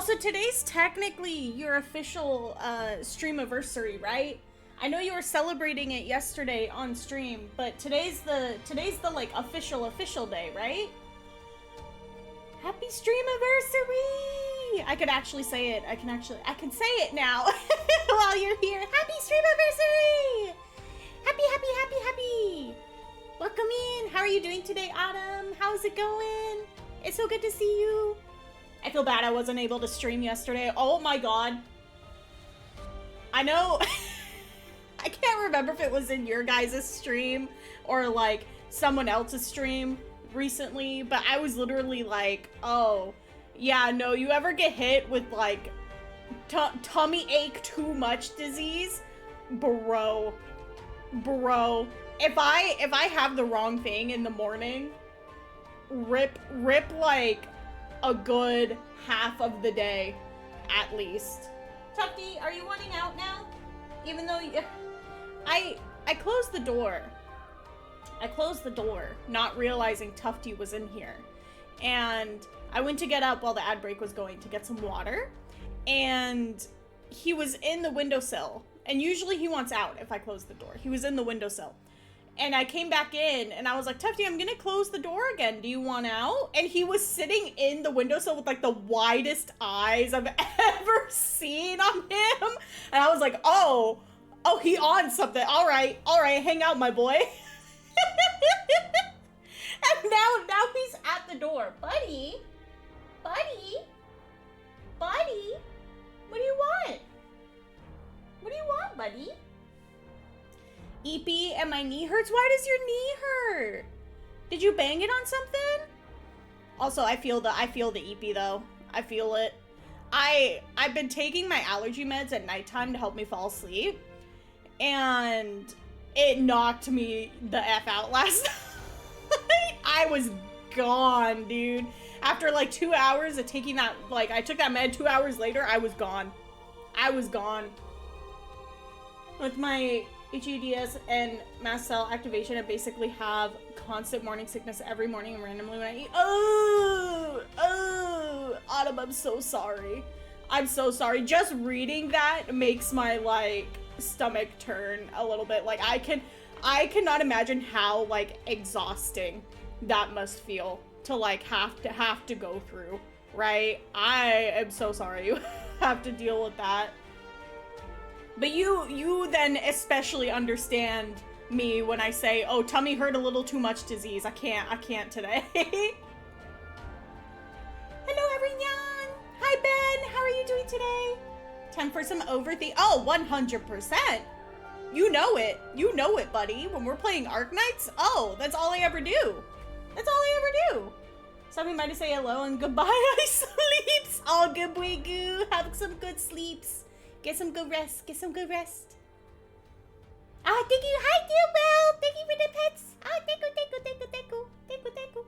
Also, today's technically your official stream anniversary, right? I know you were celebrating it yesterday on stream, but today's the like official day, right? Happy stream anniversary! I could actually say it. I can say it now while you're here. Happy stream anniversary! Happy. Welcome in. How are you doing today, Autumn? How's it going? It's so good to see you. I feel bad I wasn't able to stream yesterday. Oh my god. I know. I can't remember if it was in your guys' stream or like someone else's stream recently, but I was literally like, oh, yeah, no, you ever get hit with like tummy ache too much disease? Bro. If I have the wrong thing in the morning, rip like a good half of the day, at least. Tufty, are you wanting out now? Even though I closed the door. Not realizing Tufty was in here. And I went to get up while the ad break was going to get some water. And he was in the windowsill. And usually he wants out if I close the door. He was in the windowsill. And I came back in and I was like, Tufty, I'm gonna close the door again. Do you want out? And he was sitting in the windowsill with like the widest eyes I've ever seen on him. And I was like, oh, he on something. All right, hang out, my boy. And now he's at the door. Buddy, what do you want? Buddy? Eepy, and my knee hurts? Why does your knee hurt? Did you bang it on something? Also, I feel the Eepy though. I feel it. I've been taking my allergy meds at nighttime to help me fall asleep. And it knocked me the F out last night. I was gone, dude. After like 2 hours of taking that, like I took that med 2 hours later, I was gone. With my HEDS and mast cell activation, I basically have constant morning sickness every morning and randomly when I eat. Oh, Autumn, I'm so sorry. Just reading that makes my like stomach turn a little bit. Like I cannot imagine how like exhausting that must feel to like have to go through, right? I am so sorry you have to deal with that. But you then especially understand me when I say, oh, tummy hurt a little too much disease. I can't today. Hello, everyone. Hi, Ben. How are you doing today? Time for some overthink. Oh, 100%. You know it, buddy. When we're playing Arknights, oh, that's all I ever do. Somebody might say hello and goodbye. I sleeps. All good, boy goo. Have some good sleeps. Get some good rest. Ah, thank you. Hi, Gilbert. Thank you for the pets. Ah, thank you.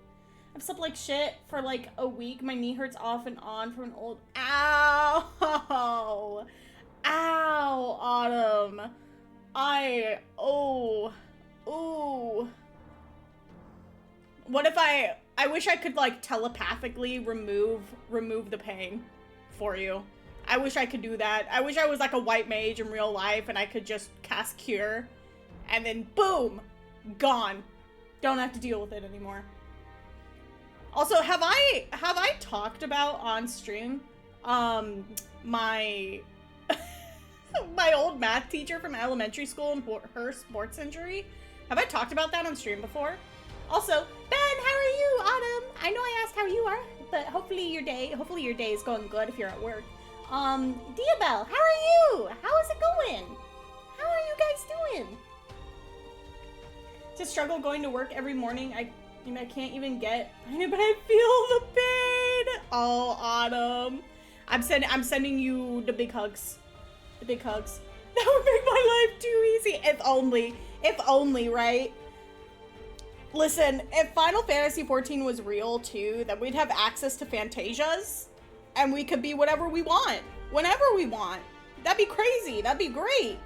I've slept like shit for like a week. My knee hurts off and on from an old... Ow, Autumn. What if I wish I could like telepathically remove the pain for you. I wish I could do that. I wish I was like a white mage in real life and I could just cast cure and then boom, gone. Don't have to deal with it anymore. Also, have I talked about on stream my my old math teacher from elementary school and her sports injury? Have I talked about that on stream before? Also, Ben, how are you? Autumn, I know I asked how you are, but hopefully your day is going good if you're at work. Diabelle, how are you? How is it going? How are you guys doing? It's a struggle going to work every morning. I can't even get, but I feel the pain. Oh, Autumn. I'm sending you the big hugs. That would make my life too easy. If only, right? Listen, if Final Fantasy XIV was real too, then we'd have access to Fantasias. And we could be whatever we want, whenever we want. That'd be crazy. That'd be great.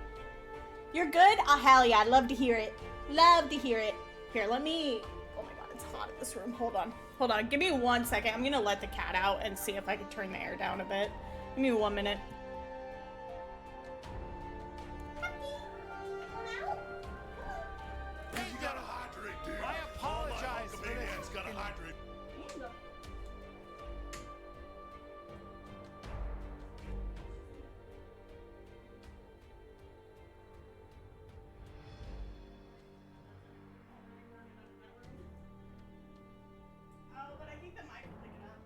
You're good? Oh, hell yeah. I'd love to hear it. Here, let me... Oh my god, it's hot in this room. Hold on. Give me 1 second. I'm gonna let the cat out and see if I can turn the air down a bit. Give me 1 minute. You gotta hydrate, dude. I apologize for this. Maniac's gotta hydrate. Oh, but I think the mic will pick it up.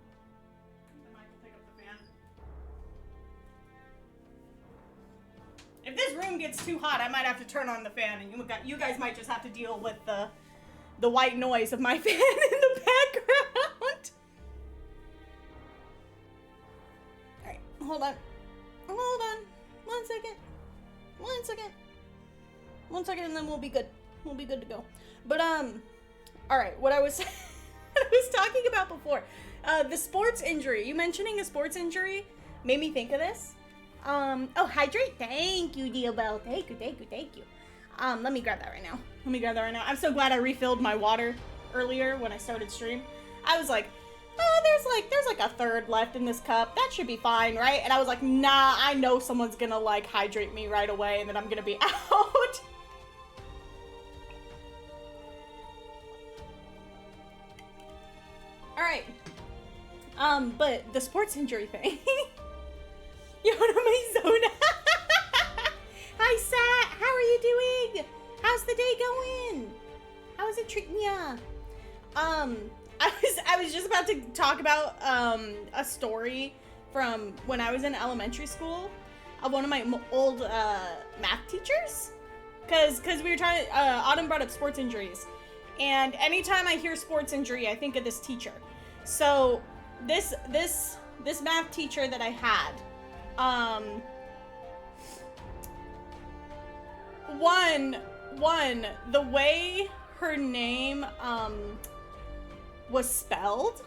I think the mic will pick up the fan. If this room gets too hot, I might have to turn on the fan, and you guys might just have to deal with the white noise of my fan in the background. All right, hold on. 1 second. 1 second. 1 second, and then we'll be good. We'll be good to go. But all right. What I was talking about before, the sports injury. You mentioning a sports injury made me think of this. Oh, hydrate. Thank you, Diobel. Thank you. Let me grab that right now. I'm so glad I refilled my water earlier when I started stream. I was like, oh, there's like a third left in this cup. That should be fine, right? And I was like, nah, I know someone's gonna like hydrate me right away and then I'm gonna be out. All right. But the sports injury thing. Yo, my Zona. Hi, Sat. How are you doing? How's the day going? How's it treating ya? I was just about to talk about a story from when I was in elementary school of one of my old math teachers, cause we were trying. Autumn brought up sports injuries, and anytime I hear sports injury, I think of this teacher. So this math teacher that I had, the way her name was spelled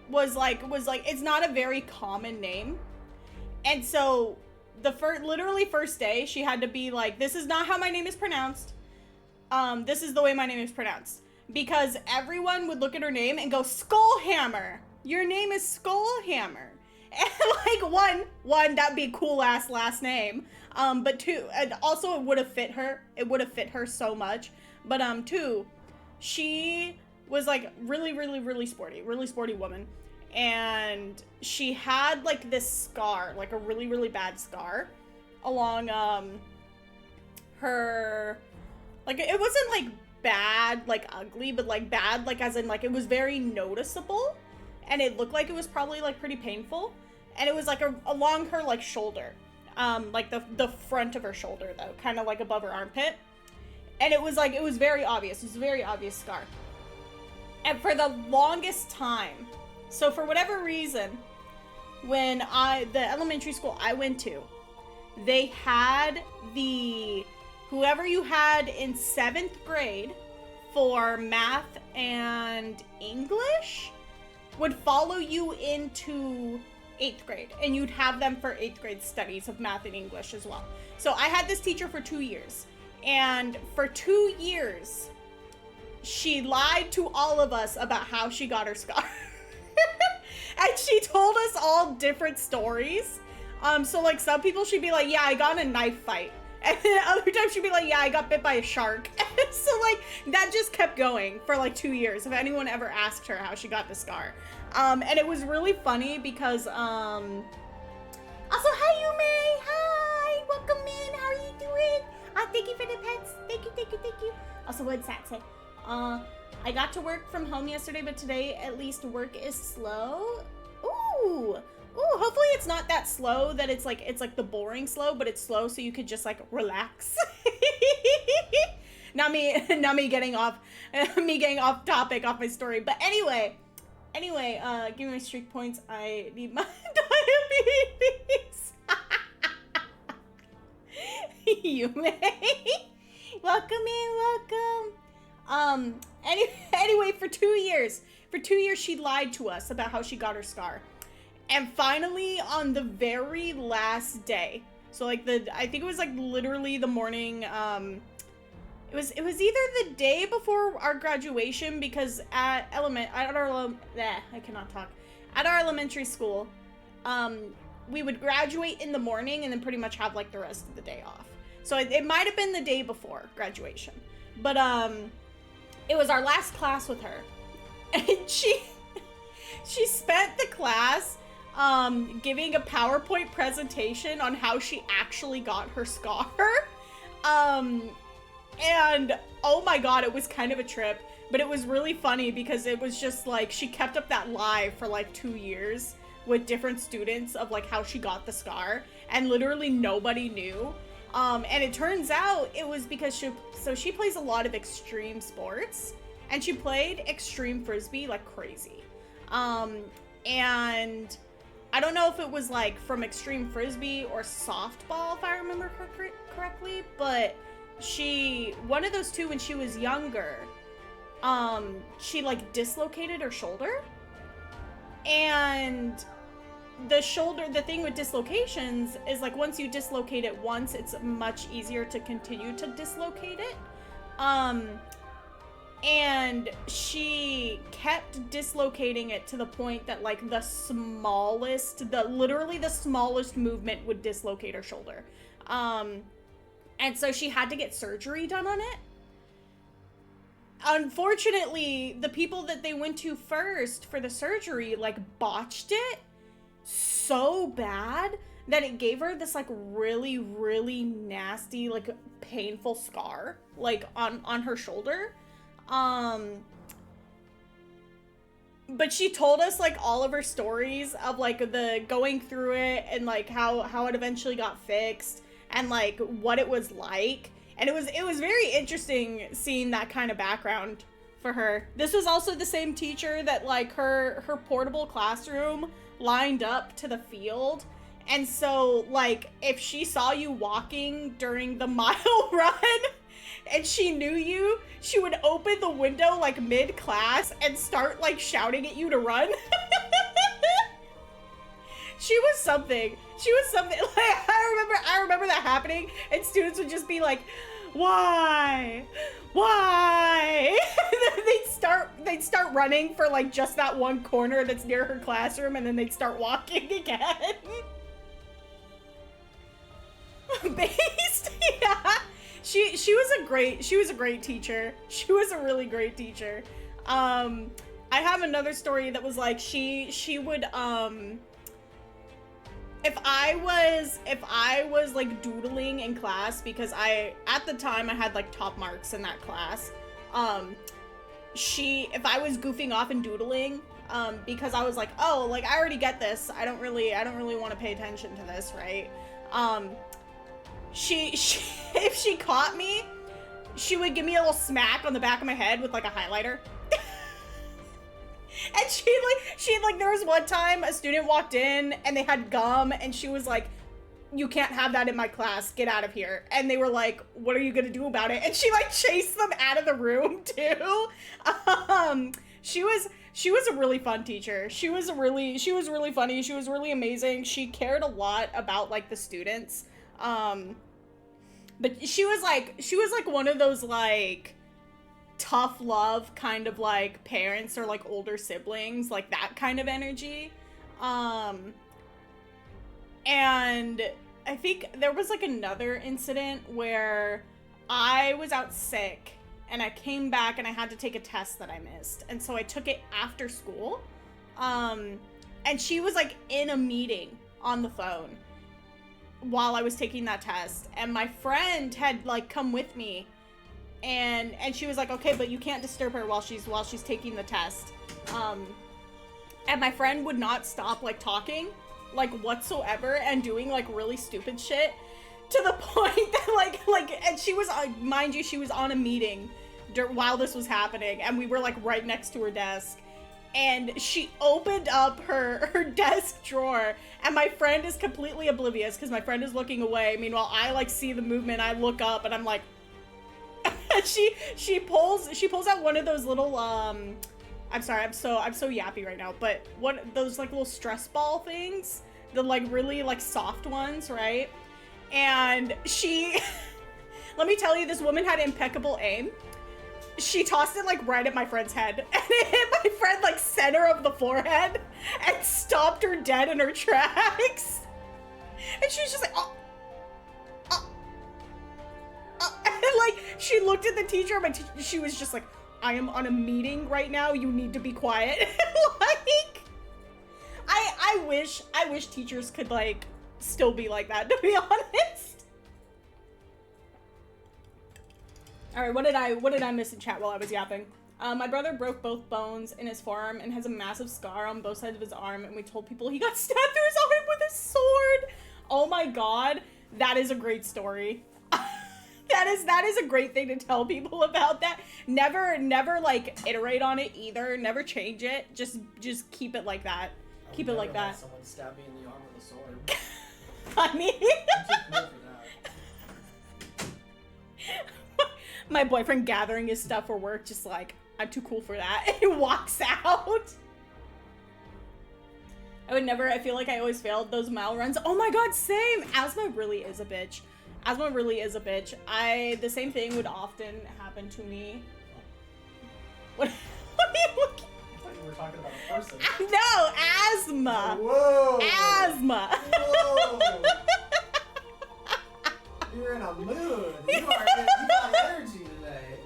was like it's not a very common name, and so the literally first day she had to be like, this is not how my name is pronounced, this is the way my name is pronounced, because everyone would look at her name and go, Skullhammer, your name is Skullhammer. And like one that'd be a cool ass last name, but two, and also it would have fit her so much, but two, she was like really sporty woman, and she had like this scar, like a really bad scar along her, like it wasn't like bad like ugly, but like bad like as in like it was very noticeable, and it looked like it was probably like pretty painful, and it was like along her like shoulder, like the front of her shoulder though, kind of like above her armpit, and it was very obvious. It was a very obvious scar. And for the longest time, so for whatever reason, when the elementary school I went to, they had whoever you had in 7th grade for math and English would follow you into 8th grade, and you'd have them for 8th grade studies of math and English as well. So I had this teacher for 2 years, and for 2 years, she lied to all of us about how she got her scar. And she told us all different stories. So like some people she'd be like, yeah, I got in a knife fight. And then other times she'd be like, yeah, I got bit by a shark. So like that just kept going for like 2 years if anyone ever asked her how she got the scar. And it was really funny because also, hi Yume, hi, welcome in, how are you doing? Thank you for the pets. Thank you. Also, what did Sat say? I got to work from home yesterday, but today at least work is slow. Ooh, hopefully it's not that slow that it's like the boring slow, but it's slow so you could just like relax. not me getting off topic, off my story. But anyway, give me my streak points. I need my diabetes. You may. Welcome in. Anyway, for 2 years she lied to us about how she got her scar. And finally, on the very last day, so like I think it was like literally the morning, it was either the day before our graduation, because at our elementary school, we would graduate in the morning and then pretty much have like the rest of the day off. So it might have been the day before graduation, but it was our last class with her, and she spent the class giving a PowerPoint presentation on how she actually got her scar. And oh my god, it was kind of a trip, but it was really funny because it was just like she kept up that lie for like 2 years with different students of like how she got the scar, and literally nobody knew. And it turns out it was because she plays a lot of extreme sports, and she played extreme frisbee like crazy. And I don't know if it was like from extreme frisbee or softball, if I remember correctly, but one of those two, when she was younger, she like dislocated her shoulder. And the thing with dislocations is like once you dislocate it once, it's much easier to continue to dislocate it. And she kept dislocating it to the point that like literally the smallest movement would dislocate her shoulder. And so she had to get surgery done on it. Unfortunately, the people that they went to first for the surgery like botched it so bad that it gave her this like really, really nasty, like painful scar like on her shoulder. But she told us like all of her stories of like the going through it and like how it eventually got fixed and like what it was like. And it was very interesting seeing that kind of background for her. This was also the same teacher that like her portable classroom lined up to the field. And so like if she saw you walking during the mile run and she knew you, she would open the window like mid-class and start like shouting at you to run. She was something. Like I remember that happening, and students would just be like, "Why? Why?" they'd start running for like just that one corner that's near her classroom, and then they'd start walking again. Based, yeah. She was a great teacher. She was a really great teacher. I have another story that was like she would if I was like doodling in class, because at the time I had like top marks in that class, if I was goofing off and doodling, because I was like, oh, like I already get this, I don't really want to pay attention to this, right? She if she caught me, she would give me a little smack on the back of my head with like a highlighter. And she there was one time a student walked in and they had gum, and she was like, "You can't have that in my class, get out of here." And they were like, "What are you gonna do about it?" And she like chased them out of the room too. She was a really fun teacher. She was really funny. She was really amazing. She cared a lot about like the students. But she was like one of those like tough love kind of like parents or like older siblings, like that kind of energy. And I think there was like another incident where I was out sick and I came back and I had to take a test that I missed, and so I took it after school. And she was like in a meeting on the phone while I was taking that test, and my friend had like come with me, and she was like, "Okay, but you can't disturb her while she's taking the test." And my friend would not stop like talking like whatsoever and doing like really stupid shit, to the point that like and she was mind you, she was on a meeting while this was happening, and we were like right next to her desk. And she opened up her desk drawer, and my friend is completely oblivious because my friend is looking away. Meanwhile, I like see the movement. I look up and I'm like, she pulls out one of those little I'm sorry, I'm so yappy right now, but those like little stress ball things, the like really like soft ones, right? And she, let me tell you, this woman had impeccable aim. She tossed it like right at my friend's head, and it hit my friend like center of the forehead and stopped her dead in her tracks. And she's just like, oh. And like, she looked at the teacher, but she was just like, I am on a meeting right now. You need to be quiet. Like, I wish teachers could like still be like that, to be honest. All right, what did I miss in chat while I was yapping? My brother broke both bones in his forearm and has a massive scar on both sides of his arm, and we told people he got stabbed through his arm with a sword. Oh my god, that is a great story. That is a great thing to tell people about that. Never like iterate on it either. Never change it. Just keep it like that. Keep it like that. Someone stab me in the arm with a sword. I mean, I'm too cool for that. my boyfriend gathering his stuff for work, just like, I'm too cool for that. He walks out. I feel like I always failed those mile runs. Oh my god, same. Asthma really is a bitch. Asthma really is a bitch. The same thing would often happen to me. What are you looking? I thought you were talking about a person. No, asthma. Whoa! Asthma. Whoa! You're in a mood. You got energy today.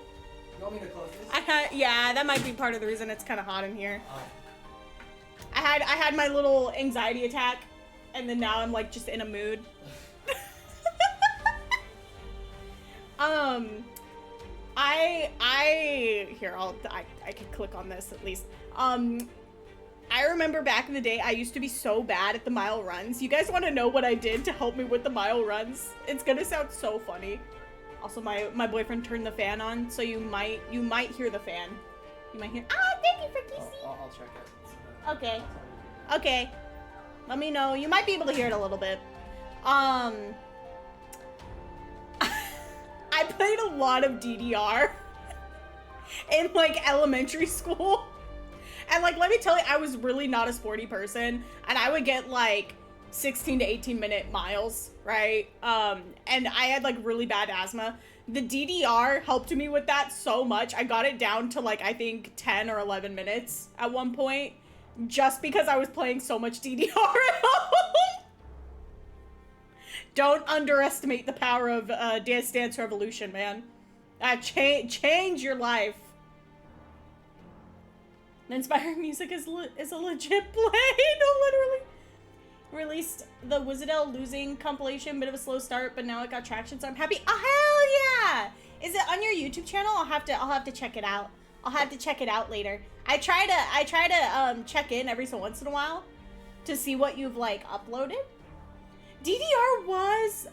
You want me to close this? Yeah, that might be part of the reason it's kind of hot in here. Oh. I had my little anxiety attack, and then now I'm like just in a mood. I can click on this at least. I remember back in the day, I used to be so bad at the mile runs. You guys want to know what I did to help me with the mile runs? It's gonna sound so funny. Also, my boyfriend turned the fan on, so you might hear the fan. You might hear. Ah, thank you for kissing. I'll check it. Okay. Okay. Let me know. You might be able to hear it a little bit. I played a lot of DDR in like elementary school. And like, let me tell you, I was really not a sporty person, and I would get like 16 to 18 minute miles, right? And I had like really bad asthma. The DDR helped me with that so much. I got it down to like, I think 10 or 11 minutes at one point, just because I was playing so much DDR at home. Don't underestimate the power of Dance Dance Revolution, man. Change your life. Inspiring music is a legit play. No, literally. Released the Wizardell losing compilation, bit of a slow start, but now it got traction, so I'm happy. Oh hell yeah! Is it on your YouTube channel? I'll have to check it out. I'll have to check it out later. I try to check in every so once in a while to see what you've like uploaded. DDR was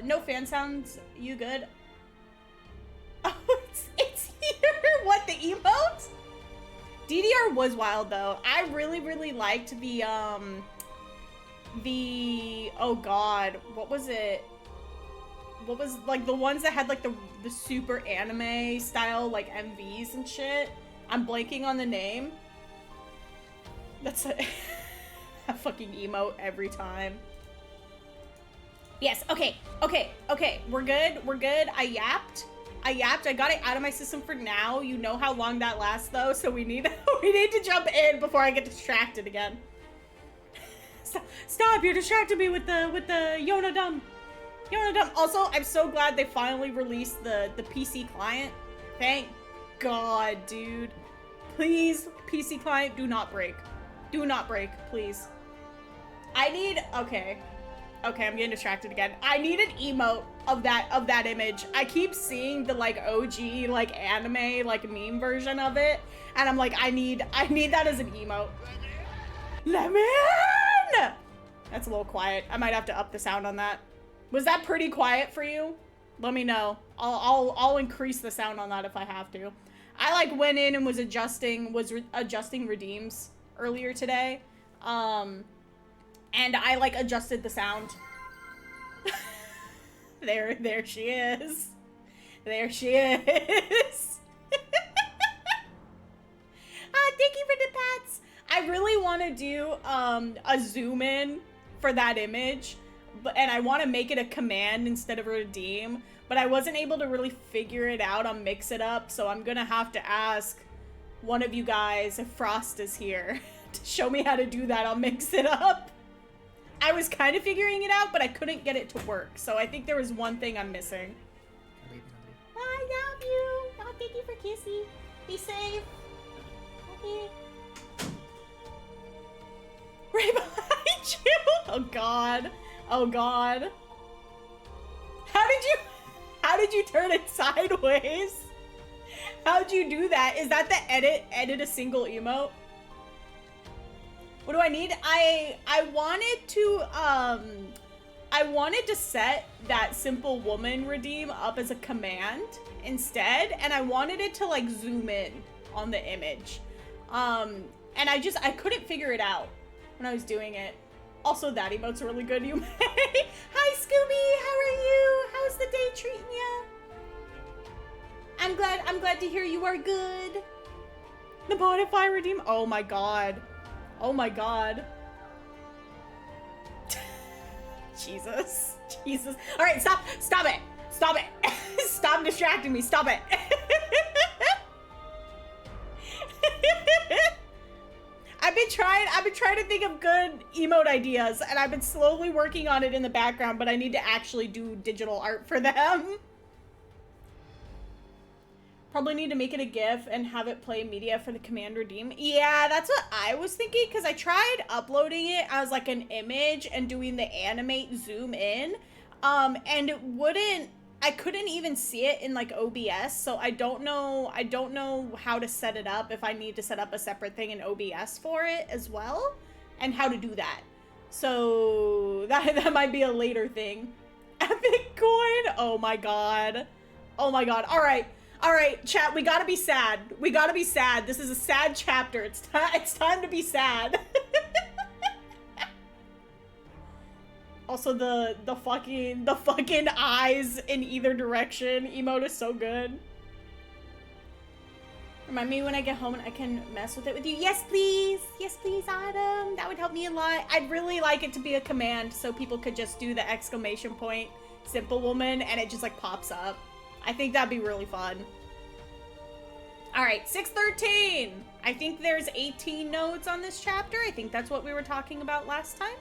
no fan sounds. You good? Oh, it's here. What, the emote? DDR was wild though. I really liked the oh god, what was it? What was like the ones that had like the super anime style like MVs and shit? I'm blanking on the name. That's a fucking emote every time. Yes, okay. We're good. I yapped. I got it out of my system for now. You know how long that lasts though, so we need to jump in before I get distracted again. Stop, you're distracting me with the Yonadum. Also, I'm so glad they finally released the PC client. Thank God, dude. Please, PC client, do not break. Do not break, please. Okay, I'm getting distracted again. I need an emote of that image. I keep seeing the like OG like anime like meme version of it, and I'm like, I need that as an emote. Let me in! That's a little quiet. I might have to up the sound on that. Was that pretty quiet for you? Let me know. I'll increase the sound on that if I have to. I like went in and was adjusting redeems earlier today. And I like adjusted the sound. There she is. There she is. Thank you for the pats. I really want to do a zoom in for that image, and I want to make it a command instead of a redeem, but I wasn't able to really figure it out on Mix It Up, so I'm gonna have to ask one of you guys if Frost is here to show me how to do that on Mix It Up. I was kind of figuring it out, but I couldn't get it to work. So I think there was one thing I'm missing. I love you. Oh, thank you for kissing. Be safe. Okay. Right behind you. Oh God. Oh God. How did you turn it sideways? How'd you do that? Is that the edit a single emote? What do I need? I wanted to set that simple woman redeem up as a command instead, and I wanted it to like zoom in on the image. And I couldn't figure it out when I was doing it. Also, that emote's really good, you may. Hi, Scooby. How are you? How's the day treating you? I'm glad to hear you are good. The modify redeem. Oh my God. Oh my God. Jesus. Jesus. All right, stop it. Stop it. Stop distracting me. Stop it. I've been trying to think of good emote ideas, and I've been slowly working on it in the background, but I need to actually do digital art for them. Probably need to make it a GIF and have it play media for the command redeem. Yeah, that's what I was thinking, because I tried uploading it as like an image and doing the animate zoom in, and it wouldn't, I couldn't even see it in like OBS, so I don't know how to set it up, if I need to set up a separate thing in OBS for it as well, and how to do that. So that might be a later thing. Epic coin. Oh my God. Oh my God. All right, chat, we gotta be sad. We gotta be sad. This is a sad chapter. It's time to be sad. Also, the fucking eyes in either direction emote is so good. Remind me when I get home and I can mess with it with you. Yes, please. Yes, please, Adam. That would help me a lot. I'd really like it to be a command so people could just do the exclamation point simple woman and it just like pops up. I think that'd be really fun. All right, 613. I think there's 18 nodes on this chapter. I think that's what we were talking about last time.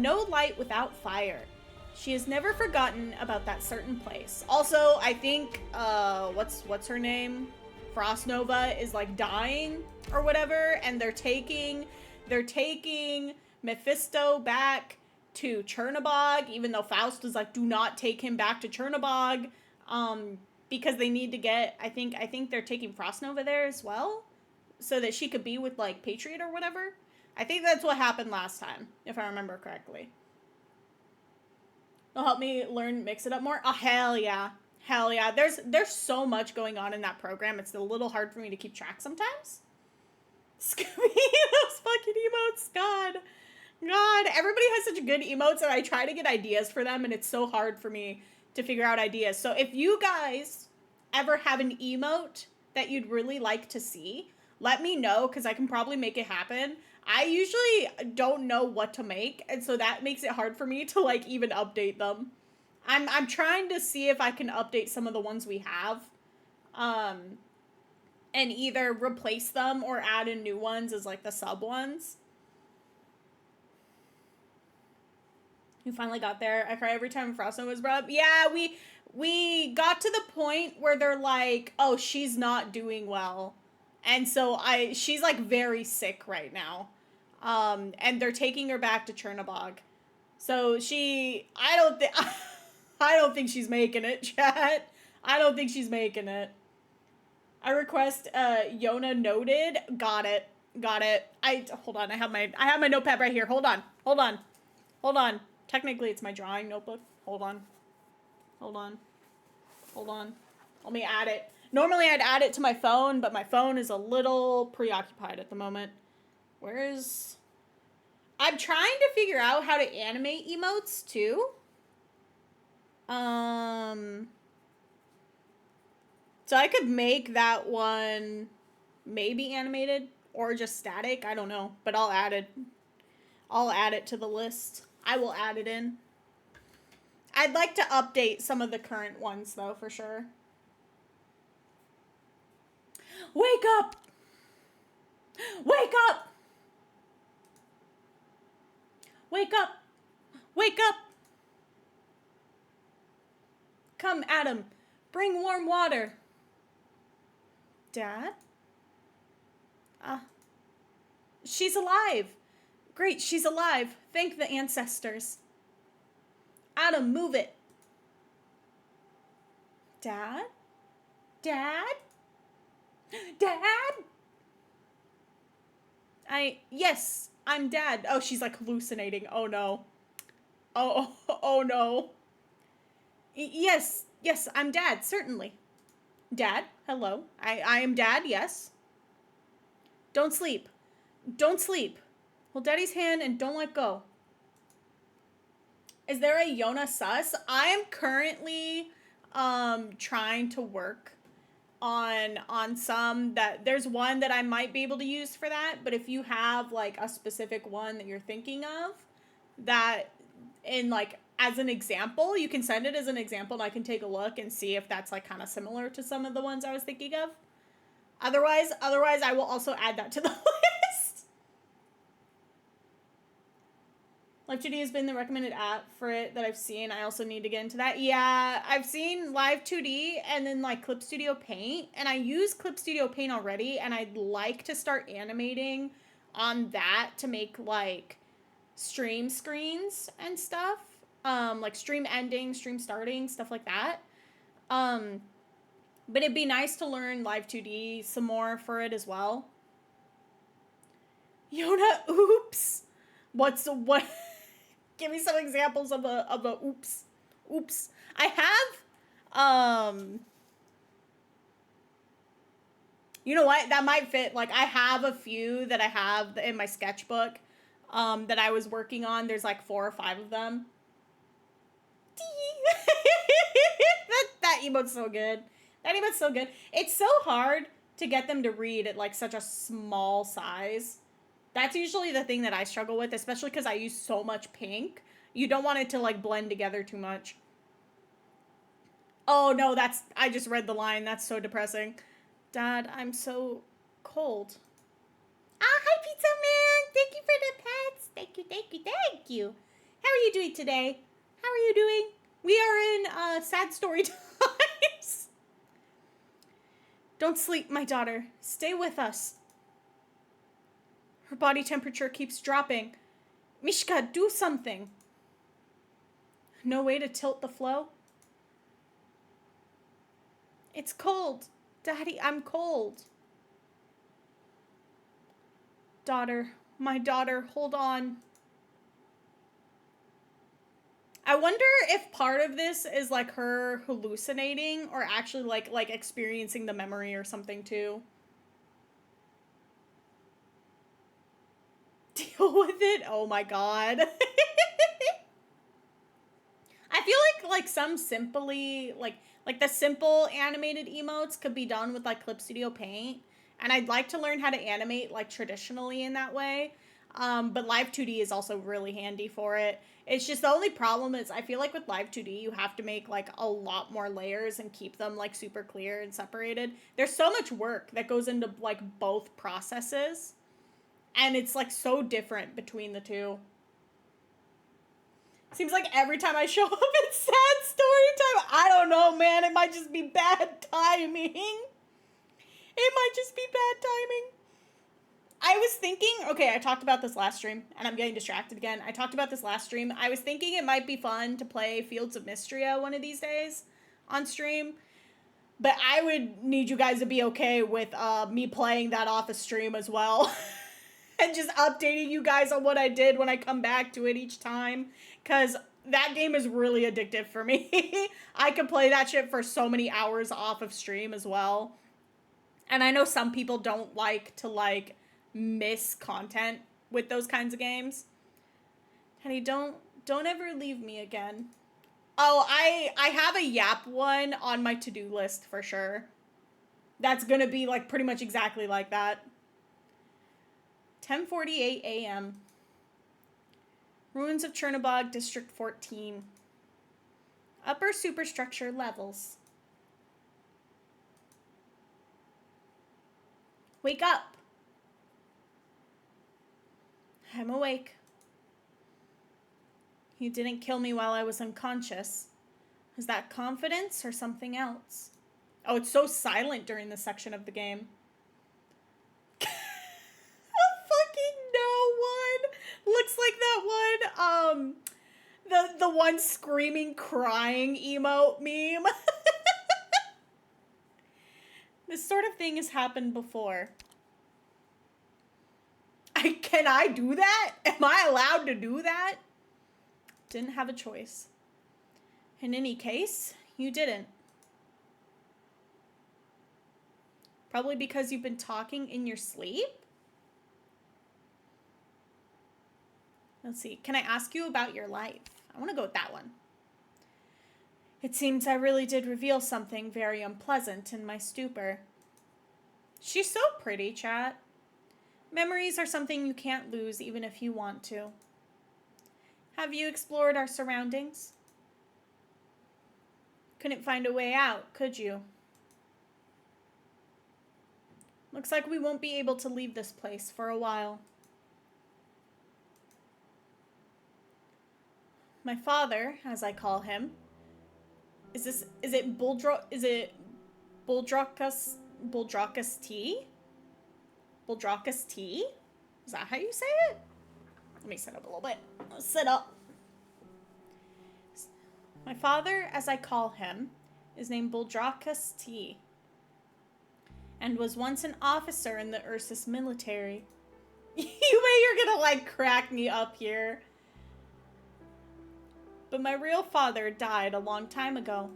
No light without fire. She has never forgotten about that certain place. Also, I think, what's her name? Frost Nova is like dying or whatever, and they're taking Mephisto back to Chernobog, even though Faust is like, do not take him back to Chernobog, because they need to get, I think they're taking Frost Nova there as well, so that she could be with like Patriot or whatever. I think that's what happened last time, if I remember correctly. It'll help me learn, mix it up more. Oh, hell yeah. Hell yeah. There's so much going on in that program. It's a little hard for me to keep track sometimes. Scooby, those fucking emotes. God. Everybody has such good emotes, and I try to get ideas for them, and it's so hard for me to figure out ideas. So if you guys ever have an emote that you'd really like to see, let me know, because I can probably make it happen. I usually don't know what to make, and so that makes it hard for me to like even update them. I'm trying to see if I can update some of the ones we have, and either replace them or add in new ones as like the sub ones. You finally got there. I cry every time Frost Nova was brought up. Yeah, we got to the point where they're like, oh, she's not doing well. And so she's like very sick right now. And they're taking her back to Chernobog. So I don't think she's making it, chat. I don't think she's making it. I request, Yona noted. Got it. Hold on, I have my notepad right here. Hold on. Technically, it's my drawing notebook. Hold on. Let me add it. Normally, I'd add it to my phone, but my phone is a little preoccupied at the moment. I'm trying to figure out how to animate emotes, too. So I could make that one maybe animated or just static. I don't know, but I'll add it to the list. I will add it in. I'd like to update some of the current ones, though, for sure. Wake up! Wake up! Wake up! Wake up! Come, Adam. Bring warm water. Dad? She's alive. Great, she's alive. Thank the ancestors. Adam, move it. Dad? Dad? Dad? Yes, I'm Dad. Oh, she's like hallucinating. Oh no. Oh no. Yes, I'm Dad, certainly. Dad, hello. I am Dad, yes. Don't sleep. Don't sleep. Hold Daddy's hand and don't let go. Is there a Yona sus? I am currently trying to work on some that there's one that I might be able to use for that, but if you have like a specific one that you're thinking of that in like as an example, you can send it as an example and I can take a look and see if that's like kind of similar to some of the ones I was thinking of. Otherwise I will also add that to the list. Live 2D has been the recommended app for it that I've seen. I also need to get into that. Yeah, I've seen Live 2D and then like Clip Studio Paint, and I use Clip Studio Paint already, and I'd like to start animating on that to make like stream screens and stuff. Like stream ending, stream starting, stuff like that. But it'd be nice to learn Live 2D some more for it as well. Yona, oops. What? Give me some examples of a oops. Oops. I have, you know what? That might fit. Like, I have a few that I have in my sketchbook, that I was working on. There's like 4 or 5 of them. that emote's so good. That emote's so good. It's so hard to get them to read at like such a small size. That's usually the thing that I struggle with, especially because I use so much pink. You don't want it to like blend together too much. Oh no, I just read the line. That's so depressing. Dad, I'm so cold. Hi Pizza Man. Thank you for the pets. Thank you. How are you doing today? How are you doing? We are in sad story times. Don't sleep, my daughter. Stay with us. Her body temperature keeps dropping. Mishka, do something. No way to tilt the flow? It's cold. Daddy, I'm cold. Daughter, my daughter, hold on. I wonder if part of this is like her hallucinating or actually like experiencing the memory or something too. Deal with it? Oh my god. I feel like some simply like the simple animated emotes could be done with like Clip Studio Paint, and I'd like to learn how to animate like traditionally in that way. But Live 2D is also really handy for it. It's just the only problem is I feel like with Live 2D you have to make like a lot more layers and keep them like super clear and separated. There's so much work that goes into like both processes, and it's like so different between the two. Seems like every time I show up, it's sad story time. I don't know, man. It might just be bad timing. It might just be bad timing. I was thinking, okay, I talked about this last stream, and I'm getting distracted again. I talked about this last stream. I was thinking it might be fun to play Fields of Mystria one of these days on stream. But I would need you guys to be okay with me playing that off a stream as well. And just updating you guys on what I did when I come back to it each time. Because that game is really addictive for me. I could play that shit for so many hours off of stream as well. And I know some people don't like to, like, miss content with those kinds of games. Honey, don't ever leave me again. Oh, I have a Yap one on my to-do list for sure. That's gonna be, like, pretty much exactly like that. 10:48 a.m. Ruins of Chernobog, District 14. Upper superstructure levels. Wake up. I'm awake. You didn't kill me while I was unconscious. Is that confidence or something else? Oh, it's so silent during this section of the game. Fucking no one. Looks like that one, the one screaming, crying emote meme. This sort of thing has happened before. Can I do that? Am I allowed to do that? Didn't have a choice. In any case, you didn't. Probably because you've been talking in your sleep? Let's see. Can I ask you about your life? I want to go with that one. It seems I really did reveal something very unpleasant in my stupor. She's so pretty, chat. Memories are something you can't lose even if you want to. Have you explored our surroundings? Couldn't find a way out, could you? Looks like we won't be able to leave this place for a while. My father, as I call him, is it Buldrockus T? Buldrockus T? Is that how you say it? Let me sit up a little bit. Let's sit up. My father, as I call him, is named Buldrockus T, and was once an officer in the Ursus military. You're gonna, like, crack me up here. But my real father died a long time ago.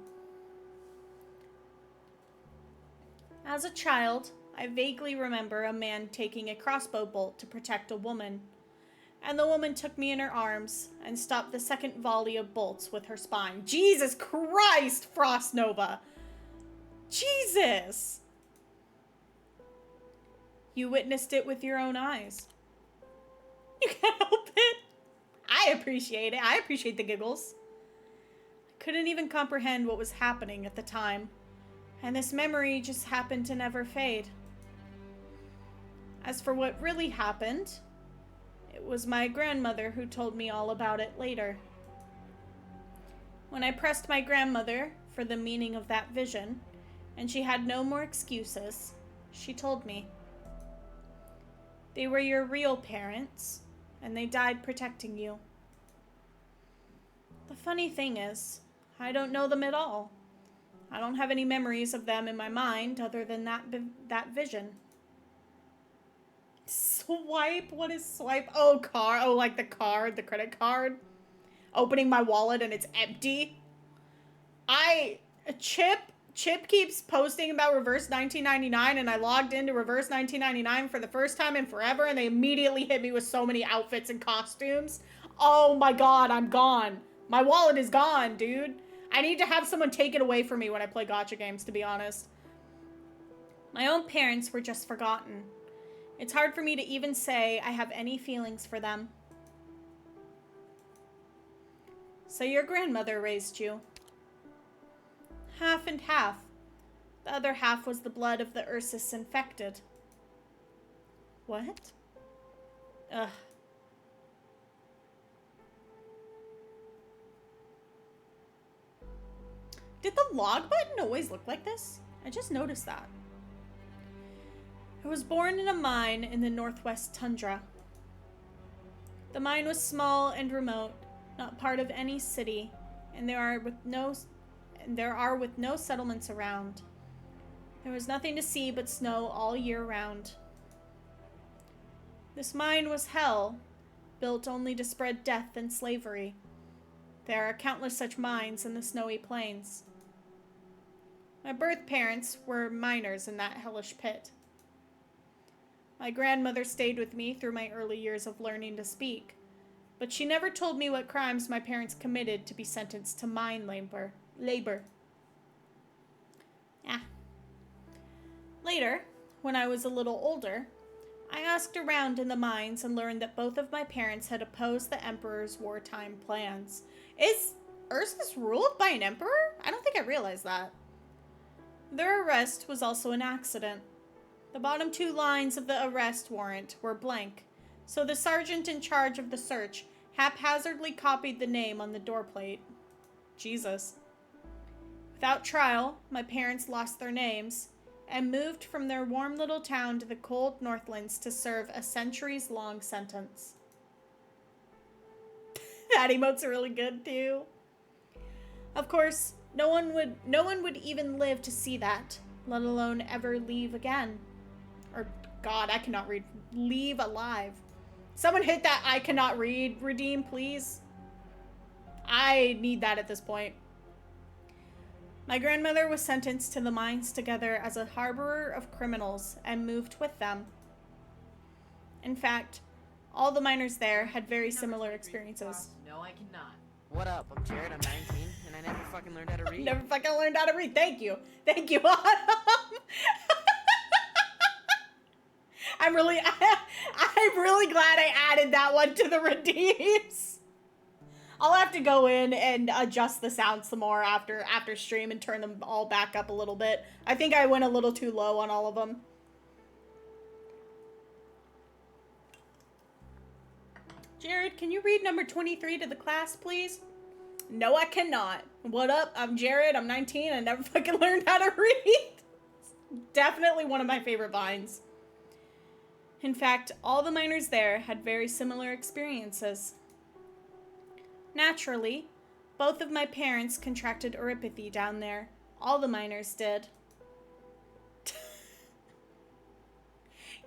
As a child, I vaguely remember a man taking a crossbow bolt to protect a woman, and the woman took me in her arms and stopped the second volley of bolts with her spine. Jesus Christ, Frost Nova! Jesus! You witnessed it with your own eyes. You can't help it. I appreciate it. I appreciate the giggles. I couldn't even comprehend what was happening at the time, and this memory just happened to never fade. As for what really happened, it was my grandmother who told me all about it later. When I pressed my grandmother for the meaning of that vision, and she had no more excuses, she told me. They were your real parents, and they died protecting you. The funny thing is, I don't know them at all. I don't have any memories of them in my mind other than that vision. Swipe? What is swipe? Oh, card. Oh, like the card, the credit card. Opening my wallet and it's empty. Chip keeps posting about Reverse 1999, and I logged into Reverse 1999 for the first time in forever, and they immediately hit me with so many outfits and costumes. Oh my god, I'm gone. My wallet is gone, dude. I need to have someone take it away from me when I play gacha games, to be honest. My own parents were just forgotten. It's hard for me to even say I have any feelings for them. So your grandmother raised you. Half and half. The other half was the blood of the Ursus infected. What? Ugh. Did the log button always look like this? I just noticed that. I was born in a mine in the northwest tundra. The mine was small and remote, not part of any city, and there are with no settlements around. There was nothing to see but snow all year round. This mine was hell, built only to spread death and slavery. There are countless such mines in the snowy plains. My birth parents were miners in that hellish pit. My grandmother stayed with me through my early years of learning to speak, but she never told me what crimes my parents committed to be sentenced to mine labor. Later, when I was a little older, I asked around in the mines and learned that both of my parents had opposed the Emperor's wartime plans. Is Ursus ruled by an emperor? I don't think I realized that. Their arrest was also an accident. The bottom two lines of the arrest warrant were blank, so the sergeant in charge of the search haphazardly copied the name on the doorplate. Jesus. Without trial, my parents lost their names and moved from their warm little town to the cold Northlands to serve a centuries-long sentence. That emote's really good too. Of course, no one would even live to see that, let alone ever leave again. Or, God, I cannot read. Leave alive. Someone hit that I cannot read redeem, please. I need that at this point. My grandmother was sentenced to the mines together as a harborer of criminals and moved with them. In fact, all the miners there had very similar experiences. No, I cannot. What up? I'm Jared, I'm 19, and I never fucking learned how to read. Never fucking learned how to read. Thank you. Thank you, Autumn. I'm really glad I added that one to the redeems. I'll have to go in and adjust the sound some more after stream and turn them all back up a little bit. I think I went a little too low on all of them. Jared, can you read number 23 to the class, please? No, I cannot. What up? I'm Jared. I'm 19. I never fucking learned how to read. Definitely one of my favorite vines. In fact, all the miners there had very similar experiences. Naturally, both of my parents contracted oropathy down there. All the miners did.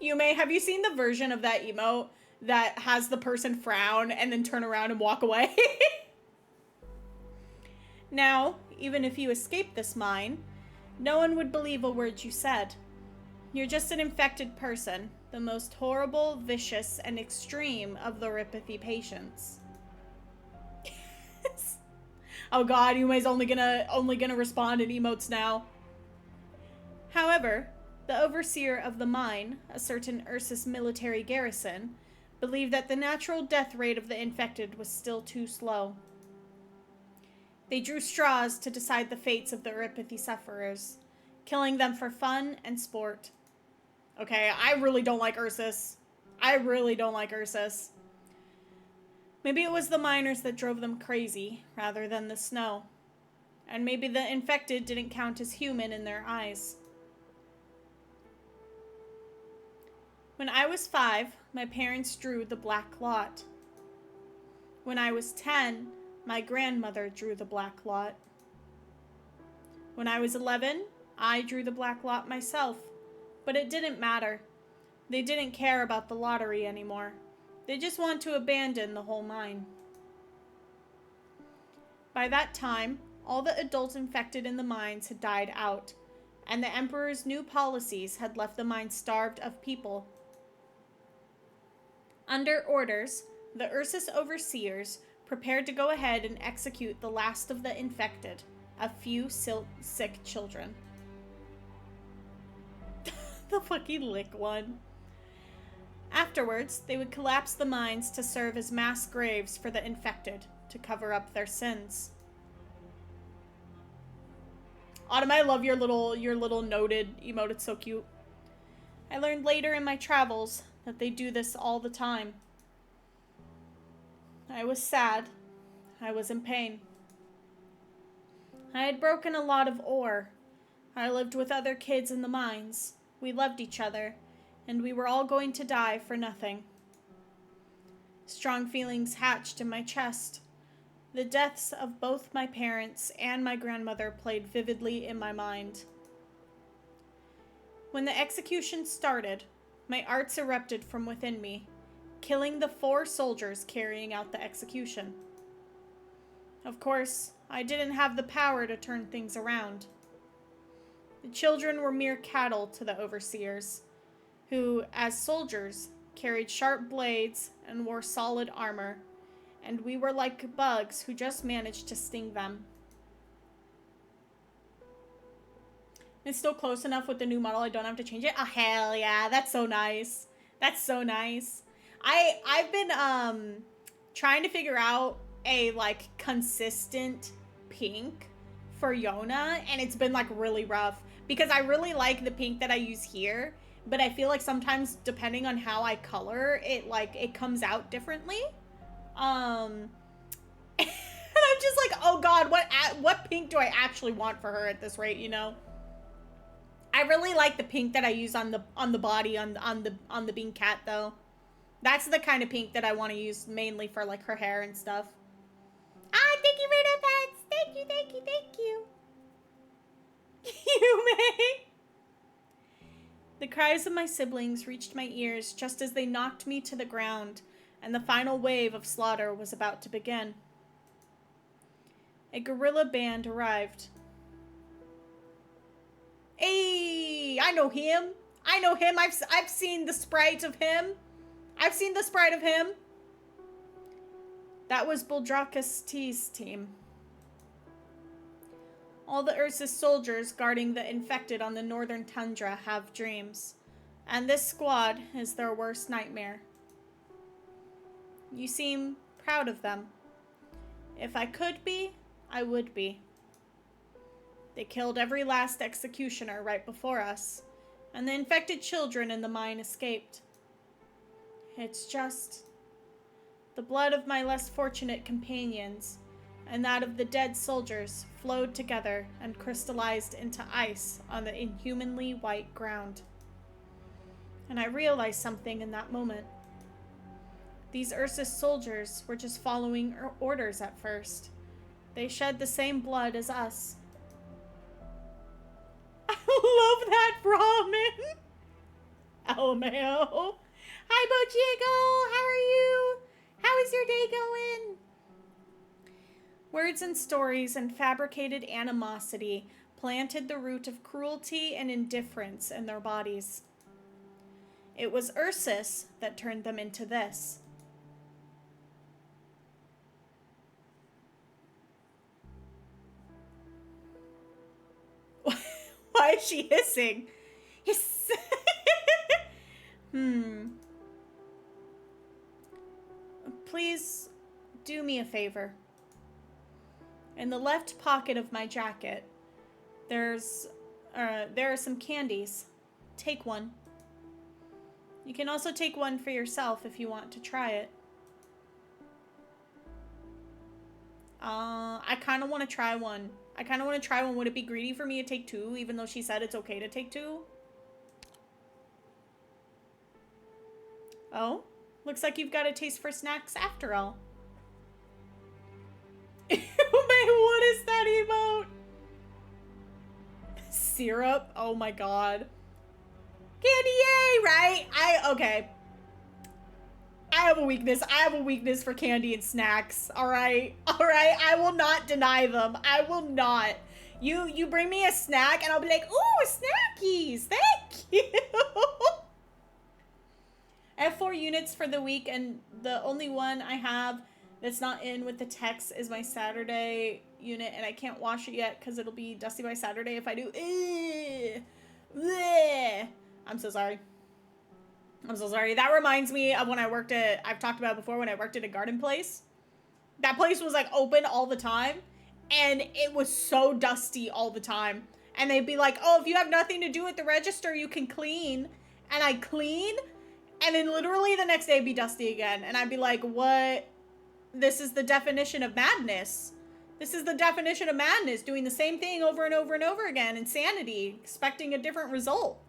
Have you seen the version of that emote that has the person frown and then turn around and walk away? Now, even if you escaped this mine, no one would believe a word you said. You're just an infected person, the most horrible, vicious, and extreme of the oropathy patients. Oh God, Yume's only gonna respond in emotes now. However, the overseer of the mine, a certain Ursus military garrison, believed that the natural death rate of the infected was still too slow. They drew straws to decide the fates of the oropathy sufferers, killing them for fun and sport. Okay, I really don't like Ursus. I really don't like Ursus. Maybe it was the miners that drove them crazy, rather than the snow. And maybe the infected didn't count as human in their eyes. When I was 5, my parents drew the black lot. When I was 10, my grandmother drew the black lot. When I was 11, I drew the black lot myself. But it didn't matter. They didn't care about the lottery anymore. They just want to abandon the whole mine. By that time, all the adults infected in the mines had died out, and the Emperor's new policies had left the mine starved of people. Under orders, the Ursus overseers prepared to go ahead and execute the last of the infected, a few sick children. The fucking lick one. Afterwards, they would collapse the mines to serve as mass graves for the infected, to cover up their sins. Autumn, I love your little noted emote. It's so cute. I learned later in my travels that they do this all the time. I was sad. I was in pain. I had broken a lot of ore. I lived with other kids in the mines. We loved each other, and we were all going to die for nothing. Strong feelings hatched in my chest. The deaths of both my parents and my grandmother played vividly in my mind. When the execution started, my arts erupted from within me, killing the 4 soldiers carrying out the execution. Of course, I didn't have the power to turn things around. The children were mere cattle to the overseers, who, as soldiers, carried sharp blades and wore solid armor, and we were like bugs who just managed to sting them. It's still close enough with the new model I don't have to change it. Oh, hell yeah, that's so nice. That's so nice. I've been trying to figure out a like consistent pink for Yona, and it's been like really rough because I really like the pink that I use here, but I feel like sometimes depending on how I color it, like it comes out differently. And I'm just like, oh god, what pink do I actually want for her at this rate, you know? I really like the pink that I use on the body on the bean cat though. That's the kind of pink that I want to use mainly for like her hair and stuff. Ah, thank you for the pets. Thank you, thank you, thank you. You may. The cries of my siblings reached my ears just as they knocked me to the ground, and the final wave of slaughter was about to begin. A guerrilla band arrived. Hey, I know him. I know him. I've seen the sprite of him. I've seen the sprite of him. That was Buldrakus T's team. All the Ursus soldiers guarding the infected on the northern tundra have dreams, and this squad is their worst nightmare. You seem proud of them. If I could be, I would be. They killed every last executioner right before us, and the infected children in the mine escaped. It's just the blood of my less fortunate companions and that of the dead soldiers flowed together and crystallized into ice on the inhumanly white ground. And I realized something in that moment. These Ursus soldiers were just following orders at first. They shed the same blood as us. I love that ramen. LMAO. Hi, Bojiggle. How are you? How is your day going? Words and stories and fabricated animosity planted the root of cruelty and indifference in their bodies. It was Ursus that turned them into this. Why is she hissing? Hiss. Please do me a favor. In the left pocket of my jacket, there are some candies. Take one. You can also take one for yourself if you want to try it. I kind of want to try one. Would it be greedy for me to take two, even though she said it's okay to take two? Oh, looks like you've got a taste for snacks after all. What is that emote? Syrup? Oh my god. Candy, yay, right? Okay. I have a weakness for candy and snacks. Alright? Alright, I will not deny them. I will not. You bring me a snack and I'll be like, ooh, snackies. Thank you. I have 4 units for the week, and the only one I have that's not in with the text is my Saturday unit, and I can't wash it yet because it'll be dusty by Saturday if I do. I'm so sorry. I'm so sorry. That reminds me of when I worked at, I've talked about it before, when I worked at a garden place. That place was like open all the time, and it was so dusty all the time. And they'd be like, oh, if you have nothing to do at the register, you can clean. And I clean, and then literally the next day it'd be dusty again. And I'd be like, what? This is the definition of madness. This is the definition of madness, doing the same thing over and over and over again. Insanity, expecting a different result.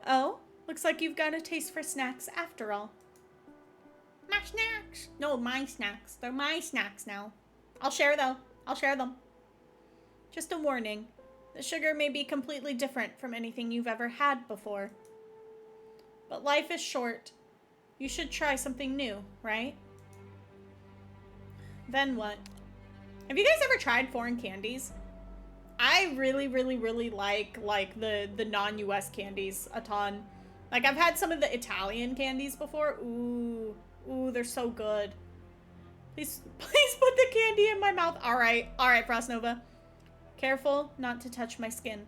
Oh, looks like you've got a taste for snacks after all. My snacks. No, my snacks. They're my snacks now. I'll share though. I'll share them. Just a warning. The sugar may be completely different from anything you've ever had before. But life is short. You should try something new, right? Then what? Have you guys ever tried foreign candies? I really, really, really like the non-US candies a ton. Like, I've had some of the Italian candies before. Ooh, they're so good. Please put the candy in my mouth. All right, Frost Nova. Careful not to touch my skin.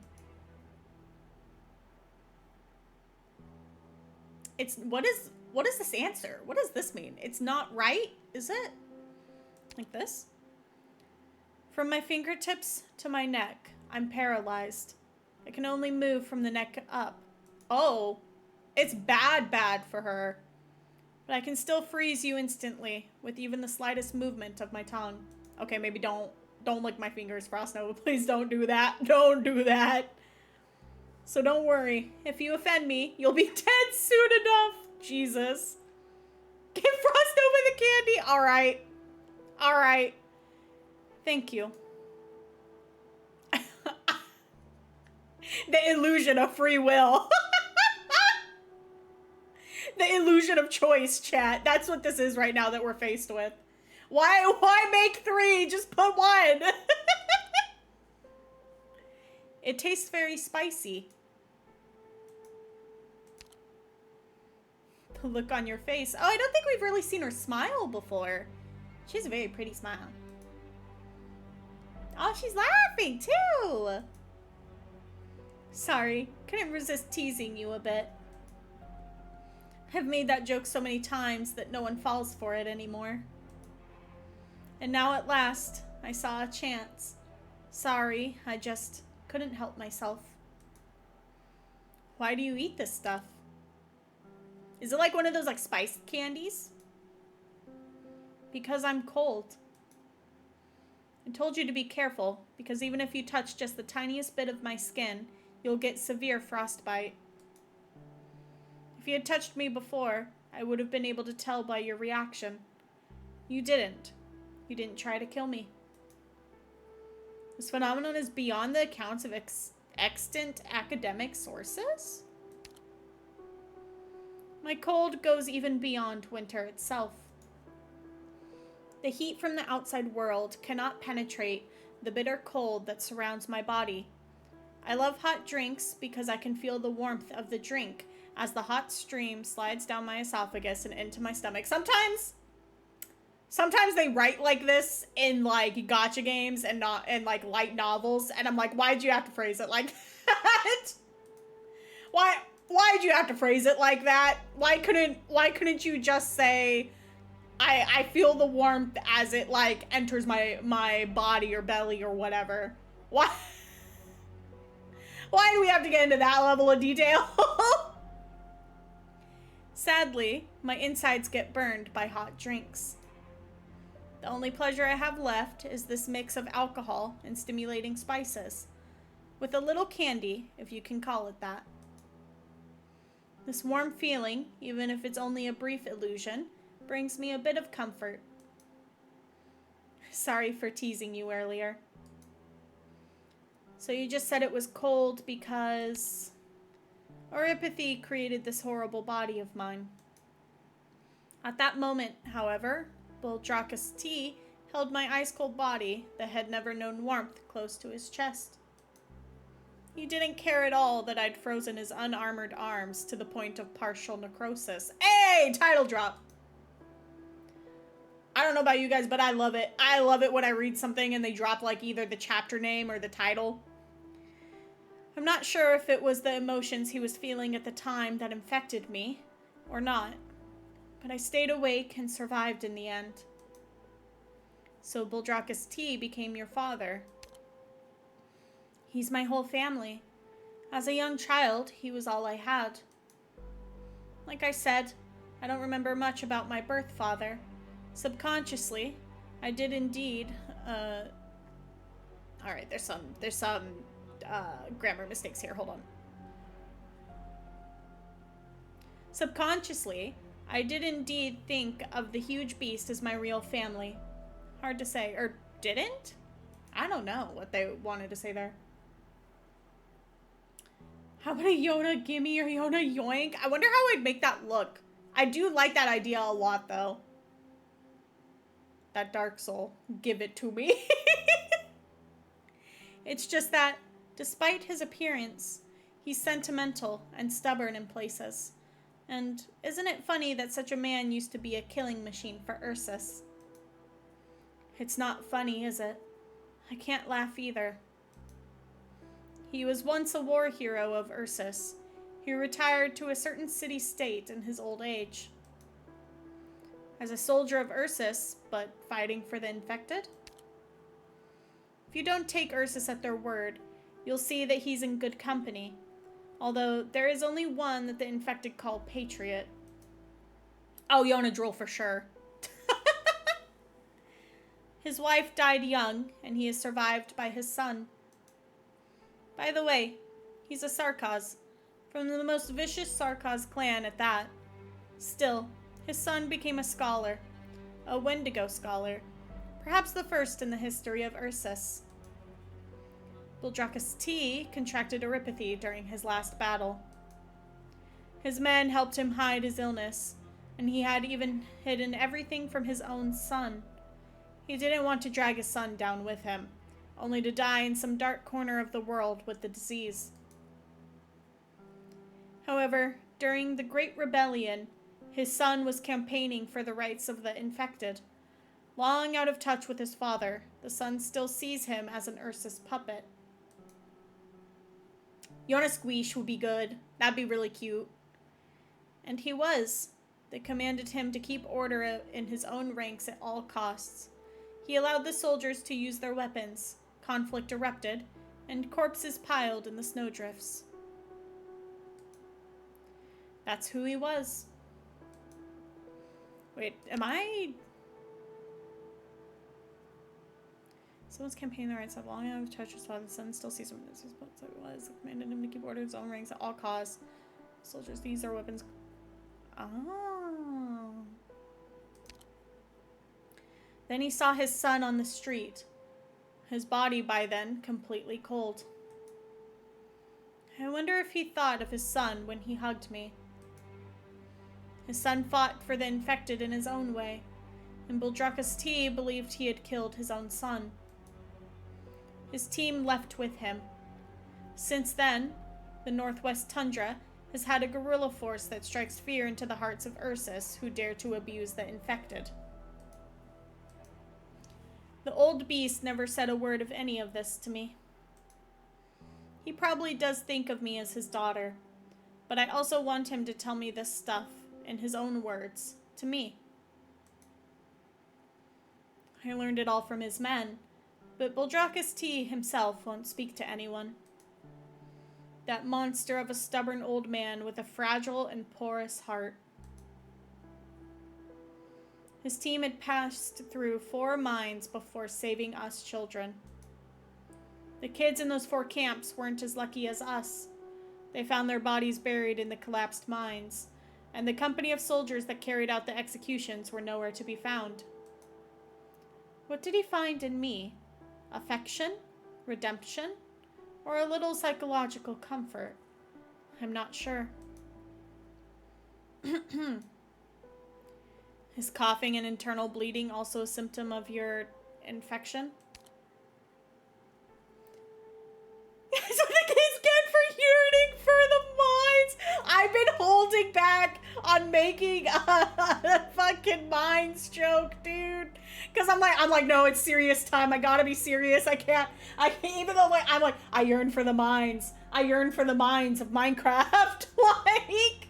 What is this answer? What does this mean? It's not right, is it? Like this? From my fingertips to my neck, I'm paralyzed. I can only move from the neck up. Oh, it's bad for her. But I can still freeze you instantly with even the slightest movement of my tongue. Okay, maybe don't lick my fingers, Frost Nova. Please don't do that. Don't do that. So don't worry. If you offend me, you'll be dead soon enough. Jesus. Give Frost Nova the candy. All right. All right. Thank you. The illusion of free will. The illusion of choice, chat. That's what this is right now that we're faced with. Why make 3? Just put 1. It tastes very spicy. The look on your face. Oh, I don't think we've really seen her smile before. She has a very pretty smile. Oh, she's laughing too. Sorry, couldn't resist teasing you a bit. I've made that joke so many times that no one falls for it anymore. And now at last, I saw a chance. Sorry, I just couldn't help myself. Why do you eat this stuff? Is it like one of those like spiced candies? Because I'm cold. I told you to be careful, because even if you touch just the tiniest bit of my skin, you'll get severe frostbite. If you had touched me before, I would have been able to tell by your reaction. You didn't. You didn't try to kill me. This phenomenon is beyond the accounts of extant academic sources? My cold goes even beyond winter itself. The heat from the outside world cannot penetrate the bitter cold that surrounds my body. I love hot drinks because I can feel the warmth of the drink as the hot stream slides down my esophagus and into my stomach. Sometimes they write like this in like gacha games and not in like light novels, and I'm like, why'd you have to phrase it like that? Why'd you have to phrase it like that? Why couldn't you just say, I feel the warmth as it like enters my body or belly or whatever? Why do we have to get into that level of detail? Sadly, my insides get burned by hot drinks. The only pleasure I have left is this mix of alcohol and stimulating spices, with a little candy, if you can call it that. This warm feeling, even if it's only a brief illusion, brings me a bit of comfort. Sorry for teasing you earlier. So you just said it was cold because Oripathy created this horrible body of mine. At that moment, however, Buldrakus T held my ice-cold body that had never known warmth close to his chest. He didn't care at all that I'd frozen his unarmored arms to the point of partial necrosis. Hey! Title drop! I don't know about you guys, but I love it. I love it when I read something and they drop like either the chapter name or the title. I'm not sure if it was the emotions he was feeling at the time that infected me, or not. But I stayed awake and survived in the end. So Buldrakus T became your father. He's my whole family. As a young child, he was all I had. Like I said, I don't remember much about my birth father. Subconsciously, I did indeed, alright, there's some grammar mistakes here, hold on. Subconsciously, I did indeed think of the huge beast as my real family. Hard to say, or didn't? I don't know what they wanted to say there. How about a Yona gimme or Yona yoink? I wonder how I'd make that look. I do like that idea a lot, though. That Dark Soul. Give it to me. It's just that, despite his appearance, he's sentimental and stubborn in places. And isn't it funny that such a man used to be a killing machine for Ursus? It's not funny, is it? I can't laugh either. He was once a war hero of Ursus. He retired to a certain city-state in his old age. As a soldier of Ursus, but fighting for the infected? If you don't take Ursus at their word, you'll see that he's in good company. Although there is only one that the infected call Patriot. Oh, Yona drool for sure. His wife died young, and he is survived by his son. By the way, he's a Sarkaz, from the most vicious Sarkaz clan at that. Still, his son became a scholar, a Wendigo scholar, perhaps the first in the history of Ursus. Buldrakus T contracted erypathy during his last battle. His men helped him hide his illness, and he had even hidden everything from his own son. He didn't want to drag his son down with him, only to die in some dark corner of the world with the disease. However, during the Great Rebellion, his son was campaigning for the rights of the infected. Long out of touch with his father, the son still sees him as an Ursus puppet. Yona Squeesh would be good. That'd be really cute. And he was. They commanded him to keep order in his own ranks at all costs. He allowed the soldiers to use their weapons. Conflict erupted, and corpses piled in the snowdrifts. That's who he was. Wait, am I... Someone's campaigning the rights of long out of touch with father. The son still sees him as his was. Commanded him to keep order in his own ranks at all costs. Soldiers, these are weapons. Oh. Then he saw his son on the street. His body by then completely cold. I wonder if he thought of his son when he hugged me. His son fought for the infected in his own way, and Buldrakus T believed he had killed his own son. His team left with him. Since then, the Northwest Tundra has had a guerrilla force that strikes fear into the hearts of Ursus who dare to abuse the infected. The old beast never said a word of any of this to me. He probably does think of me as his daughter, but I also want him to tell me this stuff, in his own words, to me. I learned it all from his men, but Buldrakus T himself won't speak to anyone. That monster of a stubborn old man with a fragile and porous heart. His team had passed through 4 mines before saving us children. The kids in those 4 camps weren't as lucky as us. They found their bodies buried in the collapsed mines, and the company of soldiers that carried out the executions were nowhere to be found. What did he find in me? Affection? Redemption? Or a little psychological comfort? I'm not sure. Is coughing and internal bleeding also a symptom of your infection? That's what the kids get for yearning for the mines! I've been holding back on making a fucking mines joke, dude. Because I'm like, no, it's serious time. I gotta be serious. I can't, even though I'm like, I yearn for the mines. I yearn for the mines of Minecraft. Like...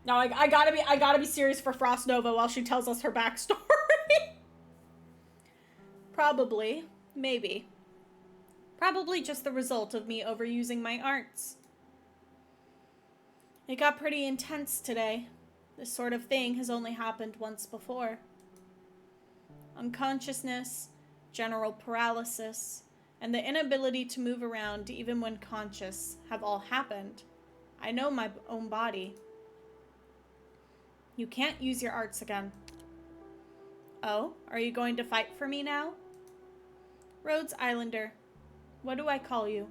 No, I gotta be serious for Frost Nova while she tells us her backstory. Probably. Maybe. Probably just the result of me overusing my arts. It got pretty intense today. This sort of thing has only happened once before. Unconsciousness, general paralysis, and the inability to move around even when conscious have all happened. I know my own body. You can't use your arts again. Oh, are you going to fight for me now? Rhodes Islander. What do I call you?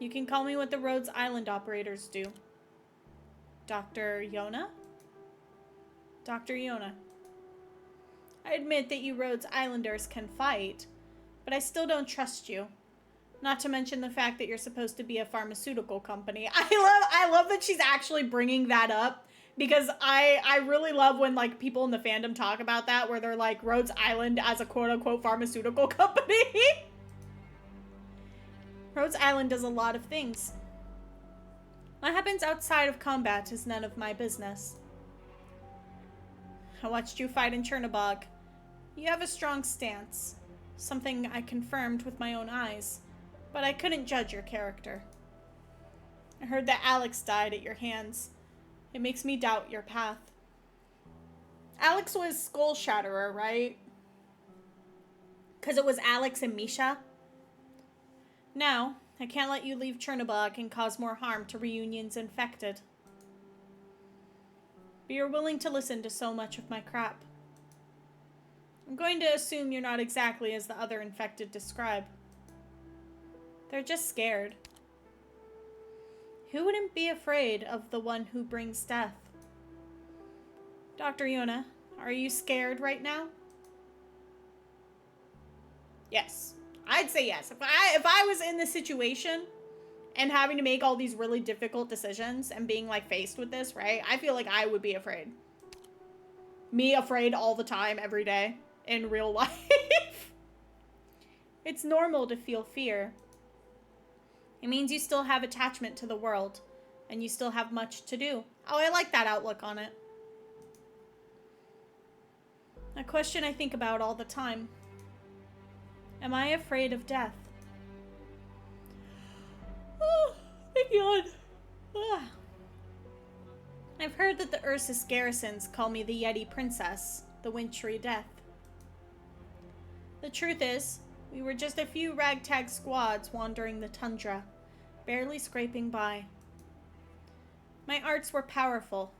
You can call me what the Rhodes Island operators do. Dr. Yona? Dr. Yona. I admit that you Rhodes Islanders can fight, but I still don't trust you. Not to mention the fact that you're supposed to be a pharmaceutical company. I love that she's actually bringing that up, because I really love when like people in the fandom talk about that, where they're like Rhodes Island as a quote-unquote pharmaceutical company. Rhodes Island does a lot of things. What happens outside of combat is none of my business. I watched you fight in Chernobog. You have a strong stance, something I confirmed with my own eyes. but I couldn't judge your character. I heard that Alex died at your hands. It makes me doubt your path. Alex was Skull Shatterer, right? Because it was Alex and Misha. Now, I can't let you leave Chernobog and cause more harm to Reunion's infected. But you're willing to listen to so much of my crap. I'm going to assume you're not exactly as the other infected describe. They're just scared. Who wouldn't be afraid of the one who brings death? Dr. Yona, are you scared right now? Yes. I'd say yes. If I was in this situation and having to make all these really difficult decisions and being like faced with this, right? I feel like I would be afraid. Me afraid all the time, every day, in real life. It's normal to feel fear. It means you still have attachment to the world, and you still have much to do. Oh, I like that outlook on it. A question I think about all the time. Am I afraid of death? Oh, thank God. Ah. I've heard that the Ursus garrisons call me the Yeti Princess, the Wintry Death. The truth is, we were just a few ragtag squads wandering the tundra, barely scraping by. My arts were powerful.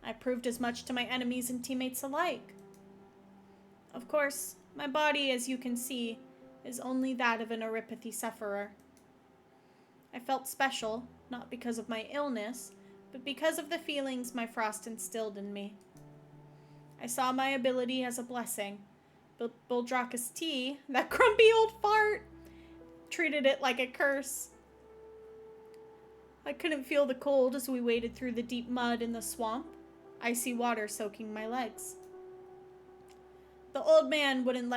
I proved as much to my enemies and teammates alike. Of course, my body, as you can see, is only that of an neuropathy sufferer. I felt special, not because of my illness, but because of the feelings my frost instilled in me. I saw my ability as a blessing, but Buldrakus T, that grumpy old fart, treated it like a curse. I couldn't feel the cold as we waded through the deep mud in the swamp, icy water soaking my legs. The old man wouldn't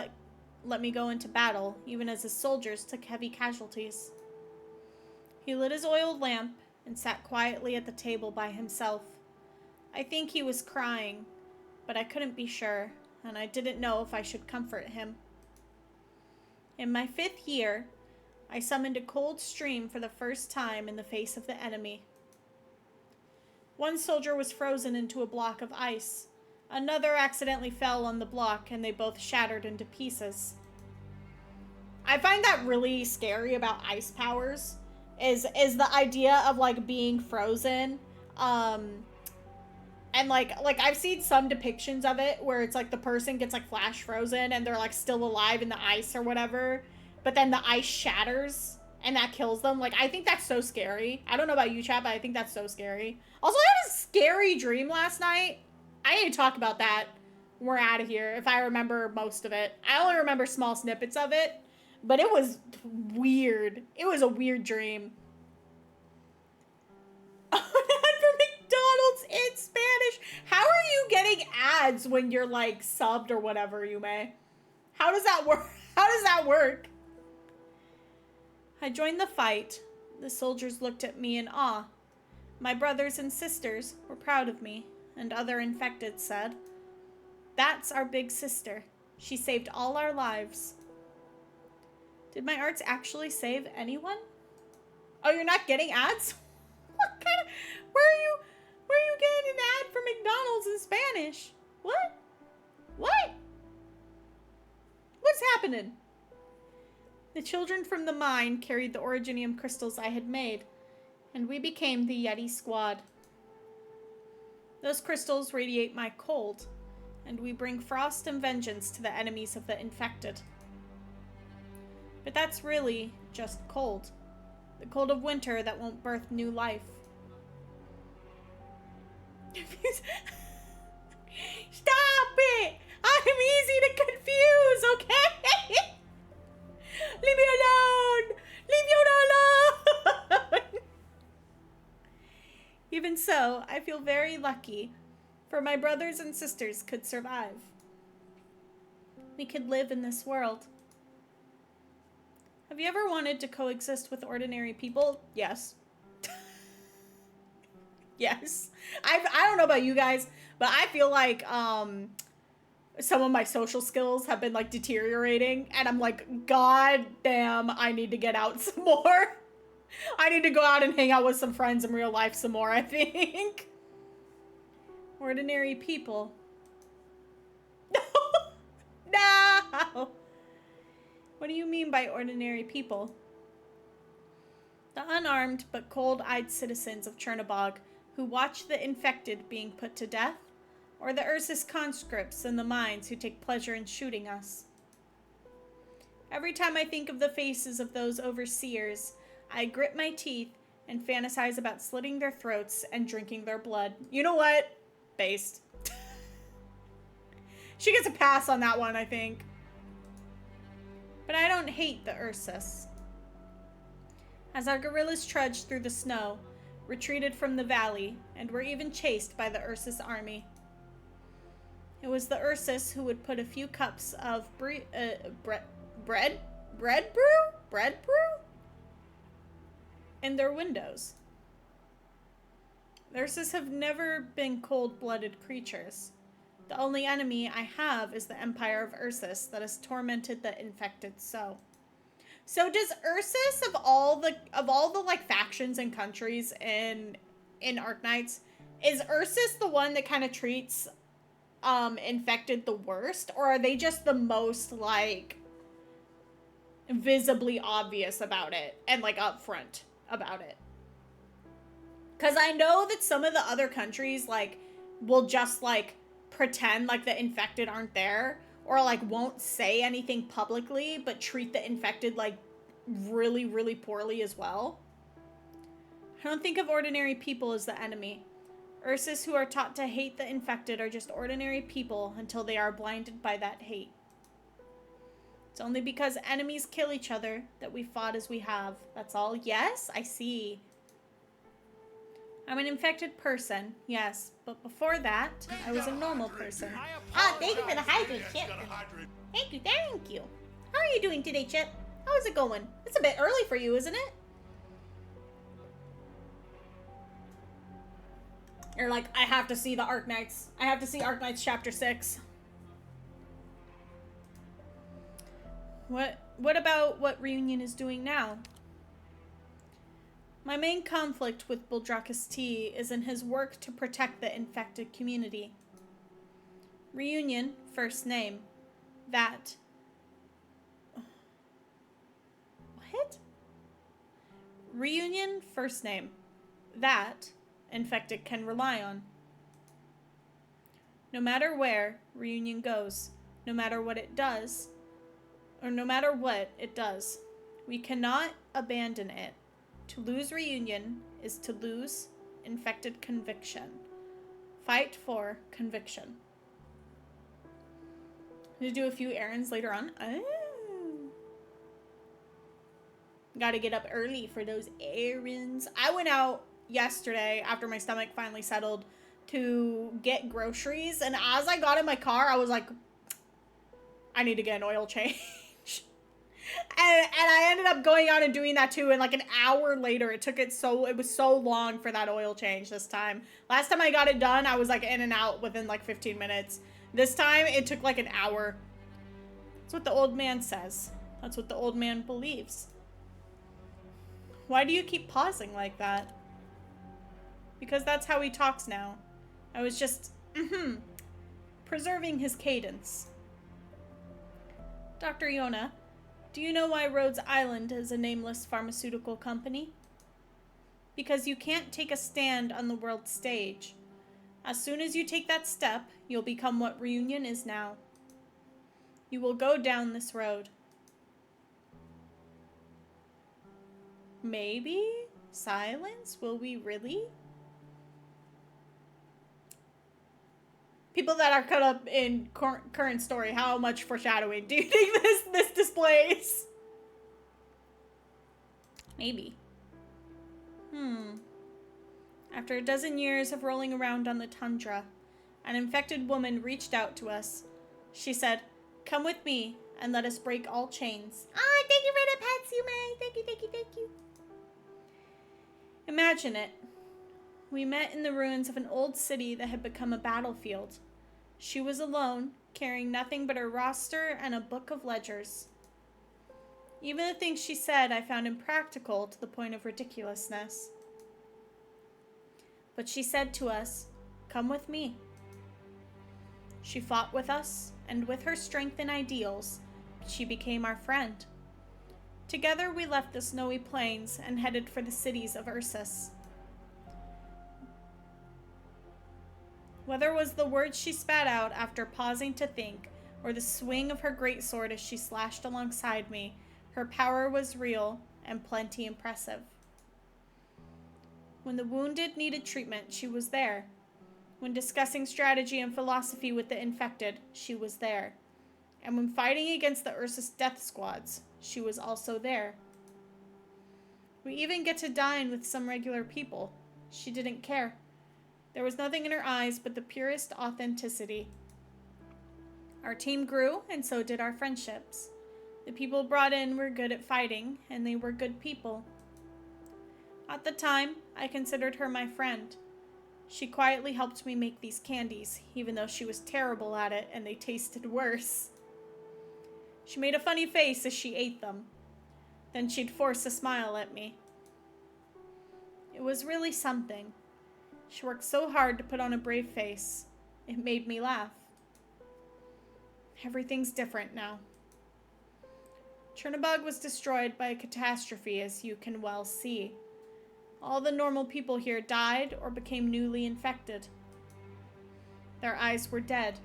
let me go into battle, even as his soldiers took heavy casualties. He lit his oiled lamp and sat quietly at the table by himself. I think he was crying, but I couldn't be sure, and I didn't know if I should comfort him. In my 5th year, I summoned a cold stream for the first time in the face of the enemy. One soldier was frozen into a block of ice. Another accidentally fell on the block, and they both shattered into pieces. I find that really scary about ice powers, is the idea of, like, being frozen. And, like, I've seen some depictions of it where it's, like, the person gets, like, flash frozen, and they're, like, still alive in the ice or whatever. But then the ice shatters, and that kills them. Like, I think that's so scary. I don't know about you, chat, but I think that's so scary. Also, I had a scary dream last night. I need to talk about that when we're out of here, if I remember most of it. I only remember small snippets of it, but it was weird. It was a weird dream. Ad for McDonald's in Spanish. How are you getting ads when you're, like, subbed or whatever, Yume? How does that work? How does that work? I joined the fight. The soldiers looked at me in awe. My brothers and sisters were proud of me, and other infected said, "That's our big sister. She saved all our lives." Did my arts actually save anyone? Oh, you're not getting ads? What kind of... Where are you getting an ad for McDonald's in Spanish? What? What? What's happening? The children from the mine carried the originium crystals I had made, and we became the Yeti Squad. Those crystals radiate my cold, and we bring frost and vengeance to the enemies of the infected. But that's really just cold. The cold of winter that won't birth new life. Stop it! I'm easy to confuse, okay? Leave me alone! Leave Yoda alone! Even so, I feel very lucky, for my brothers and sisters could survive. We could live in this world. Have you ever wanted to coexist with ordinary people? Yes. Yes. I don't know about you guys, but I feel like, some of my social skills have been like deteriorating, and I'm like, God damn, I need to get out some more. I need to go out and hang out with some friends in real life some more, I think. Ordinary people. No! What do you mean by ordinary people? The unarmed but cold-eyed citizens of Chernobog who watch the infected being put to death, or the Ursus conscripts in the mines who take pleasure in shooting us. Every time I think of the faces of those overseers, I grit my teeth and fantasize about slitting their throats and drinking their blood. You know what? Based. She gets a pass on that one, I think. But I don't hate the Ursus. As our guerrillas trudged through the snow, retreated from the valley, and were even chased by the Ursus army. It was the Ursus who would put a few cups of bread brew in their windows. The Ursus have never been cold-blooded creatures. The only enemy I have is the Empire of Ursus that has tormented the infected so. So does Ursus, of all the like factions and countries in Arknights, is Ursus the one that kind of treats infected the worst, or are they just the most like visibly obvious about it and like upfront about it? Because I know that some of the other countries like will just like pretend like the infected aren't there, or like won't say anything publicly but treat the infected like really, really poorly as well. I don't think of ordinary people as the enemy. Ursus who are taught to hate the infected are just ordinary people until they are blinded by that hate. It's only because enemies kill each other that we fought as we have. That's all. Yes, I see. I'm an infected person, yes, but before that, I was a normal person. Ah, thank you for the hydrate, Chip. Thank you, thank you. How are you doing today, Chip? How is it going? It's a bit early for you, isn't it? You're like, I have to see the Arknights. I have to see Arknights Chapter 6. What about what Reunion is doing now? My main conflict with Buldrakus T is in his work to protect the infected community. Reunion, first name. That. What? Reunion, first name. That infected can rely on. No matter where Reunion goes, no matter what it does, or no matter what it does, we cannot abandon it. To lose Reunion is to lose infected conviction. Fight for conviction. I'm gonna do a few errands later on. Oh. Gotta get up early for those errands. I went out yesterday after my stomach finally settled to get groceries, and as I got in my car, I was like, I need to get an oil change. And I ended up going out and doing that too, and like an hour later, it was so long for that oil change this time. Last time I got it done, I was like in and out within like 15 minutes. This time, it took like an hour. That's what the old man says. That's what the old man believes. Why do you keep pausing like that? Because that's how he talks now. I was just, preserving his cadence. Dr. Yona, do you know why Rhodes Island is a nameless pharmaceutical company? Because you can't take a stand on the world stage. As soon as you take that step, you'll become what Reunion is now. You will go down this road. Maybe? Silence? Will we really? People that are caught up in current story, how much foreshadowing do you think this displays? Maybe. After a dozen years of rolling around on the tundra, an infected woman reached out to us. She said, "Come with me and let us break all chains." Ah, thank you for the pets, Yume. Thank you, thank you, thank you. Imagine it. We met in the ruins of an old city that had become a battlefield. She was alone, carrying nothing but her roster and a book of ledgers. Even the things she said I found impractical to the point of ridiculousness. But she said to us, "Come with me." She fought with us, and with her strength and ideals, she became our friend. Together we left the snowy plains and headed for the cities of Ursus. Whether it was the words she spat out after pausing to think, or the swing of her greatsword as she slashed alongside me, her power was real and plenty impressive. When the wounded needed treatment, she was there. When discussing strategy and philosophy with the infected, she was there. And when fighting against the Ursus death squads, she was also there. We even get to dine with some regular people. She didn't care. There was nothing in her eyes but the purest authenticity. Our team grew, and so did our friendships. The people brought in were good at fighting, and they were good people. At the time, I considered her my friend. She quietly helped me make these candies, even though she was terrible at it and they tasted worse. She made a funny face as she ate them. Then she'd force a smile at me. It was really something. She worked so hard to put on a brave face. It made me laugh. Everything's different now. Chernobog was destroyed by a catastrophe, as you can well see. All the normal people here died or became newly infected. Their eyes were dead.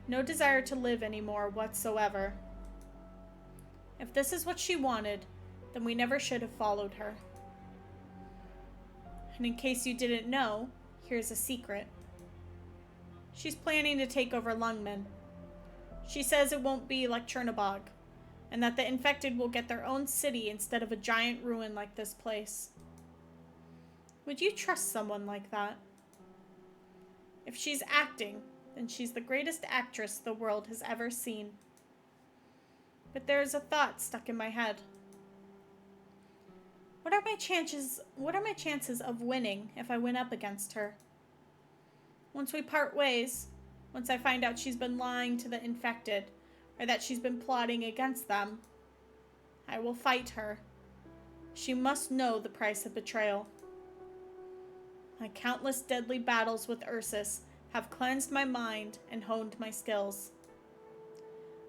No desire to live anymore whatsoever. If this is what she wanted, then we never should have followed her. And in case you didn't know, here's a secret. She's planning to take over Lungmen. She says it won't be like Chernobog, and that the infected will get their own city instead of a giant ruin like this place. Would you trust someone like that? If she's acting, then she's the greatest actress the world has ever seen. But there's a thought stuck in my head. What are my chances of winning if I went up against her? Once we part ways, once I find out she's been lying to the infected, or that she's been plotting against them, I will fight her. She must know the price of betrayal. My countless deadly battles with Ursus have cleansed my mind and honed my skills.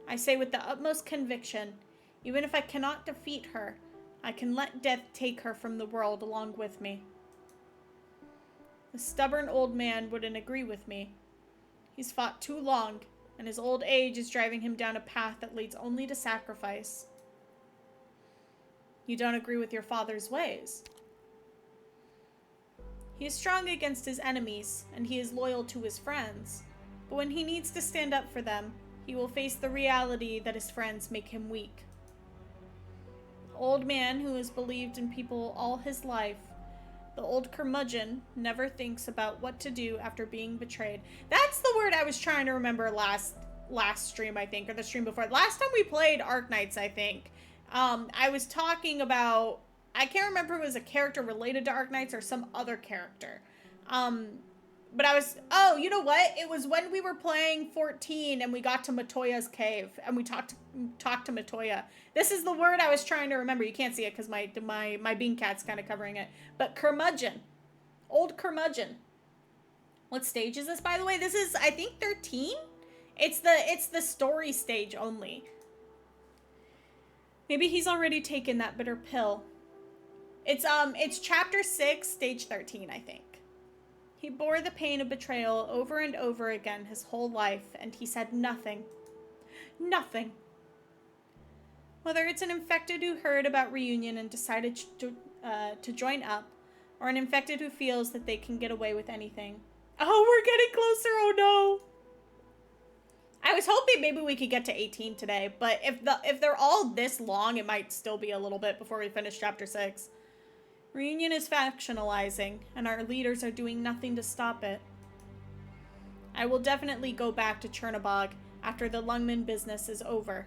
I say with the utmost conviction, even if I cannot defeat her, I can let death take her from the world along with me. The stubborn old man wouldn't agree with me. He's fought too long, and his old age is driving him down a path that leads only to sacrifice. You don't agree with your father's ways. He is strong against his enemies, and he is loyal to his friends. But when he needs to stand up for them, he will face the reality that his friends make him weak. The old man who has believed in people all his life, the old curmudgeon, never thinks about what to do after being betrayed. That's the word I was trying to remember last stream, I think, or the stream before. Last time we played Arknights, I think. I was talking about, I can't remember if it was a character related to Arknights or some other character. But I was, oh, you know what? It was when we were playing 14 and we got to Matoya's cave and we talked to Matoya. This is the word I was trying to remember. You can't see it because my bean cat's kind of covering it. But curmudgeon. Old curmudgeon. What stage is this, by the way? This is, I think, 13? It's the story stage only. Maybe he's already taken that bitter pill. It's chapter 6, stage 13, I think. He bore the pain of betrayal over and over again his whole life, and he said nothing. Nothing. Whether it's an infected who heard about reunion and decided to join up, or an infected who feels that they can get away with anything. Oh, we're getting closer, oh no! I was hoping maybe we could get to 18 today, but if they're all this long, it might still be a little bit before we finish chapter 6. Reunion is factionalizing, and our leaders are doing nothing to stop it. I will definitely go back to Chernobog after the Lungmen business is over.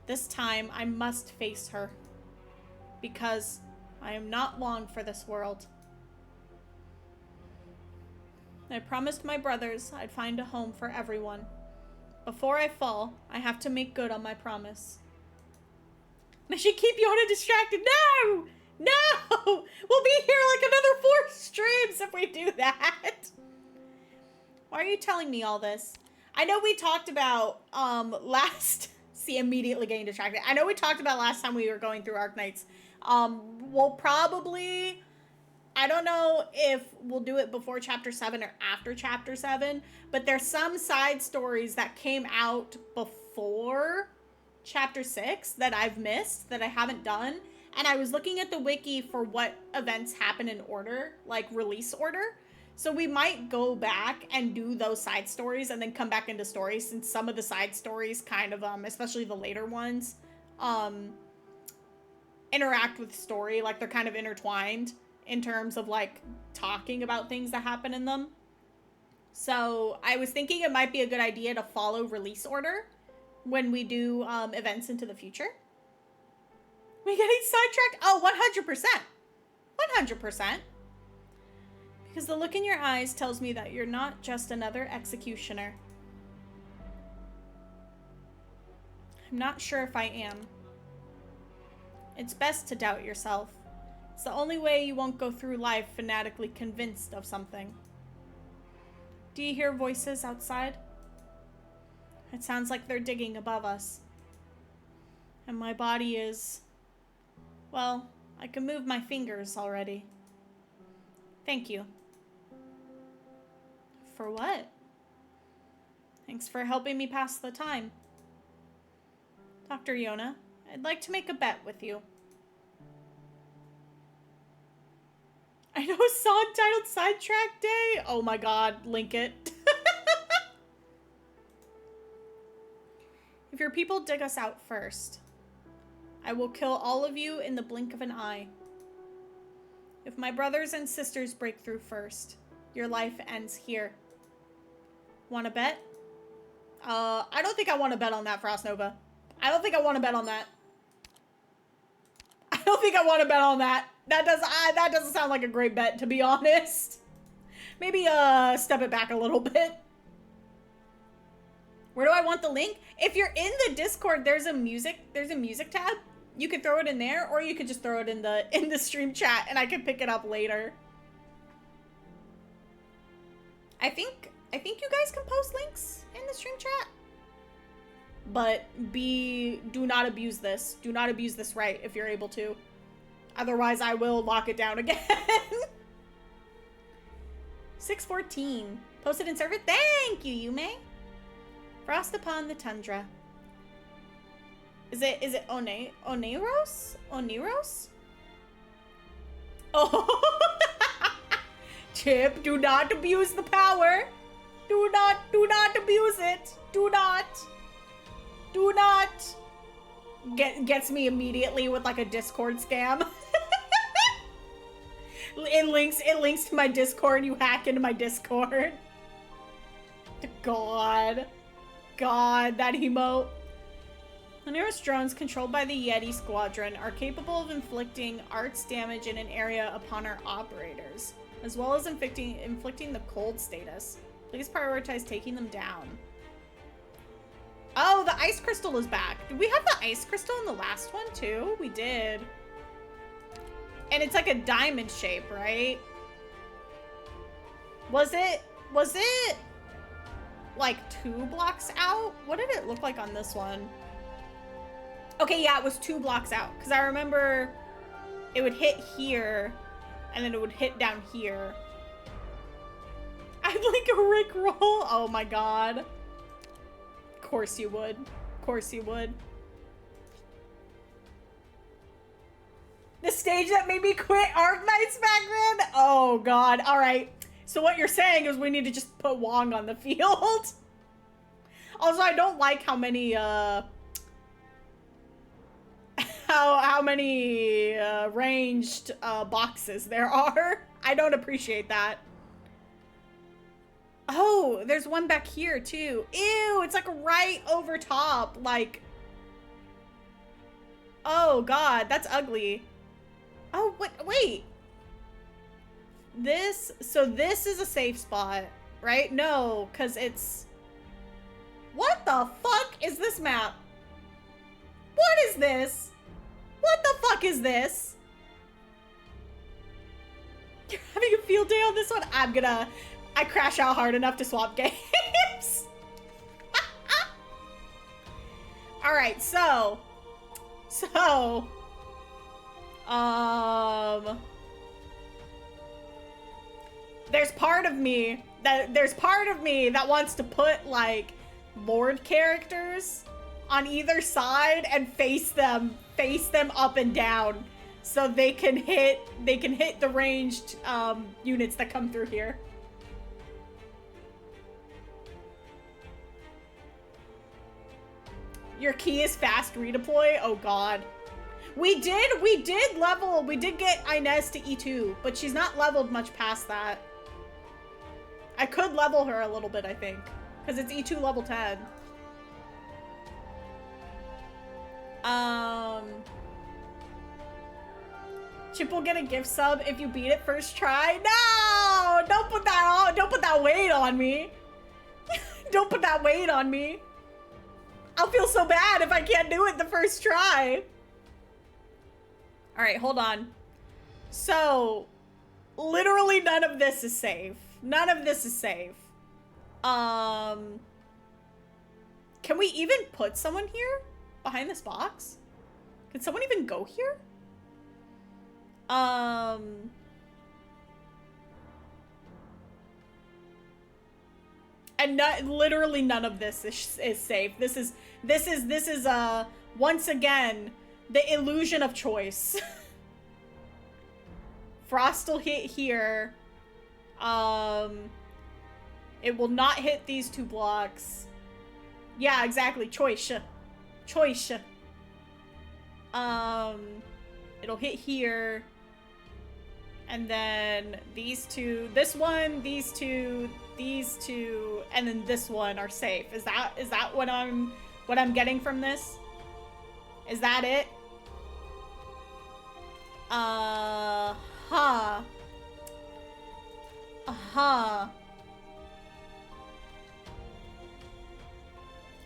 This time, I must face her. Because I am not long for this world. I promised my brothers I'd find a home for everyone. Before I fall, I have to make good on my promise. I should keep Yona distracted. No! No! We'll be here like another 4 streams if we do that. Why are you telling me all this? I know we talked about, last... See, immediately getting distracted. I know we talked about last time we were going through Arknights. We'll probably... I don't know if we'll do it before Chapter 7 or after Chapter 7, but there's some side stories that came out before Chapter 6 that I've missed, that I haven't done. And I was looking at the wiki for what events happen in order, like release order. So we might go back and do those side stories and then come back into stories, since some of the side stories kind of, especially the later ones, interact with story. Like they're kind of intertwined in terms of like talking about things that happen in them. So I was thinking it might be a good idea to follow release order when we do events into the future. We getting sidetracked? Oh, 100%. 100%. Because the look in your eyes tells me that you're not just another executioner. I'm not sure if I am. It's best to doubt yourself. It's the only way you won't go through life fanatically convinced of something. Do you hear voices outside? It sounds like they're digging above us. And my body is... Well, I can move my fingers already. Thank you. For what? Thanks for helping me pass the time. Dr. Yona, I'd like to make a bet with you. I know a song titled Sidetrack Day. Oh my god, link it. If your people dig us out first, I will kill all of you in the blink of an eye. If my brothers and sisters break through first, your life ends here. Want to bet? I don't think I want to bet on that, Frostnova. I don't think I want to bet on that. I don't think I want to bet on that. That doesn't sound like a great bet, to be honest. Maybe step it back a little bit. Where do I want the link? If you're in the Discord, there's a music tab. You could throw it in there, or you could just throw it in the stream chat and I can pick it up later. I think you guys can post links in the stream chat. But do not abuse this. Do not abuse this right if you're able to. Otherwise, I will lock it down again. 614. Posted in server. Thank you, Yume. Frost upon the tundra. Is it Oneros? Oneros? Oh. Chip, do not abuse the power. Do not abuse it. Do not. Gets me immediately with like a Discord scam. It links to my Discord. You hack into my Discord. God, that emote. Oneros drones controlled by the Yeti Squadron are capable of inflicting arts damage in an area upon our operators, as well as inflicting the cold status. Please prioritize taking them down. Oh, the ice crystal is back. Did we have the ice crystal in the last one too? We did. And it's like a diamond shape, right? Was it like 2 blocks out? What did it look like on this one? Okay, yeah, it was 2 blocks out. Because I remember it would hit here, and then it would hit down here. I'd like a Rickroll. Oh my god. Of course you would. Of course you would. The stage that made me quit Arknights back then? Oh god. Alright. So what you're saying is we need to just put Wong on the field. Also, I don't like how many, how many ranged boxes there are. I don't appreciate that. Oh, there's one back here too. Ew, it's like right over top. Like, oh god, that's ugly. Oh, wait. So this is a safe spot, right? No, because it's What the fuck is this map? What is this? What the fuck is this? You're having a field day on this one? I crash out hard enough to swap games. Alright, so, there's part of me that wants to put like Lord characters on either side and face them up and down so they can hit the ranged units that come through here. Your key is fast redeploy? Oh god. We did get Inez to E2, but she's not leveled much past that. I could level her a little bit, I think, because it's E2 level 10. Chip will get a gift sub if you beat it first try. No! Don't put that weight on me. Don't put that weight on me. I'll feel so bad if I can't do it the first try. All right, hold on. So, literally none of this is safe. None of this is safe. Can we even put someone here behind this box? Can someone even go here? And literally none of this is safe. This is once again the illusion of choice. Frost will hit here. It will not hit these two blocks. Yeah, exactly. Choice. Choice. It'll hit here. And then these two, this one, these two, and then this one are safe. Is that what I'm getting from this? Is that it? Uh-huh. Uh-huh.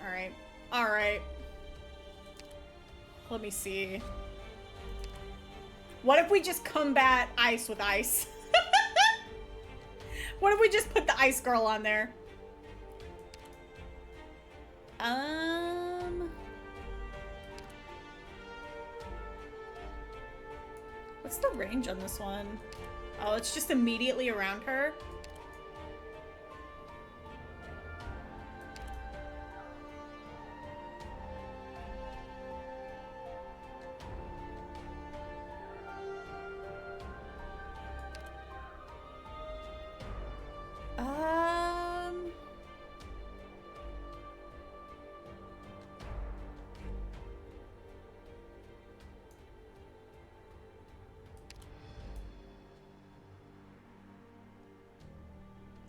Alright. Alright. Let me see. What if we just combat ice with ice? What if we just put the ice girl on there? What's the range on this one? Oh, it's just immediately around her.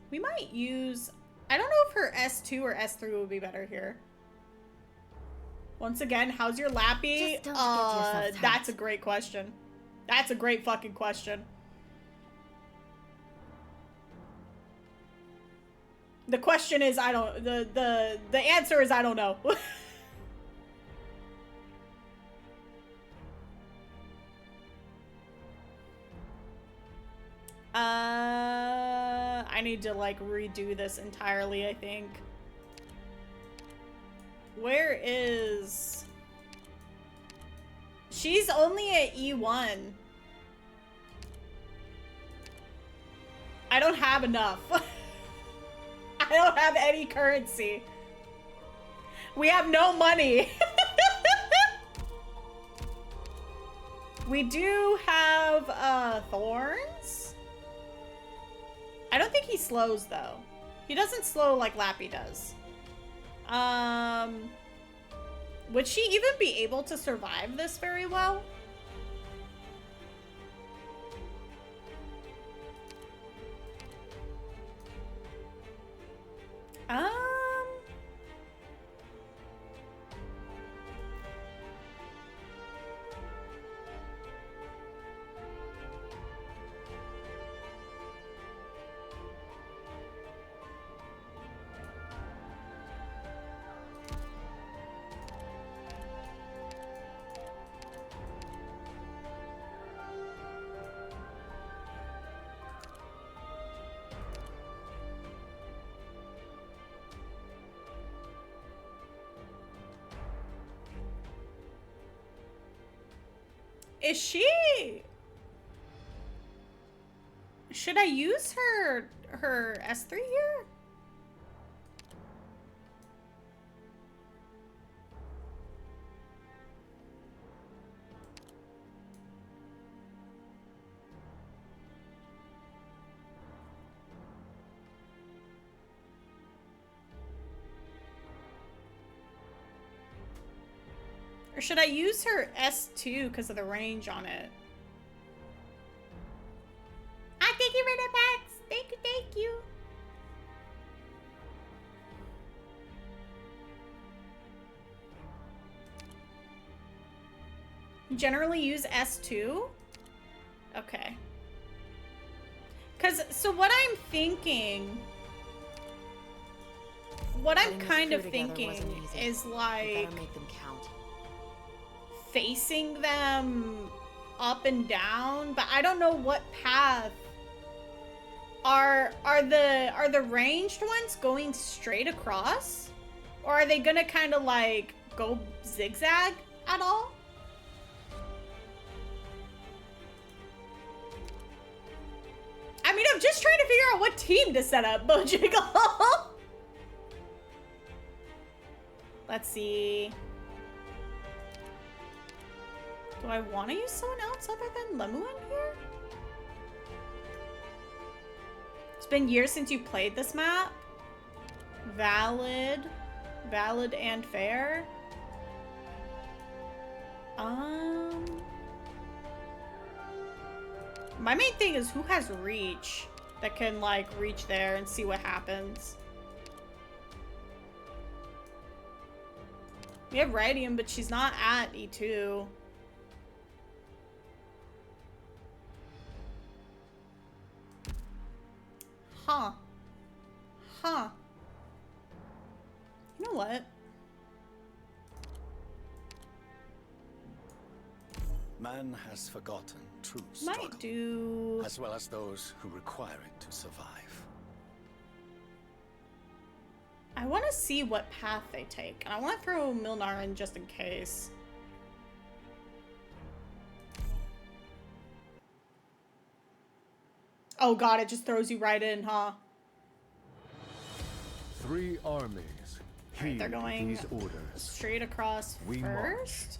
We might use, I don't know if her S2 or S3 would be better here. Once again, how's your Lappy? Just don't get yourself That's a great question. That's a great fucking question. The question is, I don't, the answer is I don't know. I need to like redo this entirely, I think. Where is... She's only at E1. I don't have enough. I don't have any currency. We have no money. We do have thorns. I don't think he slows though. He doesn't slow like Lappy does. Would she even be able to survive this very well? Is she? Should I use her S3 here? Or should I use her S2 because of the range on it? Ah, thank you for the pets. Thank you, thank you. Generally use S2? Okay. So what I'm thinking... What I'm kind of thinking is like... Make them count. Facing them up and down, but I don't know what path. Are the ranged ones going straight across? Or are they gonna kind of like go zigzag at all? I mean, I'm just trying to figure out what team to set up, Bojiggle. Let's see. Do I want to use someone else other than Lemuel here? It's been years since you played this map. Valid. Valid and fair. My main thing is who has reach that can, like, reach there and see what happens. We have Radium, but she's not at E2. Huh. Huh. You know what? Man has forgotten true struggle, Might do... as well as those who require it to survive. I want to see what path they take, and I want to throw Milnar in just in case. Oh god, it just throws you right in, huh? 3 armies. Right, they're going these orders. straight across We first.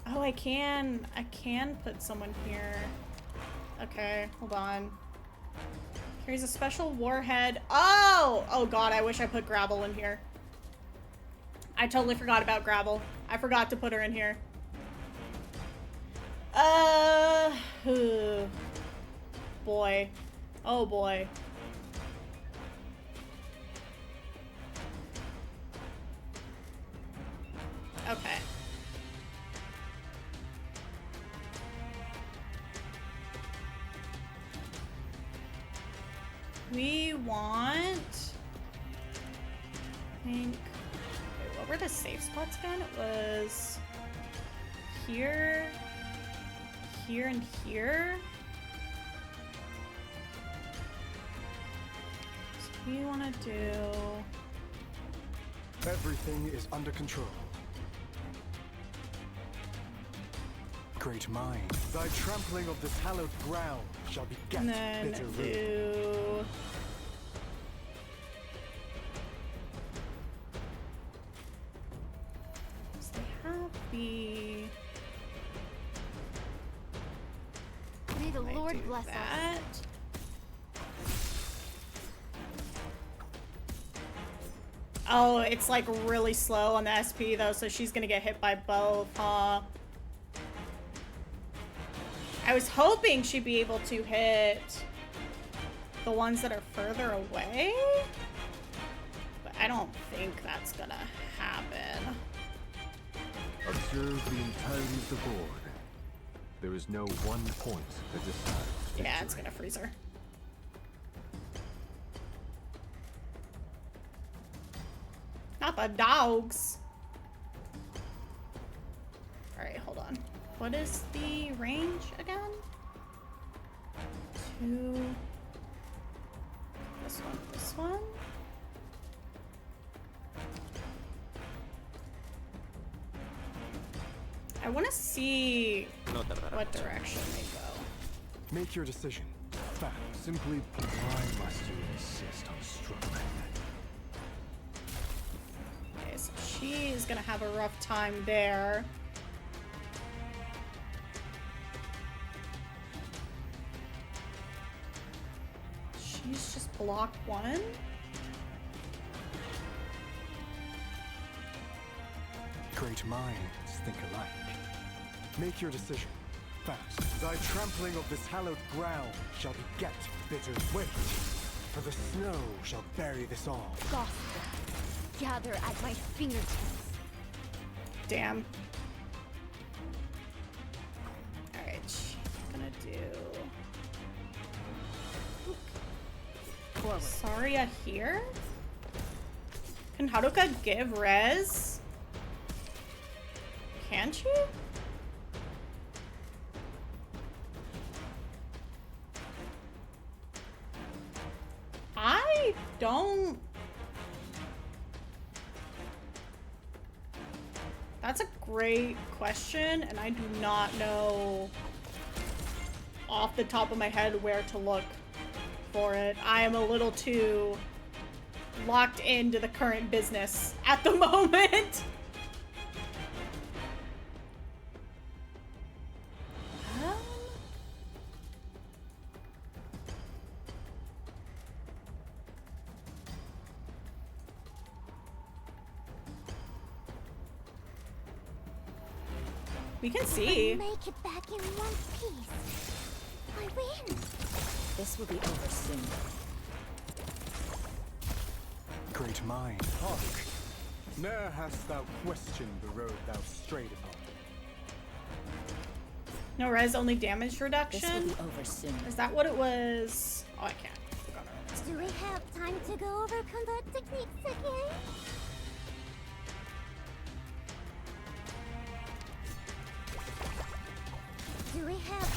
Oh, I can put someone here. Okay, hold on. Here's a special warhead. Oh god, I wish I put Gravel in here. I totally forgot about Gravel. I forgot to put her in here. Boy. Oh boy. Okay. We want... I think... Wait, what were the safe spots again? It was... Here... Here and here. So we want to do... Everything is under control. Great mind, thy trampling of this hallowed ground shall beget And then bitter ruin. do... So they have the... May the Might Lord do bless that. us. Oh, it's like really slow on the SP though, so she's gonna get hit by both, huh? I was hoping she'd be able to hit the ones that are further away, but I don't think that's gonna happen. Observe the entirety of the board. There is no one point that decides victory. Yeah, it's gonna freeze her. Not the dogs. Alright, hold on. What is the range again? 2. This one, this one. I want to see what direction they go. Make your decision. Fast. Simply. Why must you insist on struggling? Okay, so she's gonna have a rough time there. She's just block 1. Great minds think alike. Make your decision. Fast. Thy trampling of this hallowed ground shall beget bitter weight. For the snow shall bury this all. Gospel. Gather at my fingertips. Damn. Alright, she's gonna do... Forward. Saria here? Can Haruka give res? Can she? I don't... That's a great question, and I do not know off the top of my head where to look for it. I am a little too locked into the current business at the moment. We can see. Make it back in one piece. I win. This will be over soon. Great mind, hark. Ne'er hast thou questioned the road thou strayed upon. No res, only damage This will reduction. be over soon. Is that what it was? Oh, I can't. Do we have time to go over combat techniques again? Do we have...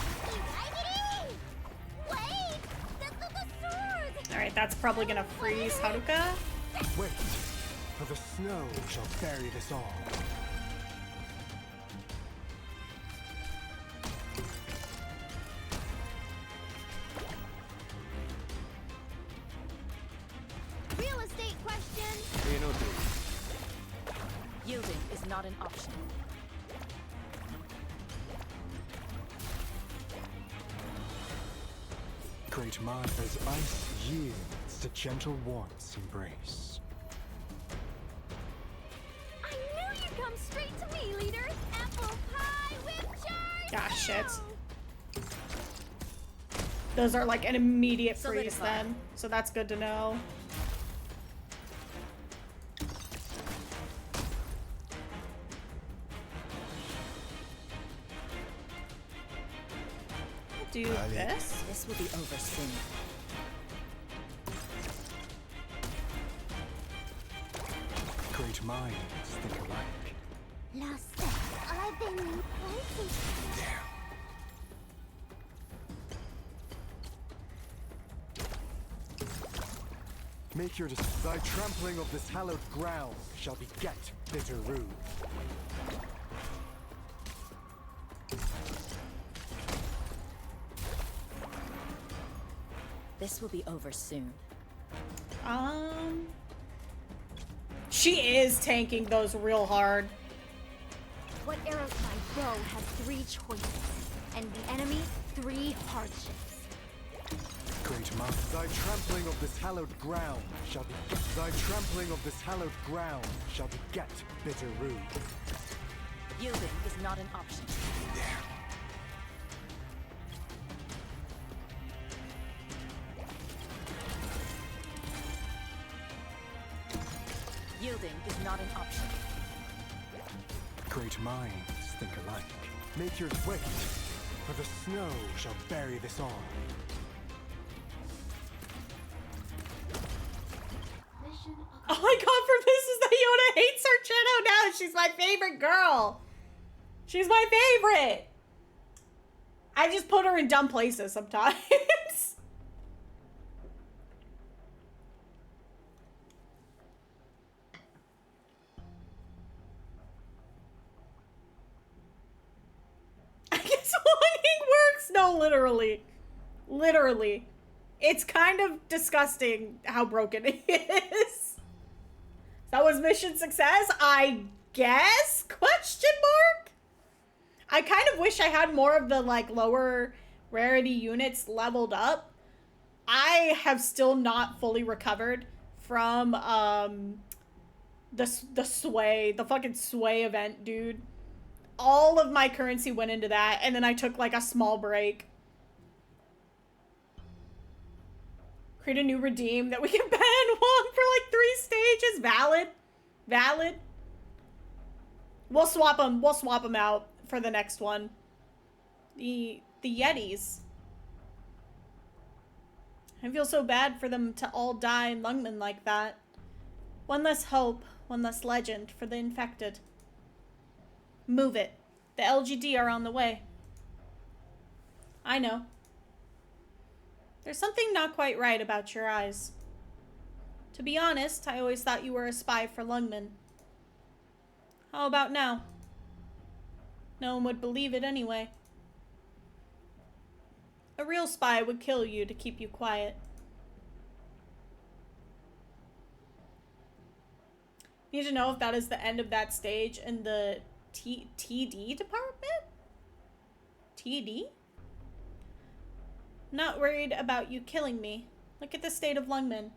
Wait! The sword! Alright, that's probably gonna freeze Haruka. Wait, for the snow shall bury this all. Real estate question! Yielding is not an option. Great mind as ice yields to gentle warmth's embrace. I knew you'd come straight to me, leader! Apple pie with jar! Ah, shit. Those are like an immediate freeze Solidify. then. So that's good to know. Do this. This will be over soon. Great minds think alike. Lost step. I've been waiting. Make your thy trampling of this hallowed ground shall beget bitter rude. This will be over soon. She is tanking those real hard. What arrows my bow has 3 choices, and the enemy 3 hardships. Great mind, thy trampling of this hallowed ground shall be thy trampling of this hallowed ground shall beget bitter rude. Yielding is not an option. Yielding is not an option. Great minds think alike. Make your wait, for the snow shall bury this all. All I got from this is that Yoda hates her Chino now. She's my favorite girl. She's my favorite. I just put her in dumb places sometimes. No, literally. Literally. It's kind of disgusting how broken it is. That was mission success, I guess? Question mark? I kind of wish I had more of the, like, lower rarity units leveled up. I have still not fully recovered from, the fucking sway event, dude. All of my currency went into that, and then I took, like, a small break. Create a new redeem that we can ban one for, like, 3 stages. Valid. Valid. We'll swap them. We'll swap them out for the next one. The Yetis. I feel so bad for them to all die in Lungmen like that. One less hope, one less legend for the infected. Move it. The LGD are on the way. I know. There's something not quite right about your eyes. To be honest, I always thought you were a spy for Lungmen. How about now? No one would believe it anyway. A real spy would kill you to keep you quiet. Need to know if that is the end of that stage in the TD department? TD? Not worried about you killing me. Look at the state of Lungmen.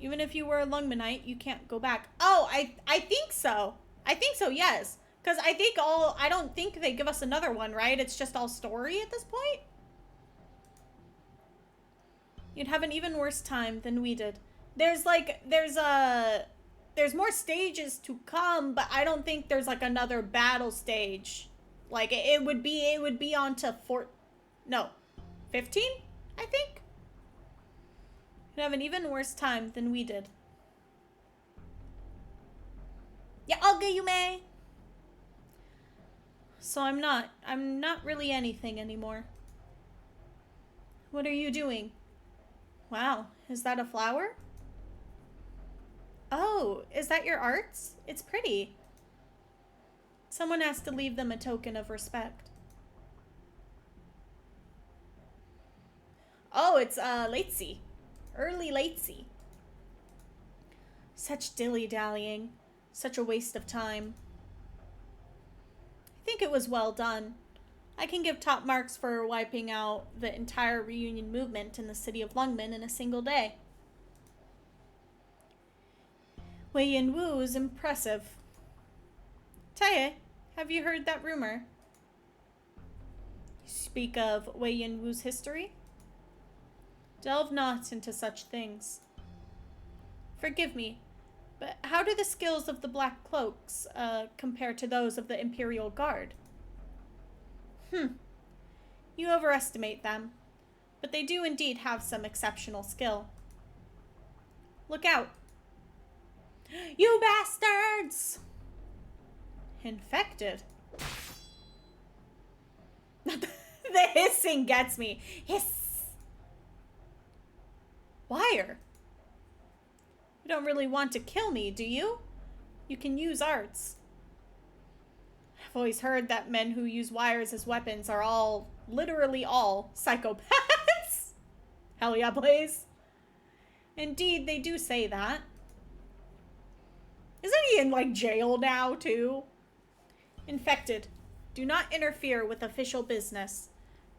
Even if you were a Lungmanite, you can't go back. Oh, I think so. I think so, yes. Because I don't think they give us another one, right? It's just all story at this point? You'd have an even worse time than we did. There's more stages to come, but I don't think there's like another battle stage. Like it would be on to 15, I think. You'd have an even worse time than we did. Yeah, okay, you may. So I'm not really anything anymore. What are you doing? Wow, is that a flower? Oh, is that your arts? It's pretty. Someone has to leave them a token of respect. Oh, it's latesy. Early latesy. Such dilly-dallying. Such a waste of time. I think it was well done. I can give top marks for wiping out the entire reunion movement in the city of Lungmen in a single day. Wei Yin Wu is impressive. Tae, have you heard that rumor? You speak of Wei Yin Wu's history? Delve not into such things. Forgive me, but how do the skills of the Black Cloaks compare to those of the Imperial Guard? You overestimate them, but they do indeed have some exceptional skill. Look out. You bastards! Infected. The hissing gets me. Hiss! Wire. You don't really want to kill me, do you? You can use arts. I've always heard that men who use wires as weapons are all, literally all, psychopaths. Hell yeah, Blaze. Indeed, they do say that. Isn't he in, like, jail now, too? Infected. Do not interfere with official business.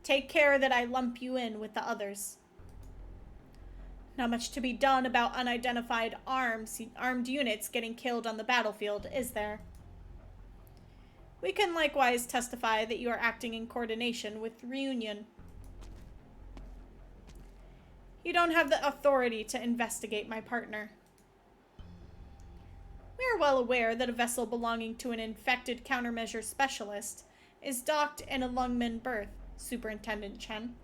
Take care that I lump you in with the others. Not much to be done about unidentified armed units getting killed on the battlefield, is there? We can likewise testify that you are acting in coordination with Reunion. You don't have the authority to investigate my partner. We are well aware that a vessel belonging to an infected countermeasure specialist is docked in a Lungmen berth, Superintendent Chen.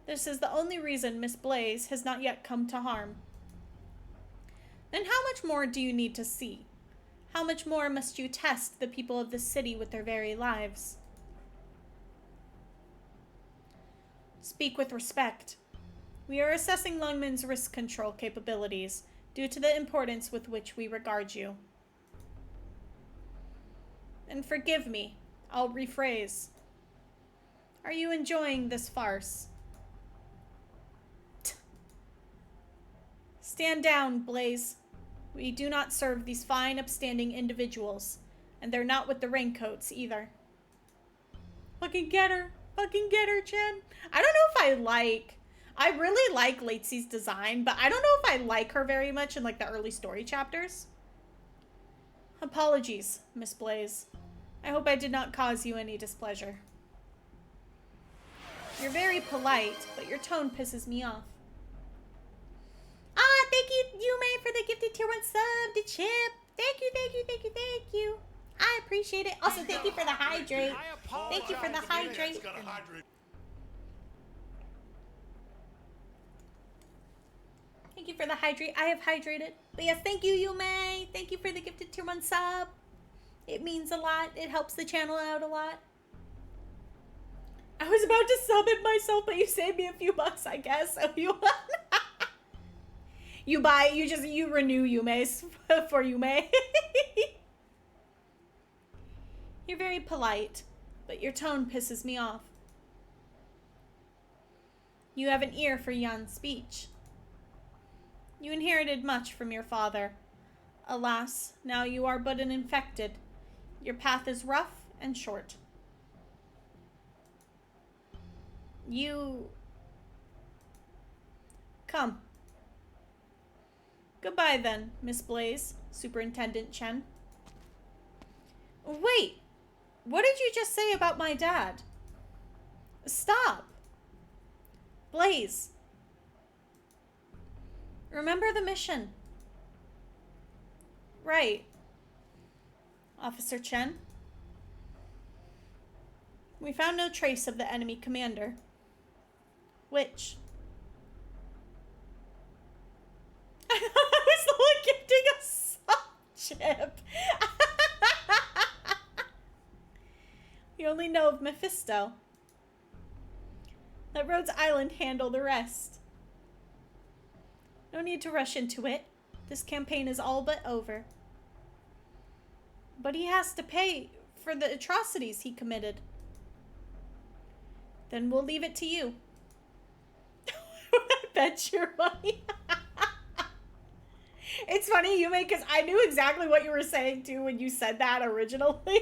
This is the only reason Miss Blaze has not yet come to harm. Then how much more do you need to see? How much more must you test the people of this city with their very lives? Speak with respect. We are assessing Lungmen's risk control capabilities due to the importance with which we regard you. And forgive me, I'll rephrase. Are you enjoying this farce? Stand down, Blaze. We do not serve these fine, upstanding individuals. And they're not with the raincoats, either. Fucking get her. Fucking get her, Chen. I don't know if I like... I really like Latezy's design, but I don't know if I like her very much in, like, the early story chapters. Apologies, Miss Blaze. I hope I did not cause you any displeasure. You're very polite, but your tone pisses me off. Ah, thank you, Yume, for the gifted tier 1 sub to Chip. Thank you, thank you, thank you, thank you. I appreciate it. Also, thank you for the hydrate. Thank you for the hydrate. Thank you for the hydrate. I have hydrated. But yes, thank you, Yume. Thank you for the gifted tier 1 sub. It means a lot. It helps the channel out a lot. I was about to sub it myself, but you saved me a few bucks, I guess. So you you renew Yume's for Yume. You're very polite, but your tone pisses me off. You have an ear for Yan's speech. You inherited much from your father. Alas, now you are but an infected. Your path is rough and short. You... Come. Goodbye then, Miss Blaze, Superintendent Chen. Wait! What did you just say about my dad? Stop! Blaze. Remember the mission. Right. Officer Chen. We found no trace of the enemy commander. Which? I was the one gifting a sub chip. We only know of Mephisto. Let Rhodes Island handle the rest. No need to rush into it. This campaign is all but over. But he has to pay for the atrocities he committed. Then we'll leave it to you. I bet your money. It's funny, Yume, because I knew exactly what you were saying too when you said that originally.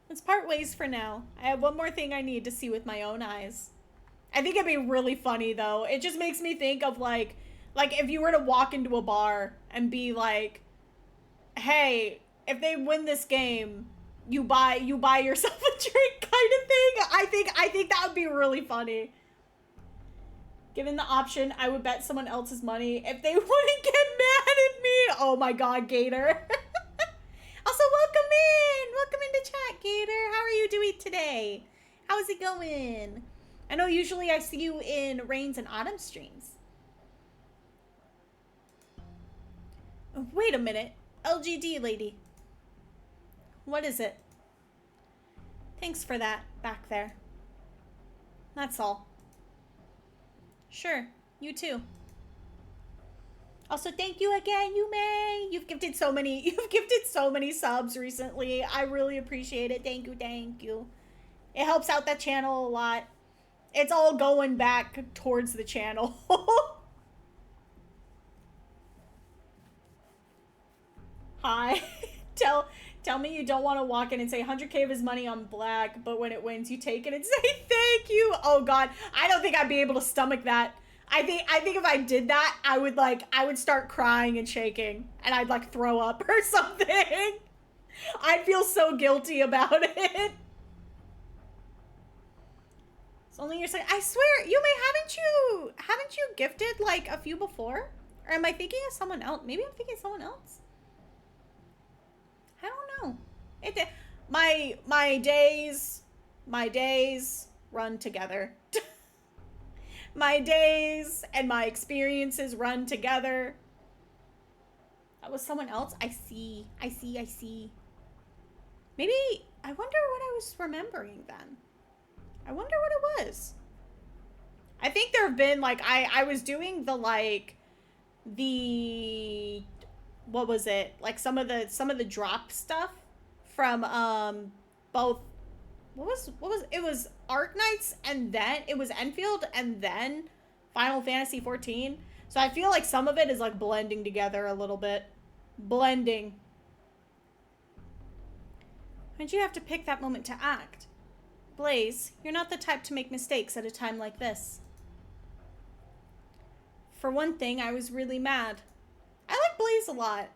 Let's part ways for now. I have one more thing I need to see with my own eyes. I think it'd be really funny though. It just makes me think of like if you were to walk into a bar and be like, hey, if they win this game, you buy yourself a drink kind of thing. I think that would be really funny. Given the option, I would bet someone else's money if they wouldn't get mad at me. Oh my god, Gator. Also, welcome in! Welcome into chat, Gator. How are you doing today? How's it going? I know usually I see you in Rains and Autumn streams. Wait a minute. LGD lady. What is it? Thanks for that, back there. That's all. Sure, you too. Also, thank you again, Yume. You've gifted so many subs recently. I really appreciate it. Thank you, thank you. It helps out that channel a lot. It's all going back towards the channel. Hi. Tell me you don't want to walk in and say 100k of his money on black, but when it wins, you take it and say thank you. Oh god, I don't think I'd be able to stomach that. I think if I did that, I would start crying and shaking, and I'd like throw up or something. I'd feel so guilty about it. It's only your second. I swear, Yume, haven't you gifted like a few before? Or am I thinking of someone else? Maybe I'm thinking of someone else. I don't know. My days run together. My days and my experiences run together. That was someone else? I see. Maybe, I wonder what I was remembering then. I wonder what it was. I think there have been, like, I was doing the, like, what was it? Like, some of the drop stuff from both. What was it? Was Arknights and then it was Enfield and then Final Fantasy 14. So I feel like some of it is like blending together a little bit. Blending. Why'd you have to pick that moment to act? Blaze, you're not the type to make mistakes at a time like this. For one thing, I was really mad. I like Blaze a lot.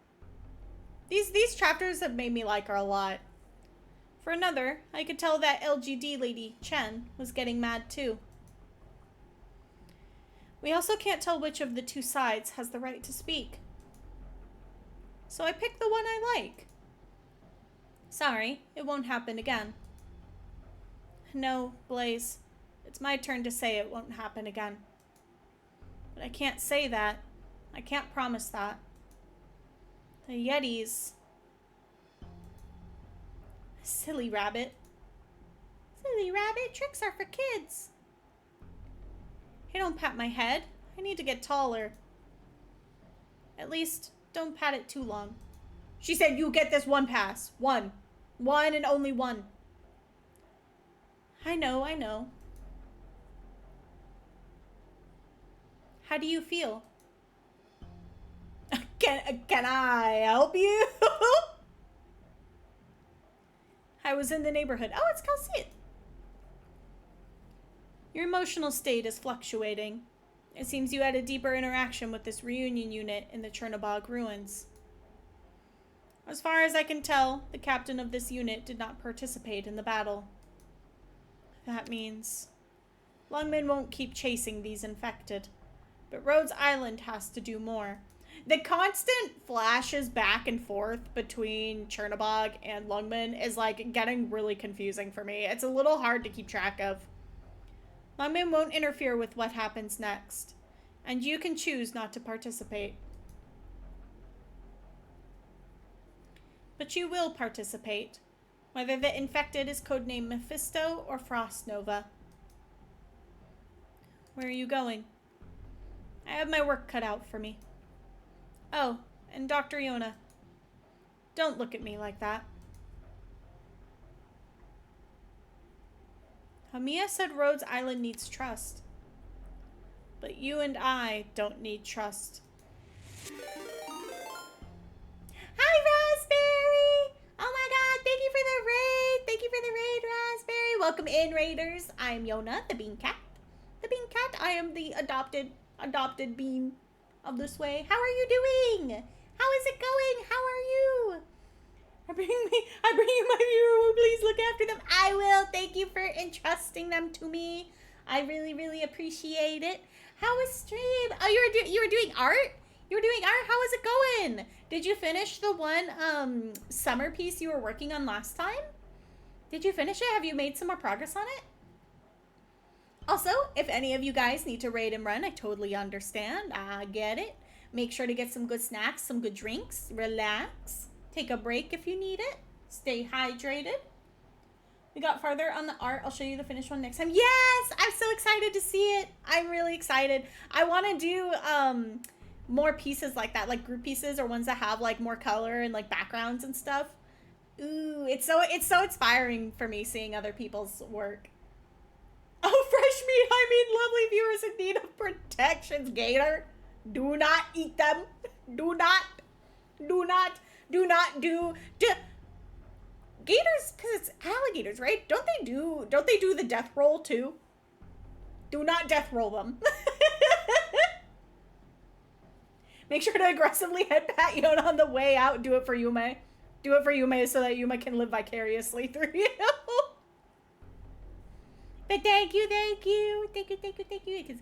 These chapters have made me like her a lot. For another, I could tell that LGD lady, Chen, was getting mad too. We also can't tell which of the two sides has the right to speak. So I picked the one I like. Sorry, it won't happen again. No, Blaze. It's my turn to say it won't happen again. But I can't say that. I can't promise that. The Yetis. Silly rabbit. Silly rabbit, tricks are for kids. Hey, don't pat my head. I need to get taller. At least, don't pat it too long. She said you get this one pass. One. One and only one. I know, I know. How do you feel? Can I help you? I was in the neighborhood. Oh, it's Calcit. Your emotional state is fluctuating. It seems you had a deeper interaction with this reunion unit in the Chernobog ruins. As far as I can tell, the captain of this unit did not participate in the battle. That means Lungmen won't keep chasing these infected, but Rhodes Island has to do more. The constant flashes back and forth between Chernobog and Lungmen is like getting really confusing for me. It's a little hard to keep track of. Lungmen won't interfere with what happens next, and you can choose not to participate. But you will participate, whether the infected is codenamed Mephisto or Frost Nova. Where are you going? I have my work cut out for me. Oh, and Dr. Yona. Don't look at me like that. Hamiya said Rhodes Island needs trust. But you and I don't need trust. Hi, Raspberry! Oh my god, thank you for the raid! Thank you for the raid, Raspberry! Welcome in, Raiders. I am Yona, the Bean Cat. The Bean Cat, I am the adopted bean of this way. How are you doing? How is it going? How are you? I bring you my viewer. Will please look after them? I will. Thank you for entrusting them to me. I really, really appreciate it. How was stream? Oh, you were doing art? You were doing art? How is it going? Did you finish the one summer piece you were working on last time? Did you finish it? Have you made some more progress on it? Also, if any of you guys need to raid and run, I totally understand. I get it. Make sure to get some good snacks, some good drinks. Relax. Take a break if you need it. Stay hydrated. We got farther on the art. I'll show you the finished one next time. Yes! I'm so excited to see it. I'm really excited. I want to do more pieces like that, like group pieces or ones that have like more color and like backgrounds and stuff. Ooh, it's so inspiring for me seeing other people's work. Oh, fresh meat. I mean, lovely viewers in need of protections. Gator, do not eat them. Do not do gators, because it's alligators, right? Don't they do the death roll too? Do not death roll them. Make sure to aggressively head pat Yona on the way out. Do it for Yume. Do it for Yume so that Yume can live vicariously through you. But thank you. Because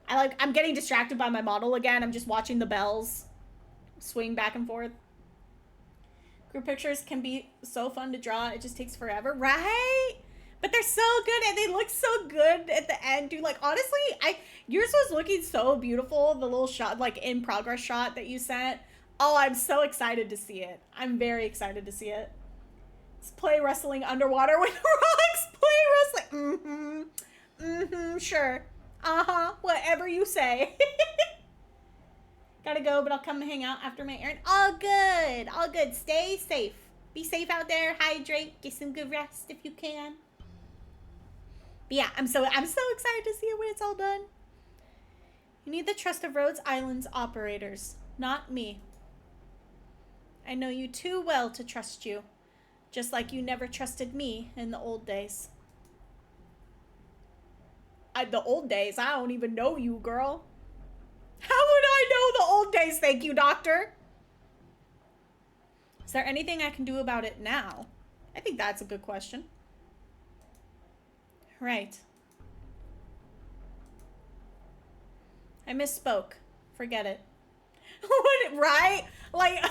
I'm getting distracted by my model again. I'm just watching the bells swing back and forth. Group pictures can be so fun to draw. It just takes forever, right? But they're so good and they look so good at the end, dude. Like, honestly, yours was looking so beautiful. The little shot, like in progress shot that you sent. Oh, I'm so excited to see it. I'm very excited to see it. Let's play wrestling underwater with rocks. Play wrestling. Sure. Whatever you say. Gotta go, but I'll come and hang out after my errand. All good. Stay safe. Be safe out there. Hydrate. Get some good rest if you can. But yeah, I'm so excited to see it when it's all done. You need the trust of Rhodes Island's operators, not me. I know you too well to trust you, just like you never trusted me in the old days. The old days? I don't even know you, girl. How would I know the old days? Thank you, doctor. Is there anything I can do about it now? I think that's a good question. Right. I misspoke. Forget it. What, right? Like,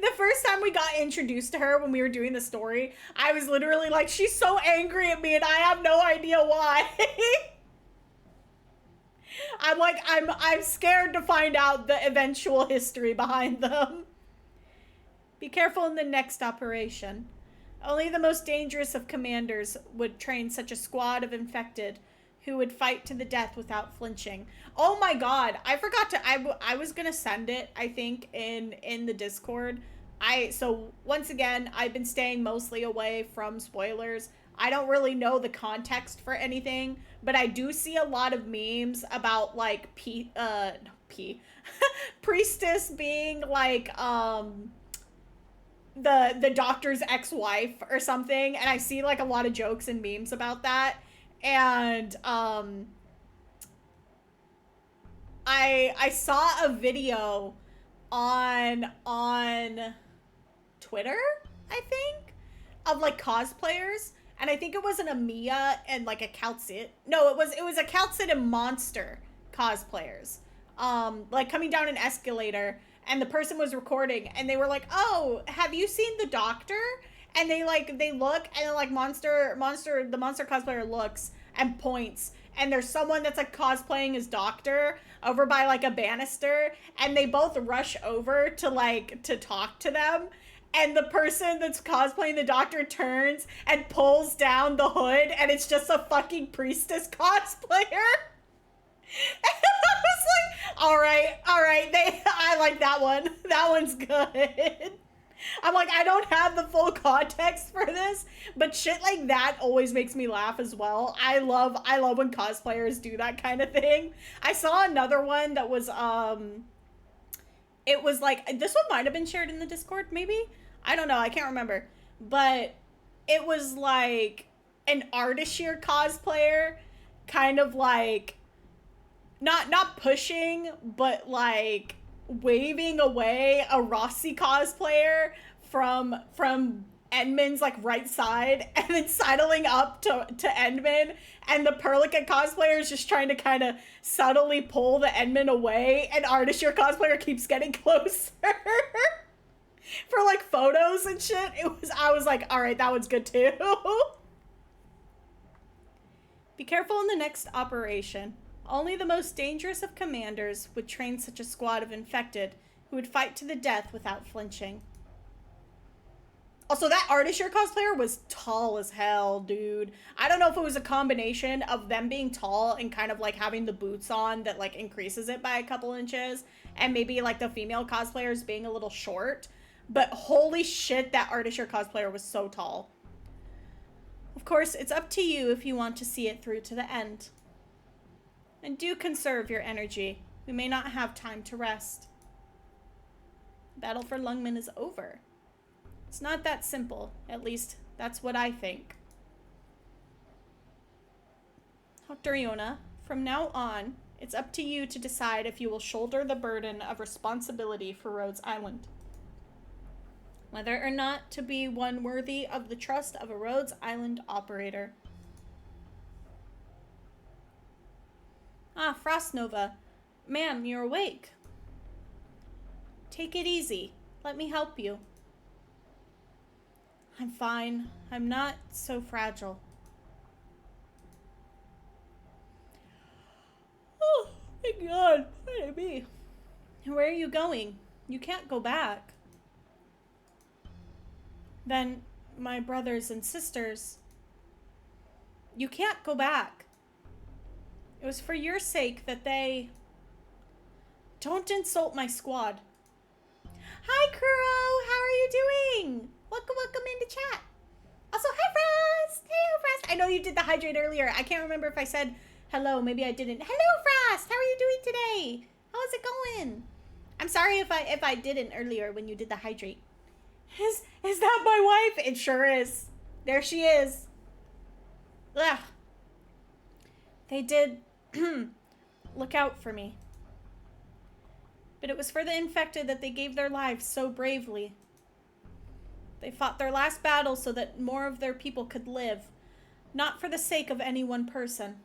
the first time we got introduced to her when we were doing the story, I was literally like, she's so angry at me and I have no idea why. I'm like, I'm scared to find out the eventual history behind them. Be careful in the next operation. Only the most dangerous of commanders would train such a squad of infected who would fight to the death without flinching. Oh my god, I forgot to, I was gonna send it, I think, in the Discord. So once again, I've been staying mostly away from spoilers. I don't really know the context for anything, but I do see a lot of memes about like Priestess being like the doctor's ex-wife or something, and I see like a lot of jokes and memes about that. And I saw a video on Twitter, I think, of like cosplayers, and I think it was an Amiya and like a Calcit. No, it was a Calcit and Monster cosplayers. Like coming down an escalator, and the person was recording, and they were like, "Oh, have you seen the doctor?" And they look, and then like the monster cosplayer looks and points, and there's someone that's like cosplaying as Doctor over by like a banister, and they both rush over to talk to them, and the person that's cosplaying the Doctor turns and pulls down the hood, and it's just a fucking Priestess cosplayer. And I was like, all right, I like that one. That one's good. I'm like, I don't have the full context for this, but shit like that always makes me laugh as well. I love when cosplayers do that kind of thing. I saw another one that was, it was like, this one might have been shared in the Discord, maybe? I don't know, I can't remember. But it was like an Ardashir cosplayer, kind of like, not pushing, but like waving away a Rossi cosplayer from Endman's like right side, and then sidling up to Endman, and the Perlica cosplayer is just trying to kind of subtly pull the Endman away, and Ardashir cosplayer keeps getting closer for like photos and shit. I was like, all right, that one's good too. Be careful in the next operation. Only the most dangerous of commanders would train such a squad of infected who would fight to the death without flinching. Also, that Ardashir cosplayer was tall as hell, dude. I don't know if it was a combination of them being tall and kind of like having the boots on that like increases it by a couple inches, and maybe like the female cosplayers being a little short, but holy shit, that Ardashir cosplayer was so tall. Of course, it's up to you if you want to see it through to the end. And do conserve your energy. We may not have time to rest. Battle for Lungmen is over. It's not that simple. At least, that's what I think. Dr. Iona, from now on, it's up to you to decide if you will shoulder the burden of responsibility for Rhodes Island. Whether or not to be one worthy of the trust of a Rhodes Island operator. Ah, Frost Nova. Ma'am, you're awake. Take it easy. Let me help you. I'm fine. I'm not so fragile. Oh, my God. What did it be? Where are you going? You can't go back. Then, my brothers and sisters... You can't go back. It was for your sake that they... Don't insult my squad. Hi, Kuro! How are you doing? Welcome into chat. Also, hi, Frost. Hello, Frost. I know you did the hydrate earlier. I can't remember if I said hello. Maybe I didn't. Hello, Frost. How are you doing today? How's it going? I'm sorry if I didn't earlier when you did the hydrate. Is that my wife? It sure is. There she is. Ugh. They did look out for me. But it was for the infected that they gave their lives so bravely. They fought their last battle so that more of their people could live, not for the sake of any one person.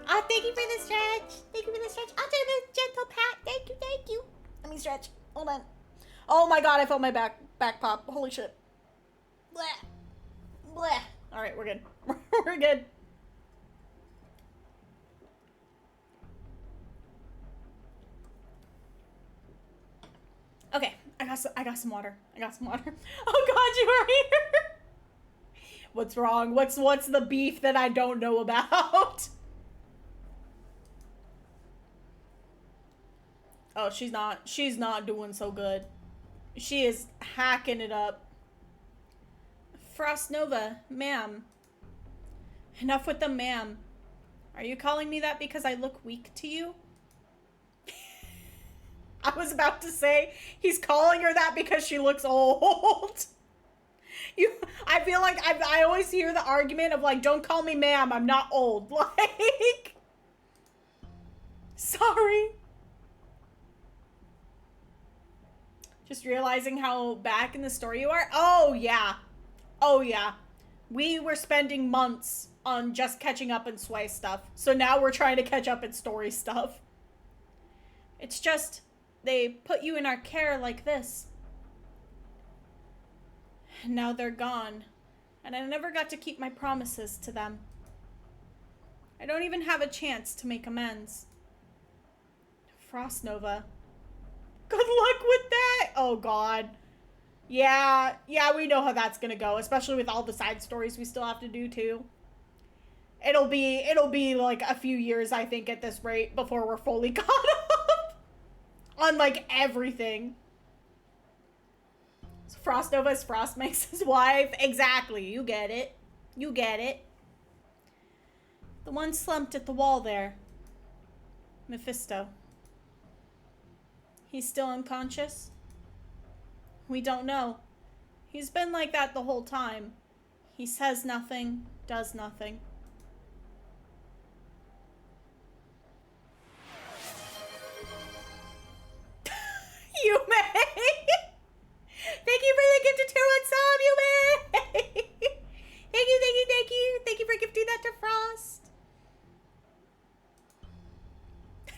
Oh, thank you for the stretch. Thank you for the stretch. I'll do this gentle pat. Thank you, thank you. Let me stretch. Hold on. Oh my god, I felt my back pop. Holy shit. Bleh. Bleh. Alright, we're good. We're good. Okay, I got some water. I got some water. Oh god, you are here. What's wrong? What's the beef that I don't know about? Oh, she's not doing so good. She is hacking it up. Frost Nova, ma'am. Enough with the ma'am. Are you calling me that because I look weak to you? I was about to say, he's calling her that because she looks old. I feel like I always hear the argument of like, don't call me ma'am, I'm not old. Like, sorry. Just realizing how back in the story you are. Oh, yeah. Oh, yeah. We were spending months on just catching up in Sway stuff. So now we're trying to catch up in story stuff. It's just, they put you in our care like this. And now they're gone. And I never got to keep my promises to them. I don't even have a chance to make amends. Frost Nova. Good luck with that! Oh god. Yeah, we know how that's gonna go, especially with all the side stories we still have to do too. It'll be like a few years, I think, at this rate before we're fully caught up on like everything. So Frost Nova is Frost makes his wife. Exactly, you get it. You get it. The one slumped at the wall there. Mephisto. He's still unconscious? We don't know. He's been like that the whole time. He says nothing, does nothing. You may! Thank you for the gifted tier 1 sub, you may! Thank you. Thank you for gifting that to Frost.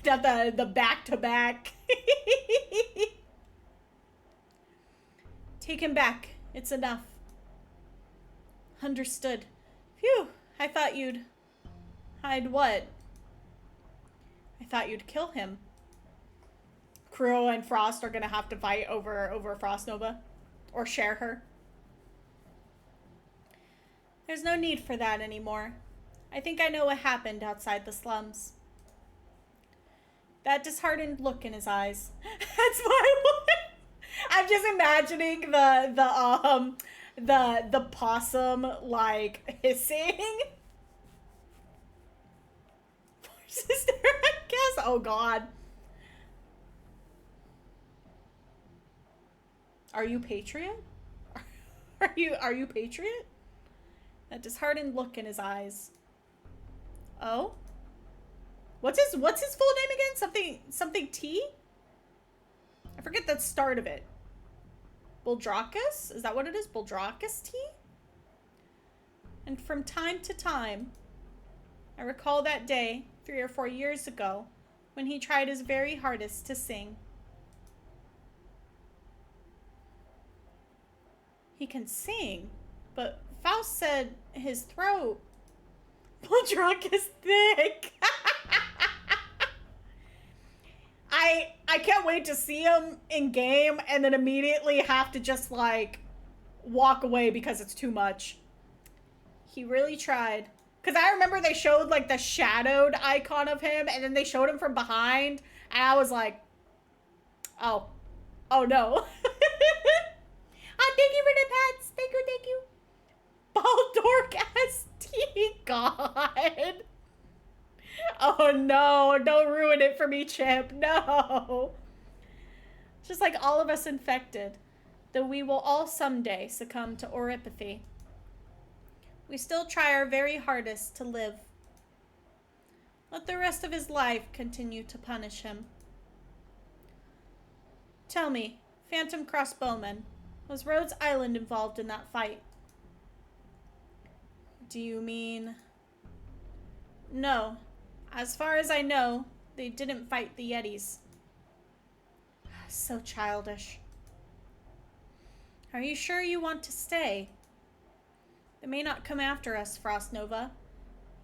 Not the back-to-back. Take him back. It's enough. Understood. Phew. I thought you'd... hide what? I thought you'd kill him. Kuro and Frost are gonna have to fight over Frost Nova. Or share her. There's no need for that anymore. I think I know what happened outside the slums. That disheartened look in his eyes. That's my one. I'm just imagining the possum like hissing. Poor sister, I guess. Oh god. Are you Patriot? Are you Patriot? That disheartened look in his eyes. Oh? What's his full name again? Something T? I forget the start of it. Buldrakus? Is that what it is? Buldrakus T? And from time to time, I recall that day 3 or 4 years ago when he tried his very hardest to sing. He can sing, but Faust said his throat. Buldrakus thick. I can't wait to see him in game and then immediately have to just like walk away because it's too much. He really tried. Because I remember they showed like the shadowed icon of him and then they showed him from behind and I was like, oh, Oh no. Oh, thank you for the pets. Thank you, thank you. Baldork ST. God. Oh no, don't ruin it for me, Chip. No. Just like all of us infected, though we will all someday succumb to oripathy. We still try our very hardest to live. Let the rest of his life continue to punish him. Tell me, Phantom Crossbowman, was Rhodes Island involved in that fight? Do you mean... No. As far as I know, they didn't fight the Yetis. So childish. Are you sure you want to stay? They may not come after us, Frost Nova.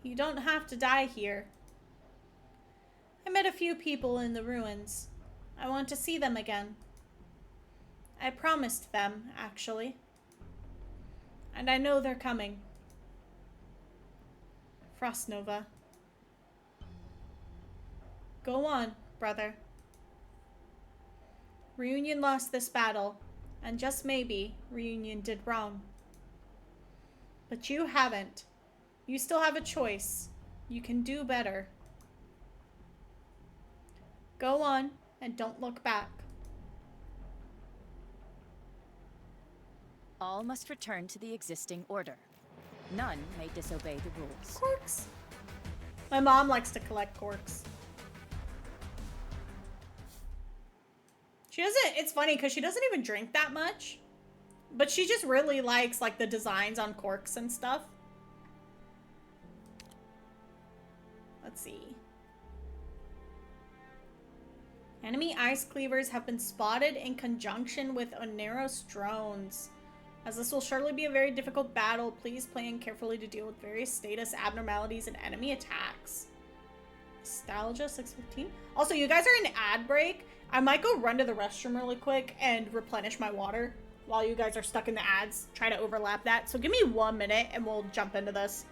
You don't have to die here. I met a few people in the ruins. I want to see them again. I promised them, actually. And I know they're coming. Frost Nova. Go on, brother. Reunion lost this battle, and just maybe, Reunion did wrong. But you haven't. You still have a choice. You can do better. Go on, and don't look back. All must return to the existing order. None may disobey the rules. Corks. My mom likes to collect corks. She doesn't, it's funny because she doesn't even drink that much. But she just really likes like the designs on corks and stuff. Let's see. Enemy ice cleavers have been spotted in conjunction with Oneros drones. As this will surely be a very difficult battle, please plan carefully to deal with various status abnormalities and enemy attacks. Nostalgia 615. Also, you guys are in ad break. I might go run to the restroom really quick and replenish my water while you guys are stuck in the ads. Try to overlap that. So give me 1 minute and we'll jump into this.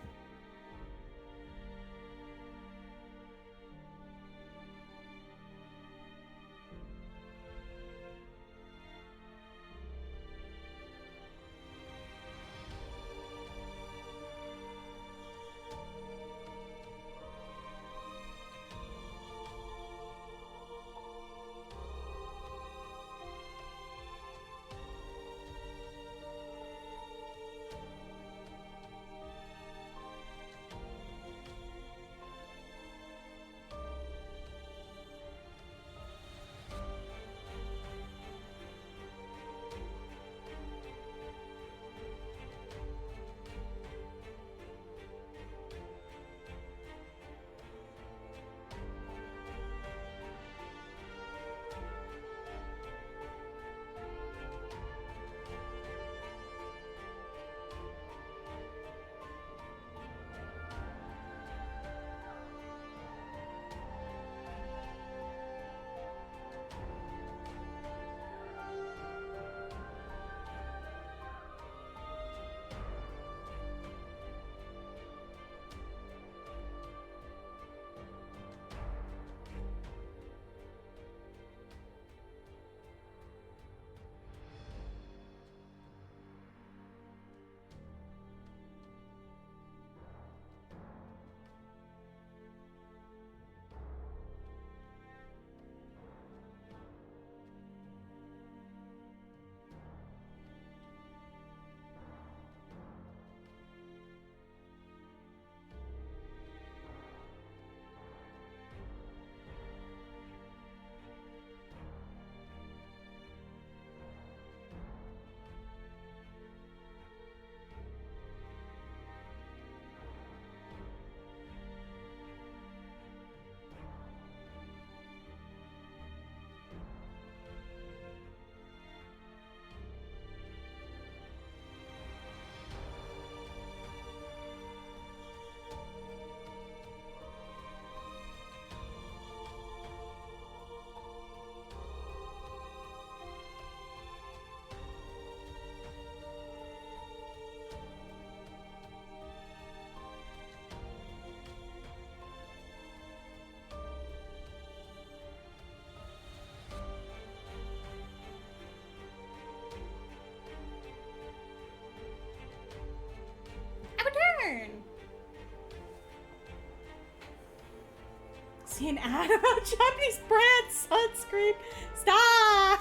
See an ad about Japanese brand sunscreen. Stop!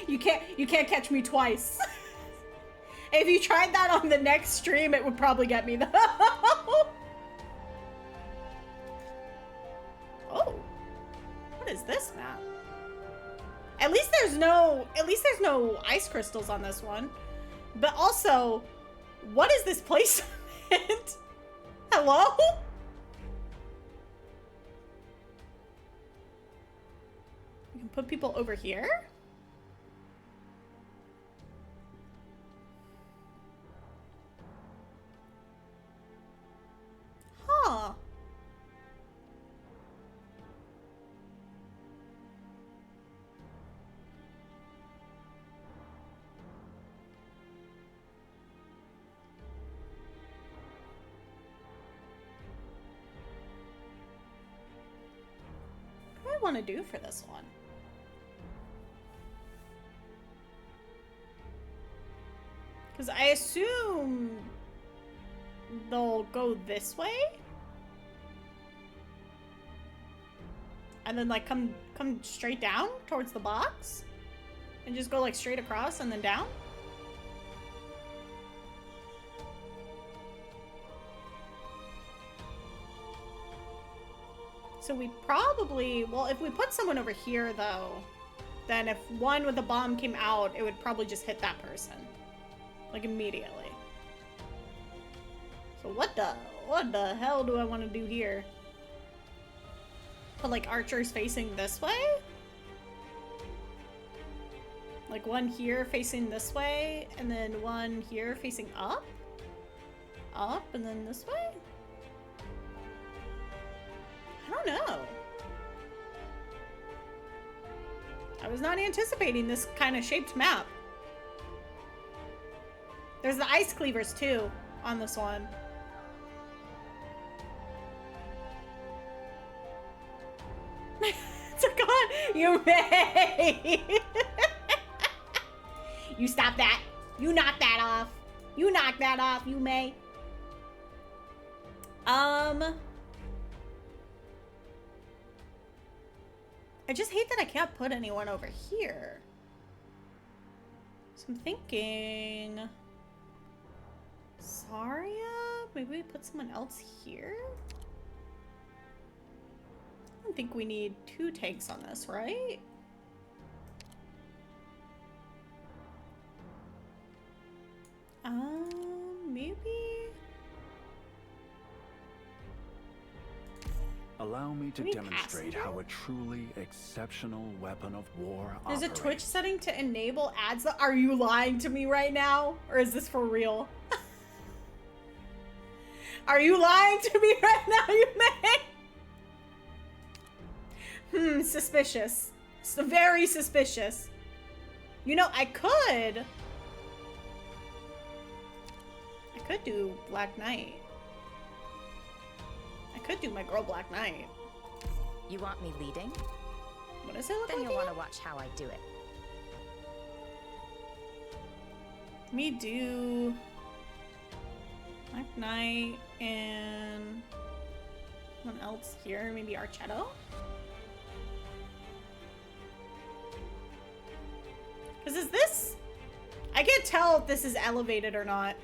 You can't catch me twice. If you tried that on the next stream, it would probably get me though. Oh. What is this map? At least there's no ice crystals on this one. But also, what is this place? Hello? We can put people over here? Huh. What do I want to do for this one? Because I assume they'll go this way? And then like come straight down towards the box? And just go like straight across and then down? So we probably, well, if we put someone over here though, then if one with a bomb came out, it would probably just hit that person. Like immediately. So what the hell do I want to do here? Put like archers facing this way? Like one here facing this way, and then one here facing up? Up, and then this way? I don't know. I was not anticipating this kind of shaped map. There's the ice cleavers too on this one. So God, you may. You stop that. You knock that off. You knock that off, you may. I just hate that I can't put anyone over here. So I'm thinking... Saria? Maybe we put someone else here? I don't think we need 2 tanks on this, right? Maybe... Allow me to Maybe demonstrate passenger? how a truly exceptional weapon of war There's a operates. Twitch setting to enable ads. Are you lying to me right now? Or is this for real? Are you lying to me right now, you may? Suspicious. So very suspicious. You know, I could do Black Knight. I could do my girl Black Knight. You want me leading? What does it look Then like you'll want to again? watch how I do it. Let me do Black Knight and someone else here, maybe Archetto? Because is this... I can't tell if this is elevated or not.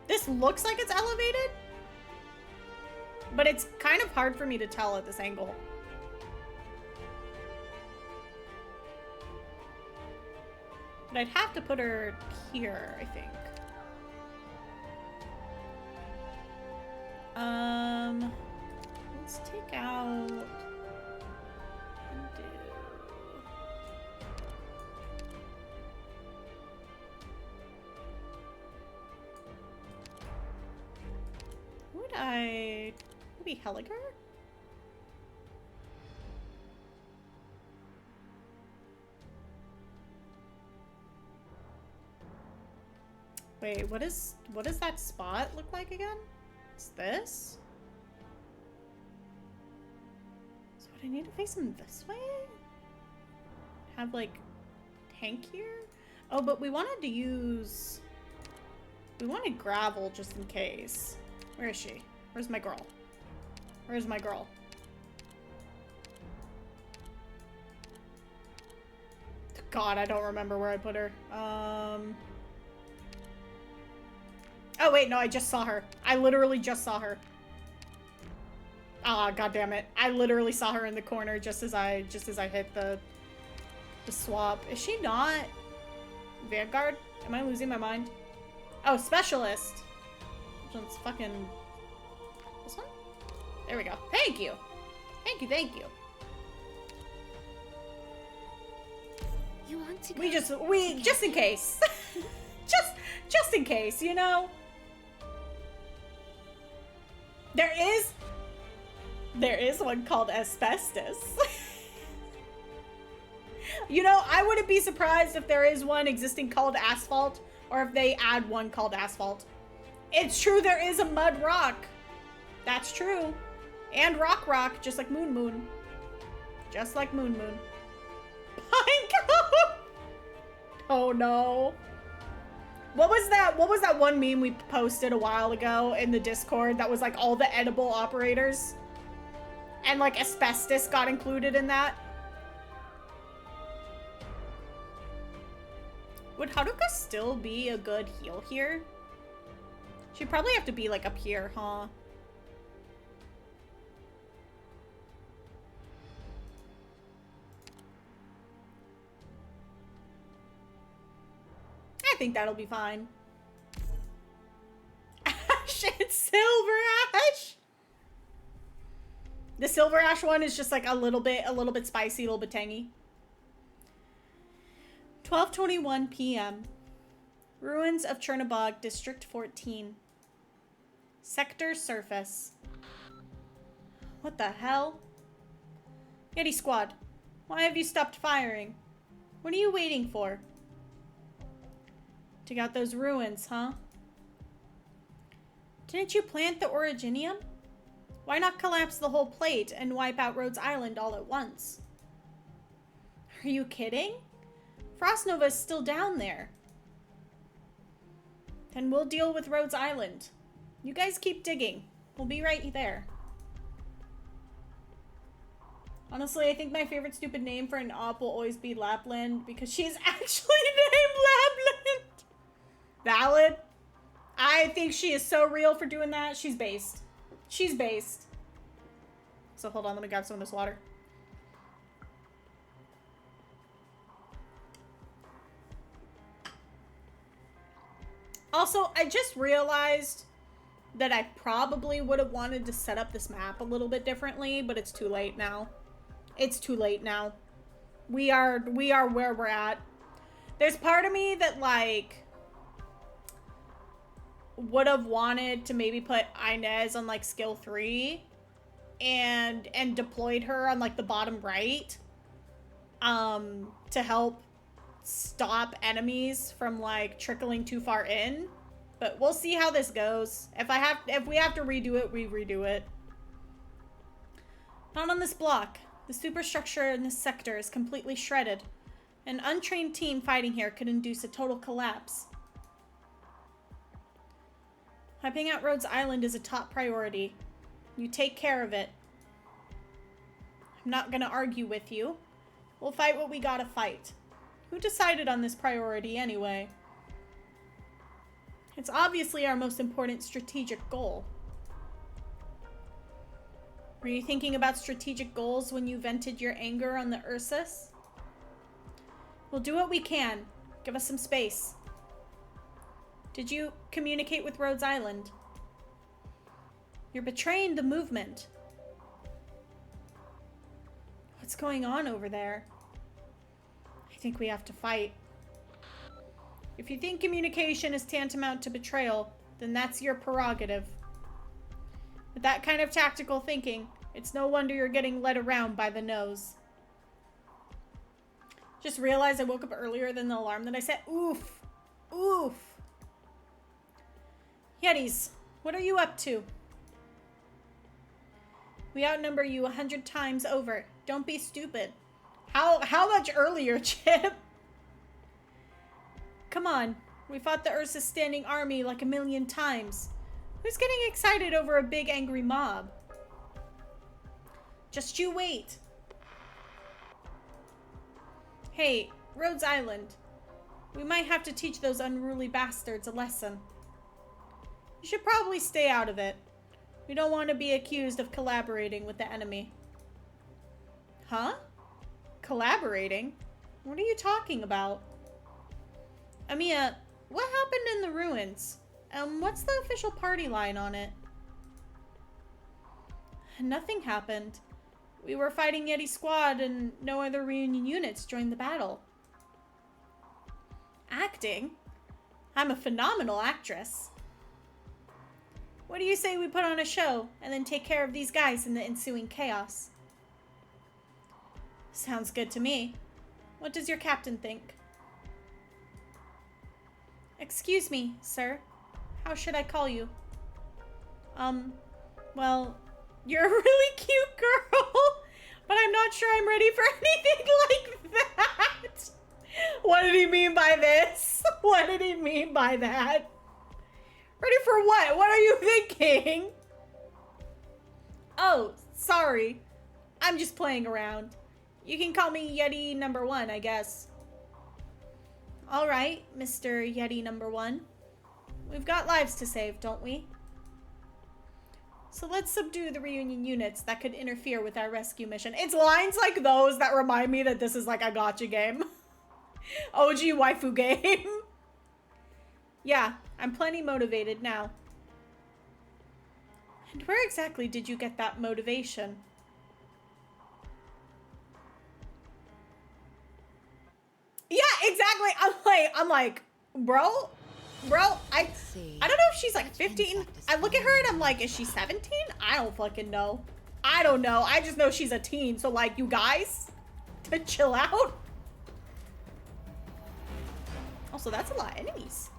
This looks like it's elevated, but it's kind of hard for me to tell at this angle. But I'd have to put her here, I think. Let's take out and do... Who would I... Maybe Helliger? Wait, what does that spot look like again? It's this? So would I need to face him this way? Have like tank here? Oh, but we wanted to use We wanted gravel just in case. Where is she? Where's my girl? Where's my girl? God, I don't remember where I put her. Oh wait, no, I just saw her. I literally just saw her. Ah, god damn it. I literally saw her in the corner just as I hit the swap. Is she not Vanguard? Am I losing my mind? Oh, Specialist. Which one's fucking... This one? There we go. Thank you. Thank you, thank you. You want to go? Just in case. just in case, you know? There is one called Asbestos. You know, I wouldn't be surprised if there is one existing called Asphalt, or if they add one called Asphalt. It's true, there is a Mud Rock. That's true. And Rock, just like Moon. Just like Moon. Pinecone! Oh no. What was that one meme we posted a while ago in the Discord that was like all the edible operators? And like Asbestos got included in that? Would Haruka still be a good heal here? She'd probably have to be like up here, huh? I think that'll be fine. Ash and Silver Ash! The Silver Ash one is just like a little bit spicy, a little bit tangy. 12:21 p.m. Ruins of Chernobog, District 14. Sector surface. What the hell? Yeti Squad, why have you stopped firing? What are you waiting for? Dig out those ruins, huh? Didn't you plant the Originium? Why not collapse the whole plate and wipe out Rhodes Island all at once? Are you kidding? Frost Nova is still down there. Then we'll deal with Rhodes Island. You guys keep digging. We'll be right there. Honestly, I think my favorite stupid name for an op will always be Lapland because she's actually named Lapland. Valid. I think she is so real for doing that. She's based. She's based. So hold on, let me grab some of this water. Also, I just realized that I probably would have wanted to set up this map a little bit differently, but it's too late now. It's too late now. We are where we're at. There's part of me that like would have wanted to maybe put Inez on like skill 3 and deployed her on like the bottom right to help stop enemies from like trickling too far in, but we'll see how this goes. If we have to redo it, we redo it. Not on this block. The superstructure in this sector is completely shredded. An untrained team fighting here could induce a total collapse. Wiping out Rhodes Island is a top priority. You take care of it. I'm not gonna argue with you. We'll fight what we gotta fight. Who decided on this priority anyway? It's obviously our most important strategic goal. Were you thinking about strategic goals when you vented your anger on the Ursus? We'll do what we can. Give us some space. Did you communicate with Rhodes Island? You're betraying the movement. What's going on over there? I think we have to fight. If you think communication is tantamount to betrayal, then that's your prerogative. With that kind of tactical thinking, it's no wonder you're getting led around by the nose. Just realized I woke up earlier than the alarm that I set. Oof. Oof. Yetis, what are you up to? We outnumber you 100 times over. Don't be stupid. How much earlier, Chip? Come on. We fought the Ursa's standing army like a million times. Who's getting excited over a big angry mob? Just you wait. Hey, Rhodes Island. We might have to teach those unruly bastards a lesson. You should probably stay out of it. We don't want to be accused of collaborating with the enemy. Huh? Collaborating? What are you talking about? Amiya, what happened in the ruins? What's the official party line on it? Nothing happened. We were fighting Yeti Squad and no other reunion units joined the battle. Acting? I'm a phenomenal actress. What do you say we put on a show and then take care of these guys in the ensuing chaos? Sounds good to me. What does your captain think? Excuse me, sir. How should I call you? Well, you're a really cute girl, but I'm not sure I'm ready for anything like that. What did he mean by this? What did he mean by that? Ready for what? What are you thinking? Oh, sorry. I'm just playing around. You can call me Yeti number 1, I guess. All right, Mr. Yeti number 1. We've got lives to save, don't we? So let's subdue the reunion units that could interfere with our rescue mission. It's lines like those that remind me that this is like a gacha game. OG waifu game. Yeah, I'm plenty motivated now. And where exactly did you get that motivation? Yeah, exactly. I'm like, bro, I don't know if she's like 15. I look at her and I'm like, is she 17? I don't fucking know. I don't know. I just know she's a teen. So like, you guys, to chill out. Also, that's a lot of enemies.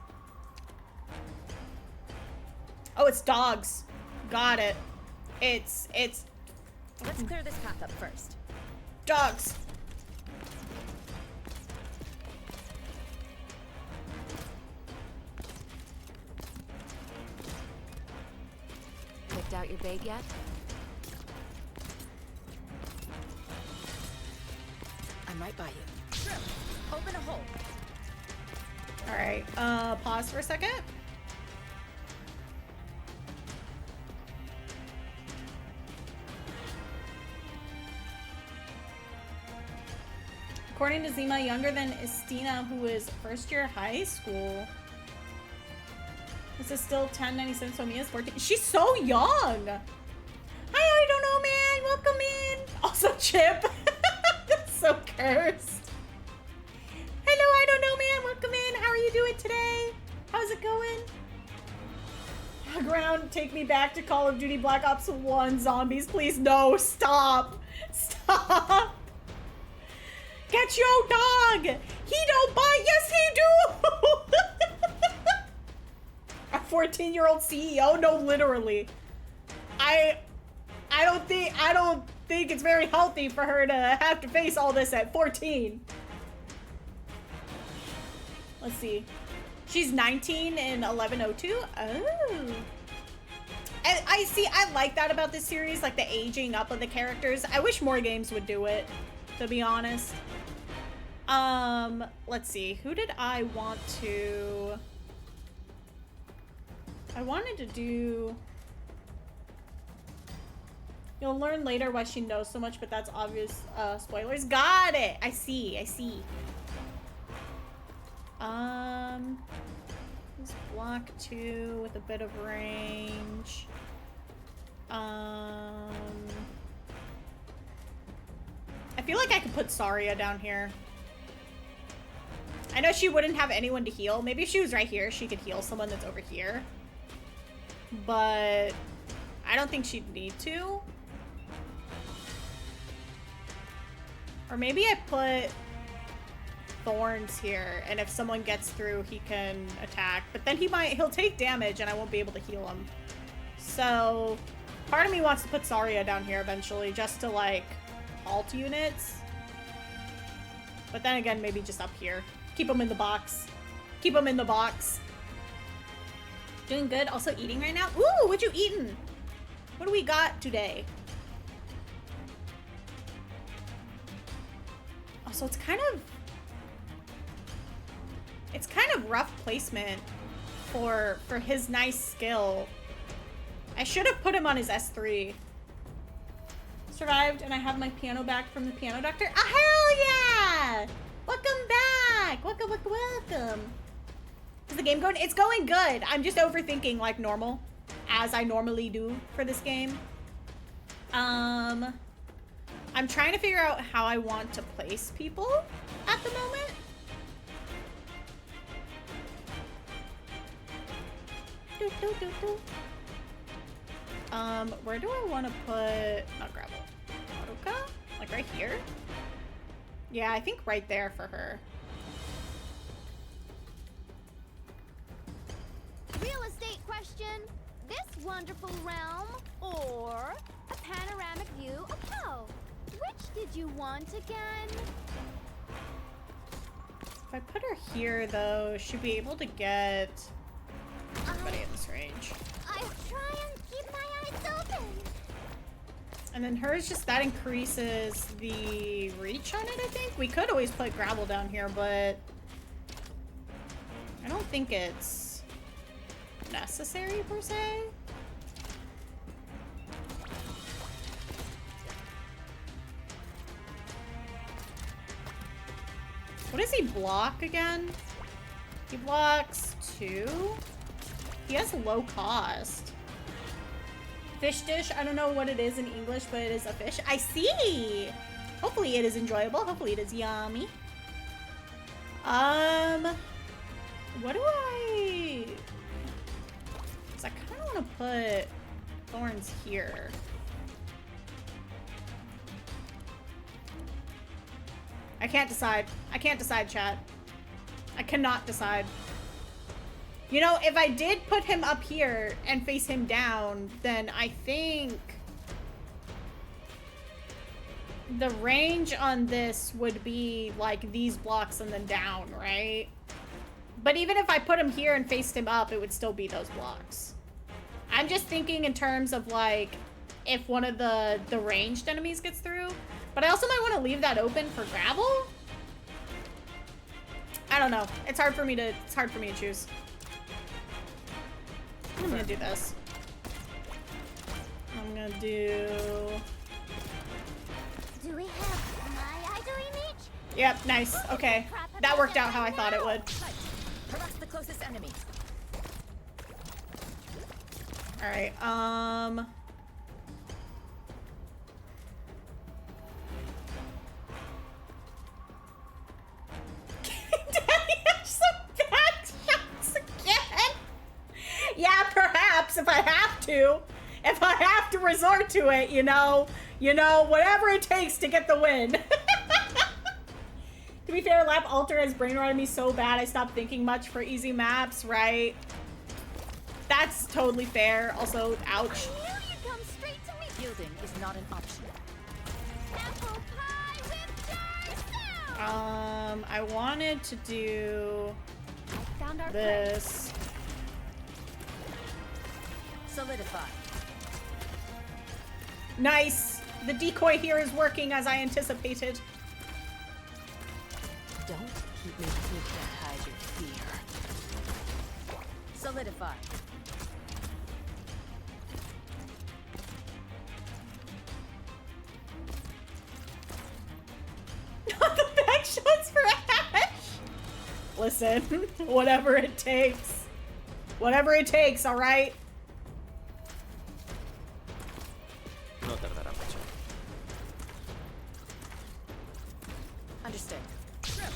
Oh, it's dogs. Got it. It's. Let's clear this path up first. Dogs. Picked out your bait yet? I'm right by you. Sure. Open a hole. All right. Pause for a second. According to Zima, younger than Estina, who is first year high school. This is still 1097, so Mia's 14. She's so young. Hi, I don't know, man. Welcome in. Also, Chip. That's so cursed. Hello, I don't know, man. Welcome in. How are you doing today? How's it going? Ground, take me back to Call of Duty Black Ops 1 zombies. Please, no. Stop. Stop. Get your dog. He don't bite. Yes, he do. A 14-year-old CEO? No, literally. I don't think it's very healthy for her to have to face all this at 14. Let's see. She's 19 in 1102. Oh. And I like that about this series, like the aging up of the characters. I wish more games would do it, to be honest. Let's see. Who did I want to... I wanted to do... You'll learn later why she knows so much, but that's obvious. Spoilers. Got it! I see. Let's block 2 with a bit of range. I feel like I could put Saria down here. I know she wouldn't have anyone to heal. Maybe if she was right here, she could heal someone that's over here. But I don't think she'd need to. Or maybe I put Thorns here, and if someone gets through, he can attack. But then he'll take damage, and I won't be able to heal him. So part of me wants to put Saria down here eventually, just to like halt units. But then again, maybe just up here. Keep them in the box. Keep them in the box. Doing good. Also eating right now. Ooh, what you eating? What do we got today? Also, it's kind of rough placement for his nice skill. I should have put him on his S3. Survived, and I have my piano back from the piano doctor. Ah, hell yeah! Welcome back! Welcome, welcome, welcome. Is the game going? It's going good. I'm just overthinking like normal, as I normally do for this game. I'm trying to figure out how I want to place people at the moment. Do, do, do, do. Where do I want to put, not gravel, Madoka? Like right here? Yeah, I think right there for her. Real estate question. This wonderful realm or a panoramic view of hell? Which did you want again? If I put her here though, she'll be able to get everybody in this range. I'll try and keep my eyes open. And then hers, just that increases the reach on it, I think. We could always put gravel down here, but I don't think it's necessary per se. What does he block again? He blocks 2. He has low cost. Fish dish. I don't know what it is in English, but it is a fish. I see. Hopefully it is enjoyable. Hopefully it is yummy. What do I... Because I kind of want to put thorns here. I can't decide. I can't decide, chat. I cannot decide. You know, if I did put him up here and face him down, then I think the range on this would be like these blocks and then down, right? But even if I put him here and faced him up, it would still be those blocks. I'm just thinking in terms of like if one of the ranged enemies gets through. But I also might want to leave that open for gravel. I don't know. It's hard for me to choose. I'm gonna do this. I'm gonna do... Do we have my eye doing each? Yep, nice. Okay. That worked out how I thought it would. Harass the closest enemy. Alright, Daddy has some bad shots again! Yeah, perhaps, if I have to. If I have to resort to it, you know, whatever it takes to get the win. To be fair, Lap Alter has brain rotted me so bad I stopped thinking much for easy maps, right? That's totally fair. Also, ouch. I knew you'd come straight to me. Yielding is not an option. Apple pie with sound. I wanted to do I found our this. Solidify. Nice. The decoy here is working as I anticipated. Don't keep me you can't hide your fear. Solidify. Not the back shots for Ash. Listen, whatever it takes. Whatever it takes, alright? No tardará mucho. Understood. Shrimp,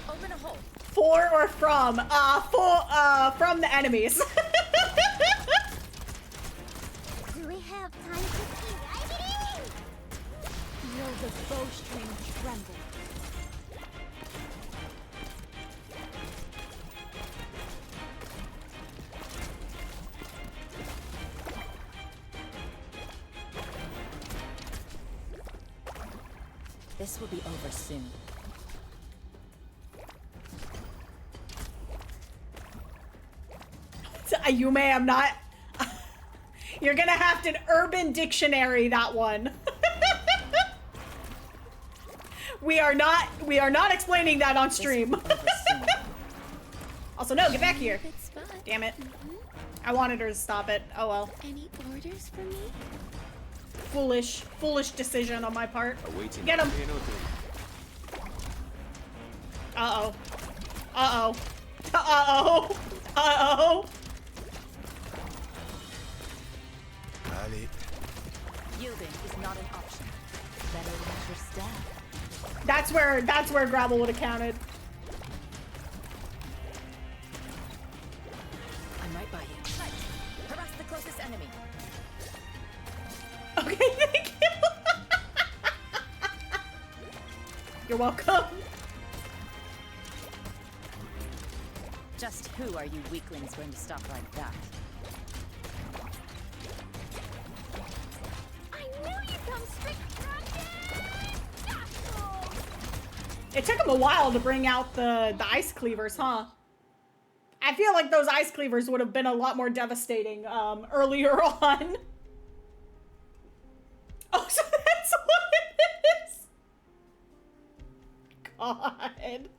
open a hole. For or from? From the enemies. Do we have time to see writing? Feel the bowstring tremble. This will be over soon. Yume, I'm not. You're gonna have to urban dictionary that one. We are not explaining that on stream. Also, no, get back here. Damn it. I wanted her to stop it. Oh well. Any orders for me? Foolish decision on my part. Get him. Uh-oh. Uh-oh. Uh-oh. Uh-oh. Ali. Yielding is not an option. Better watch your step. That's where grapple would have counted. I'm right by you. Right. Harass the closest enemy. Okay, thank you. You're welcome. Just who are you weaklings going to stop like that? I knew you'd come straight from it! It took him a while to bring out the ice cleavers, huh? I feel like those ice cleavers would have been a lot more devastating earlier on. Oh, so that's what it is. God.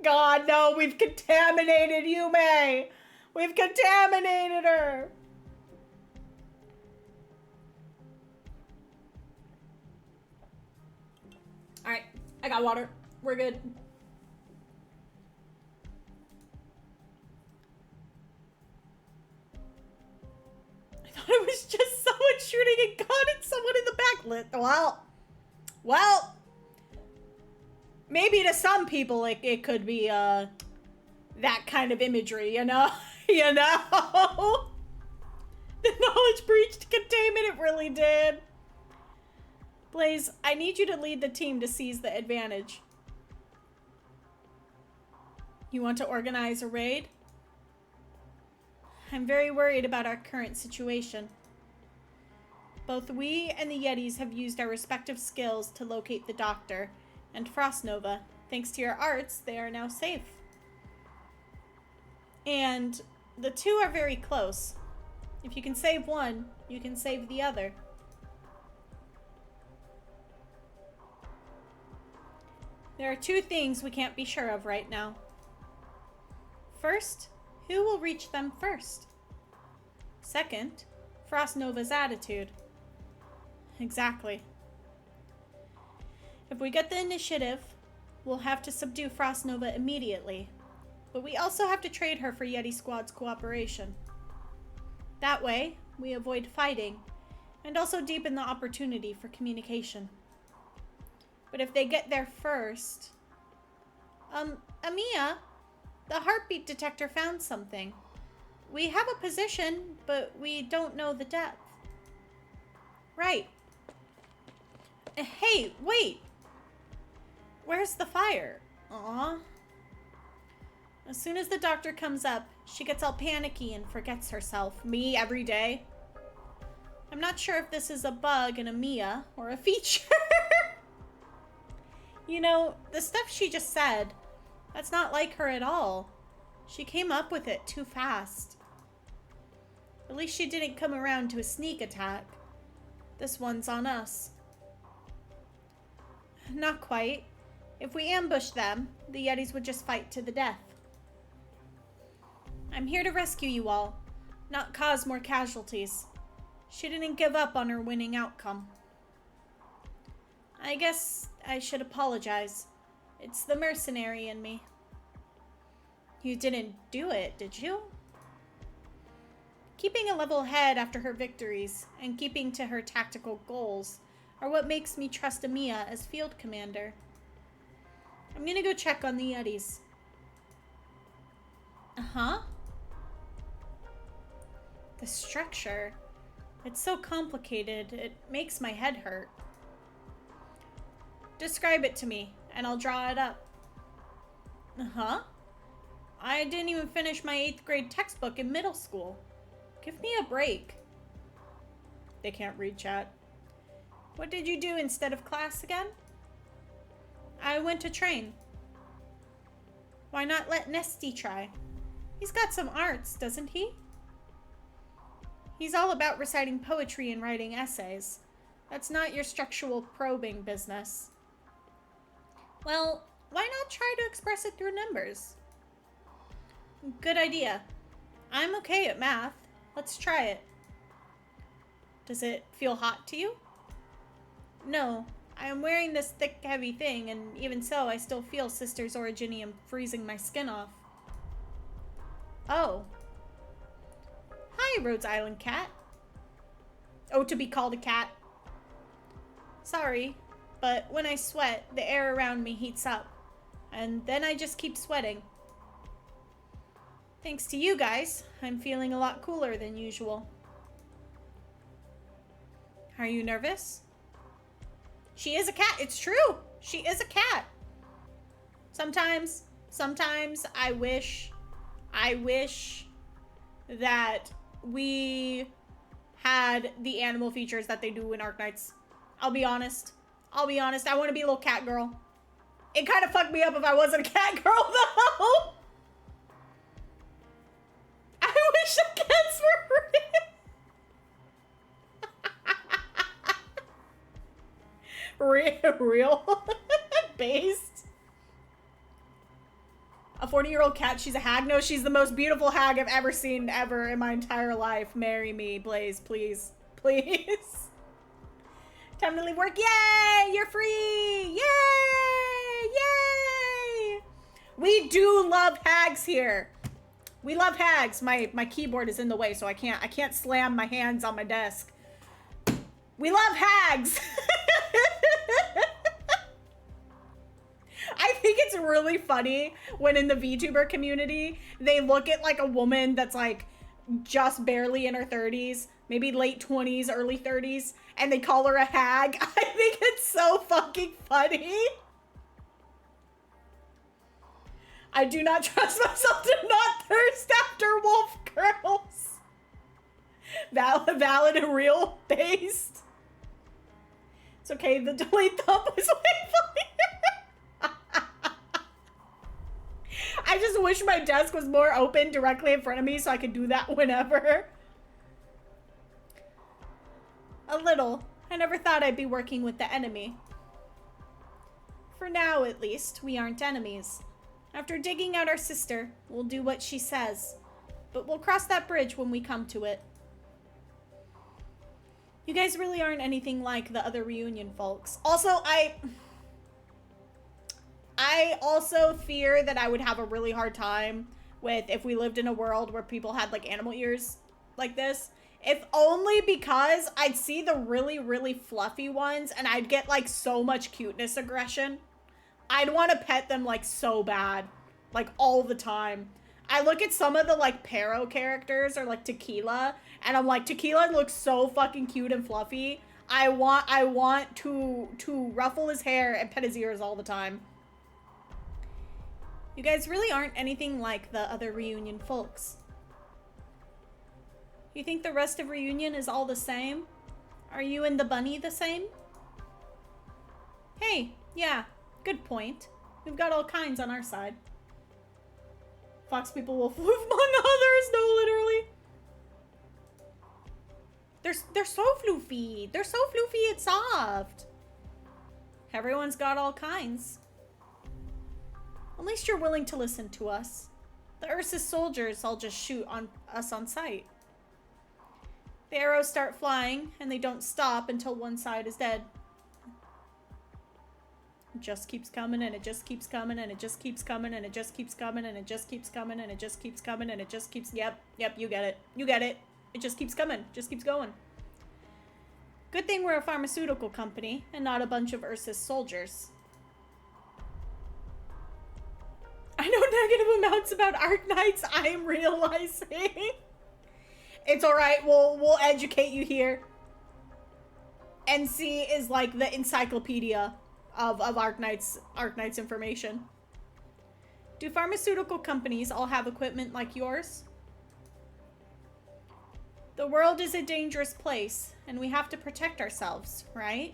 God, no, we've contaminated Yume. We've contaminated her. All right, I got water. We're good. I thought it was just someone shooting a gun at someone in the back. Well, maybe to some people it could be that kind of imagery, you know? You know? The knowledge breached containment, it really did. Blaze, I need you to lead the team to seize the advantage. You want to organize a raid? I'm very worried about our current situation. Both we and the Yetis have used our respective skills to locate the Doctor and Frost Nova. Thanks to your arts, they are now safe. And the two are very close. If you can save one, you can save the other. There are two things we can't be sure of right now. First, who will reach them first? Second, Frost Nova's attitude. Exactly. If we get the initiative, we'll have to subdue Frost Nova immediately. But we also have to trade her for Yeti Squad's cooperation. That way, we avoid fighting, and also deepen the opportunity for communication. But if they get there first... Amiya, the heartbeat detector found something. We have a position, but we don't know the depth. Right. Hey, wait! Where's the fire? Aw. As soon as the Doctor comes up, she gets all panicky and forgets herself. Me every day. I'm not sure if this is a bug in Amiya or a feature. You know, the stuff she just said, that's not like her at all. She came up with it too fast. At least she didn't come around to a sneak attack. This one's on us. Not quite. If we ambush them, the Yetis would just fight to the death. I'm here to rescue you all, not cause more casualties. She didn't give up on her winning outcome. I guess I should apologize. It's the mercenary in me. You didn't do it, did you? Keeping a level head after her victories and keeping to her tactical goals are what makes me trust Amiya as field commander. I'm gonna go check on the Yetis. Uh-huh. The structure. It's so complicated, it makes my head hurt. Describe it to me, and I'll draw it up. Uh-huh. I didn't even finish my 8th grade textbook in middle school. Give me a break. They can't read chat. What did you do instead of class again? I went to train. Why not let Nesty try? He's got some arts, doesn't he? He's all about reciting poetry and writing essays. That's not your structural probing business. Well, why not try to express it through numbers? Good idea. I'm okay at math. Let's try it. Does it feel hot to you? No. I am wearing this thick, heavy thing, and even so, I still feel Sister's Originium freezing my skin off. Oh. Hi, Rhodes Island cat. Oh, to be called a cat. Sorry, but when I sweat, the air around me heats up. And then I just keep sweating. Thanks to you guys, I'm feeling a lot cooler than usual. Are you nervous? She is a cat. It's true. She is a cat. Sometimes I wish that we had the animal features that they do in Arknights. I'll be honest. I want to be a little cat girl. It kind of fucked me up if I wasn't a cat girl, though. I wish the cats were real. Real? Based? A 40-year-old cat, she's a hag? No, she's the most beautiful hag I've ever seen ever in my entire life. Marry me, Blaze, please. Please. Time to leave work. Yay! You're free! Yay! Yay! We do love hags here. We love hags. My keyboard is in the way, so I can't slam my hands on my desk. We love hags. I think it's really funny when in the VTuber community, they look at like a woman that's like just barely in her 30s, maybe late 20s, early 30s, and they call her a hag. I think it's so fucking funny. I do not trust myself to not thirst after wolf girls. Valid and real based. It's okay, the delete thumb was way funnier. I just wish my desk was more open directly in front of me so I could do that whenever. A little. I never thought I'd be working with the enemy. For now, at least, we aren't enemies. After digging out our sister, we'll do what she says. But we'll cross that bridge when we come to it. You guys really aren't anything like the other reunion folks. Also, I also fear that I would have a really hard time with if we lived in a world where people had like animal ears like this. If only because I'd see the really, really fluffy ones and I'd get like so much cuteness aggression. I'd want to pet them like so bad, like all the time. I look at some of the like Pero characters or like Tequila and I'm like, Tequila looks so fucking cute and fluffy. I want to ruffle his hair and pet his ears all the time. You guys really aren't anything like the other reunion folks. You think the rest of reunion is all the same? Are you and the bunny the same? Hey, yeah, good point. We've got all kinds on our side. Fox people will floof among others. No, literally. They're so floofy. They're so floofy and soft. Everyone's got all kinds. At least you're willing to listen to us. The Ursus soldiers all just shoot on us on sight. The arrows start flying, and they don't stop until one side is dead. It just keeps coming, and it just keeps coming, and it just keeps coming, and it just keeps coming, and it just keeps coming, and it just keeps coming, and it just keeps... Yep, you get it. You get it. It just keeps coming. Just keeps going. Good thing we're a pharmaceutical company, and not a bunch of Ursus soldiers. I know negative amounts about Arknights, I'm realizing. It's alright, we'll educate you here. NC is like the encyclopedia of Arknights information. Do pharmaceutical companies all have equipment like yours? The world is a dangerous place, and we have to protect ourselves, right?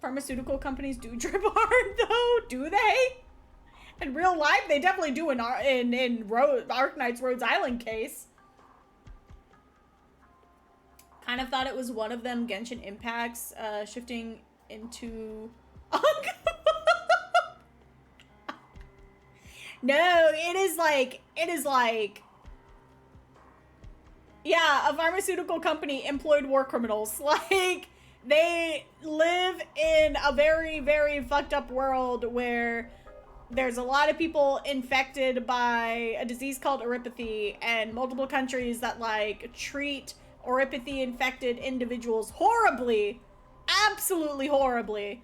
Pharmaceutical companies do drip hard, though, do they? In real life, they definitely do in Arknights Rhodes Island case. kind of thought it was one of them Genshin Impacts shifting into... No, it is like, yeah, a pharmaceutical company employed war criminals. Like, they live in a very, very fucked up world where there's a lot of people infected by a disease called oripathy, and multiple countries that, like, treat oripathy infected individuals horribly. Absolutely horribly.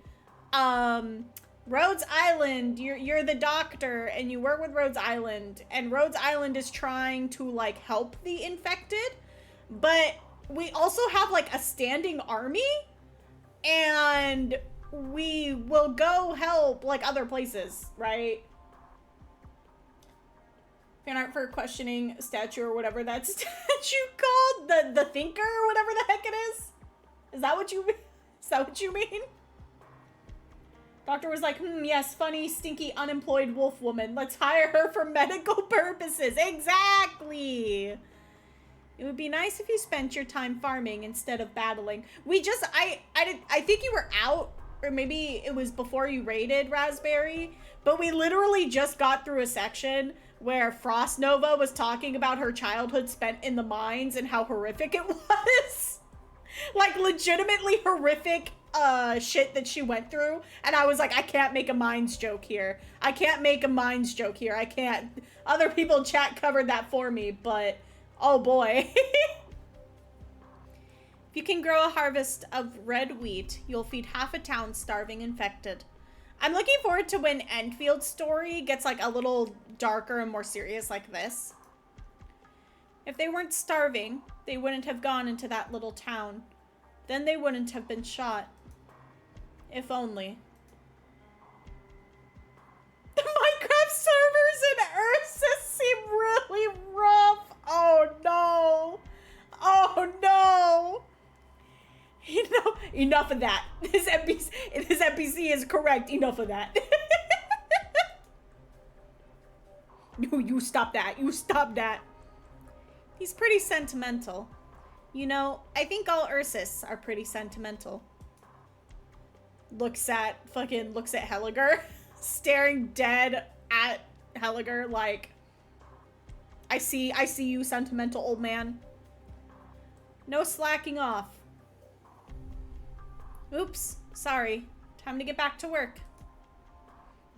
Rhodes Island, you're the doctor and you work with Rhodes Island, and Rhodes Island is trying to like help the infected, but we also have like a standing army, and we will go help like other places, right? Fan art for questioning a statue or whatever that statue called, the thinker or whatever the heck it is. Is that what you mean? Doctor was like, yes, funny, stinky, unemployed wolf woman. Let's hire her for medical purposes. Exactly. It would be nice if you spent your time farming instead of battling. I think you were out, or maybe it was before you raided Raspberry, but we literally just got through a section where Frost Nova was talking about her childhood spent in the mines and how horrific it was. Like, legitimately horrific shit that she went through, and I was like, I can't make a mines joke here. I can't. Other people in chat covered that for me, but oh boy. If you can grow a harvest of red wheat, you'll feed half a town starving infected. I'm looking forward to when Enfield's story gets like a little darker and more serious like this. If they weren't starving, they wouldn't have gone into that little town. Then they wouldn't have been shot. If only. The Minecraft servers in Ursus seem really rough. Oh no. Oh no. Enough of that. This NPC is correct. Enough of that. No, you stop that. You stop that. He's pretty sentimental. You know, I think all Ursus are pretty sentimental. Looks at Helliger, staring dead at Helliger like, I see you, sentimental old man. No slacking off. Oops, sorry. Time to get back to work.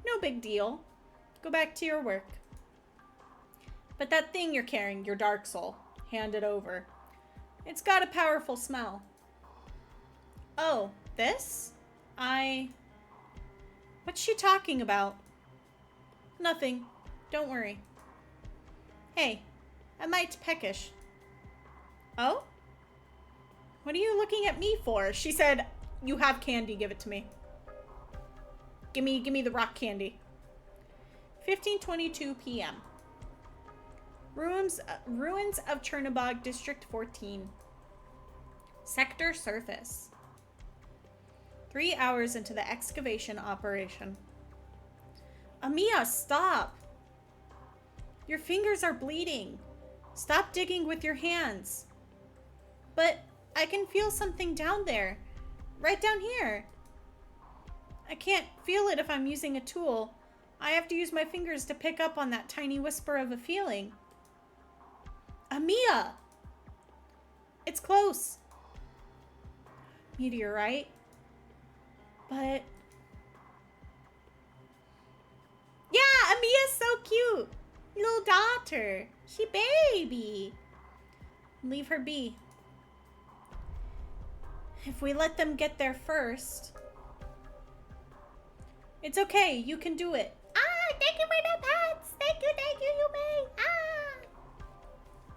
No big deal. Go back to your work. But that thing you're carrying, your Dark Soul, hand it over. It's got a powerful smell. Oh, this? What's she talking about? Nothing. Don't worry. Hey, I might peckish. Oh? What are you looking at me for? She said, you have candy, give it to me. Give me the rock candy. 15:22 p.m. Ruins of Chernobog, District 14. Sector surface. 3 hours into the excavation operation. Amiya, stop! Your fingers are bleeding. Stop digging with your hands. But I can feel something down there. Right down here. I can't feel it if I'm using a tool. I have to use my fingers to pick up on that tiny whisper of a feeling. Amiya! It's close. Meteorite. But... yeah, Amiya's so cute. Little daughter. She baby. Leave her be. If we let them get there first... it's okay, you can do it. Ah, thank you for the pets. Thank you, Yume. Ah.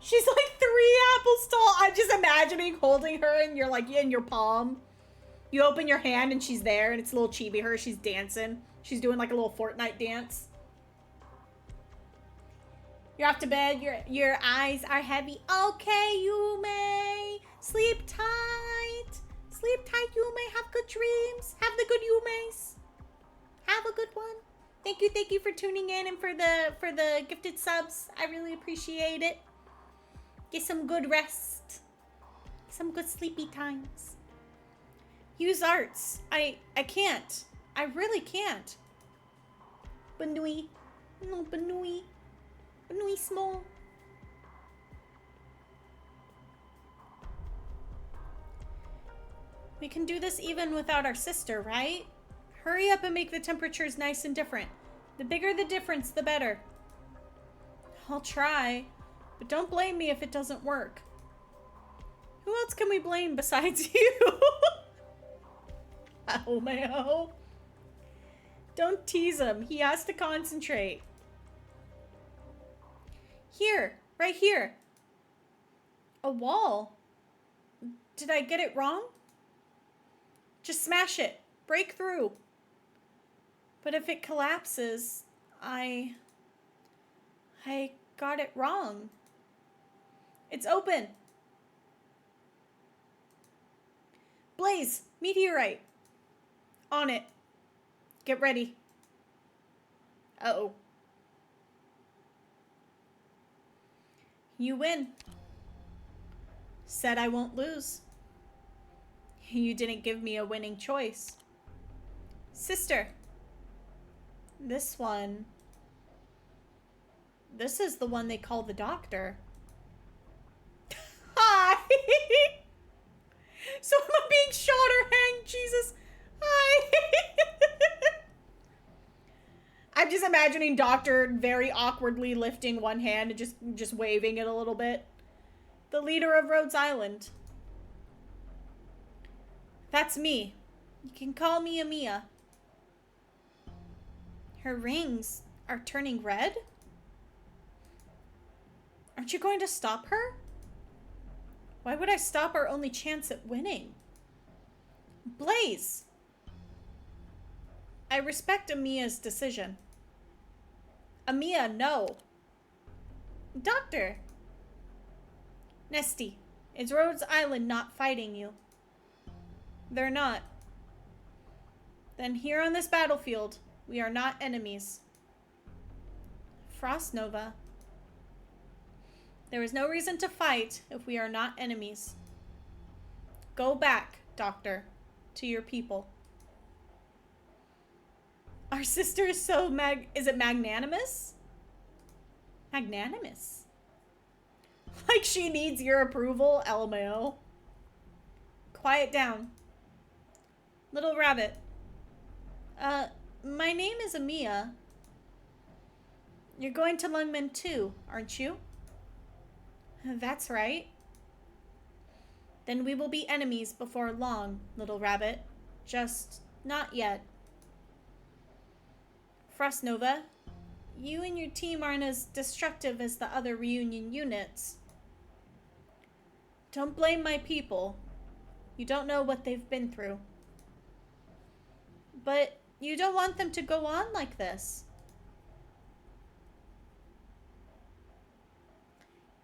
She's like 3 apples tall. I'm just imagining holding her and you're like in your palm. You open your hand and she's there, and it's a little chibi her. She's dancing. She's doing like a little Fortnite dance. You're off to bed. Your eyes are heavy. Okay, Yume. Sleep tight. Sleep tight, Yume. Have good dreams. Have the good Yumes. Have a good one. Thank you for tuning in and for the gifted subs. I really appreciate it. Get some good rest. some good sleepy times. Use arts. I can't. I really can't. Banui. No, Banui. Banui small. We can do this even without our sister, right? Hurry up and make the temperatures nice and different. The bigger the difference, the better. I'll try, but don't blame me if it doesn't work. Who else can we blame besides you? Oh, man. Don't tease him. He has to concentrate. Here, right here. A wall. Did I get it wrong? Just smash it. Break through. But if it collapses, I got it wrong. It's open. Blaze, meteorite. On it. Get ready. Uh-oh. You win. Said I won't lose. You didn't give me a winning choice. Sister. This one. This is the one they call the doctor. Hi! So am I being shot or hanged? Jesus. Hi! I'm just imagining Doctor very awkwardly lifting one hand and just waving it a little bit. The leader of Rhodes Island. That's me. You can call me Amia. Her rings are turning red? Aren't you going to stop her? Why would I stop our only chance at winning? Blaze! I respect Amia's decision. Amia, no. Doctor! Nesty, is Rhodes Island not fighting you? They're not. Then here on this battlefield, we are not enemies. Frost Nova. There is no reason to fight if we are not enemies. Go back, Doctor, to your people. Our sister is so is it magnanimous? Magnanimous. Like she needs your approval, LMAO. Quiet down. Little rabbit. My name is Amia. You're going to Lungmen too, aren't you? That's right. Then we will be enemies before long, little rabbit. Just not yet. Frost Nova, you and your team aren't as destructive as the other reunion units. Don't blame my people. You don't know what they've been through. But you don't want them to go on like this.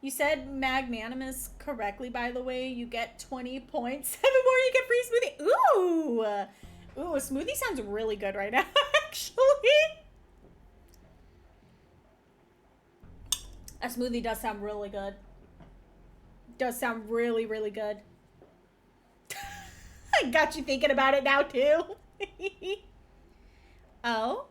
You said magnanimous correctly, by the way. You get 20 points. 7 more, you get free smoothie. Ooh! Ooh, a smoothie sounds really good right now, actually. A smoothie does sound really good. Does sound really, really good. I got you thinking about it now, too. Oh?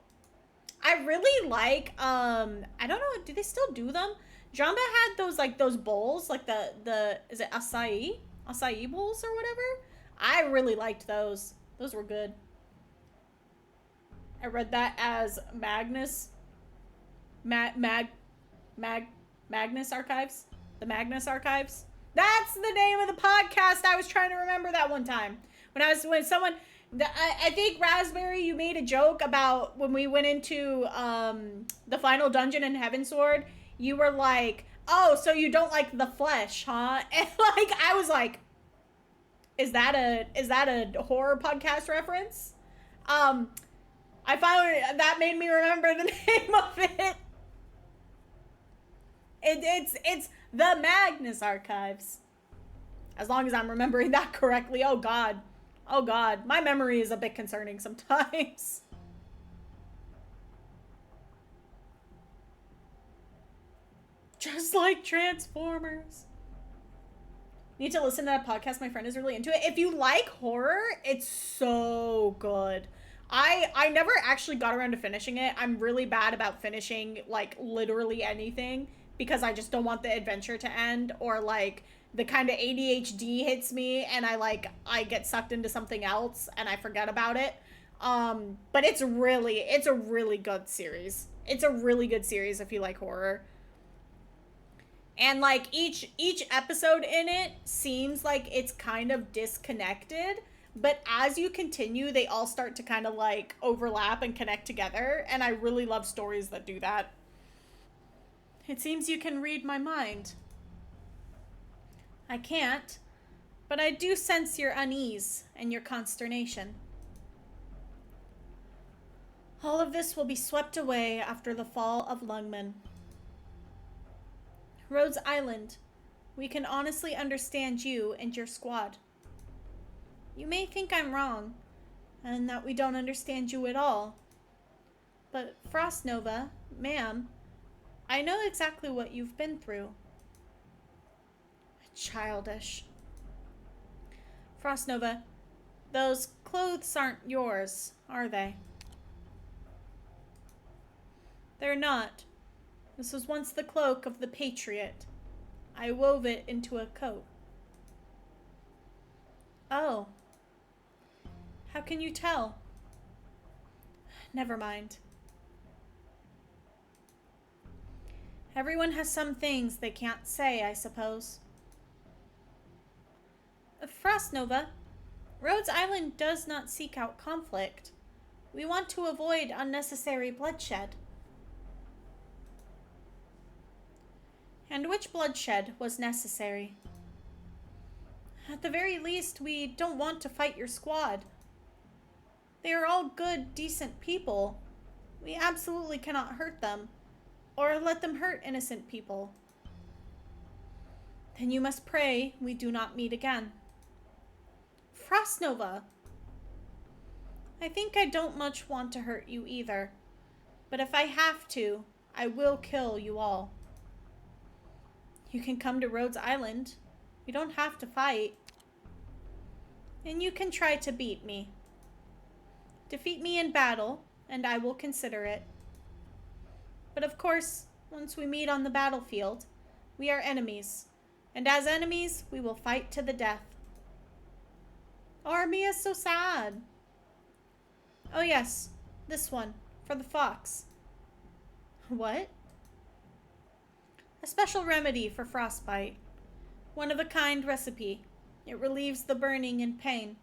I really like, I don't know, do they still do them? Jamba had those, like, those bowls, like the is it acai? Acai bowls or whatever? I really liked those. Those were good. I read that as Magnus. Magnus Archives? The Magnus Archives? That's the name of the podcast. I was trying to remember that one time. When someone, I think Raspberry, you made a joke about when we went into the final dungeon in Heavensward. You were like, oh, so you don't like the flesh, huh? And like, I was like, is that a horror podcast reference? I finally, that made me remember the name of it. It's the Magnus Archives. As long as I'm remembering that correctly. Oh God. Oh God. My memory is a bit concerning sometimes. Just like Transformers. Need to listen to that podcast. My friend is really into it. If you like horror, it's so good. I never actually got around to finishing it. I'm really bad about finishing, like, literally anything because I just don't want the adventure to end, or, like, the kind of ADHD hits me and I get sucked into something else and I forget about it. But it's a really good series. It's a really good series if you like horror. And, like, each episode in it seems like it's kind of disconnected, but as you continue, they all start to kind of, like, overlap and connect together, and I really love stories that do that. It seems you can read my mind. I can't, but I do sense your unease and your consternation. All of this will be swept away after the fall of Lungmen. Rhodes Island, we can honestly understand you and your squad. You may think I'm wrong, and that we don't understand you at all. But Frost Nova, ma'am, I know exactly what you've been through. Childish. Frost Nova, those clothes aren't yours, are they? They're not. This was once the cloak of the Patriot. I wove it into a coat. Oh. How can you tell? Never mind. Everyone has some things they can't say, I suppose. Frost Nova, Rhodes Island does not seek out conflict. We want to avoid unnecessary bloodshed. And which bloodshed was necessary? At the very least, we don't want to fight your squad. They are all good, decent people. We absolutely cannot hurt them, or let them hurt innocent people. Then you must pray we do not meet again. Frost Nova! I think I don't much want to hurt you either, but if I have to, I will kill you all. You can come to Rhodes Island. You don't have to fight. And you can try to beat me. Defeat me in battle, and I will consider it. But of course, once we meet on the battlefield, we are enemies. And as enemies, we will fight to the death. Armia's so sad. Oh yes, this one, for the fox. What? A special remedy for frostbite. One-of-a-kind recipe. It relieves the burning and pain.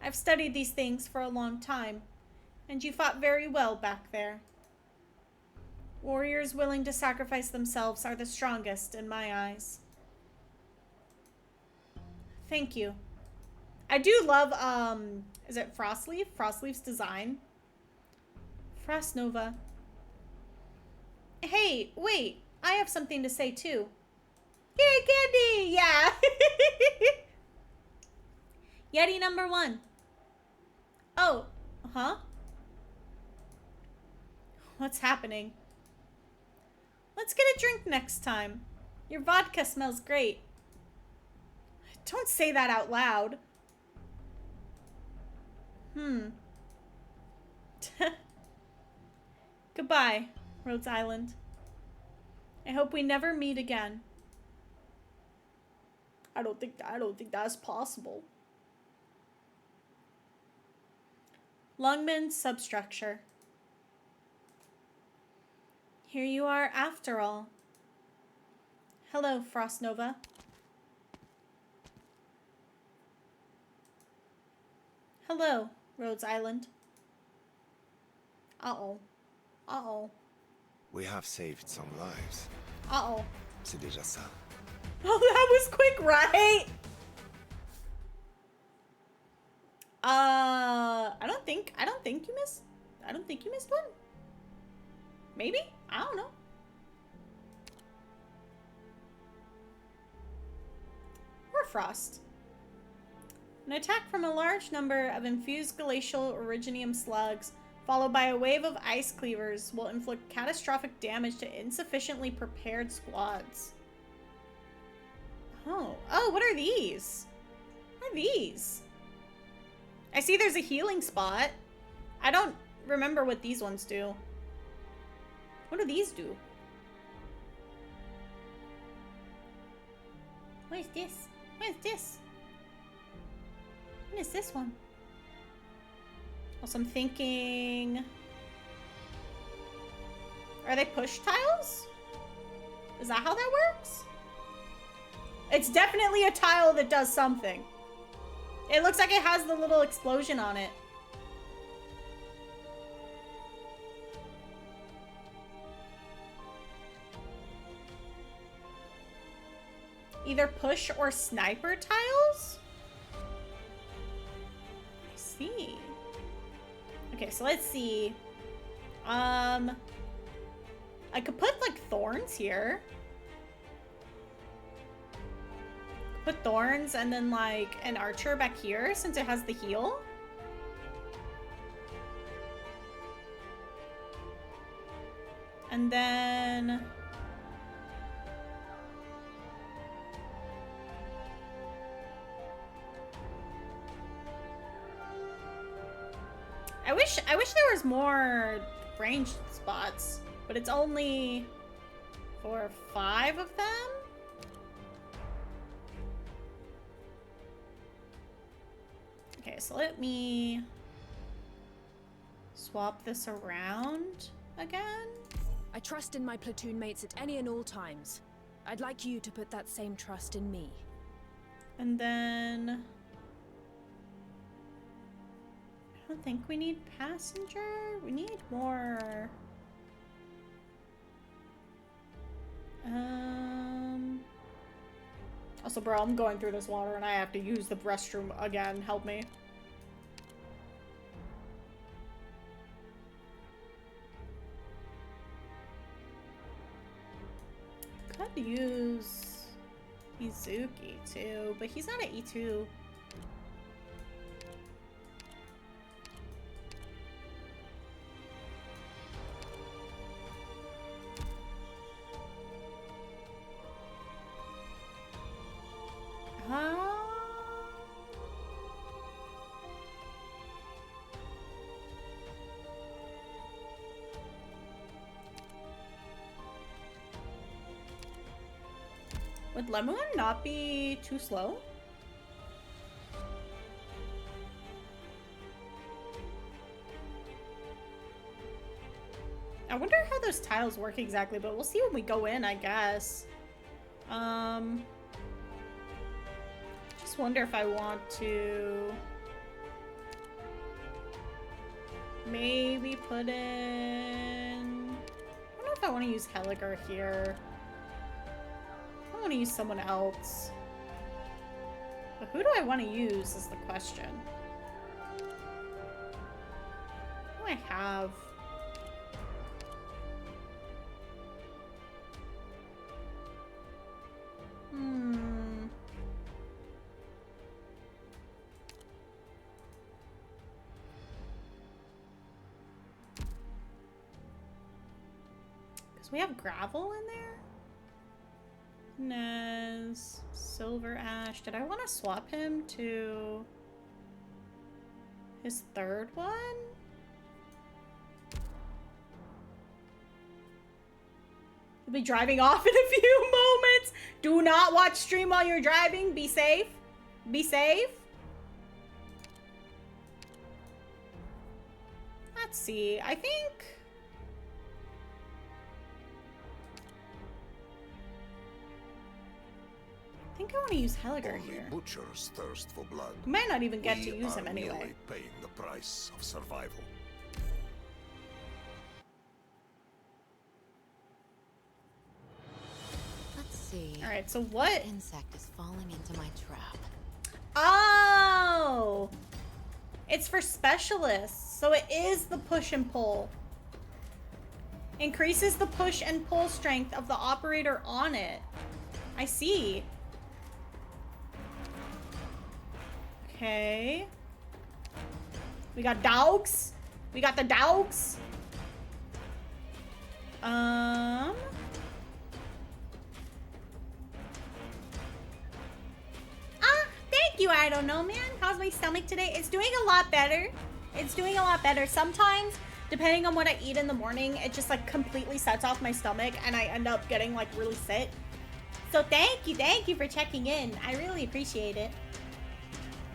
I've studied these things for a long time, and you fought very well back there. Warriors willing to sacrifice themselves are the strongest in my eyes. Thank you. I do love, is it Frostleaf? Frostleaf's design. Frost Nova. Hey, wait. I have something to say too. Yay, candy! Yeah. Yeti number 1. Oh, huh? What's happening? Let's get a drink next time. Your vodka smells great. Don't say that out loud. Goodbye, Rhodes Island. I hope we never meet again. I don't think that's possible. Lungmen substructure. Here you are after all. Hello, Frost Nova. Hello, Rhodes Island. Uh-oh. Uh-oh. We have saved some lives. Uh-oh. C'est déjà ça. Oh, that was quick, right? I don't think you missed one. Maybe? I don't know. Frost. An attack from a large number of infused glacial originium slugs, followed by a wave of ice cleavers, will inflict catastrophic damage to insufficiently prepared squads. Oh, what are these? What are these? I see there's a healing spot. I don't remember what these ones do. What do these do? What is this? What is this? What is this one? Also, I'm thinking... Are they push tiles? Is that how that works? It's definitely a tile that does something. It looks like it has the little explosion on it. Either push or sniper tiles? I see. Okay, so let's see. I could put like thorns here. Put thorns and then like an archer back here since it has the heal. And then I wish there was more ranged spots, but it's only for 5 of them. Okay, so let me swap this around again. I trust in my platoon mates at any and all times. I'd like you to put that same trust in me. And then I don't think we need passenger. We need more. Also, bro, I'm going through this water and I have to use the restroom again. Help me. Could use Izuki too, but he's not at E2. Would Lemon not be too slow? I wonder how those tiles work exactly, but we'll see when we go in, I guess. Just wonder if I want to maybe put in... I don't know if I want to use Helliger here. I want to use someone else. But who do I want to use is the question. Who do I have? Because we have gravel in there? Nez, Silver Ash. Did I want to swap him to his third one? We'll be driving off in a few moments. Do not watch stream while you're driving. Be safe. Be safe. Let's see. I think... I think I want to use Helliger here. Butchers thirst for blood. We might not even get to use him anyway. Merely paying the price of survival. Let's see. All right, so what insect is falling into my trap? Oh! It's for specialists, so it is the push and pull. Increases the push and pull strength of the operator on it. I see. Okay. We got dogs. We got the dogs. Thank you, I don't know, man. How's my stomach today? It's doing a lot better. It's doing a lot better. Sometimes, depending on what I eat in the morning, it just like completely sets off my stomach and I end up getting like really sick. So thank you for checking in. I really appreciate it.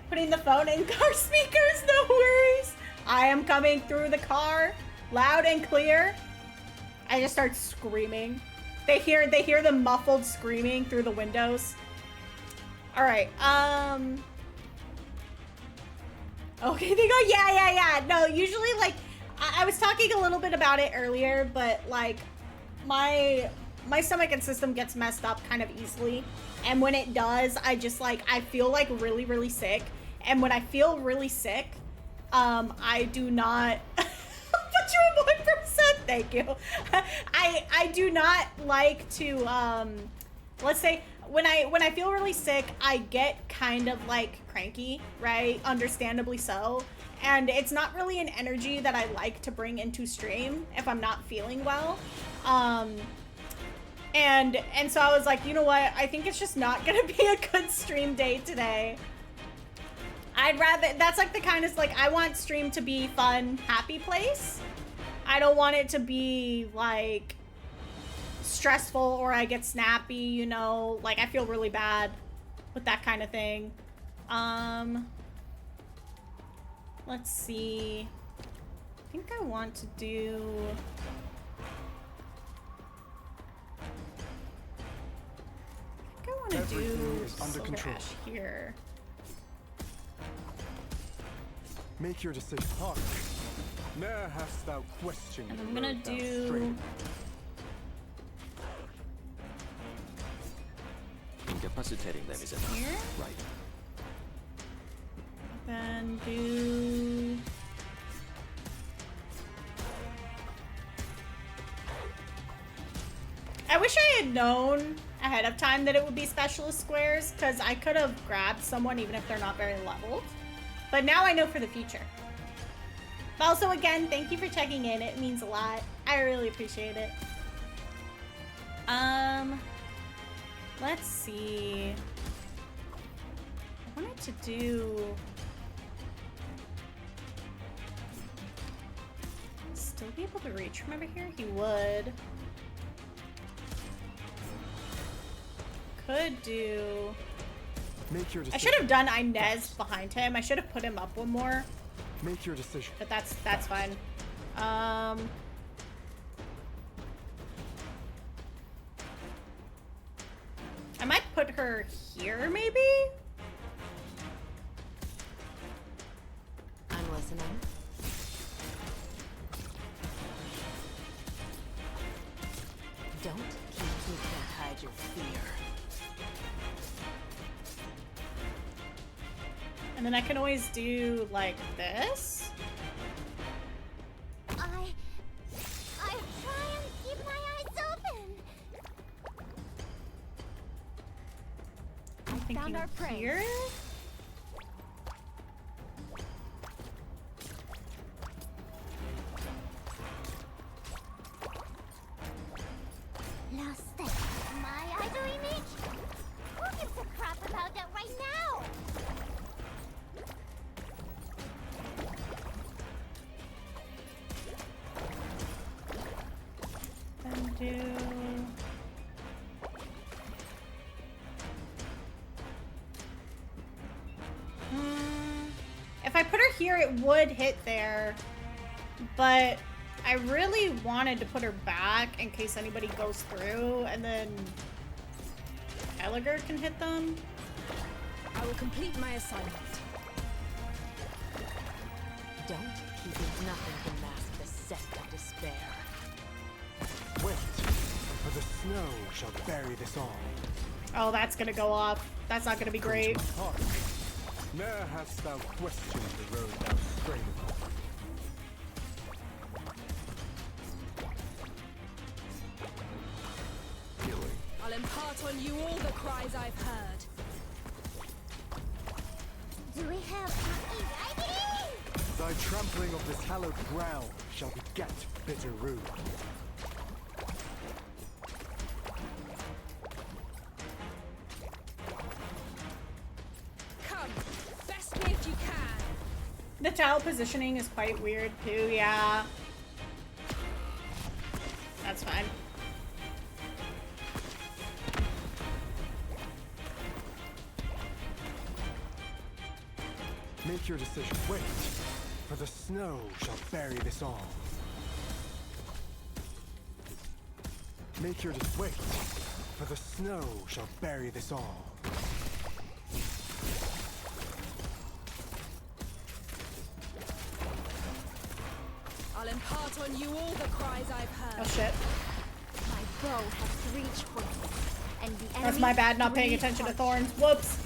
Putting the phone in car speakers, no worries. I am coming through the car, loud and clear. I just start screaming. They hear the muffled screaming through the windows. All right, okay, they go, yeah. No, usually, like, I was talking a little bit about it earlier, but, like, my stomach and system gets messed up kind of easily. And when it does, I just, like, I feel, like, really, really sick. And when I feel really sick, I do not... Put you at 1%, thank you. I do not like to, let's say... When I feel really sick, I get kind of like cranky, right? Understandably so. And it's not really an energy that I like to bring into stream if I'm not feeling well. And so I was like, you know what? I think it's just not gonna be a good stream day today. I'd rather, that's like the kind of, like, I want stream to be fun, happy place. I don't want it to be like stressful or I get snappy, you know, like I feel really bad with that kind of thing. Let's see. I think I want to do... I think I want to do Silver Ash here. Make your decision. Hark. Ne'er hast thou questioned. And I'm gonna do... Incapacitating them is enough. Here? Right. Then do... I wish I had known ahead of time that it would be specialist squares, because I could have grabbed someone even if they're not very leveled. But now I know for the future. But also, again, thank you for checking in. It means a lot. I really appreciate it. Let's see. I wanted to do... Still be able to reach from over here? He would. Could do... Make your decision. I should have done Inez behind him. I should have put him up one more. Make your decision. But that's fine. I might put her here, maybe? I'm listening. Don't keep me to hide your fear. And then I can always do like this. I try and keep my eyes open. I'm thinking Found our prey. here. Lost that. My idol image? Who gives a crap about that right now? Then do... If I put her here, it would hit there. But I really wanted to put her back in case anybody goes through, and then Gallagher can hit them. I will complete my assignment. Don't keep it. Nothing can mask the scent of despair. Wait, for the snow shall bury this all. Oh, that's gonna go off. That's not gonna be great. Hark. Ne'er hast thou questioned the road thou strayed upon. I'll impart on you all the cries I've heard. Do we have any? Thy trampling of this hallowed ground shall beget bitter rue. Come, The tile positioning is quite weird too, yeah. That's fine. Make your decision. Wait, for the snow shall bury this all. Make your wait, for the snow shall bury this all. I'll impart on you all the cries I've heard. Oh shit. My bow has reached for you, and the enemy. That's my bad not paying attention to thorns. Whoops.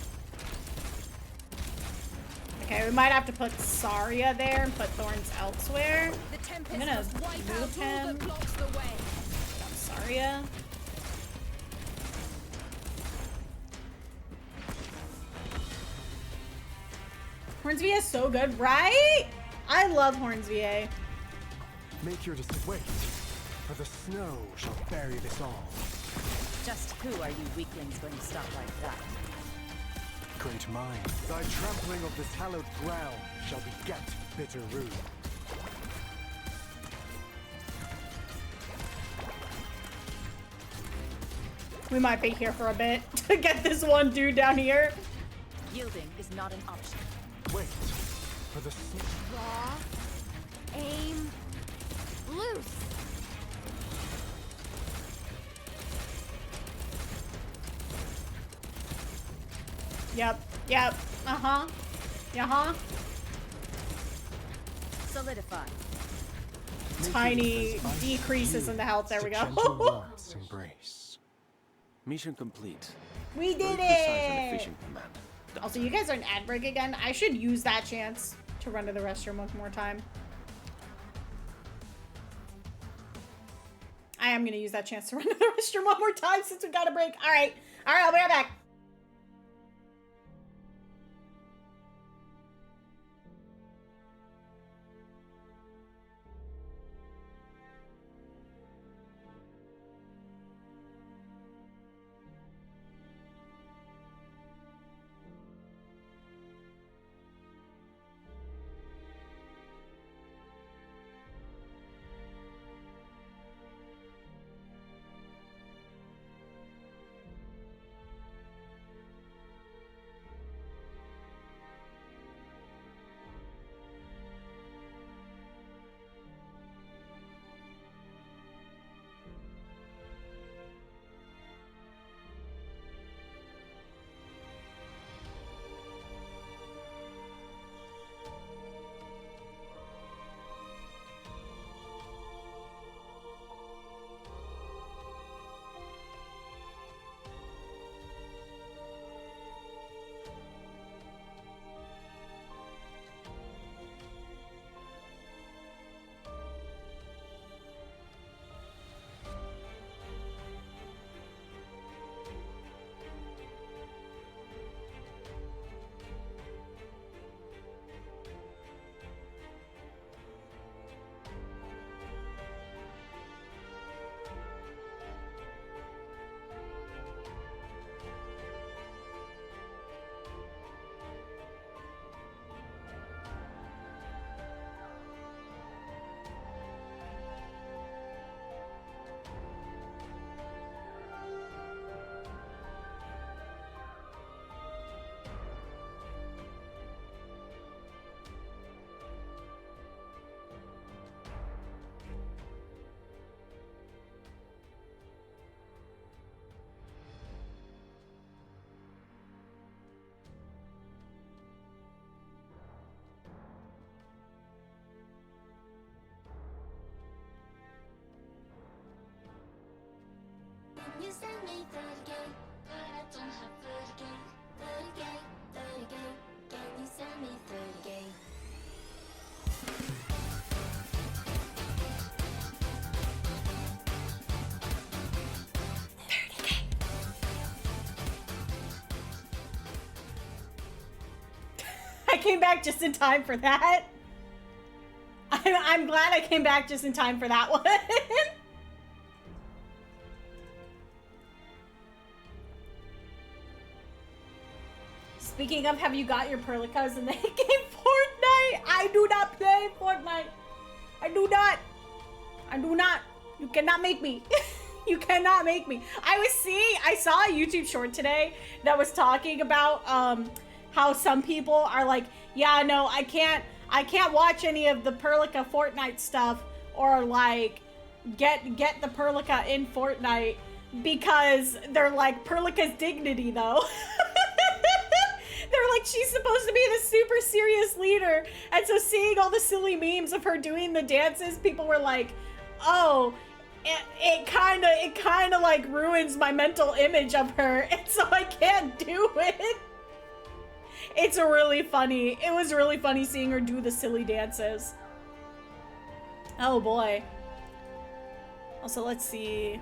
Okay, we might have to put Saria there and put thorns elsewhere. The tempest I'm gonna must wipe move out all him. that blocks the way. Put on Saria. Horns VA is so good, right? I love Horns VA. Make your decision. Wait, for the snow shall bury this all. Just who are you weaklings going to stop like that? Great mind, thy trampling of this hallowed ground shall beget bitter ruin. We might be here for a bit to get this one dude down here. Yielding is not an option. Wait, for the Draw, aim, loose. Yep, yep, uh-huh, uh-huh. Solidify. Tiny decreases in the health, there we go. Embrace. Mission complete. We did Very precise and it! efficient command. Also, you guys are an ad break again. I should use that chance to run to the restroom one more time. I am gonna use that chance to run to the restroom one more time since we got a break. Alright, I'll be right back. You send me 30K, but I don't have 30K. 30K, 30K, can you send me 30K? I came back just in time for that. I'm glad I came back just in time for that one. Speaking of, have you got your Perlicas in the game Fortnite? I I do not. I do not. You cannot make me. You cannot make me. I saw a YouTube short today that was talking about how some people are like, yeah, no, I can't watch any of the Perlica Fortnite stuff or like get the Perlica in Fortnite because they're like, Perlica's dignity though. They're like, she's supposed to be the super serious leader. And so seeing all the silly memes of her doing the dances, people were like, oh, it kind of like ruins my mental image of her, and so I can't do it. It's really funny. It was really funny seeing her do the silly dances. Oh boy. Also, let's see.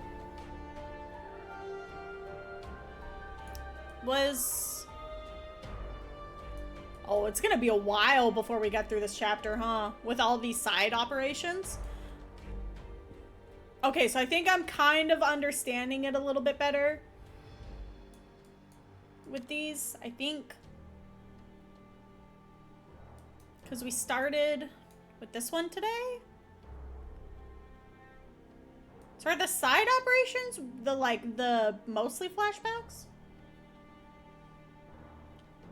Oh, it's gonna be a while before we get through this chapter, huh? With all these side operations. Okay, so I think I'm kind of understanding it a little bit better with these, I think. Because we started with this one today. So are the side operations the mostly flashbacks?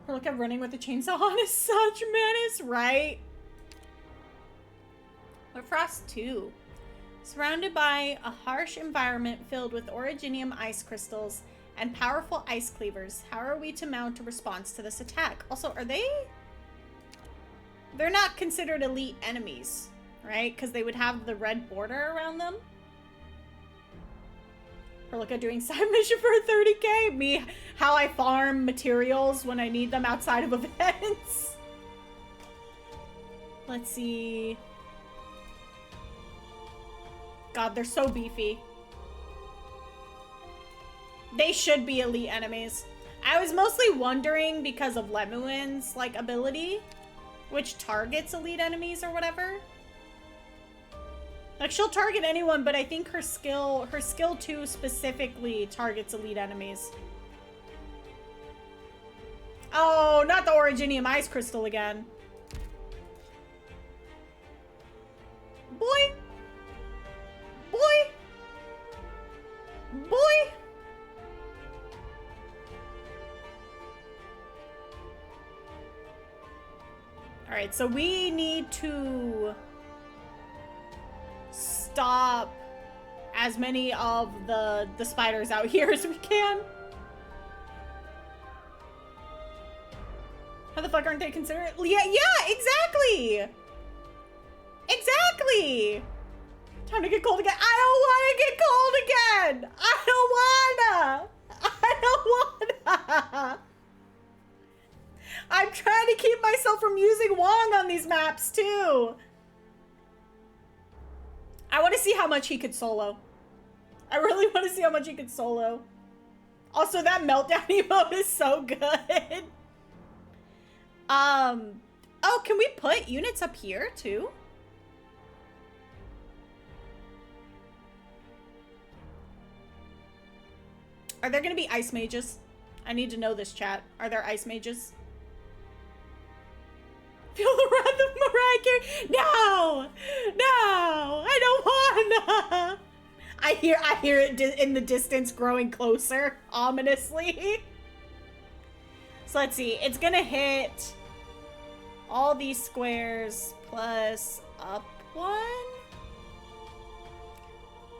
Look at running with the chainsaw on is such menace, right? But Frost 2. Surrounded by a harsh environment filled with originium ice crystals and powerful ice cleavers, how are we to mount a response to this attack? Also, are they... They're not considered elite enemies, right? Because they would have the red border around them. Perlica doing side mission for 30k. Me, how I farm materials when I need them outside of events. Let's see... God, they're so beefy. They should be elite enemies. I was mostly wondering because of Lemuin's, like, ability, which targets elite enemies or whatever. Like, she'll target anyone, but I think her skill 2 specifically targets elite enemies. Oh, not the Originium Ice Crystal again. Boy! Boy! Boy! Alright, so we need to stop as many of the spiders out here as we can. How the fuck aren't they considered? Yeah, exactly! Exactly! Time to get cold again. I don't want to get cold again! I don't wanna! I'm trying to keep myself from using Wong on these maps, too. I want to see how much he could solo. I really want to see how much he could solo. Also, that meltdown emote is so good. Oh, can we put units up here, too? Are there going to be ice mages? I need to know this, chat. Are there ice mages? Feel the wrath of Mariah Carey. No! No! I don't wanna! I hear it in the distance growing closer, ominously. So let's see. It's gonna hit all these squares plus up one.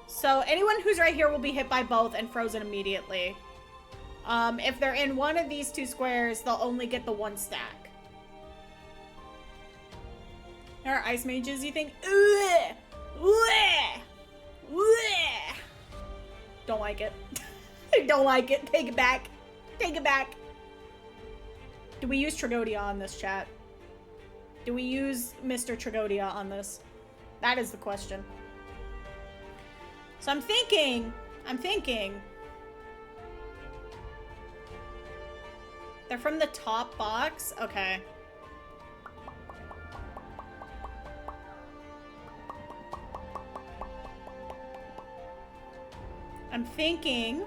So anyone who's right here will be hit by both and frozen immediately. If they're in one of these two squares, they'll only get the one stack. There are ice mages, you think? Ugh! Ugh! Ugh! Don't like it. I don't like it. Take it back. Take it back. Do we use Tragodia on this, chat? Do we use Mr. Tragodia on this? That is the question. So I'm thinking. They're from the top box? Okay. I'm thinking.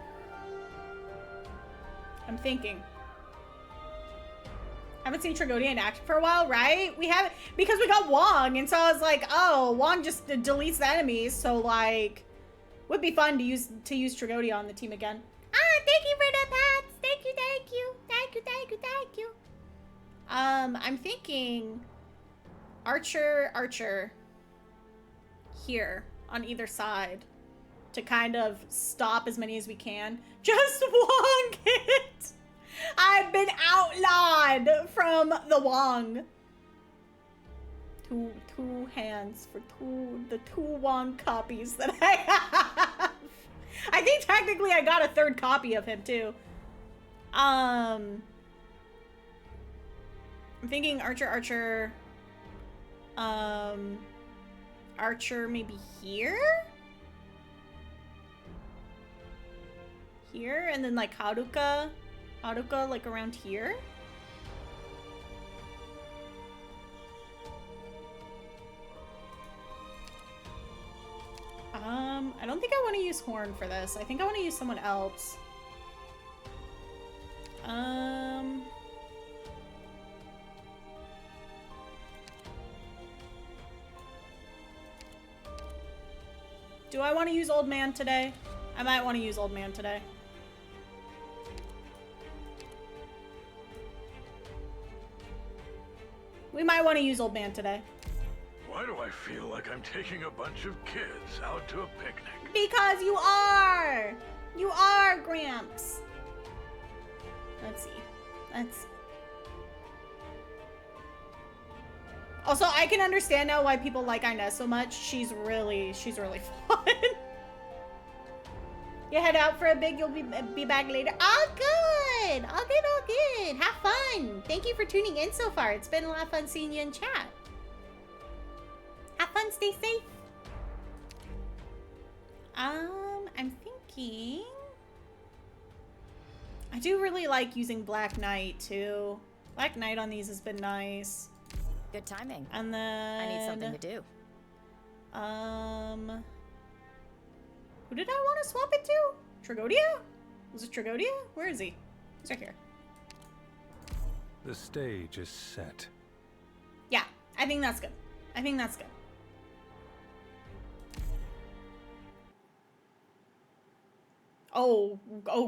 Haven't seen Tragodia in action for a while, right? We haven't, because we got Wong, and so I was like, oh, Wong just deletes the enemies, so like, would be fun to use Tragodia on the team again. Ah, thank you for the pets. Thank you, thank you, thank you, thank you, thank you. I'm thinking Archer here on either side to kind of stop as many as we can. Just Wong it. I've been outlawed from the Wong. Two hands for the two Wong copies that I have. I think technically I got a third copy of him too. I'm thinking Archer. Archer maybe here? Here, and then like Haruka like around here? I don't think I want to use Horn for this. I think I want to use someone else. Do I want to use Old Man today? I might want to use Old Man today. We might want to use Old Man today. Why do I feel like I'm taking a bunch of kids out to a picnic? Because you are! You are, Gramps! Let's see. Let's see. Also, I can understand now why people like Inez so much. She's really fun. You head out for a bit, you'll be back later. All good! All good, all good. Have fun. Thank you for tuning in so far. It's been a lot of fun seeing you in chat. Have fun, stay safe. I'm thinking... I do really like using Black Knight, too. Black Knight on these has been nice. Good timing. And then... I need something to do. Who did I want to swap it to? Tragodia? Was it Tragodia? Where is he? He's right here. The stage is set. Yeah, I think that's good. I think that's good. Oh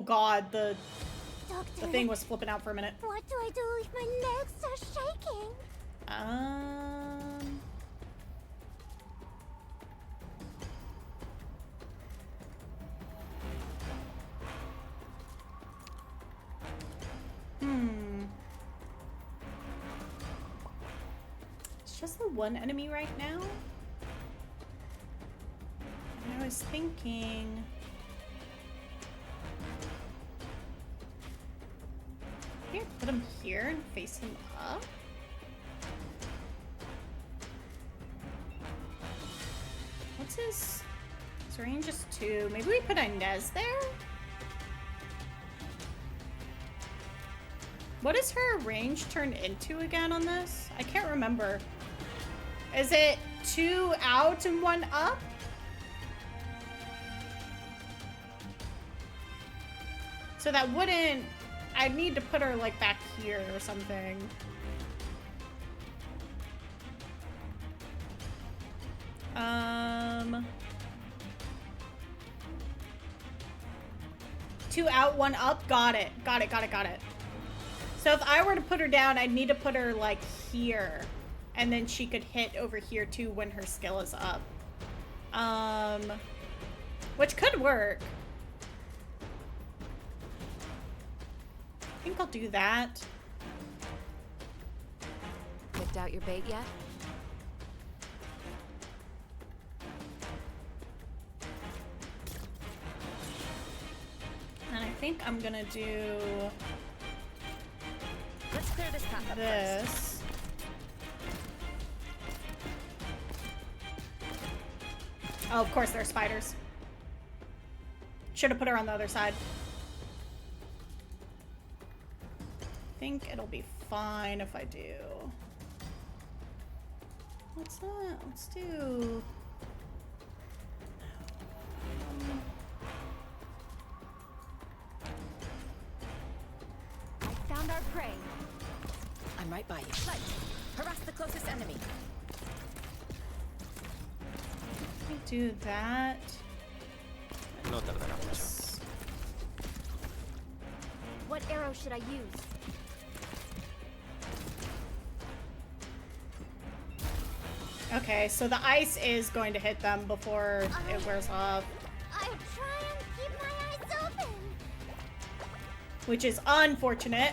God, the thing was flipping out for a minute. What do I do if my legs are shaking? It's just the one enemy right now. And I was thinking... Here, put him here and face him up. What's his range is 2. Maybe we put Inez there? What is her range turned into again on this? I can't remember. Is it 2 out and 1 up? So that wouldn't... I'd need to put her like back here or something. Two out, 1 up. Got it. Got it. So if I were to put her down, I'd need to put her like here. And then she could hit over here too when her skill is up. Which could work. I think I'll do that. Picked out your bait yet? And I think I'm gonna do... Let's clear this path up this. first. Oh, of course there are spiders. Should have put her on the other side. I think it'll be fine if I do. What's that? Let's do... I found our prey. I'm right by you. Light. Harass the closest enemy. Do that. No tardará mucho. What arrow should I use? Okay, so the ice is going to hit them before it wears off. I try and keep my eyes open. Which is unfortunate.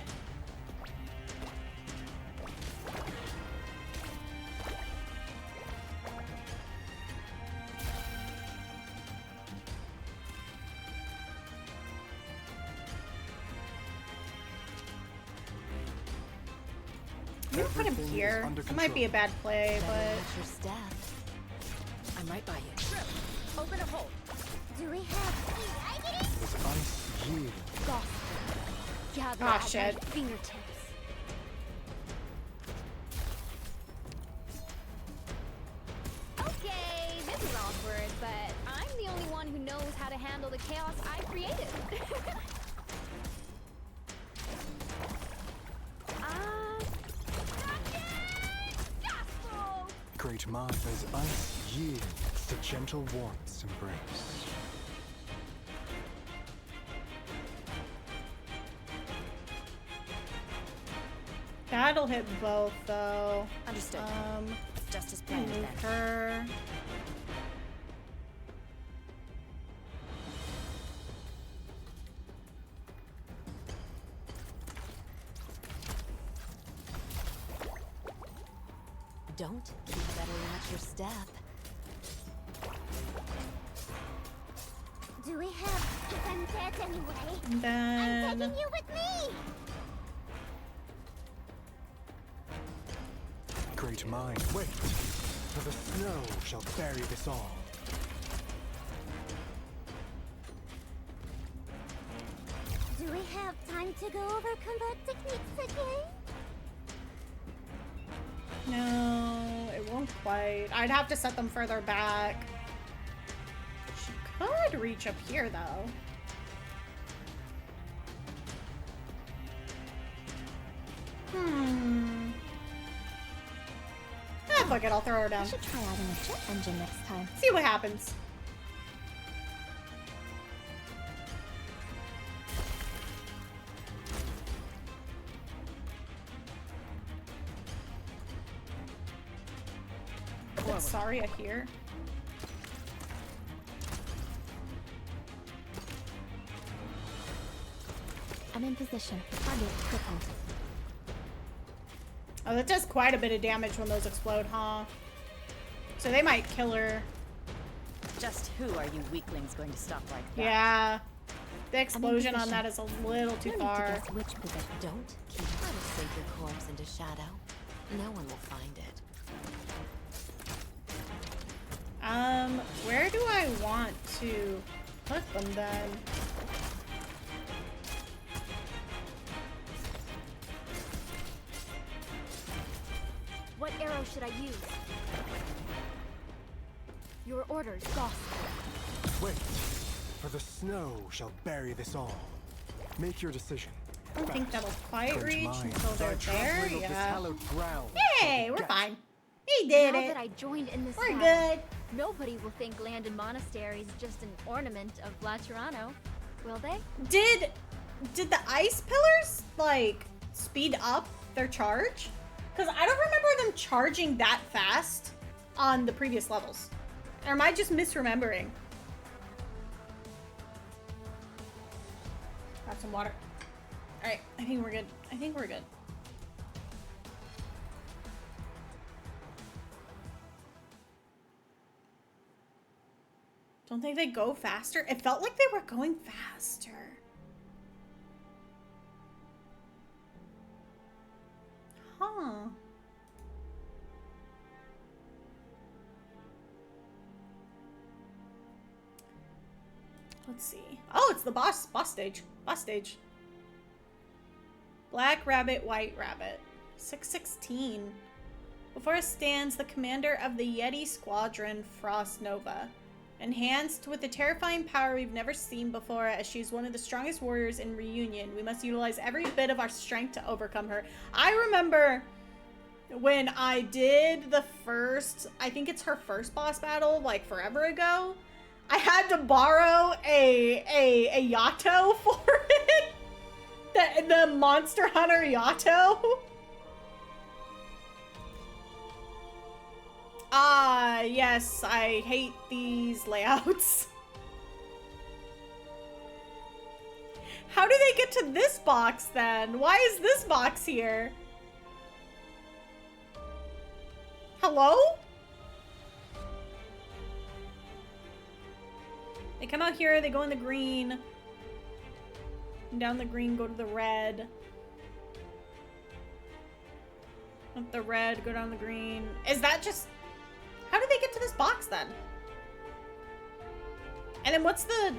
I'm gonna put him here. That might be a bad play, but... Your staff. I'm right by you. Open a hole. Do we have This ice yield. gather Oh, at shit. my fingertips? Okay, this is awkward, but I'm the only one who knows how to handle the chaos I created. Great mind as ice yields to gentle warmth's embrace. That'll hit both, though. Understood. Just as planned Move then. her. Don't better watch your step. Do we have... If I'm dead anyway, And then... I'm taking you with me! Great mind, wait, for the snow shall bury this all. Do we have time to go over combat techniques again? No, it won't quite. I'd have to set them further back. She could reach up here, though. Ah, fuck it, I'll throw her down. I should try adding a jet engine next time. See what happens. Put Saria here. I'm in position. Target crippled. Oh, that does quite a bit of damage when those explode, huh? So they might kill her. Just who are you weaklings going to stop like that? Yeah. The explosion on that is a little too No need to far. guess which position. Don't keep trying to sink your corpse into shadow. No one will find it. Where do I want to put them then? What arrow should I use? Your orders, boss. Wait, for the snow shall bury this all. Make your decision. I don't think that'll quite Great reach mind, until they're thy there. trampling of this Yeah. hallowed ground Hey, shall we're beget. fine. He did Now it. that I joined in this We're battle, good. nobody will think Land and Monastery is just an ornament of Laterano, will they? Did the ice pillars like speed up their charge? Because I don't remember them charging that fast on the previous levels. Or am I just misremembering? Grab some water. Alright, I think we're good. I think we're good. Don't think they go faster? It felt like they were going faster. Huh. Let's see. Oh, it's the boss stage. Boss stage. Black rabbit, white rabbit. 616. Before us stands the commander of the Yeti Squadron, Frost Nova. Enhanced with a terrifying power we've never seen before, as she's one of the strongest warriors in Reunion. We must utilize every bit of our strength to overcome her. I remember when I did the first, I think it's her first boss battle, like forever ago, I had to borrow a Yato for it. The Monster Hunter Yato. Ah, yes, I hate these layouts. How do they get to this box then? Why is this box here? Hello? They come out here, they go in the green. And down the green, go to the red. Up the red, go down the green. Is that just... How do they get to this box then? And then what's the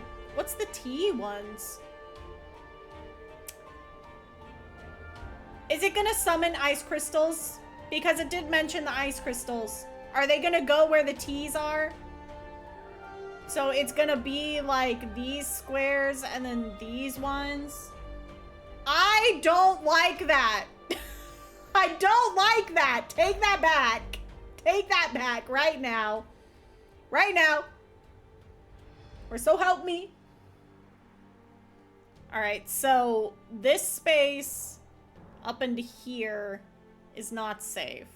T ones? Is it gonna summon ice crystals? Because it did mention the ice crystals. Are they gonna go where the T's are? So it's gonna be like these squares and then these ones. I don't like that. I don't like that. Take that back. Take that back right now. Right now. Or so help me. Alright, so this space up into here is not safe.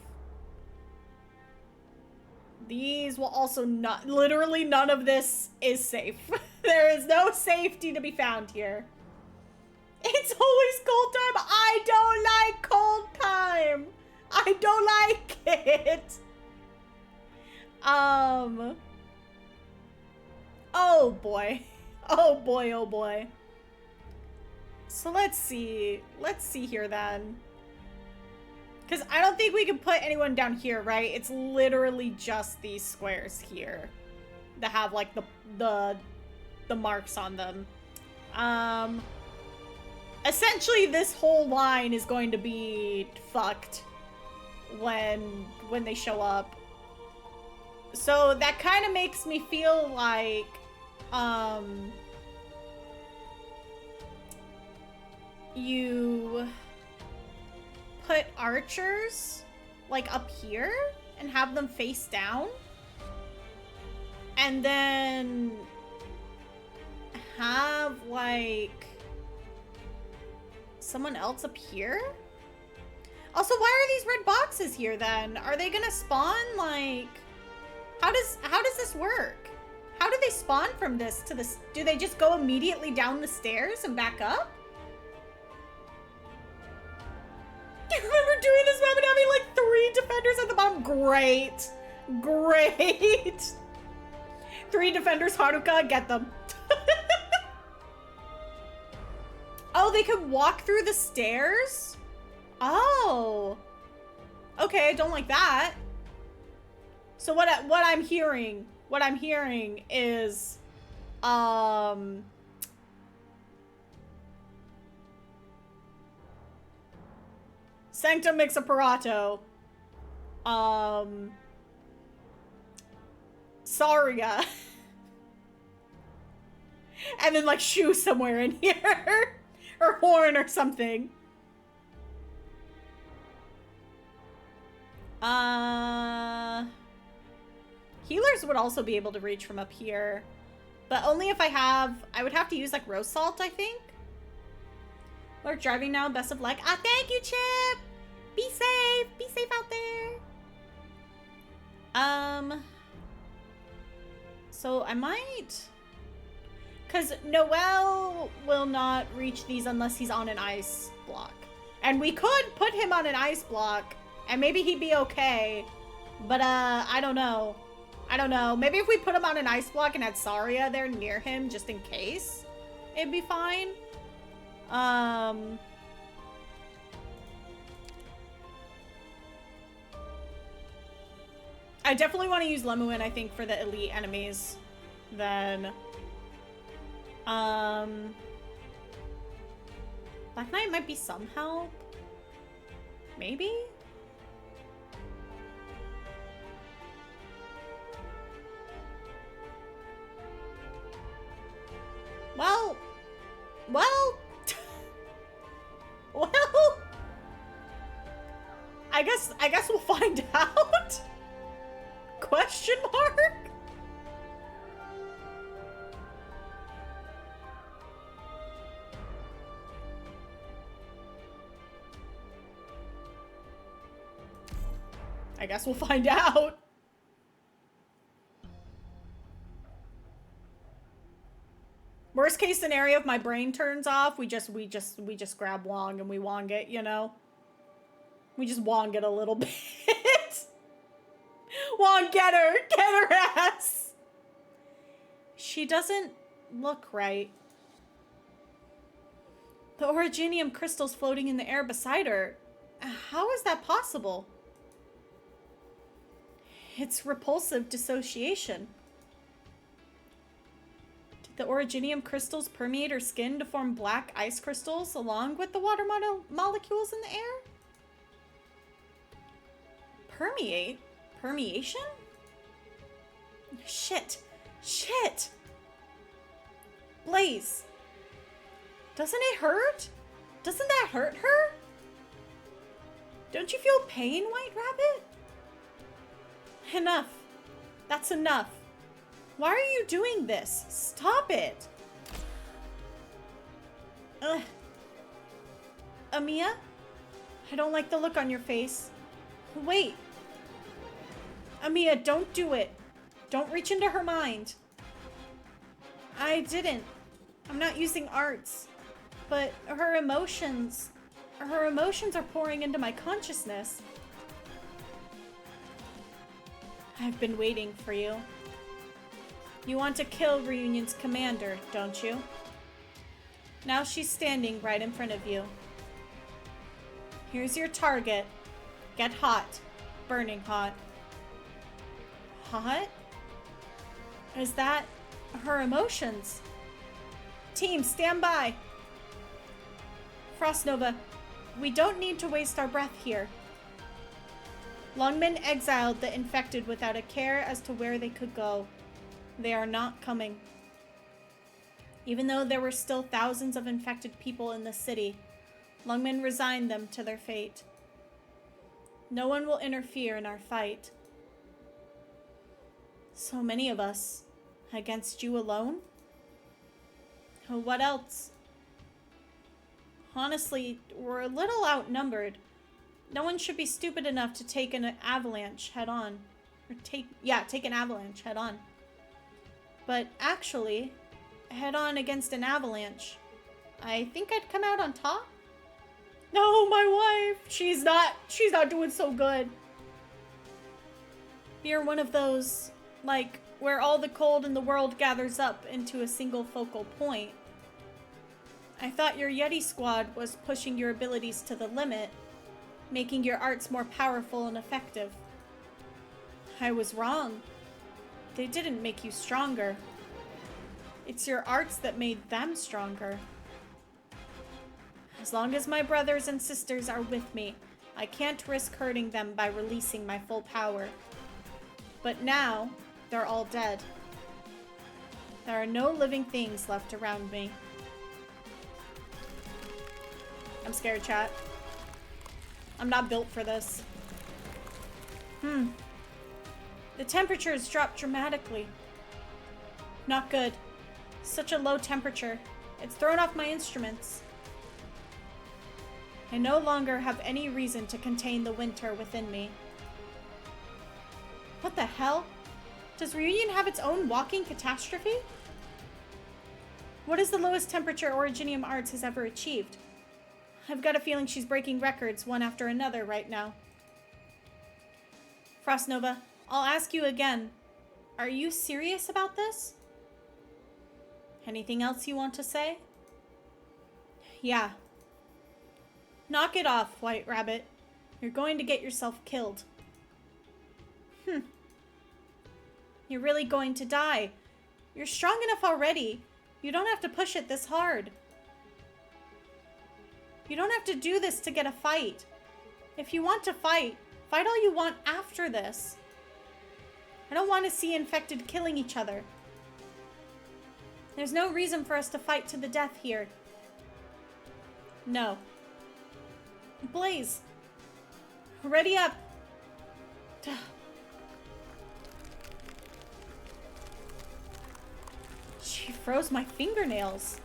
These will also not, literally none of this is safe. There is no safety to be found here. It's always cold time. I don't like cold time. I don't like it. Oh boy. Oh boy, oh boy. So let's see. Let's see here then. Because I don't think we can put anyone down here, right? It's literally just these squares here that have like the marks on them. Essentially this whole line is going to be fucked when they show up. So that kind of makes me feel like you put archers like up here and have them face down, and then have like someone else up here. Also, why are these red boxes here then? Are they gonna spawn like, how does this work? How do they spawn from this to this? Do they just go immediately down the stairs and back up? I remember doing this map and having like 3 defenders at the bottom. Great. Great. 3 defenders, Haruka, get them. Oh, they could walk through the stairs? Oh. Okay, I don't like that. So what I'm hearing is Sanctum Mixaparato. Saria. And then like shoe somewhere in here. Or horn or something. Healers would also be able to reach from up here. But only if I would have to use like rose salt, I think. We're driving now, best of luck. Ah, thank you, Chip! Be safe! Be safe out there! So I might... Because Noel will not reach these unless he's on an ice block. And we could put him on an ice block, and maybe he'd be okay. But, I don't know. I don't know. Maybe if we put him on an ice block and had Saria there near him, just in case, it'd be fine. I definitely want to use Lemuin, I think, for the elite enemies. Then... Black Knight might be some help. Maybe? Well... I guess guess we'll find out. Question mark? I guess we'll find out. Worst case scenario, if my brain turns off, we just grab Wong and we Wong it, you know? We just Wong it a little bit. Wong, get her ass. She doesn't look right. The originium crystals floating in the air beside her. How is that possible? It's repulsive dissociation. Did the originium crystals permeate her skin to form black ice crystals along with the water molecules in the air? Permeate? Permeation? Shit. Shit! Blaze. Doesn't it hurt? Doesn't that hurt her? Don't you feel pain, White Rabbit? Enough. That's enough. Why are you doing this? Stop it. Ugh. Amiya? I don't like the look on your face. Wait. Amiya, don't do it. Don't reach into her mind. I didn't. I'm not using arts. But her emotions are pouring into my consciousness. I've been waiting for you. You want to kill Reunion's commander, don't you? Now she's standing right in front of you. Here's your target. Get hot. Burning hot. Hot? Is that her emotions? Team, stand by. Frost Nova, we don't need to waste our breath here. Lungmen exiled the infected without a care as to where they could go. They are not coming. Even though there were still thousands of infected people in the city, Lungmen resigned them to their fate. No one will interfere in our fight. So many of us, against you alone? What else? Honestly, we're a little outnumbered. No one should be stupid enough to take an avalanche head on. Or take an avalanche head on. But actually, head on against an avalanche, I think I'd come out on top. No, my wife! She's not doing so good. You're one of those, like, where all the cold in the world gathers up into a single focal point. I thought your Yeti squad was pushing your abilities to the limit, making your arts more powerful and effective. I was wrong. They didn't make you stronger. It's your arts that made them stronger. As long as my brothers and sisters are with me, I can't risk hurting them by releasing my full power. But now, they're all dead. There are no living things left around me. I'm scared, chat. I'm not built for this. The temperature has dropped dramatically. Not good. Such a low temperature. It's thrown off my instruments. I no longer have any reason to contain the winter within me. What the hell? Does Reunion have its own walking catastrophe? What is the lowest temperature Originium Arts has ever achieved? I've got a feeling she's breaking records one after another right now. Frost Nova, I'll ask you again. Are you serious about this? Anything else you want to say? Yeah. Knock it off, White Rabbit. You're going to get yourself killed. You're really going to die. You're strong enough already. You don't have to push it this hard. You don't have to do this to get a fight. If you want to fight, fight all you want after this. I don't want to see infected killing each other. There's no reason for us to fight to the death here. No. Blaze, Ready up. She froze my fingernails.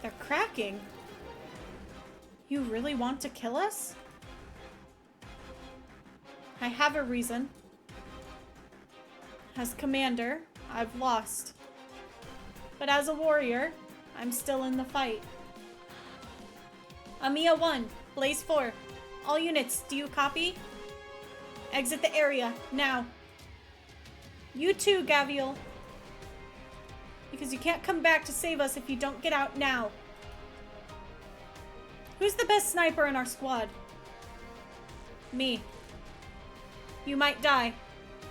They're cracking. You really want to kill us? I have a reason. As commander, I've lost. But as a warrior, I'm still in the fight. Amiya 1, Blaze 4. All units, do you copy? Exit the area, now. You too, Gaviel. Because you can't come back to save us if you don't get out now. Who's the best sniper in our squad? Me. You might die.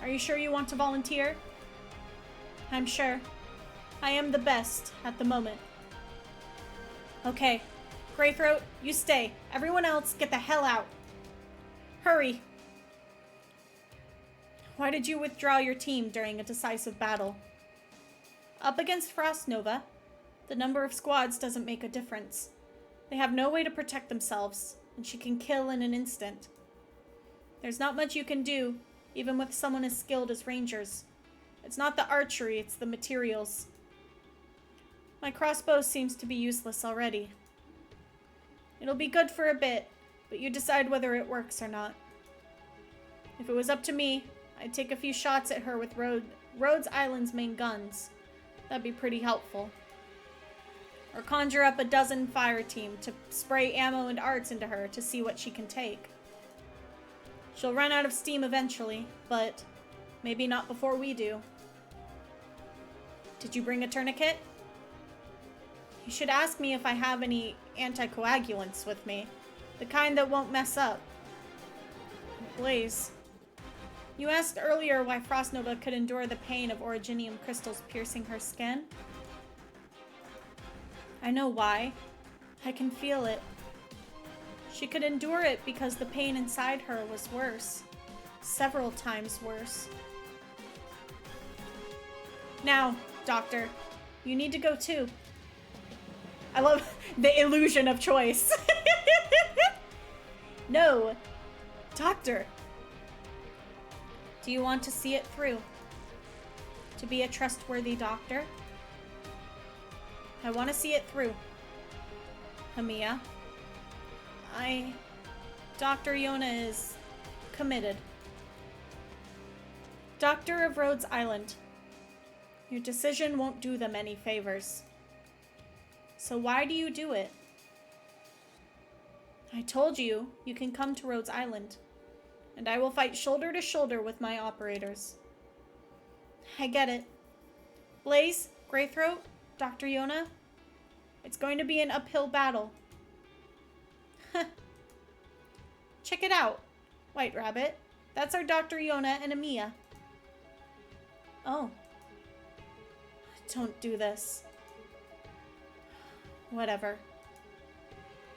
Are you sure you want to volunteer? I'm sure. I am the best at the moment. Okay. Greythroat, you stay. Everyone else, get the hell out. Hurry. Why did you withdraw your team during a decisive battle? Up against Frost Nova, the number of squads doesn't make a difference. They have no way to protect themselves, and she can kill in an instant. There's not much you can do, even with someone as skilled as Rangers. It's not the archery, it's the materials. My crossbow seems to be useless already. It'll be good for a bit, but you decide whether it works or not. If it was up to me, I'd take a few shots at her with Rhodes Island's main guns. That'd be pretty helpful. Or conjure up a dozen fire team to spray ammo and arts into her to see what she can take. She'll run out of steam eventually, but maybe not before we do. Did you bring a tourniquet? You should ask me if I have any anticoagulants with me. The kind that won't mess up. Blaze. You asked earlier why Frost Nova could endure the pain of originium crystals piercing her skin. I know why. I can feel it. She could endure it because the pain inside her was worse. Several times worse. Now, Doctor, you need to go too. I love the illusion of choice. No. Doctor. Do you want to see it through? To be a trustworthy doctor? I want to see it through. Amiya. Dr. Yona is committed. Doctor of Rhodes Island. Your decision won't do them any favors. So why do you do it? I told you, you can come to Rhodes Island, and I will fight shoulder to shoulder with my operators. I get it. Blaze, Greythroat, Dr. Yona, it's going to be an uphill battle. Check it out, White Rabbit. That's our Dr. Yona and Amiya. Oh. Don't do this. Whatever.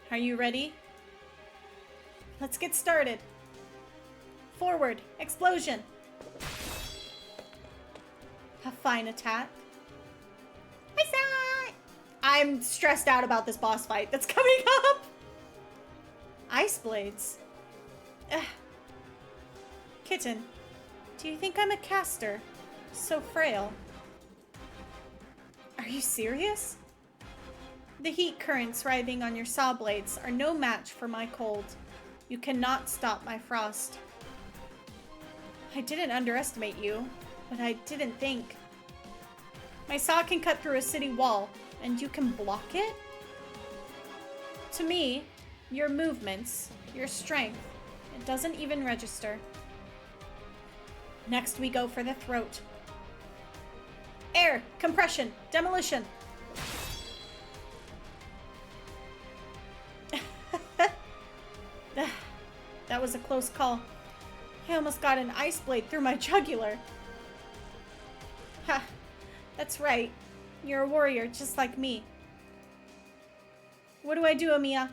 Are you ready? Let's get started. Forward. Explosion. A fine attack. I'm stressed out about this boss fight that's coming up. Ice blades. Ugh. Kitten, do you think I'm a caster? So frail. Are you serious? The heat currents writhing on your saw blades are no match for my cold. You cannot stop my frost. I didn't underestimate you, but I didn't think. My saw can cut through a city wall, and you can block it? To me, your movements, your strength, it doesn't even register. Next we go for the throat. Air, compression, demolition. That was a close call. I almost got an ice blade through my jugular. Ha, that's right. You're a warrior just like me. What do I do, Amiya?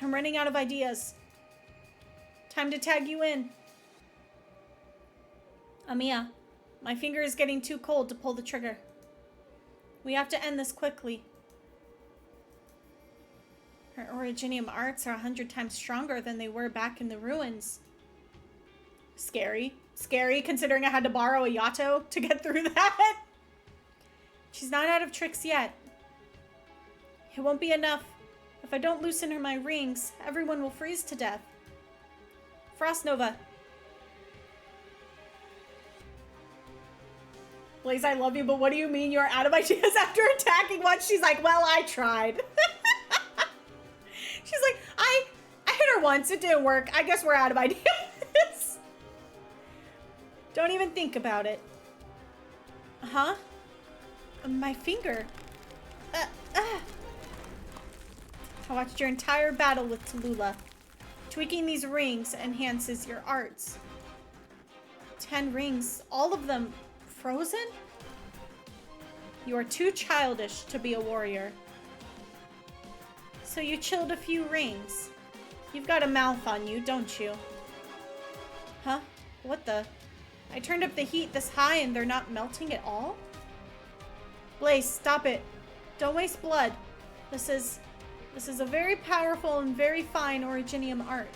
I'm running out of ideas. Time to tag you in. Amiya, my finger is getting too cold to pull the trigger. We have to end this quickly. Her originium arts are 100 times stronger than they were back in the ruins. Scary. Scary, considering I had to borrow a Yato to get through that. She's not out of tricks yet. It won't be enough. If I don't loosen her my rings, everyone will freeze to death. Frost Nova. Blaze, I love you, but what do you mean you're out of ideas after attacking once? She's like, well, I tried. She's like, I hit her once. It didn't work. I guess we're out of ideas. Don't even think about it. Huh? My finger. I watched your entire battle with Tallulah. Tweaking these rings enhances your arts. 10 rings, all of them frozen? You are too childish to be a warrior. So you chilled a few rings. You've got a mouth on you, don't you? Huh? What the? I turned up the heat this high and they're not melting at all? Blaze, stop it. Don't waste blood. This is a very powerful and very fine originium art.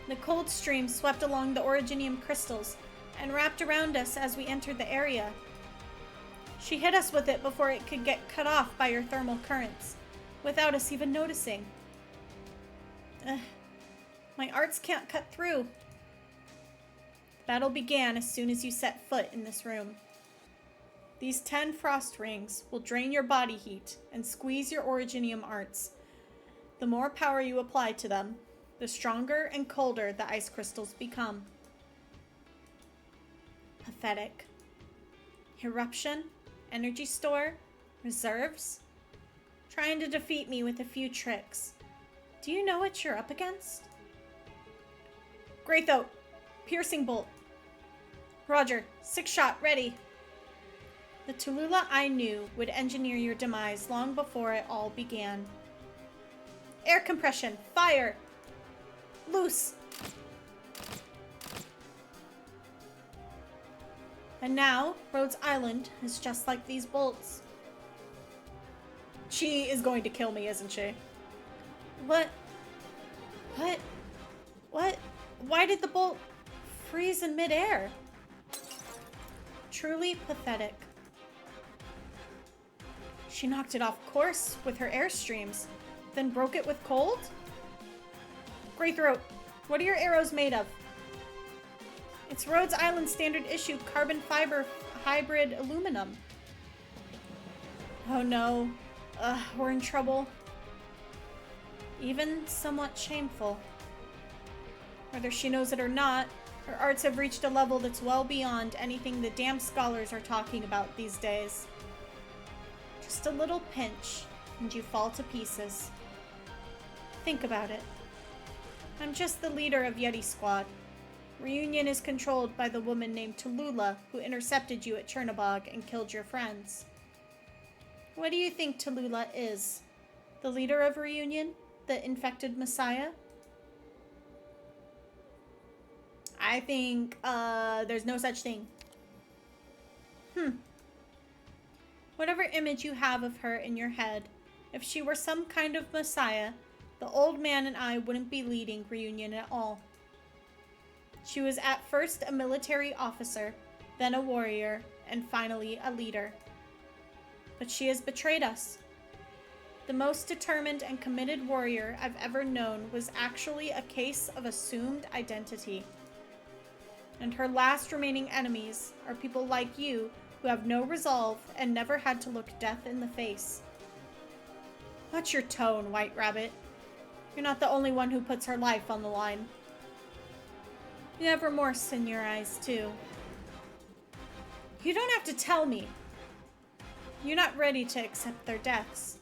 The cold stream swept along the originium crystals and wrapped around us as we entered the area. She hit us with it before it could get cut off by your thermal currents, without us even noticing. My arts can't cut through. Battle began as soon as you set foot in this room. These 10 frost rings will drain your body heat and squeeze your originium arts. The more power you apply to them, the stronger and colder the ice crystals become. Pathetic. Eruption, energy store, reserves. Trying to defeat me with a few tricks. Do you know what you're up against? Graythoat, piercing bolt. Roger, 6 shot, ready. The Tallulah I knew would engineer your demise long before it all began. Air compression, fire! Loose! And now, Rhodes Island is just like these bolts. She is going to kill me, isn't she? What? Why did the bolt freeze in midair? Truly pathetic. She knocked it off course with her airstreams, then broke it with cold? Greythroat, what are your arrows made of? It's Rhodes Island standard issue carbon fiber hybrid aluminum. Oh no. We're in trouble. Even somewhat shameful. Whether she knows it or not, her arts have reached a level that's well beyond anything the damn scholars are talking about these days. Just a little pinch, and you fall to pieces. Think about it. I'm just the leader of Yeti Squad. Reunion is controlled by the woman named Tallulah who intercepted you at Chernobog and killed your friends. What do you think Tallulah is? The leader of Reunion? The infected messiah? I think, there's no such thing. Whatever image you have of her in your head, if she were some kind of messiah, the old man and I wouldn't be leading Reunion at all. She was at first a military officer, then a warrior, and finally a leader. But she has betrayed us. The most determined and committed warrior I've ever known was actually a case of assumed identity. And her last remaining enemies are people like you who have no resolve and never had to look death in the face. Watch your tone, White Rabbit. You're not the only one who puts her life on the line. You have remorse in your eyes, too. You don't have to tell me. You're not ready to accept their deaths.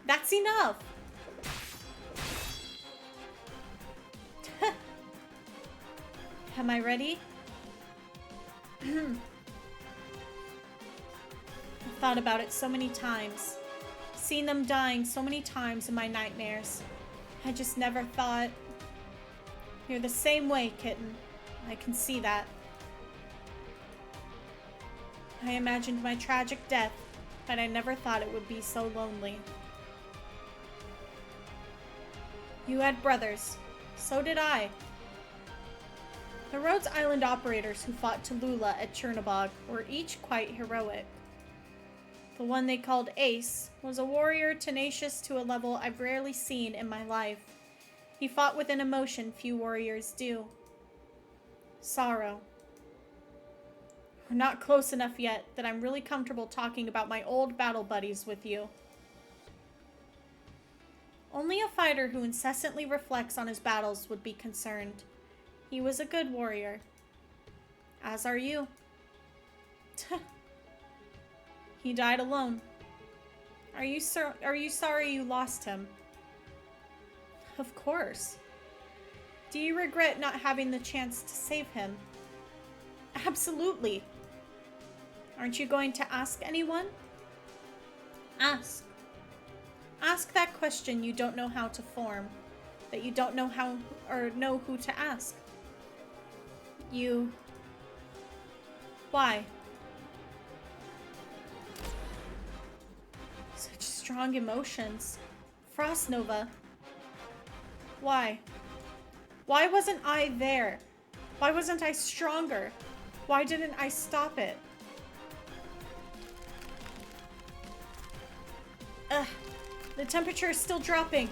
That's enough. Am I ready? I've thought about it so many times. Seen them dying so many times in my nightmares. I just never thought... You're the same way, kitten. I can see that. I imagined my tragic death, but I never thought it would be so lonely. You had brothers. So did I. The Rhodes Island operators who fought Tallulah at Chernobog were each quite heroic. The one they called Ace was a warrior tenacious to a level I've rarely seen in my life. He fought with an emotion few warriors do. Sorrow. We're not close enough yet that I'm really comfortable talking about my old battle buddies with you. Only a fighter who incessantly reflects on his battles would be concerned. He was a good warrior. As are you. He died alone. Are you sorry you lost him? Of course. Do you regret not having the chance to save him? Absolutely. Aren't you going to ask anyone? Ask. Ask that question you don't know how to form, that you don't know how or know who to ask. Why? Such strong emotions. Frost Nova. Why? Why wasn't I there? Why wasn't I stronger? Why didn't I stop it? Ugh. The temperature is still dropping.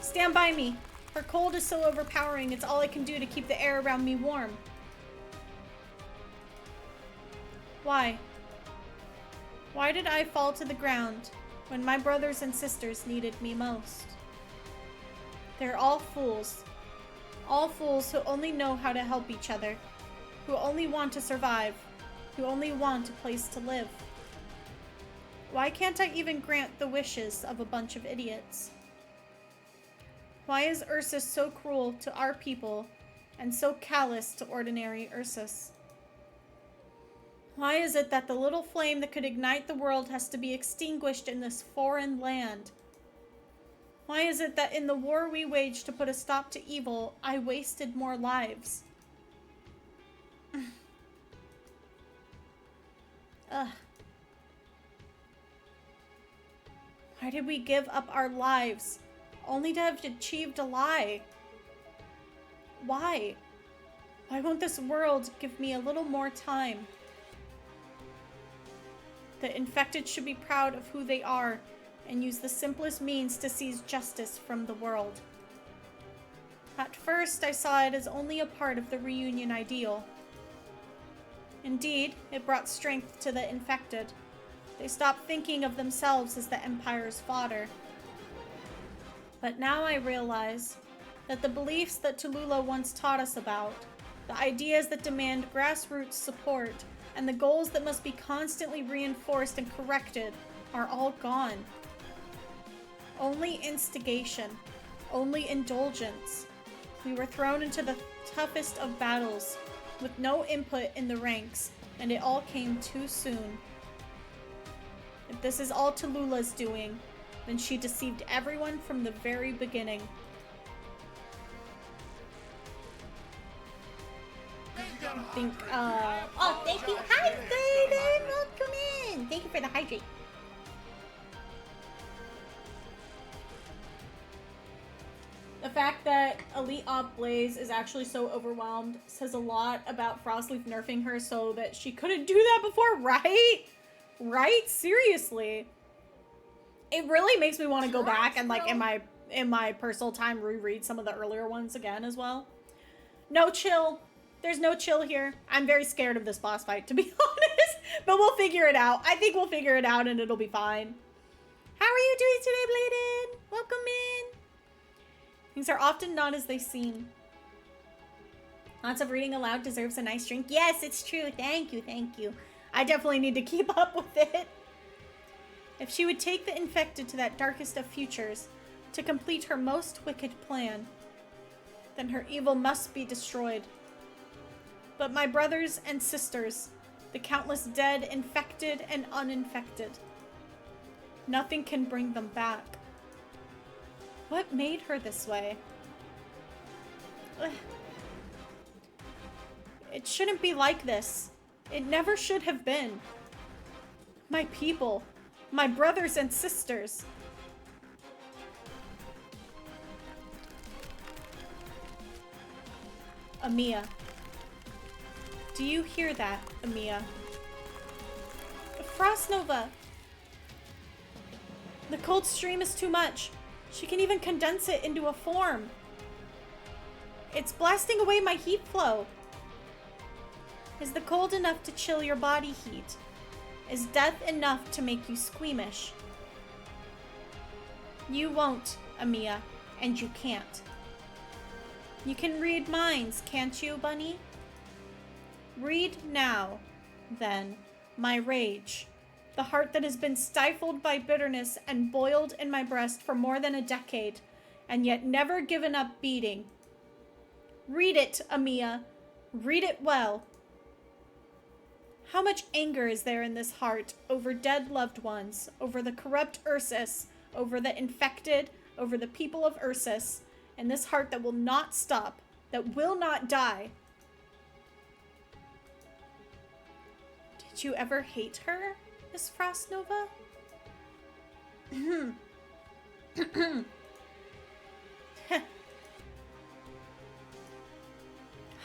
Stand by me. Her cold is so overpowering, it's all I can do to keep the air around me warm. Why? Why did I fall to the ground when my brothers and sisters needed me most? They're all fools. All fools who only know how to help each other, who only want to survive, who only want a place to live. Why can't I even grant the wishes of a bunch of idiots? Why is Ursus so cruel to our people and so callous to ordinary Ursus? Why is it that the little flame that could ignite the world has to be extinguished in this foreign land? Why is it that in the war we waged to put a stop to evil, I wasted more lives? Ugh. Why did we give up our lives, only to have achieved a lie? Why? Why won't this world give me a little more time? The infected should be proud of who they are and use the simplest means to seize justice from the world. At first, I saw it as only a part of the reunion ideal. Indeed, it brought strength to the infected. They stopped thinking of themselves as the Empire's fodder. But now I realize that the beliefs that Tallulah once taught us about, the ideas that demand grassroots support, and the goals that must be constantly reinforced and corrected are all gone. Only instigation, only indulgence. We were thrown into the toughest of battles, with no input in the ranks, and it all came too soon. If this is all Tallulah's doing, then she deceived everyone from the very beginning. Oh, thank you. Hi, Brayden. Welcome in. Thank you for the hydrate. The fact that Elite Op Blaze is actually so overwhelmed says a lot about Frostleaf nerfing her so that she couldn't do that before, right? Right? Seriously. It really makes me want to go back and, like, in my personal time reread some of the earlier ones again as well. No chill. There's no chill here. I'm very scared of this boss fight, to be honest. But we'll figure it out. I think we'll figure it out and it'll be fine. How are you doing today, Bladen? Welcome in. Things are often not as they seem. Lots of reading aloud deserves a nice drink. Yes, it's true. Thank you, thank you. I definitely need to keep up with it. If she would take the infected to that darkest of futures to complete her most wicked plan, then her evil must be destroyed. But my brothers and sisters, the countless dead, infected and uninfected, nothing can bring them back. What made her this way? Ugh. It shouldn't be like this. It never should have been. My people, my brothers and sisters. Amiya. Do you hear that, Amiya? Frost Nova! The cold stream is too much. She can even condense it into a form. It's blasting away my heat flow. Is the cold enough to chill your body heat? Is death enough to make you squeamish? You won't, Amiya, and you can't. You can read minds, can't you, Bunny? Read now, then, my rage. The heart that has been stifled by bitterness and boiled in my breast for more than a decade, and yet never given up beating. Read it, Amiya. Read it well. How much anger is there in this heart over dead loved ones, over the corrupt Ursus, over the infected, over the people of Ursus, and this heart that will not stop, that will not die. Did you ever hate her, Miss Frost Nova?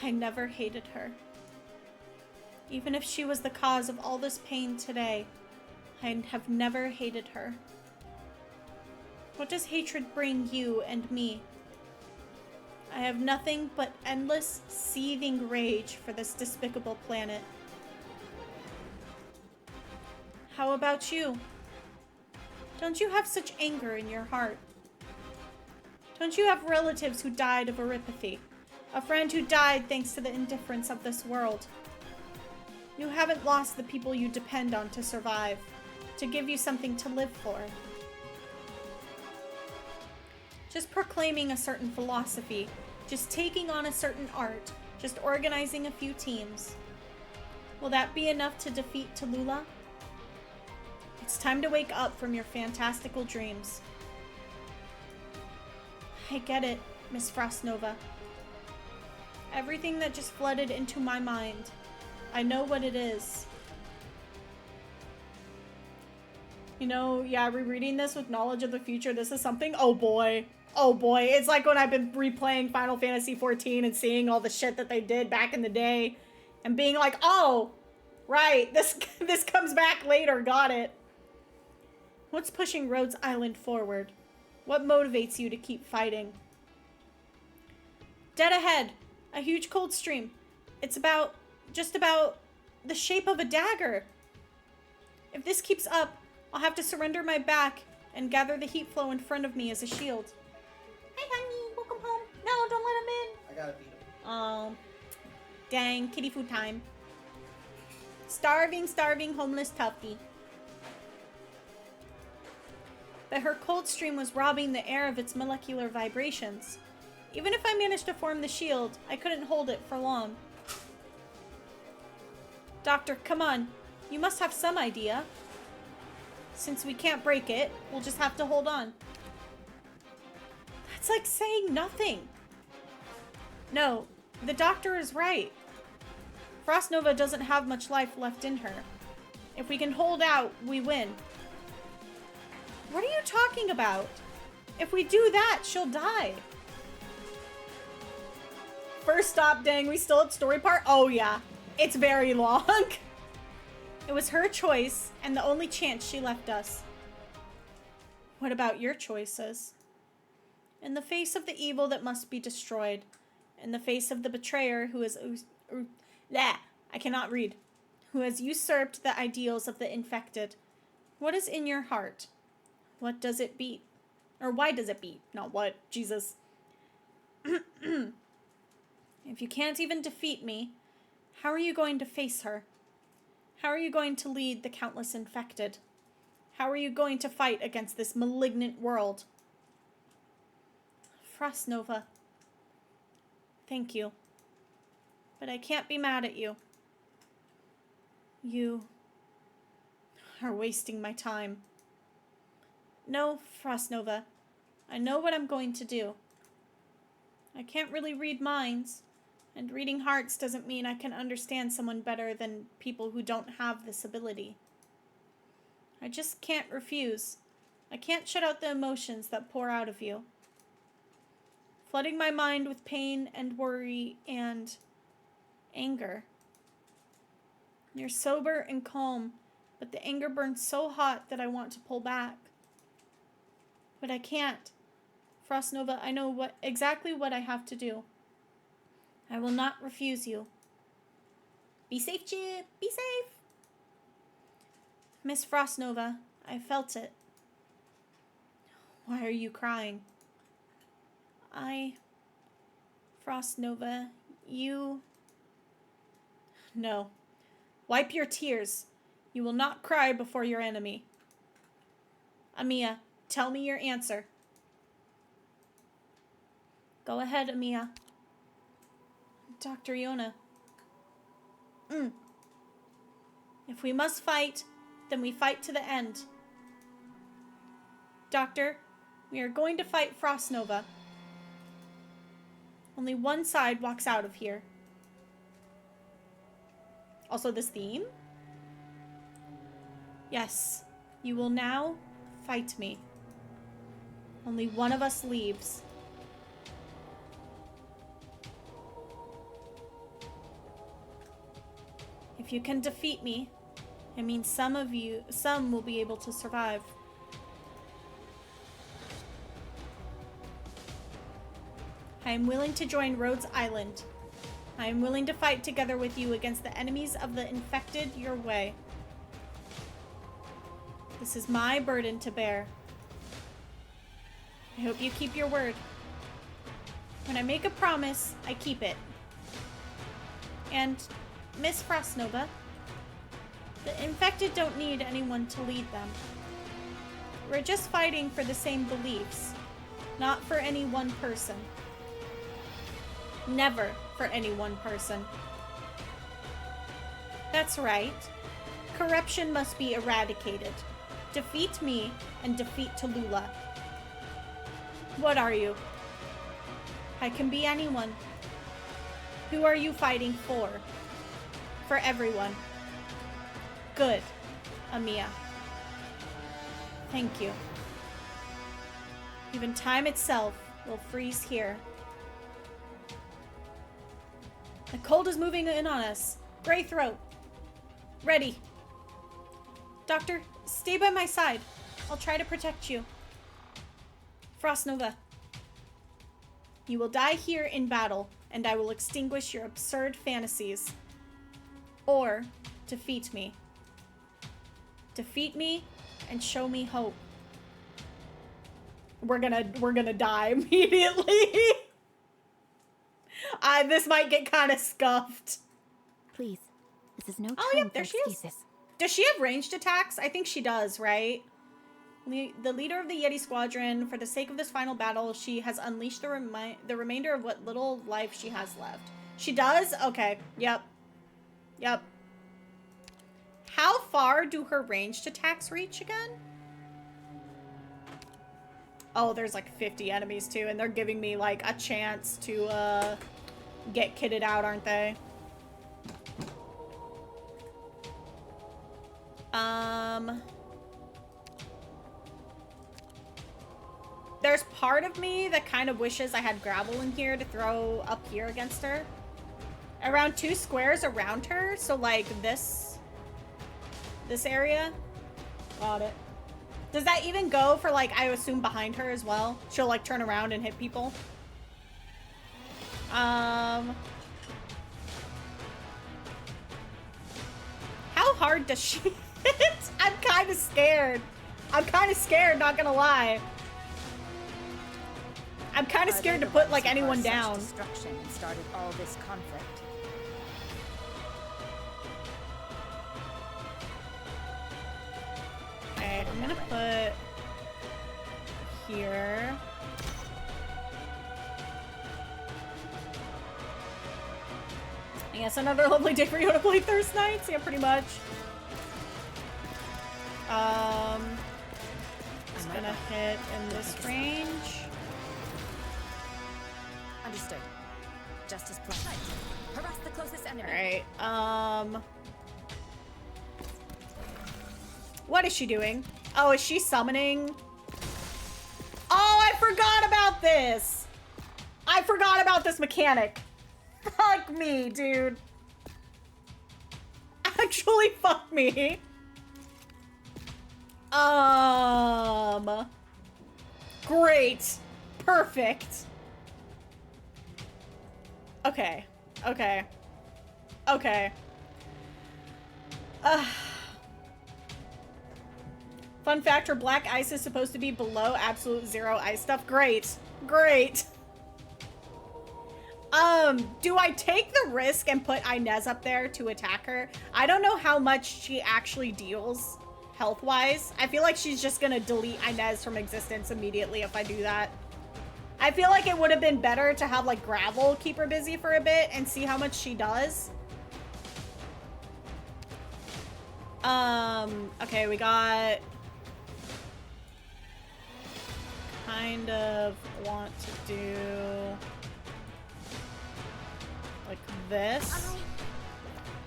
I never hated her. Even if she was the cause of all this pain today, I have never hated her. What does hatred bring you and me? I have nothing but endless, seething rage for this despicable planet. How about you? Don't you have such anger in your heart? Don't you have relatives who died of oropathy? A friend who died thanks to the indifference of this world? You haven't lost the people you depend on to survive, to give you something to live for. Just proclaiming a certain philosophy, just taking on a certain art, just organizing a few teams. Will that be enough to defeat Tallulah? It's time to wake up from your fantastical dreams. I get it, Miss Frost Nova. Everything that just flooded into my mind, I know what it is. You know, yeah, rereading this with knowledge of the future, this is something, oh boy. Oh boy, it's like when I've been replaying Final Fantasy XIV and seeing all the shit that they did back in the day and being like, oh, right, this comes back later, got it. What's pushing Rhodes Island forward? What motivates you to keep fighting? Dead ahead, a huge cold stream. It's just about the shape of a dagger. If this keeps up, I'll have to surrender my back and gather the heat flow in front of me as a shield. Hi, honey. Welcome home. No, don't let him in. I gotta feed him. Oh, dang. Kitty food time. Starving, homeless tuppy. But her cold stream was robbing the air of its molecular vibrations. Even if I managed to form the shield, I couldn't hold it for long. Doctor, come on. You must have some idea. Since we can't break it, we'll just have to hold on. That's like saying nothing. No, the doctor is right. Frost Nova doesn't have much life left in her. If we can hold out, we win. What are you talking about? If we do that, she'll die. First stop, dang, we still at story part? Oh yeah, it's very long. It was her choice and the only chance she left us. What about your choices? In the face of the evil that must be destroyed, in the face of the betrayer who has I cannot read, who has usurped the ideals of the infected, what is in your heart? What does it beat? Or why does it beat? Not what, Jesus. If you can't even defeat me, how are you going to face her? How are you going to lead the countless infected? How are you going to fight against this malignant world? Frost Nova, thank you. But I can't be mad at you. You are wasting my time. No, Frost Nova, I know what I'm going to do. I can't really read minds, and reading hearts doesn't mean I can understand someone better than people who don't have this ability. I just can't refuse. I can't shut out the emotions that pour out of you. flooding my mind with pain and worry and anger. You're sober and calm, but the anger burns so hot that I want to pull back. But I can't. Frost Nova, I know exactly what I have to do. I will not refuse you. Be safe, Chip. Be safe. Miss Frost Nova, I felt it. Why are you crying? Frost Nova, you... No. Wipe your tears. You will not cry before your enemy. Amiya, tell me your answer. Go ahead, Amiya. Dr. Yona. If we must fight, then we fight to the end. Doctor, we are going to fight Frost Nova. Only one side walks out of here. Also this theme? Yes, you will now fight me. Only one of us leaves. If you can defeat me, it means some will be able to survive. I am willing to join Rhodes Island. I am willing to fight together with you against the enemies of the infected your way. This is my burden to bear. I hope you keep your word. When I make a promise, I keep it. And, Miss Frost Nova, the infected don't need anyone to lead them. We're just fighting for the same beliefs, not for any one person. Never for any one person. That's right. Corruption must be eradicated. Defeat me and defeat Tallulah. What are you? I can be anyone. Who are you fighting for? For everyone. Good, Amiya. Thank you. Even time itself will freeze here. The cold is moving in on us. Gray throat. Ready. Doctor, stay by my side. I'll try to protect you. Frost Nova. You will die here in battle, and I will extinguish your absurd fantasies. Or defeat me. Defeat me and show me hope. We're gonna die immediately. This might get kind of scuffed. Please, this is no time yep, there she is. Does she have ranged attacks? I think she does, right? The leader of the Yeti Squadron, for the sake of this final battle, she has unleashed the remainder of what little life she has left. She does? Okay. Yep. Yep. How far do her ranged attacks reach again? Oh, there's like 50 enemies too, and they're giving me like a chance to get kitted out, aren't they? There's part of me that kind of wishes I had gravel in here to throw up here against her. Around 2 squares around her, so like this area. Got it. Does that even go for like, I assume behind her as well? She'll like turn around and hit people. How hard does she hit? I'm kind of scared. I'm kind of scared, not gonna lie. I'm kind of scared to put like anyone down. Destruction and started all this conflict. Okay, I'm gonna put here. I guess another lovely day for you to play Thirst Nights. Yeah, pretty much. Just gonna hit in this range. Understood. Just as planned. Harass the closest enemy. Alright, what is she doing? Oh, is she summoning? Oh, I forgot about this! I forgot about this mechanic. Fuck me, dude. Actually, fuck me. Great. Perfect. Okay. Okay. Okay. Fun fact, her black ice is supposed to be below absolute zero ice stuff. Great. Great. Do I take the risk and put Inez up there to attack her? I don't know how much she actually deals health-wise. I feel like she's just gonna delete Inez from existence immediately if I do that. I feel like it would have been better to have, like, Gravel keep her busy for a bit and see how much she does. Okay, we got... kind of want to do... like this.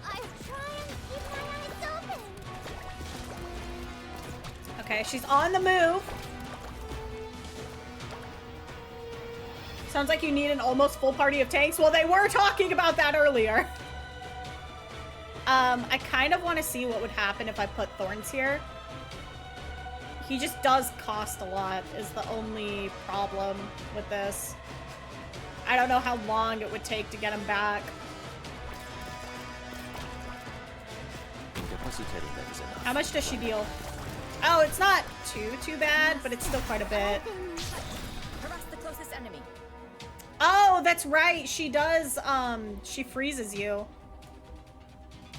I try and keep my eyes open. Okay, she's on the move. Sounds like you need an almost full party of tanks. Well, they were talking about that earlier. I kind of want to see what would happen if I put Thorns here. He just does cost a lot, is the only problem with this. I don't know how long it would take to get him back. How much does she deal? Oh, it's not too bad, but it's still quite a bit. Harass the closest enemy. Oh, that's right. She does, she freezes you.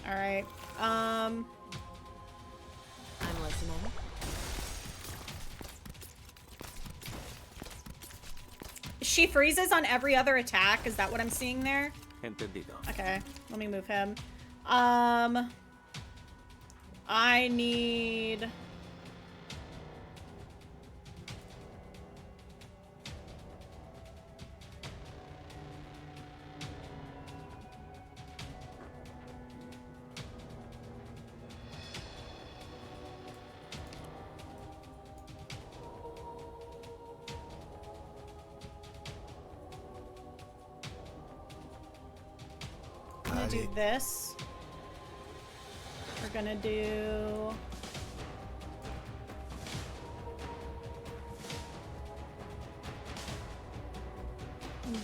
All right. I'm listening. She freezes on every other attack. Is that what I'm seeing there? Entendido. Okay, let me move him. I need... I'm gonna do this. We're gonna do...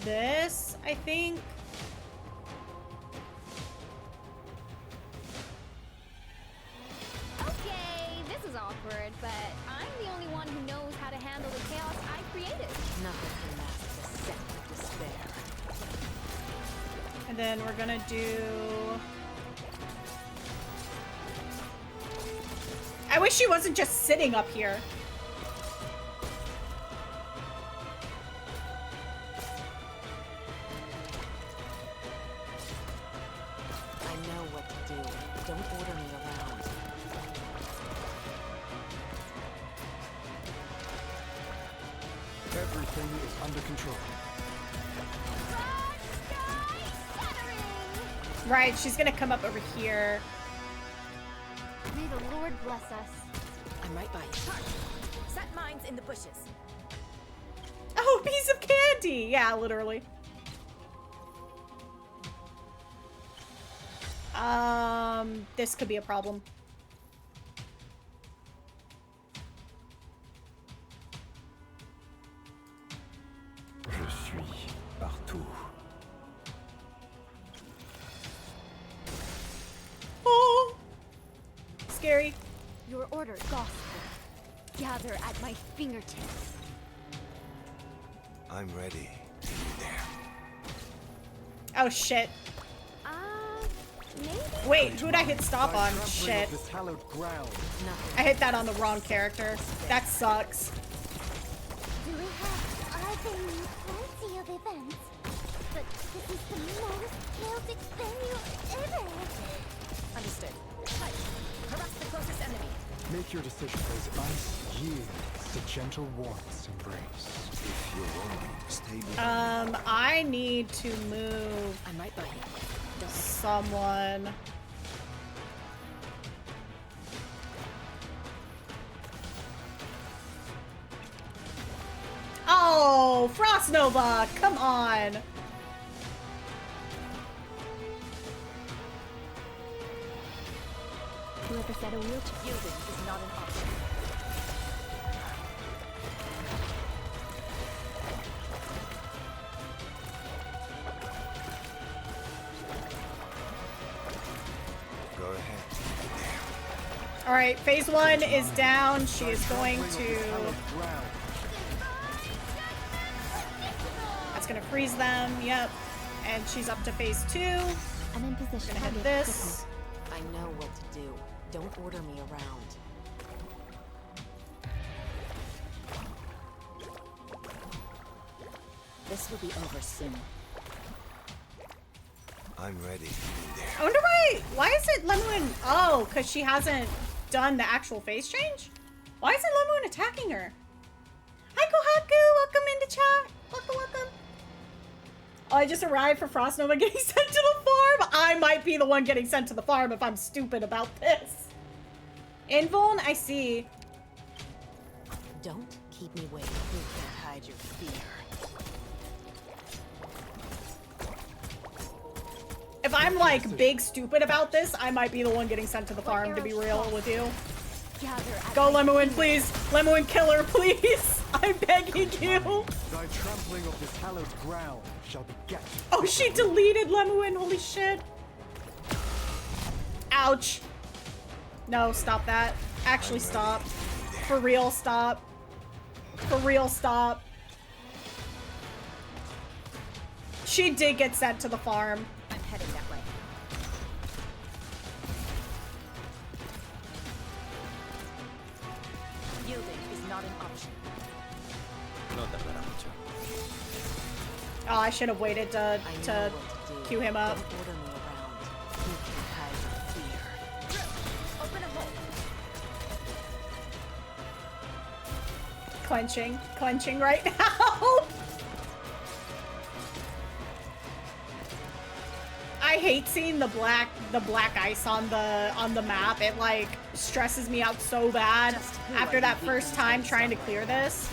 this, I think. Okay, this is awkward, but I'm the only one who knows how to handle the chaos I created. Nothing can mask the scent of despair. And then we're gonna do... I wish she wasn't just sitting up here. I know what to do. Don't order me around. Everything is under control. Right, she's gonna come up over here. May the Lord bless us. I'm right by you. Set mines in the bushes. Oh, a piece of candy! Yeah, literally. This could be a problem. Je suis partout. Oh! Scary. Your order, gospel. Gather at my fingertips. I'm ready. Oh, shit. Maybe? Wait, who'd I hit stop on? Shit. This hallowed ground. I hit that on the wrong character. That sucks. Do we have? I've been plenty of events, but this is the most chaotic venue ever. Understood. Fight. Harass the closest enemy. Make your decision as ice yields to gentle warmth's embrace. If you're wrong, stay behind. I need to move I'm right by you. someone. Oh! No! Frost Nova! Come on! Whoever said a wheelchair. Yielding is not an option. Go ahead. Alright, phase 1 is down. She is going to... That's gonna freeze them, yep. And she's up to phase 2. I'm in position. Gonna hit this. I know what to do. Don't order me around. This will be over soon. I'm ready. I wonder why is it Lemuin? Oh, because she hasn't done the actual phase change? Why isn't Lemuin attacking her? Hi Kohaku, welcome into chat. Welcome. Oh, I just arrived for Frost Nova getting sent to the farm. I might be the one getting sent to the farm if I'm stupid about this. Invuln, I see. Don't keep me waiting. You can't hide your fear. If I'm like big stupid about this, I might be the one getting sent to the farm, to be real with you. Go Lemuin, please. Lemuin, kill her, please. I'm begging you. Thy trampling of this hallowed ground shall beget. Oh, she deleted Lemuin. Holy shit. Ouch. No, stop that. Actually, stop. For real, stop. For real, stop. She did get sent to the farm. I'm heading that way. Yielding is not an option. No tardará mucho. Oh, I should have waited to queue him up. Don't order me around. You can't hide your fear. Open a hole. Clenching right now. I hate seeing the black ice on the map. It like stresses me out so bad after that first time trying to clear this.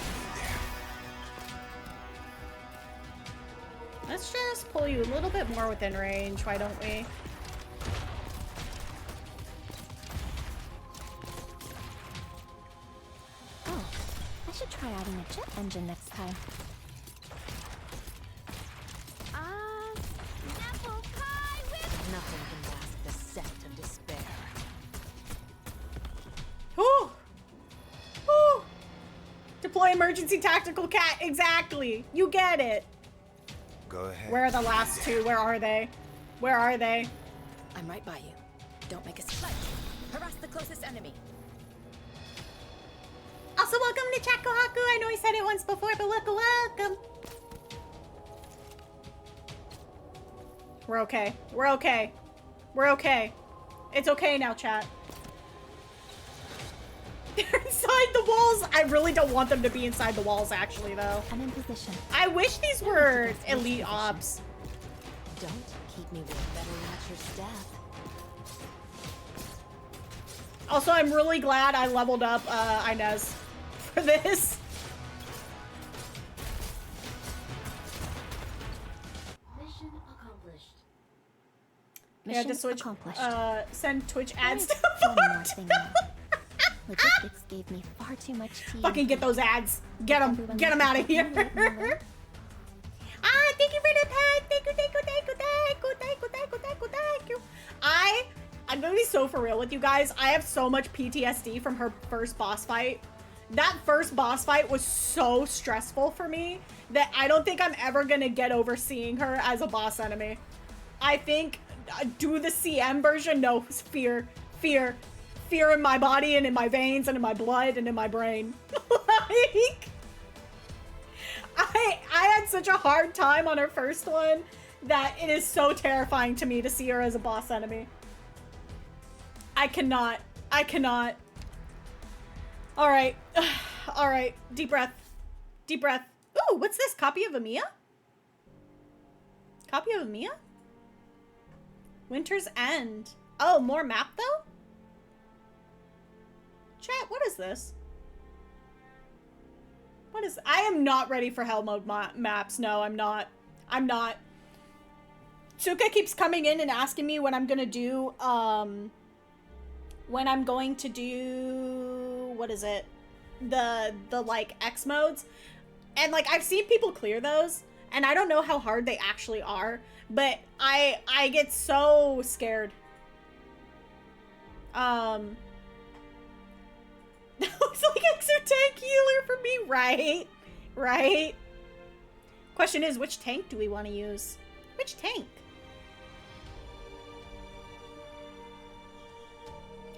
Let's just pull you a little bit more within range, why don't we? Oh, I should try adding a jet engine next time. Nothing can mask the scent of despair. Whew. Whew. Deploy emergency tactical cat. Exactly. You get it. Go ahead. Where are the last two? Where are they? Where are they? I'm right by you. Don't make a spike. Harass the closest enemy. Also, welcome to chat, Kohaku. I know I said it once before, but welcome. We're okay. We're okay. We're okay. It's okay now, chat. They're inside the walls. I really don't want them to be inside the walls, actually, though. I'm in position. I wish these were elite ops. Don't keep me with better match your staff. Also, I'm really glad I leveled up Inez for this. Mission accomplished. I had to switch, send Twitch ads to One more thing now. Logistics gave me far too much tea. Fucking get those ads. Get them out of here. Thank you for the pet. Thank you. I'm gonna be so for real with you guys. I have so much PTSD from her first boss fight. That first boss fight was so stressful for me that I don't think I'm ever gonna get over seeing her as a boss enemy. I think do the CM version. No, fear in my body and in my veins and in my blood and in my brain. Like, I had such a hard time on her first one that it is so terrifying to me to see her as a boss enemy. I cannot. All right. All right. Deep breath. Ooh, what's this? Copy of Amiya? Copy of Amiya? Winter's End. Oh, more map though? Chat, what is this? What is... I am not ready for hell mode maps. No, I'm not. I'm not. Suka keeps coming in and asking me when I'm gonna do, when I'm going to do... What is it? The like, X modes. And, like, I've seen people clear those. And I don't know how hard they actually are. But I get so scared. That looks like exo-tank healer for me, right? Right? Question is, which tank do we want to use? Which tank?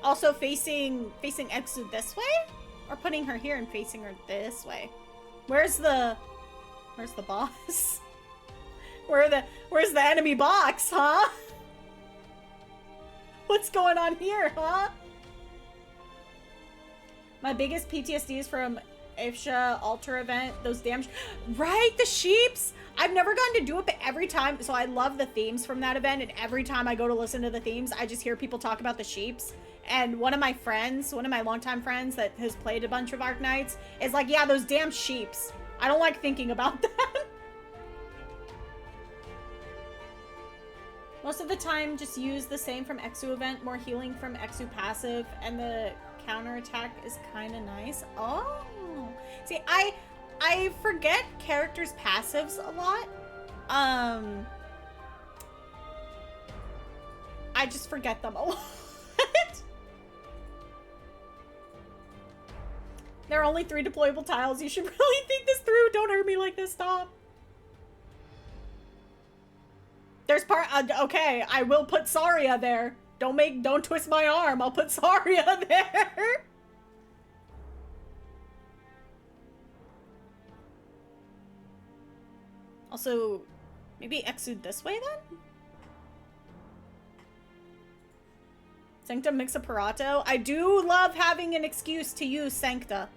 Also facing Exu this way? Or putting her here and facing her this way? Where's the boss? Where's the enemy box, huh? What's going on here, huh? My biggest PTSD is from Ifsha Altar event. Those damn... Right, the sheeps! I've never gotten to do it, but every time... So I love the themes from that event, and every time I go to listen to the themes, I just hear people talk about the sheeps. And one of my friends, one of my longtime friends that has played a bunch of Arknights, is like, yeah, those damn sheeps. I don't like thinking about that. Most of the time, just use the same from Exu event, more healing from Exu passive, and the counterattack is kind of nice. Oh, see, I forget characters' passives a lot. I just forget them a lot. There are only 3 deployable tiles. You should really think this through. Don't hurt me like this. Stop. There's okay, I will put Saria there. Don't twist my arm. I'll put Saria there. Also, maybe Exude this way then? Sancta Mixa Parato. I do love having an excuse to use Sancta.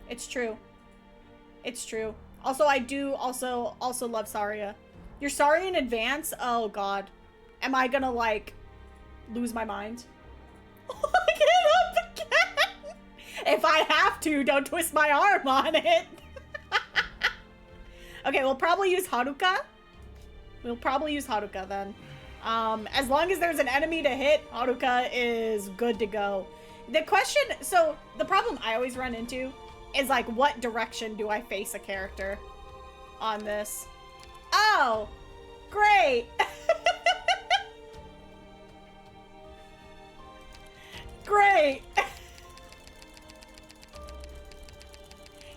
It's true. It's true. Also, I do also love Saria. You're sorry in advance? Oh god. Am I gonna, like, lose my mind? Get up again! If I have to, don't twist my arm on it. Okay, we'll probably use Haruka. We'll probably use Haruka then. As long as there's an enemy to hit, Haruka is good to go. The question, so the problem I always run into is like, what direction do I face a character on this? Oh, great. Great.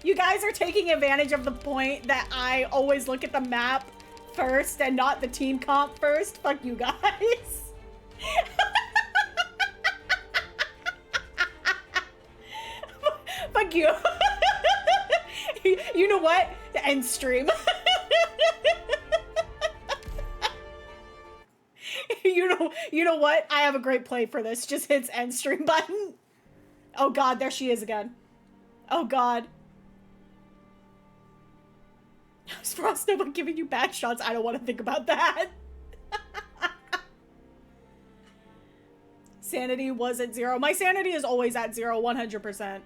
You guys are taking advantage of the point that I always look at the map first and not the team comp first. Fuck you guys. Fuck you. You know what? End stream. You know what? I have a great play for this. Just hits end stream button. Oh god, there she is again. Oh god. Is Frostnova giving you bad shots? I don't want to think about that. Sanity was at 0. My sanity is always at 0, 100%.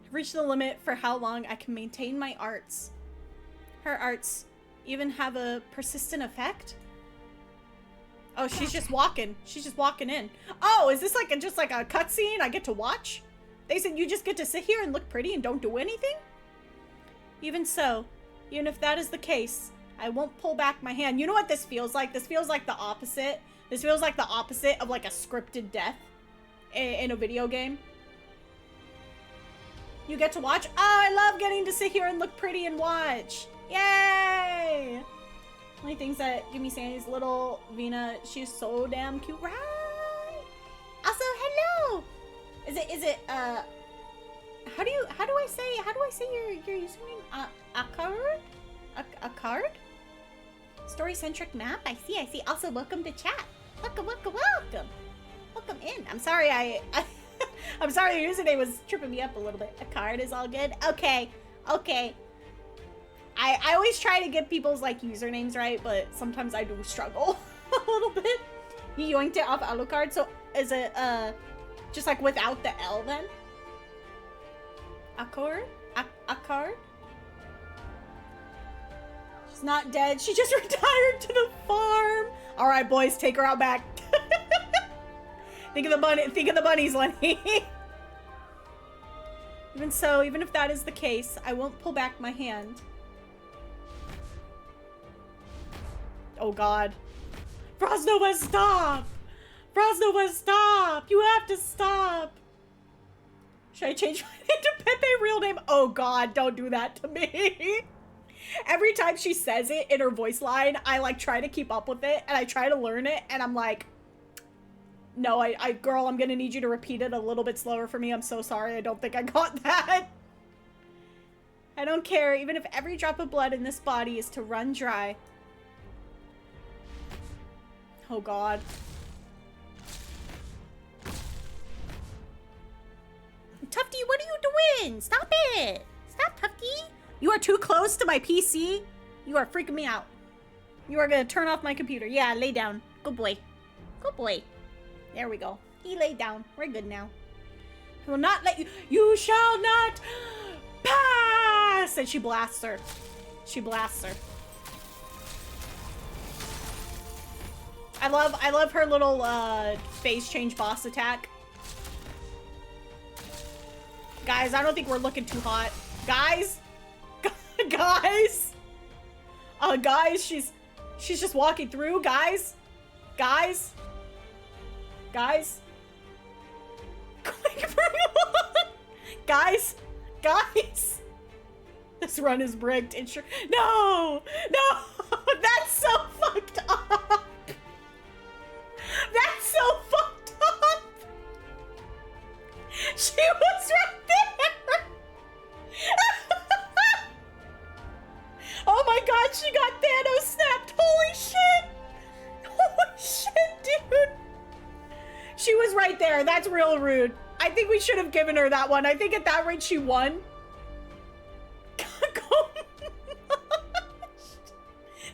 I've reached the limit for how long I can maintain my arts. Her arts even have a persistent effect? Oh, she's just walking. She's just walking in. Oh, is this like just like a cutscene I get to watch? They said you just get to sit here and look pretty and don't do anything? Even so, even if that is the case, I won't pull back my hand. You know what this feels like? This feels like the opposite. This feels like the opposite of like a scripted death in a video game. You get to watch. Oh, I love getting to sit here and look pretty and watch. Yay! Only things that give me sanity is little Vina. She's so damn cute, right? Also, hello. Is it how do I say your username? A card? Story-centric map? I see. Also, welcome to chat. Welcome in. I'm sorry I'm sorry the username was tripping me up a little bit. A card is all good. Okay. I always try to get people's like usernames right, but sometimes I do struggle a little bit. You yoinked it off Alucard, so is it just like without the L then? Accord? A card? She's not dead. She just retired to the farm. All right, boys, take her out back. Think of the bunny. Think of the bunnies, Lenny. Even so, even if that is the case, I won't pull back my hand. Oh God. Frostnova, stop! Frostnova, stop! You have to stop! Should I change my name to Pepe real name? Oh God, don't do that to me. Every time she says it in her voice line, I like try to keep up with it and I try to learn it and I'm like, no, girl, I'm gonna need you to repeat it a little bit slower for me. I'm so sorry. I don't think I got that. I don't care, even if every drop of blood in this body is to run dry. Oh God. Tufty, what are you doing? Stop it. Stop, Tufty. You are too close to my PC. You are freaking me out. You are gonna turn off my computer. Yeah, lay down. Good boy. Good boy. There we go. He laid down. We're good now. I will not let you. You shall not pass. And she blasts her. She blasts her. I love her little phase change boss attack. Guys, I don't think we're looking too hot. Guys? Guys? Guys, she's just walking through. Guys? Guys? Guys? Guys? Guys? This run is bricked. It's sure. No! No! That's so fucked up! That's so fucked up! She was right there! Oh my God, she got Thanos snapped! Holy shit! Holy shit, dude! She was right there. That's real rude. I think we should have given her that one. I think at that rate she won.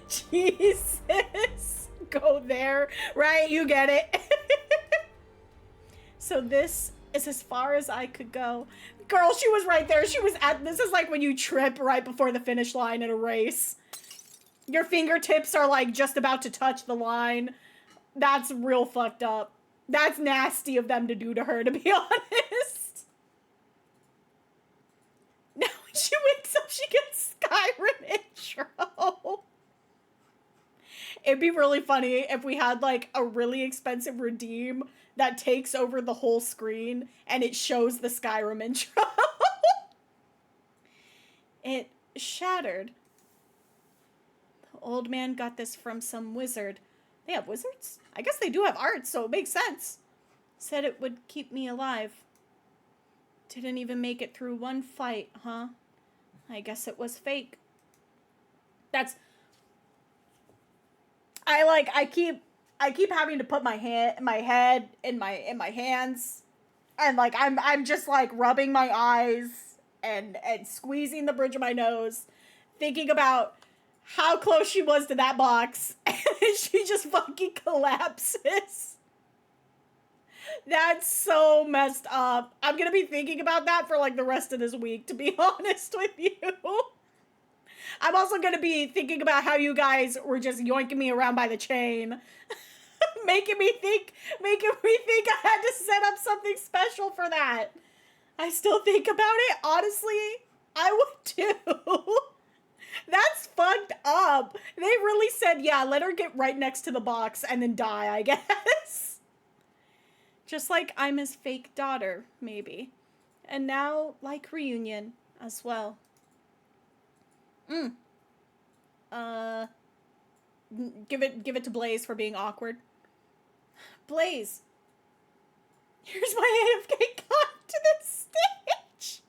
Jesus. Go there. Right, you get it. So this is as far as I could go. Girl, she was right there. She was at, this is like when you trip right before the finish line in a race. Your fingertips are like just about to touch the line. That's real fucked up. That's nasty of them to do to her, to be honest. Now when she wakes up, she gets Skyrim intro. It'd be really funny if we had like a really expensive redeem that takes over the whole screen and it shows the Skyrim intro. It shattered. The old man got this from some wizard. They have wizards? I guess they do have art, so it makes sense. Said it would keep me alive. Didn't even make it through one fight, huh? I guess it was fake. That's... I keep having to put my head in my hands, and like I'm just like rubbing my eyes and squeezing the bridge of my nose, thinking about how close she was to that box, and then she just fucking collapses. That's so messed up. I'm gonna be thinking about that for like the rest of this week, to be honest with you. I'm also gonna be thinking about how you guys were just yoinking me around by the chain. making me think I had to set up something special for that. I still think about it. Honestly, I would too. That's fucked up. They really said, yeah, let her get right next to the box and then die, I guess. Just like I'm his fake daughter, maybe. And now, like reunion as well. Give it to Blaze for being awkward. Blaze. Here's my AFK cut to the stage.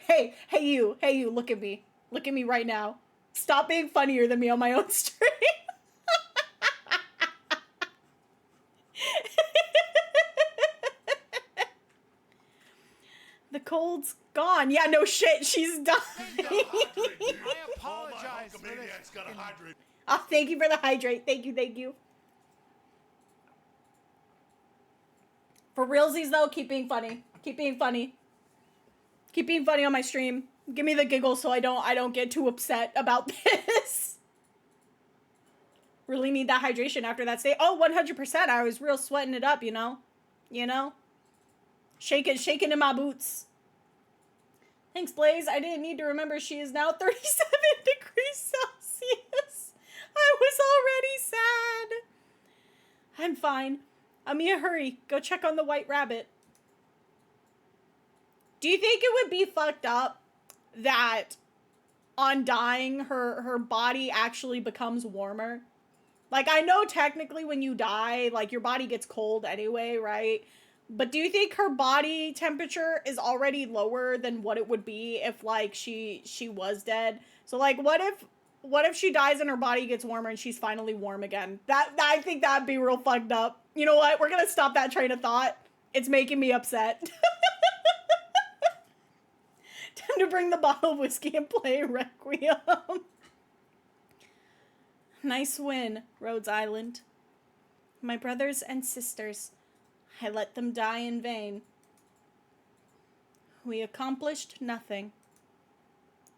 Hey you, look at me. Look at me right now. Stop being funnier than me on my own stream. The cold's gone. Yeah, no shit, she's dying. I apologize for this. Oh, thank you for the hydrate. Thank you. For realsies though, keep being funny. Keep being funny. Keep being funny on my stream. Give me the giggle so I don't get too upset about this. Really need that hydration after that stay. Oh, 100%. I was real sweating it up, you know? You know? Shaking in my boots. Thanks, Blaze. I didn't need to remember she is now 37 degrees Celsius. I was already sad. I'm fine. Amiya, hurry. Go check on the white rabbit. Do you think it would be fucked up that on dying, her body actually becomes warmer? Like, I know technically when you die, like, your body gets cold anyway, right? But do you think her body temperature is already lower than what it would be if, like, she was dead? So, like, what if she dies and her body gets warmer and she's finally warm again? I think that'd be real fucked up. You know what? We're gonna stop that train of thought. It's making me upset. Time to bring the bottle of whiskey and play Requiem. Nice win, Rhodes Island. My brothers and sisters, I let them die in vain. We accomplished nothing.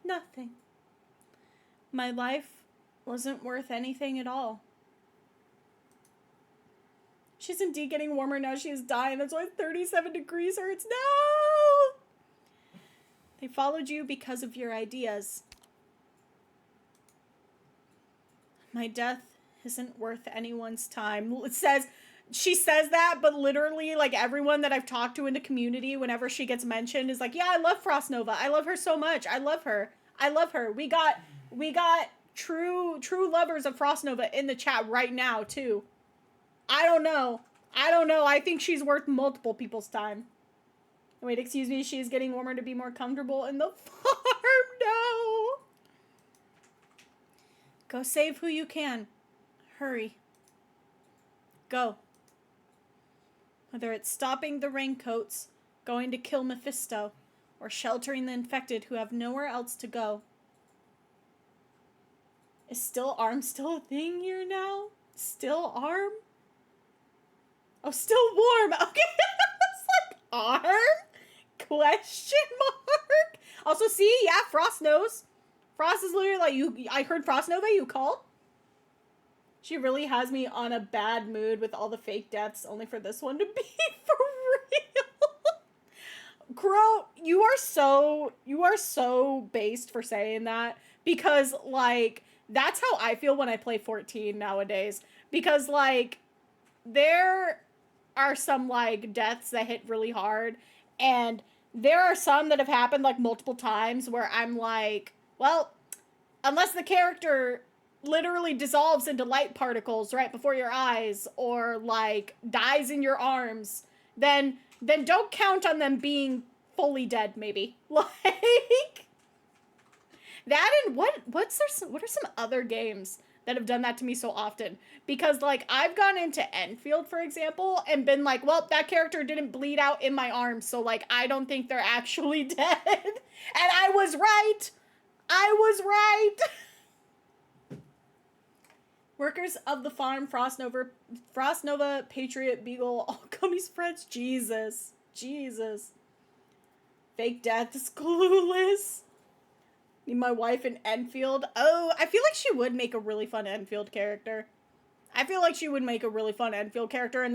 Nothing. My life wasn't worth anything at all. She's indeed getting warmer now. She is dying. That's why 37 degrees hurts. No! They followed you because of your ideas. My death isn't worth anyone's time. She says that, but literally, like, everyone that I've talked to in the community, whenever she gets mentioned, is like, yeah, I love Frost Nova. I love her so much. I love her. I love her. We got true lovers of Frost Nova in the chat right now, too. I don't know. I think she's worth multiple people's time. Wait, excuse me. She's getting warmer to be more comfortable in the farm. No. Go save who you can. Hurry. Go. Whether it's stopping the raincoats, going to kill Mephisto, or sheltering the infected who have nowhere else to go. Is still arm still a thing here now? Still arm? Oh, still warm. Okay. It's like arm? Question mark? Also, see, yeah, Frost knows. Frost is literally like, I heard Frost Nova, you called? She really has me on a bad mood with all the fake deaths, only for this one to be for real. Crow, you are so based for saying that, because, like, that's how I feel when I play 14 nowadays. Because, like, there are some, like, deaths that hit really hard, and there are some that have happened, like, multiple times where I'm like, well, unless the character literally dissolves into light particles right before your eyes, or, like, dies in your arms, then don't count on them being fully dead, maybe. Like, that, and what are some other games that have done that to me so often? Because, like, I've gone into Enfield, for example, and been like, well, that character didn't bleed out in my arms, so, like, I don't think they're actually dead. And I was right! Workers of the farm, Frost Nova, Patriot, Beagle, all Gummies friends. Jesus. Fake deaths, clueless. Need my wife in Enfield. Oh, I feel like she would make a really fun Enfield character. And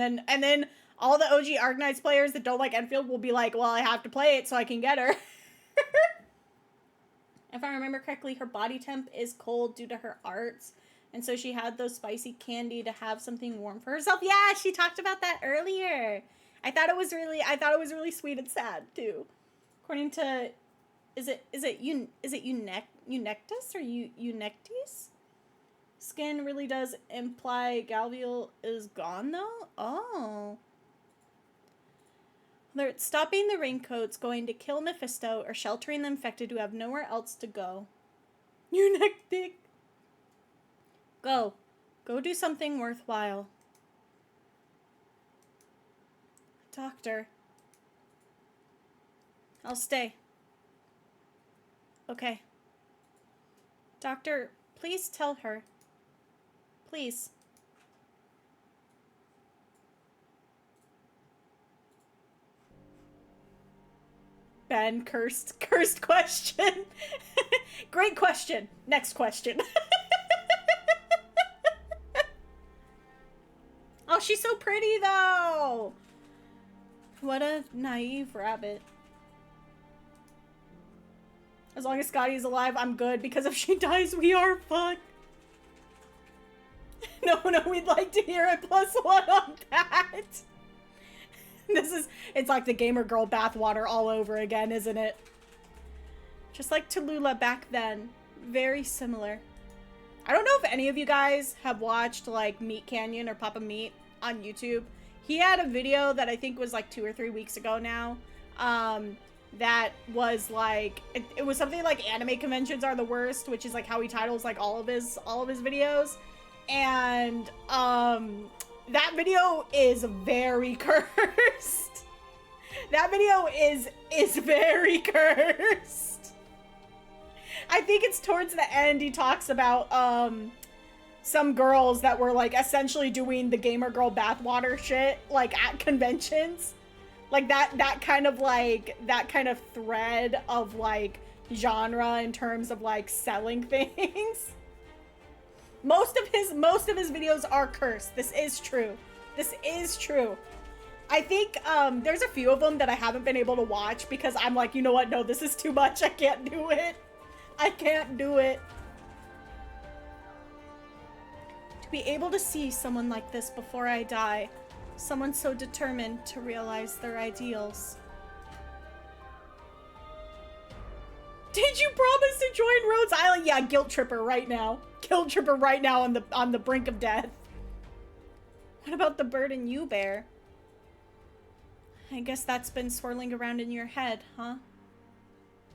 then all the OG Arknights players that don't like Enfield will be like, well, I have to play it so I can get her. If I remember correctly, her body temp is cold due to her arts. And so she had those spicy candy to have something warm for herself. Yeah, she talked about that earlier. I thought it was really sweet and sad too. According to, is it Eunectus or Eunectes? Skin really does imply Galviel is gone though? Oh. They're stopping the raincoats, going to kill Mephisto, or sheltering the infected who have nowhere else to go. Eunectic. Go. Go do something worthwhile. Doctor. I'll stay. Okay. Doctor, please tell her. Please. Ben, cursed question. Great question. Next question. Oh, she's so pretty though. What a naive rabbit. As long as Scotty's alive, I'm good, because if she dies, we are fucked. No, we'd like to hear it. +1 on that. It's like the gamer girl bathwater all over again, isn't it? Just like Tallulah back then. Very similar. I don't know if any of you guys have watched like Meat Canyon or Papa Meat on YouTube. He had a video that I think was like 2 or 3 weeks ago now. That was like, it was something like anime conventions are the worst, which is like how he titles like all of his videos. And that video is very cursed. That video is very cursed. I think it's towards the end he talks about some girls that were like essentially doing the gamer girl bathwater shit like at conventions. Like that kind of thread of like genre in terms of like selling things. Most of his videos are cursed. This is true. This is true. I think there's a few of them that I haven't been able to watch because I'm like, you know what? No, this is too much. I can't do it. I can't do it. To be able to see someone like this before I die, someone so determined to realize their ideals. Did you promise to join Rhodes Island? Yeah, guilt tripper right now. Guilt tripper right now on the brink of death. What about the burden you bear? I guess that's been swirling around in your head, huh?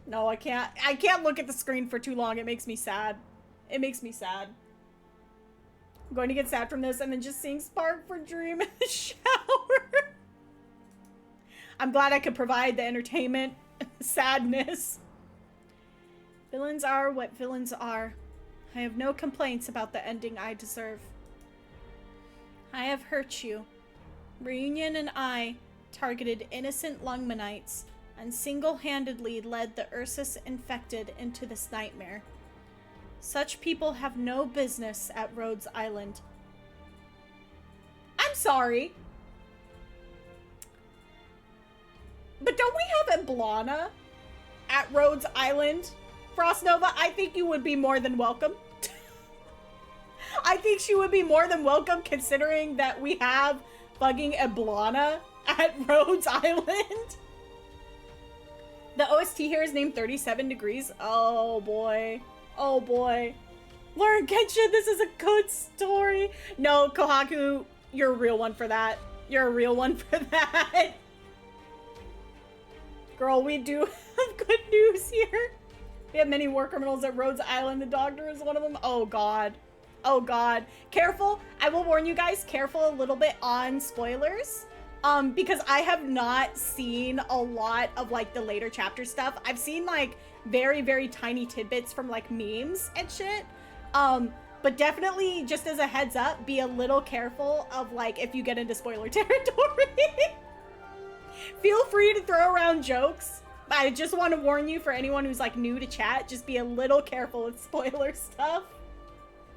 No, I can't look at the screen for too long. It makes me sad. It makes me sad. I'm going to get sad from this and then just seeing Spark for Dream in the shower. I'm glad I could provide the entertainment. Sadness. Villains are what villains are. I have no complaints about the ending I deserve. I have hurt you. Reunion and I targeted innocent Lungmanites and single-handedly led the Ursus infected into this nightmare. Such people have no business at Rhodes Island. I'm sorry. But don't we have Eblana at Rhodes Island? Frost Nova, I think you would be more than welcome. I think she would be more than welcome considering that we have fucking Eblana at Rhodes Island. The OST here is named 37 Degrees. Oh boy. Oh boy. Learn Genshin, this is a good story. No, Kohaku, you're a real one for that. You're a real one for that. Girl, we do have good news here. We have many war criminals at Rhodes Island. The doctor is one of them. Oh god. Oh god. Careful. I will warn you guys, careful a little bit on spoilers. Because I have not seen a lot of like the later chapter stuff. I've seen like very, very tiny tidbits from like memes and shit. But definitely just as a heads up, be a little careful of like if you get into spoiler territory. Feel free to throw around jokes. I just want to warn you for anyone who's like new to chat, just be a little careful with spoiler stuff.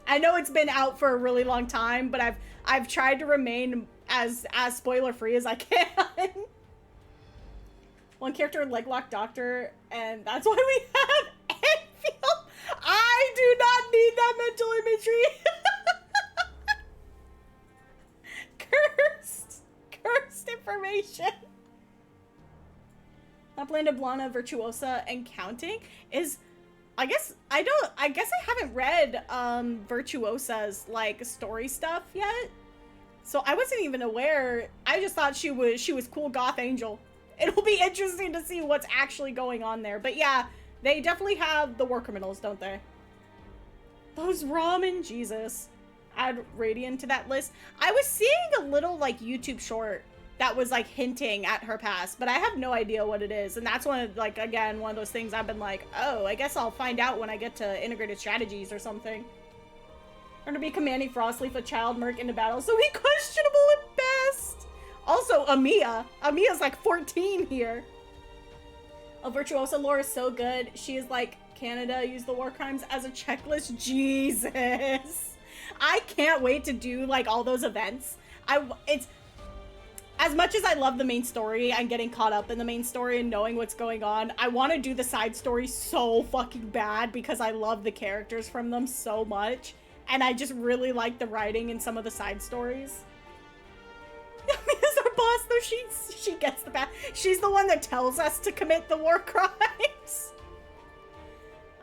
I know it's been out for a really long time, but I've tried to remain as spoiler free as I can. One character Leglock Doctor, and that's why we have Enfield. I do not need that mental imagery. Cursed information. Lapland Eblana Virtuosa and counting is, I guess I haven't read Virtuosa's like story stuff yet. So I wasn't even aware. I just thought she was cool goth angel. It'll be interesting to see what's actually going on there. But yeah, they definitely have the war criminals, don't they? Those ramen, Jesus. Add Radiant to that list. I was seeing a little like YouTube short that was like hinting at her past, but I have no idea what it is. And that's one of like, again, one of those things I've been like, oh, I guess I'll find out when I get to integrated strategies or something. Or to be commanding Frostleaf, a child merc into battle, so he questionable at best. Also, Amiya. Amiya's like 14 here. Oh, Virtuosa lore is so good. She is like, Canada used the war crimes as a checklist. Jesus. I can't wait to do like all those events. It's as much as I love the main story and getting caught up in the main story and knowing what's going on, I want to do the side story so fucking bad because I love the characters from them so much. And I just really like the writing in some of the side stories. As our boss, though, she gets the bad. She's the one that tells us to commit the war crimes.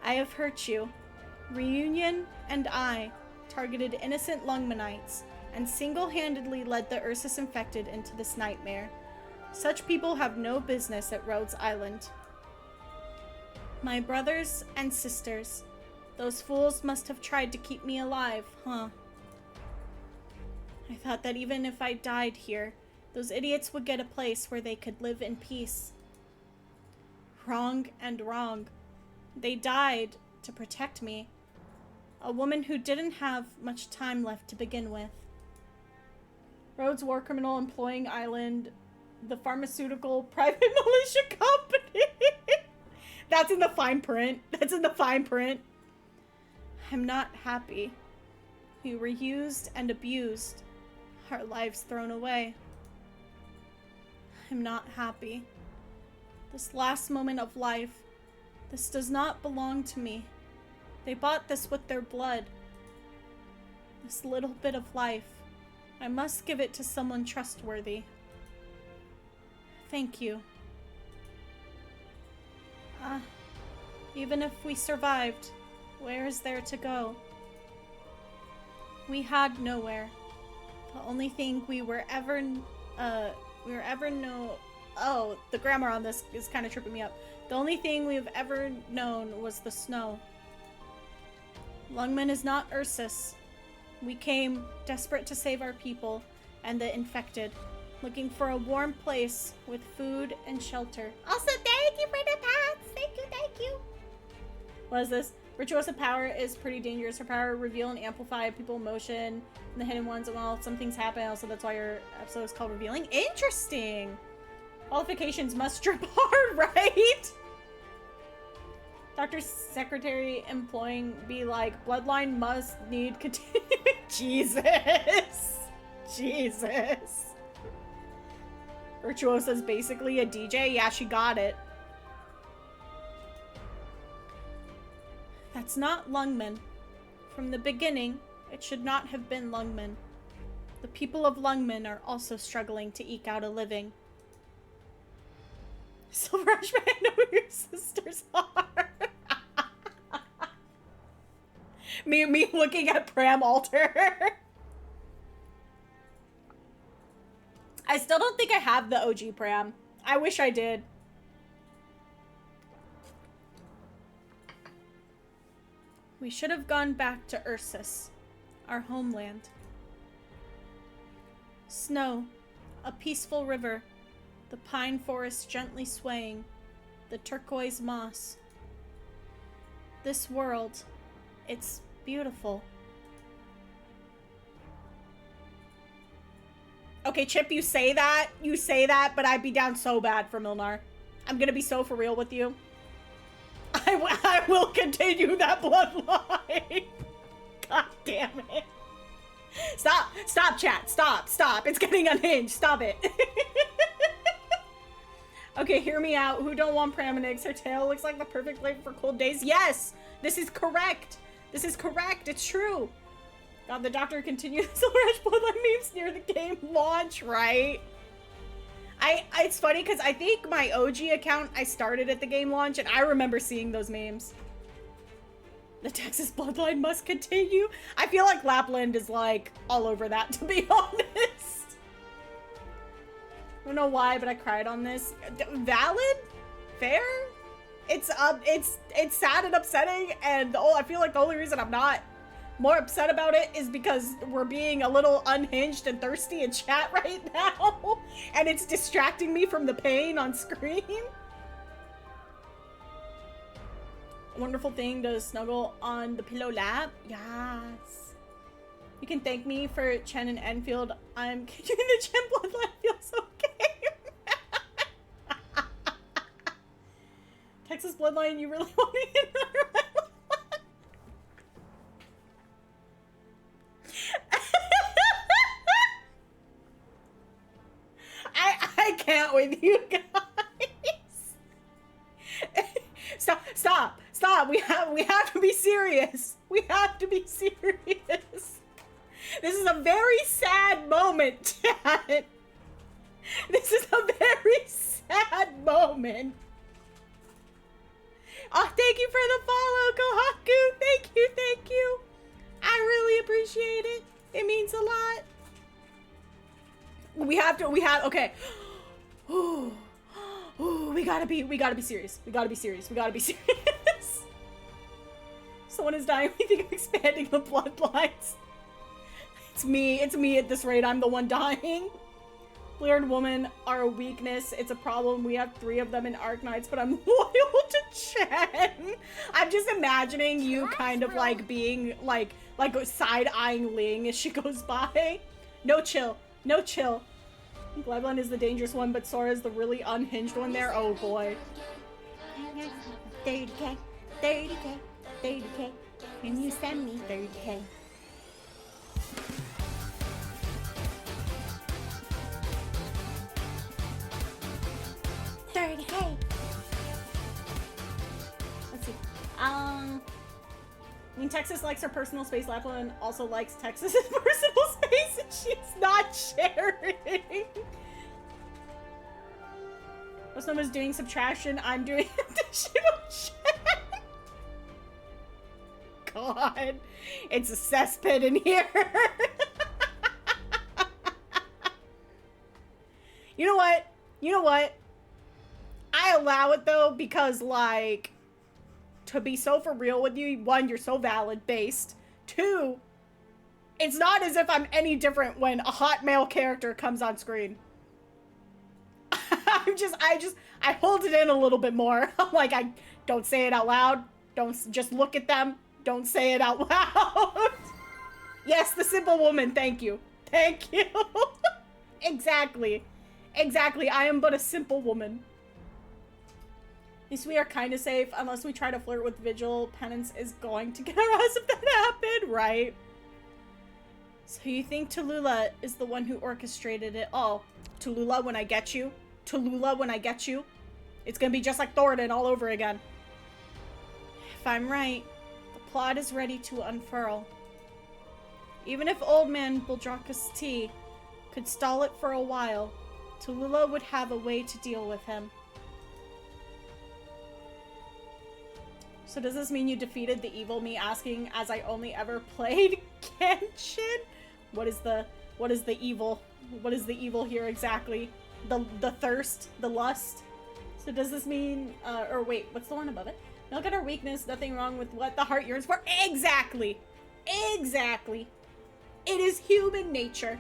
I have hurt you. Reunion and I targeted innocent Lungmanites and single-handedly led the Ursus infected into this nightmare. Such people have no business at Rhodes Island. My brothers and sisters. Those fools must have tried to keep me alive, huh? I thought that even if I died here, those idiots would get a place where they could live in peace. Wrong and wrong. They died to protect me. A woman who didn't have much time left to begin with. Rhodes War Criminal Employing Island, the pharmaceutical private militia company. That's in the fine print. That's in the fine print. I'm not happy. We were used and abused. Our lives thrown away. I'm not happy. This last moment of life, this does not belong to me. They bought this with their blood. This little bit of life, I must give it to someone trustworthy. Thank you. Even if we survived, where is there to go? We had nowhere. The only thing we were ever oh, the grammar on this is kind of tripping me up. The only thing we've ever known was the snow. Lungman is not Ursus. We came desperate to save our people and the infected, looking for a warm place with food and shelter. Also, thank you for the pets! Thank you, thank you! What is this? Virtuosa power is pretty dangerous. Her power reveal and amplify people emotion and the hidden ones. Well, some things happen, also that's why your episode is called Revealing. Interesting! Qualifications must drip hard, right? Doctor's secretary employing be like, bloodline must need continuing. Jesus. Jesus. Virtuosa's basically a DJ. Yeah, she got it. That's not Lungman. From the beginning, it should not have been Lungman. The people of Lungman are also struggling to eke out a living. Silver Ash, I know who your sisters are. me looking at Pram Alter. I still don't think I have the OG Pram. I wish I did. We should have gone back to Ursus, our homeland. Snow, a peaceful river, the pine forest gently swaying, the turquoise moss. This world, it's beautiful. Okay, Chip, you say that, but I'd be down so bad for Milnar. I'm gonna be so for real with you. I will continue that bloodline. God damn it. Stop, chat. Stop. It's getting unhinged. Stop it. Okay, hear me out. Who don't want Praminix? Her tail looks like the perfect flavor for cold days. Yes, this is correct. It's true. God, the doctor continued the Silver Edge bloodline memes near the game launch, right? It's funny because I think my OG account I started at the game launch and I remember seeing those memes. The Texas bloodline must continue. I feel like Lapland is like all over that, to be honest. I don't know why, but I cried on this. Valid? Fair? It's sad and upsetting, and I feel like the only reason I'm not more upset about it is because we're being a little unhinged and thirsty in chat right now, and it's distracting me from the pain on screen. A wonderful thing to snuggle on the pillow lap. Yes. You can thank me for Chen and Enfield. I'm keeping the Chen bloodline feels okay. Texas bloodline, you really want to get another I can't with you guys. Stop. We have to be serious. We have to be serious. This is a very sad moment, chat. This is a very sad moment. Oh, thank you for the follow, Kohaku. Thank you. I really appreciate it. It means a lot. Okay. Ooh, we gotta be serious. We gotta be serious. Someone is dying. We think of expanding the bloodlines. It's me at this rate. I'm the one dying. Blue-haired women are a weakness. It's a problem. We have 3 of them in Arknights, but I'm loyal to Chen. I'm just imagining you kind of like being like side-eyeing Ling as she goes by. No chill. Glebelin is the dangerous one, but Sora's the really unhinged one there. Oh boy. 30k. Can you send me 30k? Let's see. I mean, Texas likes her personal space. Lapland also likes Texas's personal space, and she's not sharing. When someone's doing subtraction, I'm doing addition of chat. God, it's a cesspit in here. You know what? I allow it though, because like, to be so for real with you, 1, you're so valid based. 2, it's not as if I'm any different when a hot male character comes on screen. I hold it in a little bit more. I'm like, I don't say it out loud. Don't just look at them. Don't say it out loud. Yes, the simple woman. Thank you. Exactly. I am but a simple woman. At least we are kind of safe, unless we try to flirt with Vigil. Penance is going to get our ass if that happened, right? So you think Tallulah is the one who orchestrated it? Oh, Tallulah when I get you? It's gonna be just like Thoradin all over again. If I'm right, the plot is ready to unfurl. Even if Old Man Buldrakus T could stall it for a while, Tallulah would have a way to deal with him. So does this mean you defeated the evil me, asking as I only ever played Genshin? What is the evil? What is the evil here exactly? The thirst, the lust. So does this mean or wait, what's the one above it? Look at our weakness, nothing wrong with what the heart yearns for. Exactly. It is human nature.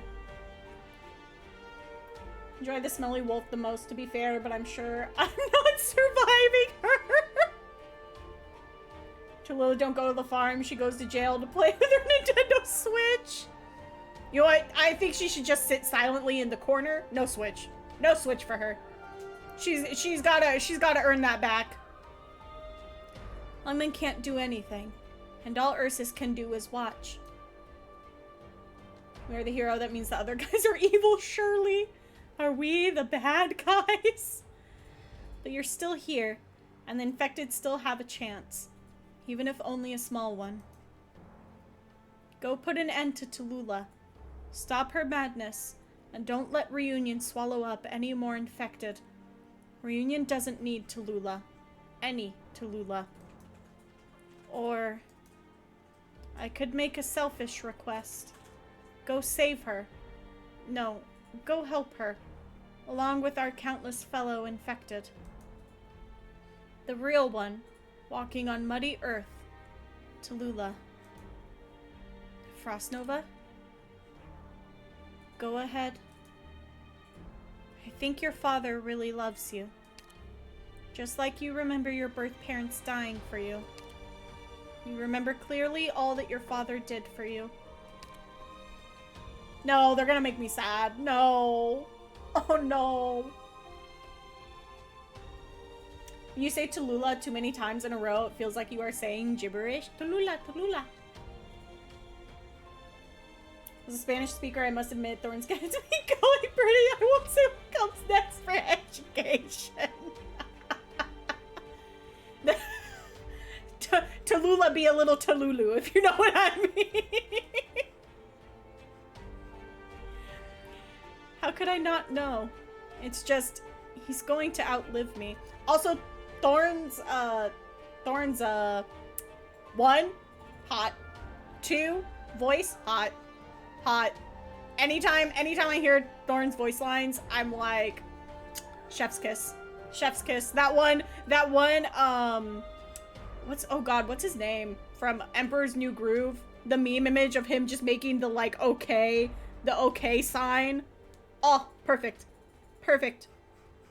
Enjoy the smelly wolf the most, to be fair, but I'm sure I'm not surviving her. Tallulah don't go to the farm. She goes to jail to play with her Nintendo Switch. You know what? I think she should just sit silently in the corner. No Switch. No Switch for her. She's gotta earn that back. Lungman can't do anything, and all Ursus can do is watch. We are the hero. That means the other guys are evil. Surely, are we the bad guys? But you're still here, and the infected still have a chance. Even if only a small one. Go put an end to Tallulah. Stop her madness, and don't let Reunion swallow up any more infected. Reunion doesn't need Tallulah. Any Tallulah. Or I could make a selfish request. Go save her. No, go help her, along with our countless fellow infected. The real one, walking on muddy earth, Tallulah. Frostnova? Go ahead. I think your father really loves you. Just like you remember your birth parents dying for you. You remember clearly all that your father did for you. No, they're gonna make me sad. No. Oh no. You say Tallulah too many times in a row, it feels like you are saying gibberish. Tallulah, Tallulah. As a Spanish speaker, I must admit, Thorn's going to be going pretty. I won't say what comes next for education. Tallulah be a little Talulu, if you know what I mean. How could I not know? It's just, he's going to outlive me. Also, Thorn's, one, hot. Two, voice, hot. Hot. Anytime I hear Thorn's voice lines, I'm like, chef's kiss. Chef's kiss. That one, what's his name? From Emperor's New Groove. The meme image of him just making the, like, okay, the okay sign. Oh, perfect. Perfect.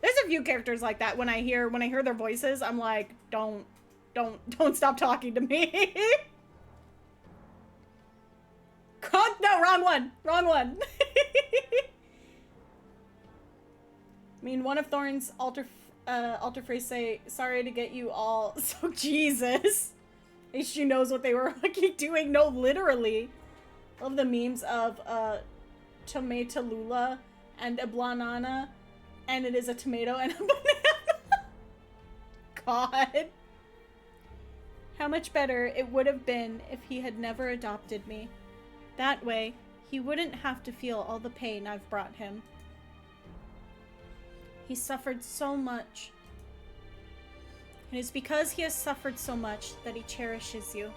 There's a few characters like that when I hear their voices, I'm like, don't stop talking to me. Cont, no, wrong one. Wrong one. I mean, one of Thorn's alter phrase say, sorry to get you all, so Jesus. At least she knows what they were fucking doing. No, literally. Love the memes of, Tomatalula and a banana, and it is a tomato and a banana. God. How much better it would have been if he had never adopted me. That way, he wouldn't have to feel all the pain I've brought him. He suffered so much. It is because he has suffered so much that he cherishes you.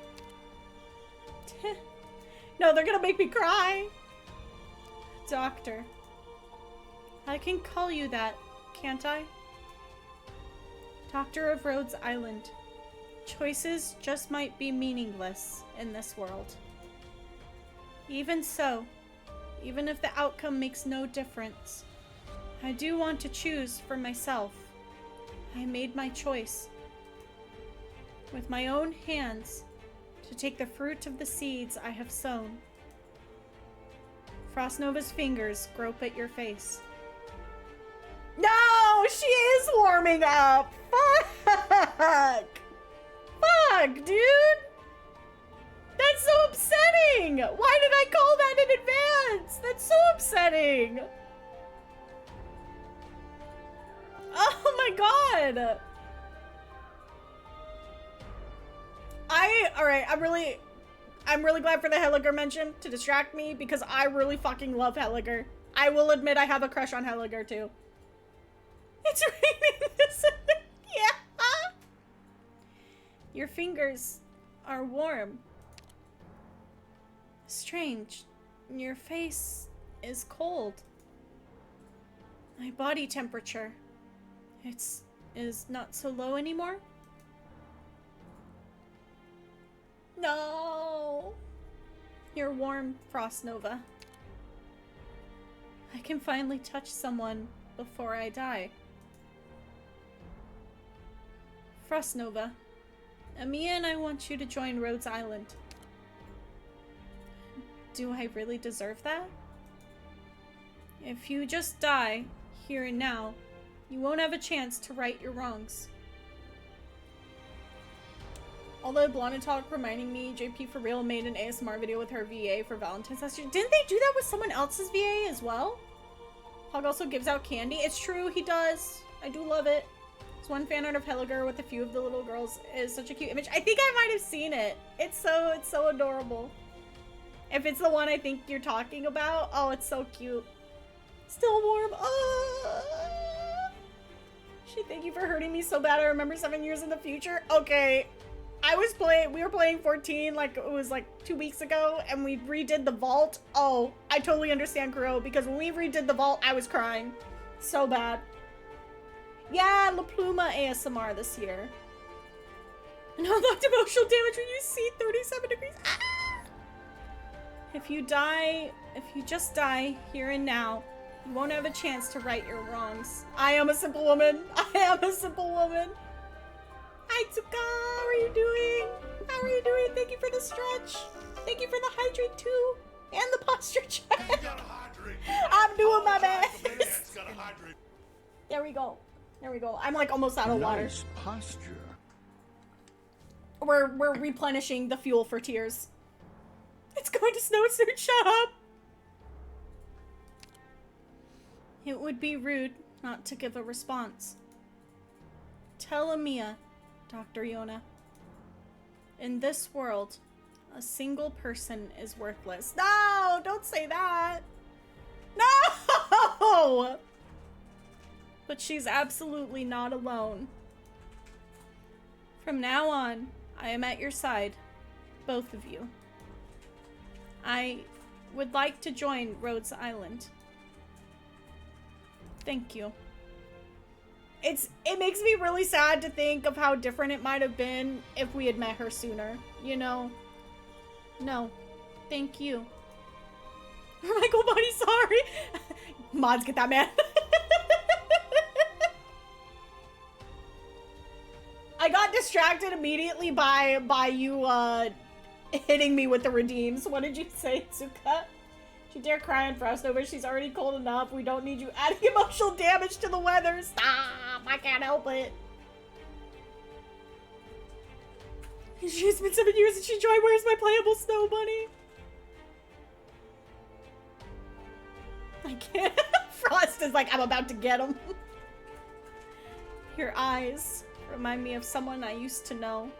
No, they're gonna make me cry. Doctor. I can call you that, can't I? Doctor of Rhodes Island. Choices just might be meaningless in this world. Even so, even if the outcome makes no difference, I do want to choose for myself. I made my choice. With my own hands, to take the fruit of the seeds I have sown. Frostnova's fingers grope at your face. No, she is warming up. Fuck. Fuck, dude. That's so upsetting. Why did I call that in advance? That's so upsetting. Oh my god. Alright, I'm really glad for the Helliger mention to distract me because I really fucking love Helliger. I will admit I have a crush on Helliger too. It's raining, isn't it? Yeah. Your fingers are warm. Strange. Your face is cold. My body temperature. Is not so low anymore? No. You're warm, Frostnova. I can finally touch someone before I die. Frostnova, Amiya and I want you to join Rhodes Island. Do I really deserve that? If you just die, here and now, you won't have a chance to right your wrongs. Although Blonde Talk reminding me JP for real made an ASMR video with her VA for Valentine's last year. Didn't they do that with someone else's VA as well? Hog also gives out candy. It's true, he does. I do love it. It's one fan art of Helliger with a few of the little girls is such a cute image. I think I might have seen it. It's so adorable. If it's the one I think you're talking about, oh, it's so cute. Still warm. Shit, thank you for hurting me so bad. I remember 7 years in the future. Okay. We were playing 14, like, it was like 2 weeks ago, and we redid the vault. Oh, I totally understand, Kuro, because when we redid the vault, I was crying. So bad. Yeah, La Pluma ASMR this year. And unlocked emotional damage when you see 37 degrees. Ah! If you just die here and now, you won't have a chance to right your wrongs. I am a simple woman. I am a simple woman. Hi, Tsuka. How are you doing? How are you doing? Thank you for the stretch. Thank you for the hydrate too. And the posture check. I'm doing my best. There we go. There we go. I'm like almost out of water. Nice posture. We're replenishing the fuel for tears. It's going to snow soon. Shut up. It would be rude not to give a response. Tell Amiya, Dr. Yona. In this world, a single person is worthless. No, don't say that. No! But she's absolutely not alone. From now on, I am at your side, both of you. I would like to join Rhodes Island. Thank you. It makes me really sad to think of how different it might have been if we had met her sooner, you know? No. Thank you. Michael Buddy, sorry. Mods, get that man. I got distracted immediately by you hitting me with the redeems. What did you say, Tsuka? She dare cry on Frost over. She's already cold enough. We don't need you adding emotional damage to the weather. Stop! I can't help it. It's been 7 years since she joined. Where's my playable snow bunny? I can't. Frost is like, I'm about to get him. Your eyes remind me of someone I used to know.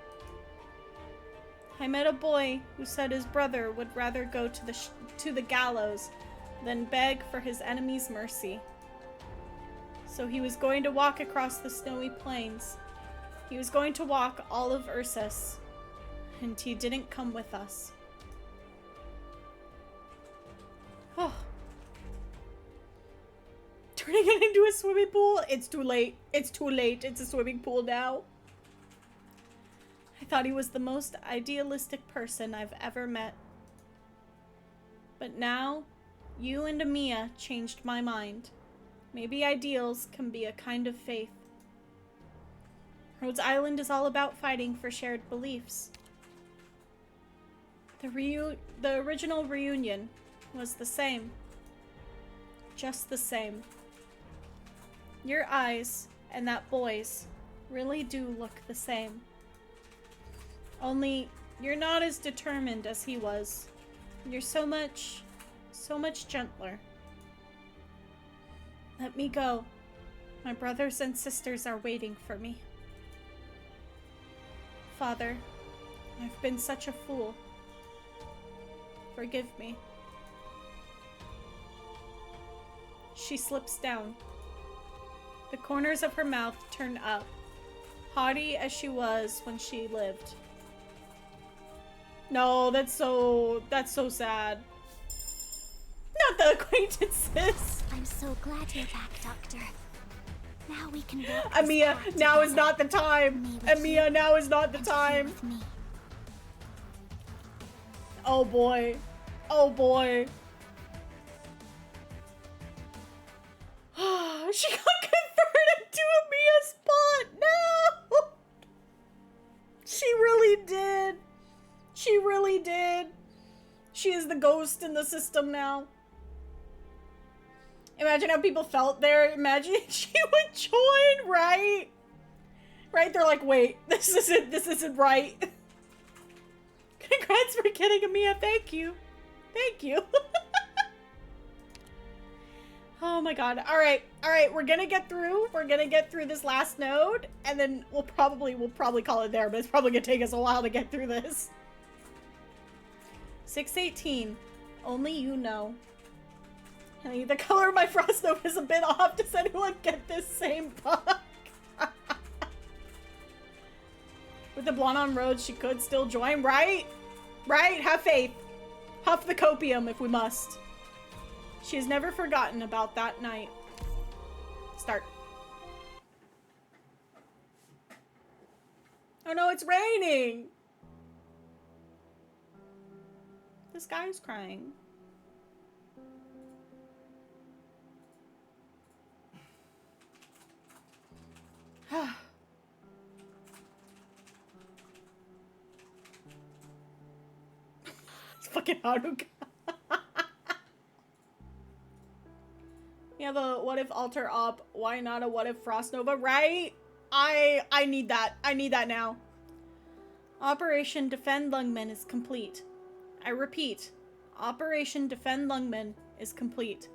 I met a boy who said his brother would rather go to the gallows than beg for his enemy's mercy. So he was going to walk across the snowy plains. He was going to walk all of Ursus. And he didn't come with us. Oh. Turning it into a swimming pool? It's too late. It's too late. It's a swimming pool now. I thought he was the most idealistic person I've ever met. But now, you and Amiya changed my mind. Maybe ideals can be a kind of faith. Rhodes Island is all about fighting for shared beliefs. The original reunion was the same. Just the same. Your eyes and that boy's really do look the same. Only, you're not as determined as he was. You're so much gentler. Let me go. My brothers and sisters are waiting for me. Father, I've been such a fool. Forgive me. She slips down. The corners of her mouth turn up, haughty as she was when she lived. No, that's so sad. Not the acquaintances. I'm so glad you're back, Doctor. Now we can walk. Amiya, now is not the time. Amiya, now is not the time. Oh boy. Oh boy. She got converted to Amiya's spot. No! She really did. She really did. She is the ghost in the system now. Imagine how people felt there. Imagine she would join, right? Right? They're like, wait, this isn't right. Congrats for getting Amiya. Thank you. Thank you. Oh my god. Alright, we're gonna get through. We're gonna get through this last node, and then we'll probably call it there, but it's probably gonna take us a while to get through this. 618. Only you know. Hey, the color of my frost node is a bit off. Does anyone get this same bug? With the blonde on Rhodes, she could still join, right? Right? Have faith. Huff the copium if we must. She has never forgotten about that night. Start. Oh no, it's raining! The sky's crying. It's fucking Haruka. You have a what if altar op, why not a what if frost nova, right? I need that. I need that now. Operation Defend Lungmen is complete. I repeat, Operation Defend Lungmen is complete.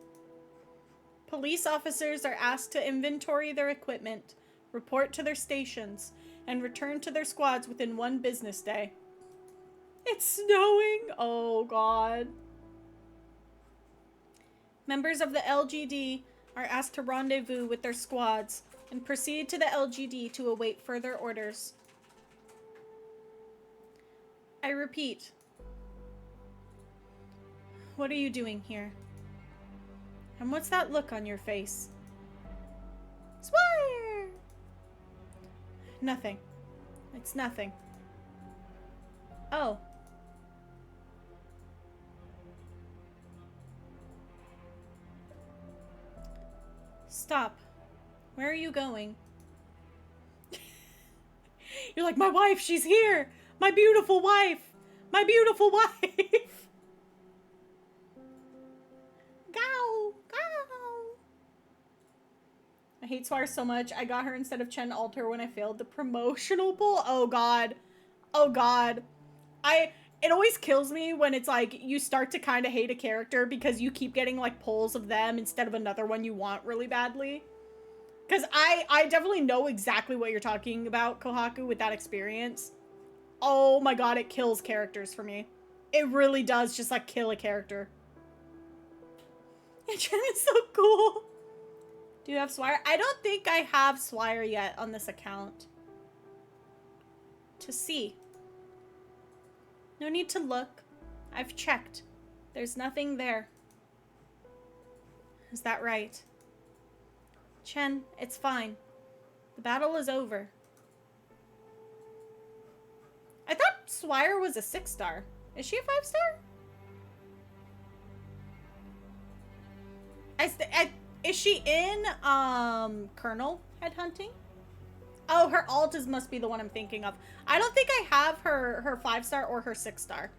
Police officers are asked to inventory their equipment, report to their stations, and return to their squads within 1 business day. It's snowing! Oh god. Members of the LGD are asked to rendezvous with their squads and proceed to the LGD to await further orders. I repeat. What are you doing here? And what's that look on your face? Swire! Nothing. It's nothing. Oh. Stop. Where are you going? You're like, my wife, she's here! My beautiful wife! My beautiful wife! Go! Go! I hate Swire so much. I got her instead of Chen Alter when I failed the promotional poll. Oh god. Oh god. It always kills me when it's like you start to kind of hate a character because you keep getting like polls of them instead of another one you want really badly. Because I definitely know exactly what you're talking about, Kohaku, with that experience. Oh my god, it kills characters for me. It really does just like kill a character. Chen is so cool. Do you have Swire? I don't think I have Swire yet on this account. To see. No need to look. I've checked. There's nothing there. Is that right? Chen, it's fine. The battle is over. I thought Swire was a 6-star. Is she a 5-star? Is she in Colonel Headhunting? Oh, her alt must be the one I'm thinking of. I don't think I have her 5-star or her 6-star.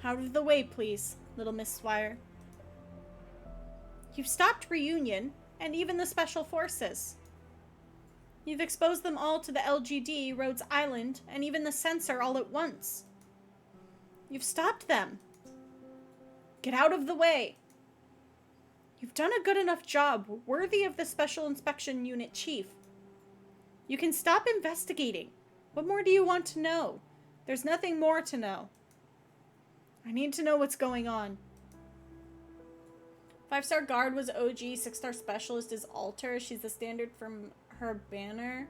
Out of the way, please, little Miss Swire. You've stopped Reunion, and even the Special Forces. You've exposed them all to the LGD, Rhodes Island, and even the Censor all at once. You've stopped them. Get out of the way. You've done a good enough job, worthy of the Special Inspection Unit Chief. You can stop investigating. What more do you want to know? There's nothing more to know. I need to know what's going on. 5-star guard was OG, 6-star specialist is Alter. She's the standard from her banner.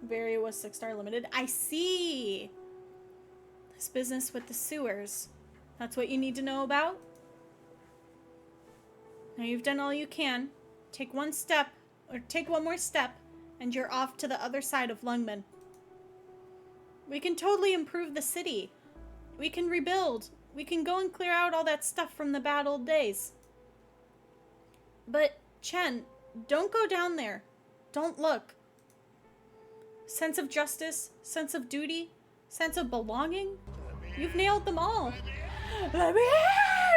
Very was 6-star limited. I see. This business with the sewers. That's what you need to know about? Now you've done all you can. Take one more step, and you're off to the other side of Lungmen. We can totally improve the city. We can rebuild. We can go and clear out all that stuff from the bad old days. But, Chen, don't go down there. Don't look. Sense of justice, sense of duty, sense of belonging. You've nailed them all. Let me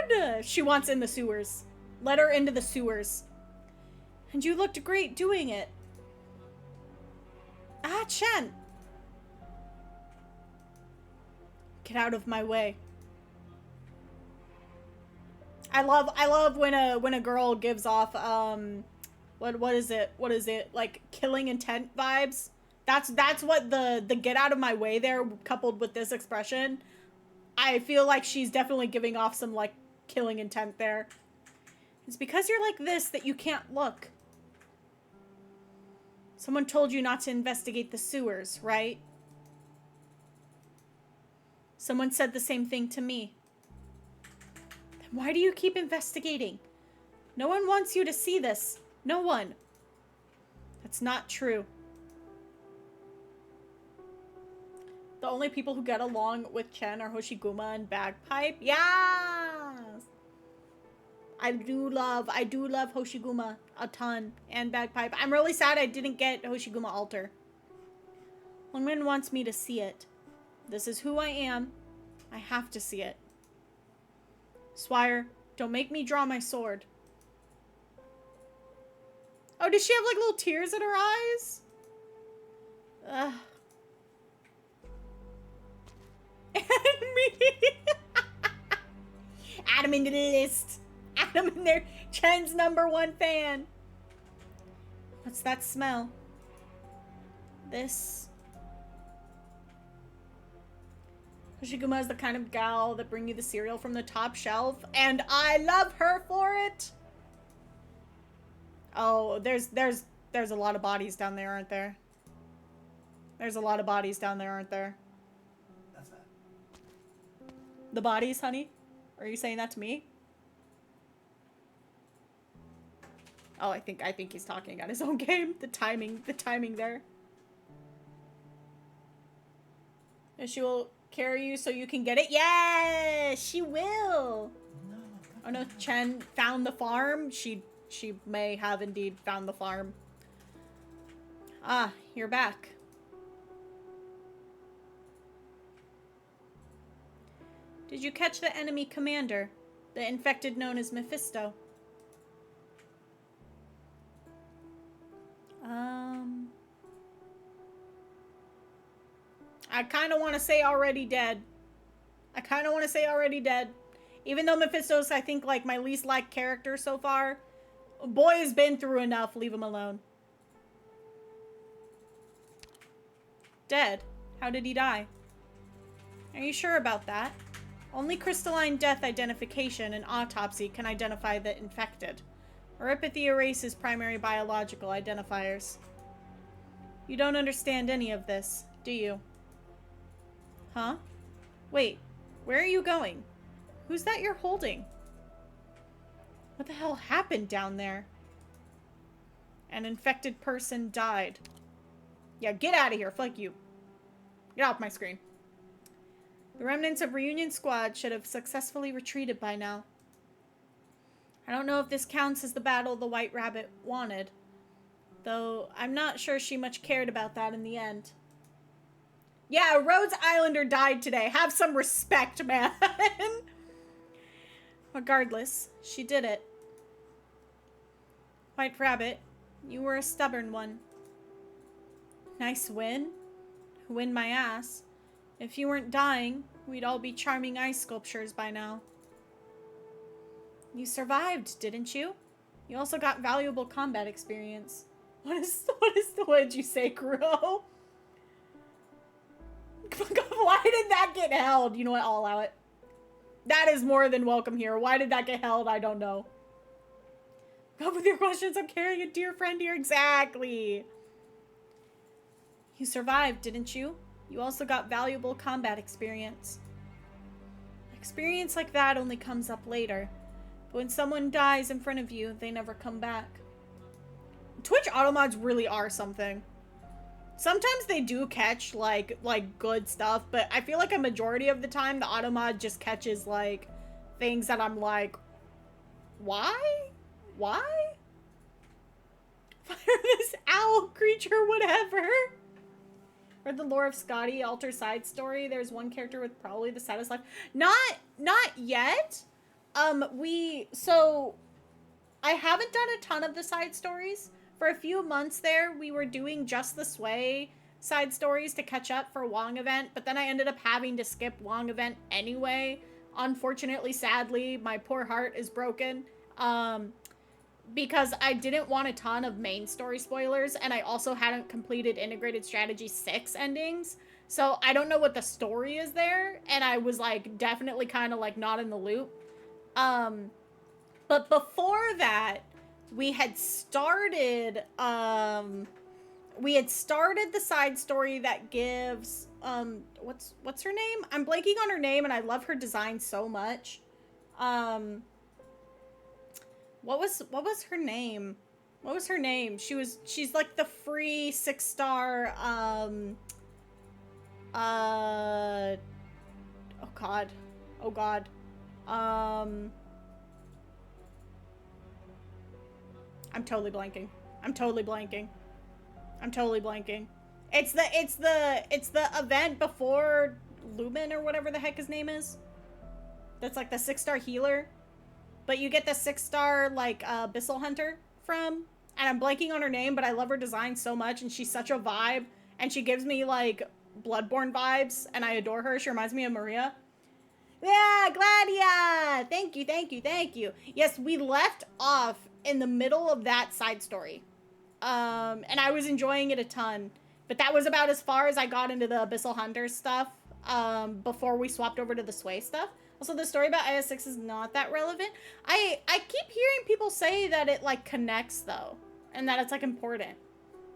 in! She wants in the sewers. Let her into the sewers. And you looked great doing it. Ah, Chen! Get out of my way. I love when a girl gives off what is it like killing intent vibes. That's what the get out of my way there coupled with this expression. I feel like she's definitely giving off some like killing intent there. It's because you're like this that you can't look. Someone told you not to investigate the sewers, right? Someone said the same thing to me. Then why do you keep investigating? No one wants you to see this. No one. That's not true. The only people who get along with Chen are Hoshiguma and Bagpipe. Yes! I do love Hoshiguma a ton and Bagpipe. I'm really sad I didn't get Hoshiguma Alter. Lungmen wants me to see it. This is who I am. I have to see it. Swire, don't make me draw my sword. Oh, does she have like little tears in her eyes? Ugh. Add him into the list. Add him in there. Chen's #1 fan. What's that smell? This. Hoshiguma is the kind of gal that bring you the cereal from the top shelf, and I love her for it. Oh, there's a lot of bodies down there, aren't there? There's a lot of bodies down there, aren't there? That's bad. The bodies, honey? Are you saying that to me? Oh, I think he's talking on his own game. The timing there. And she will carry you so you can get it. Yes, she will. No. Oh no, Chen found the farm. She may have indeed found the farm. Ah, you're back. Did you catch the enemy commander? The infected known as Mephisto. I kind of want to say already dead. Even though Mephisto's, I think, like, my least liked character so far. Boy has been through enough. Leave him alone. Dead. How did he die? Are you sure about that? Only crystalline death identification and autopsy can identify the infected. Oripathy erases primary biological identifiers. You don't understand any of this, do you? Huh? Wait, where are you going? Who's that you're holding? What the hell happened down there? An infected person died. Yeah, get out of here. Fuck you. Get off my screen. The remnants of Reunion Squad should have successfully retreated by now. I don't know if this counts as the battle the White Rabbit wanted. Though, I'm not sure she much cared about that in the end. Yeah, a Rhodes Islander died today. Have some respect, man. Regardless, she did it. White Rabbit, you were a stubborn one. Nice win. Win my ass. If you weren't dying, we'd all be charming ice sculptures by now. You survived, didn't you? You also got valuable combat experience. What did you say, Kuro? Why did that get held? You know what? I'll allow it. That is more than welcome here. Why did that get held? I don't know. Come with your questions. I'm carrying a dear friend here. Exactly. You survived, didn't you? You also got valuable combat experience. Experience like that only comes up later. But when someone dies in front of you, they never come back. Twitch automods really are something. Sometimes they do catch, like good stuff, but I feel like a majority of the time, the automod just catches, like, things that I'm like, why? Why? Fire this owl creature, whatever. Read the lore of Scotty, Alter side story. There's one character with probably the saddest life. Not yet. So, I haven't done a ton of the side stories. For a few months there, we were doing just the Sway side stories to catch up for Wong event, but then I ended up having to skip Wong event anyway. Unfortunately, sadly, my poor heart is broken. Because I didn't want a ton of main story spoilers, and I also hadn't completed Integrated Strategy 6 endings. So I don't know what the story is there, and I was like definitely kind of like not in the loop. But before that, we had started the side story that gives what's her name? I'm blanking on her name, and I love her design so much. What was her name? What was her name? She's like the free 6-star oh god. I'm totally blanking. It's the event before Lumen or whatever the heck his name is. That's like the 6-star healer. But you get the 6-star, like, Abyssal Hunter from. And I'm blanking on her name, but I love her design so much, and she's such a vibe. And she gives me, like, Bloodborne vibes, and I adore her. She reminds me of Maria. Yeah, Gladia! Thank you, thank you, thank you. Yes, we left off in the middle of that side story. And I was enjoying it a ton. But that was about as far as I got into the Abyssal Hunters stuff, before we swapped over to the Sway stuff. Also, the story about Ch.6 is not that relevant. I keep hearing people say that it, like, connects, though. And that it's, like, important.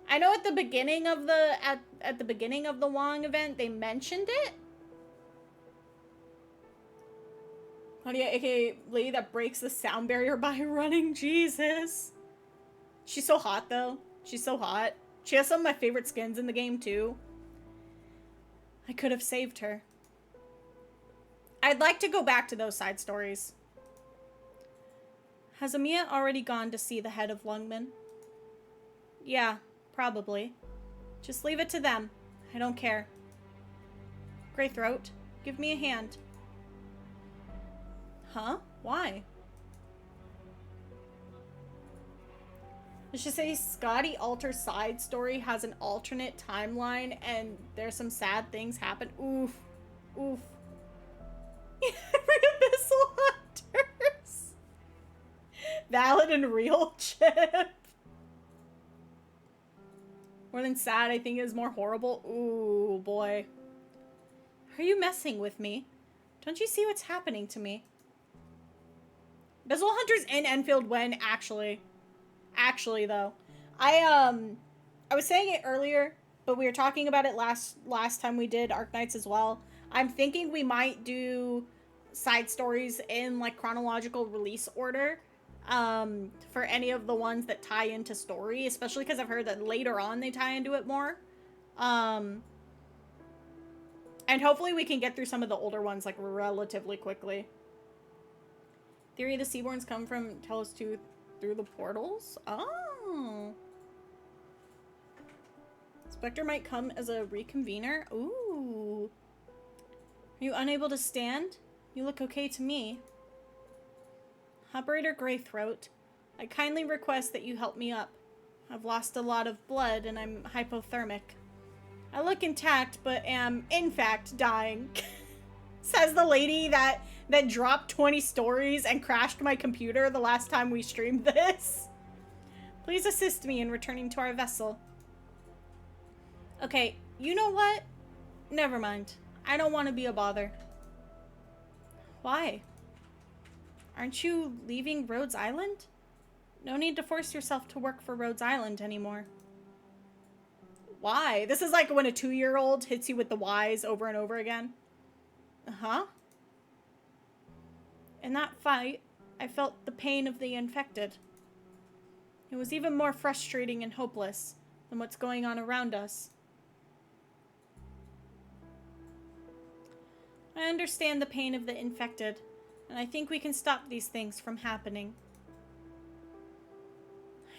I know at the beginning of the, at the beginning of the Wong event, they mentioned it. Claudia, aka lady that breaks the sound barrier by running. Jesus. She's so hot, though. She's so hot. She has some of my favorite skins in the game, too. I could have saved her. I'd like to go back to those side stories. Has Amiya already gone to see the head of Lungmen? Yeah, probably. Just leave it to them. I don't care. Greythroat, give me a hand. Huh? Why? Let's just say Scotty Alter's side story has an alternate timeline and there's some sad things happen. Oof. Oof. Abyssal Hunters. Valid and real, Chip. More than sad, I think is more horrible. Ooh, boy. Are you messing with me? Don't you see what's happening to me? Abyssal Hunters in Enfield when, actually. Actually, though. I was saying it earlier, but we were talking about it last time we did Arknights as well. I'm thinking we might do side stories in, like, chronological release order. For any of the ones that tie into story, especially because I've heard that later on they tie into it more. And hopefully we can get through some of the older ones, like, relatively quickly. Theory the Seaborns come from Telos 2 through the portals? Oh. Spectre might come as a reconvener? Ooh. Are you unable to stand? You look okay to me. Operator Greythroat, I kindly request that you help me up. I've lost a lot of blood and I'm hypothermic. I look intact, but am, in fact, dying. Says the lady that dropped 20 stories and crashed my computer the last time we streamed this. Please assist me in returning to our vessel. Okay, you know what? Never mind. I don't want to be a bother. Why? Aren't you leaving Rhodes Island? No need to force yourself to work for Rhodes Island anymore. Why? This is like when a 2-year-old hits you with the whys over and over again. Uh-huh. In that fight, I felt the pain of the infected. It was even more frustrating and hopeless than what's going on around us. I understand the pain of the infected, and I think we can stop these things from happening.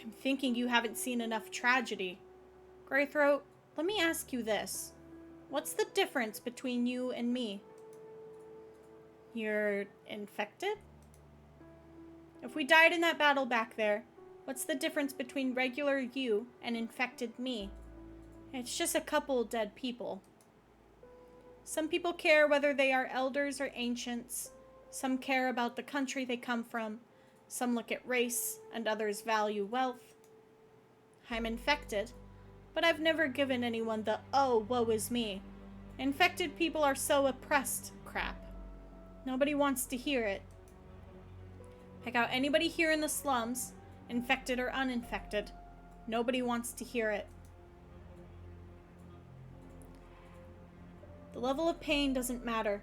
I'm thinking you haven't seen enough tragedy. Greythroat, let me ask you this. What's the difference between you and me? You're infected? If we died in that battle back there, what's the difference between regular you and infected me? It's just a couple dead people. Some people care whether they are elders or ancients. Some care about the country they come from. Some look at race, and others value wealth. I'm infected, but I've never given anyone the, oh, woe is me. Infected people are so oppressed crap. Nobody wants to hear it. Pick out anybody here in the slums, infected or uninfected. Nobody wants to hear it. The level of pain doesn't matter.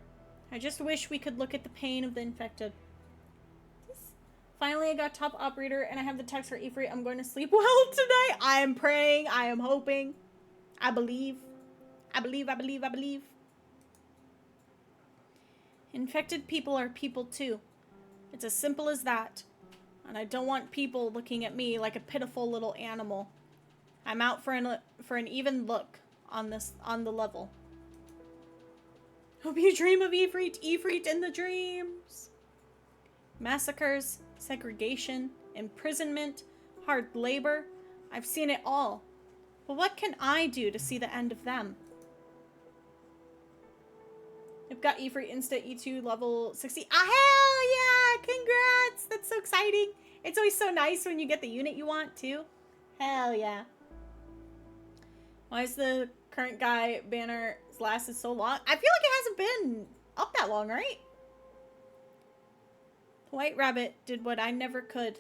I just wish we could look at the pain of the infected. Finally, I got top operator and I have the text for Ifrit. I'm going to sleep well tonight. I am praying. I am hoping. I believe. I believe, I believe, I believe. Infected people are people too. It's as simple as that. And I don't want people looking at me like a pitiful little animal. I'm out for an even look on the level. Hope you dream of Ifrit, Ifrit in the dreams. Massacres, segregation, imprisonment, hard labor. I've seen it all. But what can I do to see the end of them? I've got E for Insta E2 level 60. Ah, hell yeah! Congrats! That's so exciting. It's always so nice when you get the unit you want, too. Hell yeah. Why is the current guy banner lasted so long? I feel like it hasn't been up that long, right? The White Rabbit did what I never could.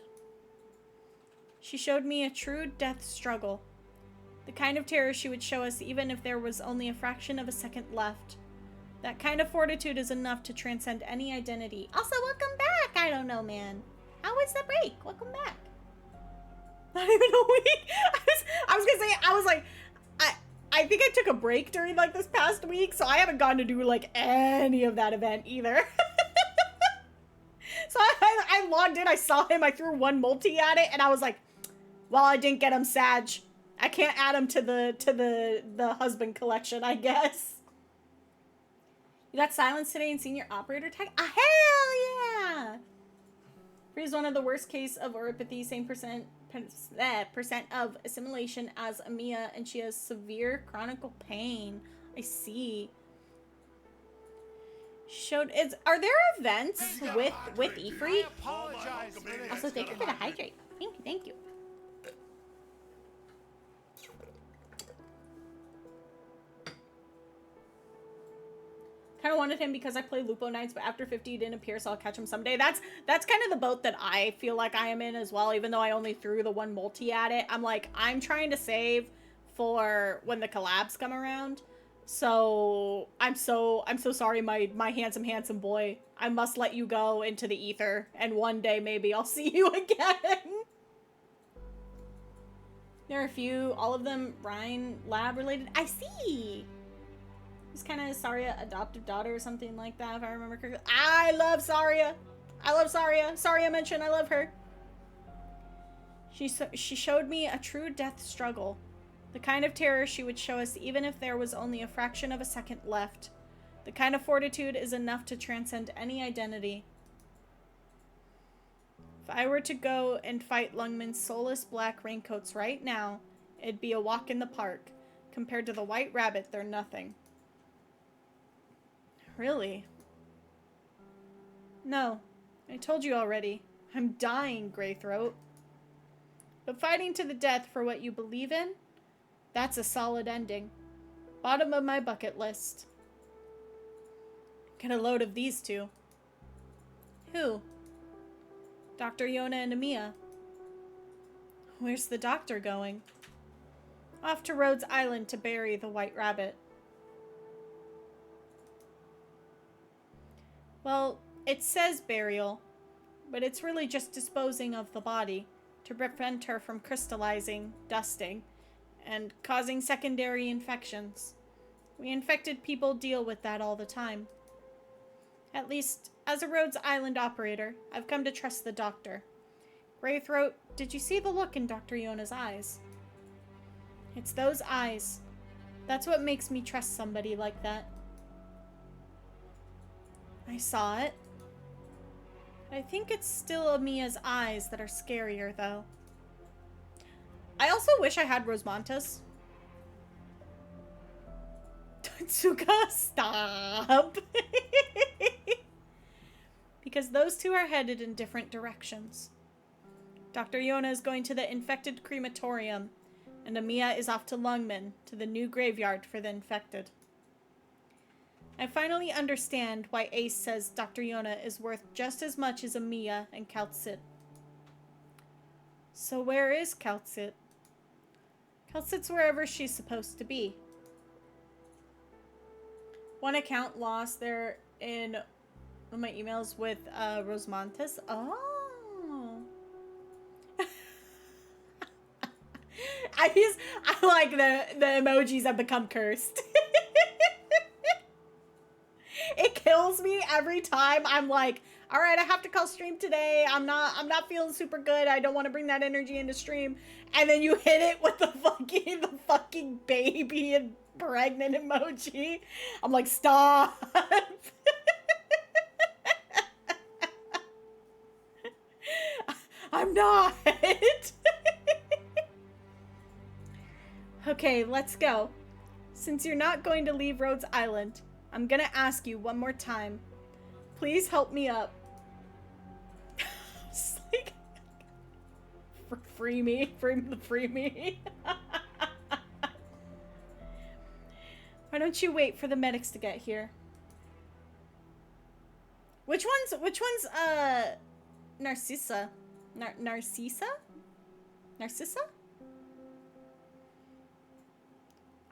She showed me a true death struggle. The kind of terror she would show us even if there was only a fraction of a second left. That kind of fortitude is enough to transcend any identity. Also, welcome back! I don't know, man. How was the break? Welcome back. Not even a week. I was gonna say, I was like, I think I took a break during like this past week, so I haven't gone to do like any of that event either. So I logged in, I saw him, I threw one multi at it, and I was like, well, I didn't get him Sag. I can't add him to the husband collection, I guess. You got silence today and senior operator tag? Ah, hell yeah! Free is one of the worst case of oropathy, same percent of assimilation as Amiya, and she has severe chronic pain. I see. Are there events with Ifrit? Also, thank you for the hydrate. Thank you. Kind of wanted him because I play Lupo Nights, but after 50 he didn't appear, so I'll catch him someday. That's kind of the boat that I feel like I am in as well, even though I only threw the one multi at it. I'm like, I'm trying to save for when the collabs come around. So I'm so sorry, my handsome boy. I must let you go into the ether, and one day maybe I'll see you again. There are a few, all of them Rhine lab related. I see. He's kind of Saria adoptive daughter or something like that, if I remember correctly. I love Saria. I love Saria. Saria mentioned I love her. She showed me a true death struggle. The kind of terror she would show us even if there was only a fraction of a second left. The kind of fortitude is enough to transcend any identity. If I were to go and fight Lungman's soulless black raincoats right now, it'd be a walk in the park. Compared to the White Rabbit, they're nothing. Really? No, I told you already. I'm dying, Greythroat. But fighting to the death for what you believe in? That's a solid ending. Bottom of my bucket list. Get a load of these two. Who? Dr. Yona and Amiya. Where's the doctor going? Off to Rhodes Island to bury the White Rabbit. Well, it says burial, but it's really just disposing of the body to prevent her from crystallizing, dusting, and causing secondary infections. We infected people deal with that all the time. At least, as a Rhodes Island operator, I've come to trust the doctor. Greythroat, did you see the look in Dr. Yona's eyes? It's those eyes. That's what makes me trust somebody like that. I saw it. I think it's still Amiya's eyes that are scarier, though. I also wish I had Rosmantas. Tsuka, stop! Because those two are headed in different directions. Dr. Yona is going to the infected crematorium, and Amiya is off to Lungman, to the new graveyard for the infected. I finally understand why Ace says Dr. Yona is worth just as much as Amiya and Cont. So where is Cont? Cont's wherever she's supposed to be. One account lost there in one of my emails with Rosmantas. Oh. I like the emojis have become cursed. It kills me every time. I'm like, all right, I have to call stream today. I'm not feeling super good. I don't want to bring that energy into stream. And then you hit it with the fucking baby and pregnant emoji. I'm like, stop. I'm not. Okay, let's go. Since you're not going to leave Rhodes Island, I'm gonna ask you one more time. Please help me up. Just like, free me. Free me. Why don't you wait for the medics to get here? Which one's, Narcissa? Narcissa? Narcissa?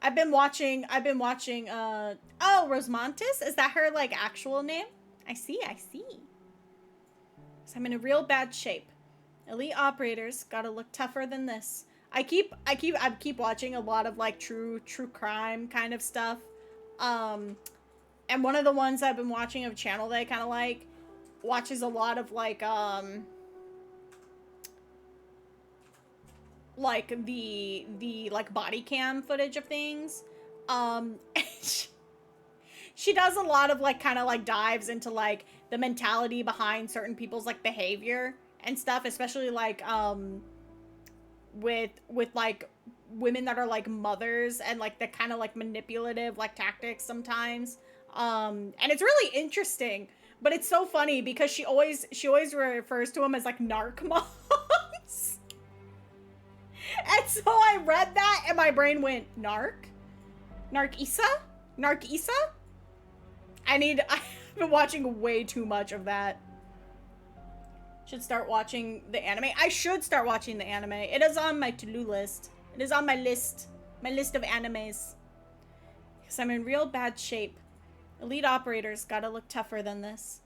I've been watching, oh, Rosmontis? Is that her, like, actual name? I see. So I'm in a real bad shape. Elite operators gotta look tougher than this. I keep watching a lot of, like, true crime kind of stuff. And one of the ones I've been watching of a channel that I kind of like, watches a lot of, like the like body cam footage of things. She does a lot of like kind of like dives into like the mentality behind certain people's like behavior and stuff, especially like with like women that are like mothers and like the kind of like manipulative like tactics sometimes. And it's really interesting, but it's so funny because she always refers to them as like narc moms. And so I read that and my brain went, Narc Issa? I've been watching way too much of that. Should start watching the anime. I should start watching the anime. It is on my to-do list. It is on my list of animes. Because I'm in real bad shape. Elite operators gotta look tougher than this.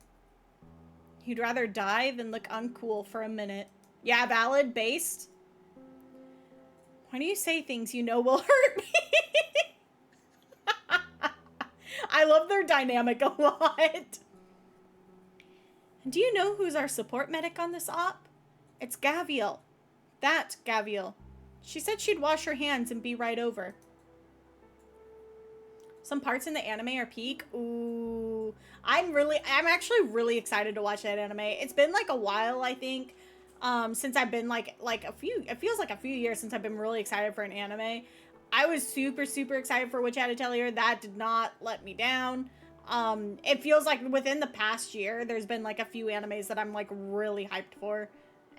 You'd rather die than look uncool for a minute. Yeah, valid, based. Why do you say things you know will hurt me? I love their dynamic a lot. And do you know who's our support medic on this op? It's Gaviel. That Gaviel. She said she'd wash her hands and be right over. Some parts in the anime are peak. Ooh. I'm actually really excited to watch that anime. It's been like a while, I think, since I've been it feels like a few years since I've been really excited for an anime. I was super excited for Witch Hat Atelier. That did not let me down. It feels like within the past year, there's been like a few animes that I'm like really hyped for.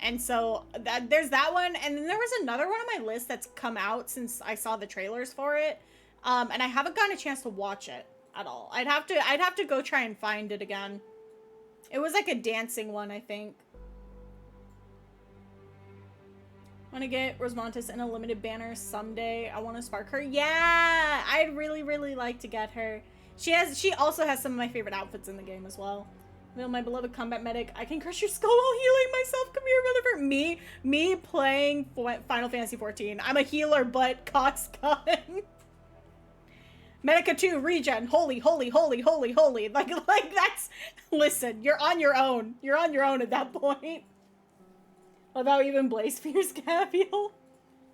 And so there's that one. And then there was another one on my list that's come out since I saw the trailers for it. And I haven't gotten a chance to watch it at all. I'd have to go try and find it again. It was like a dancing one, I think. Want to get Rosmontis in a limited banner someday. I want to spark her. Yeah, I'd really like to get her. She also has some of my favorite outfits in the game as well. My beloved combat medic. I can crush your skull while healing myself. Come here, motherfucker. Me playing Final Fantasy 14. I'm a healer, but coxgun. Medica 2 regen. Holy. Like that's. Listen, you're on your own. You're on your own at that point. Without even Blaze Fears Gaviel.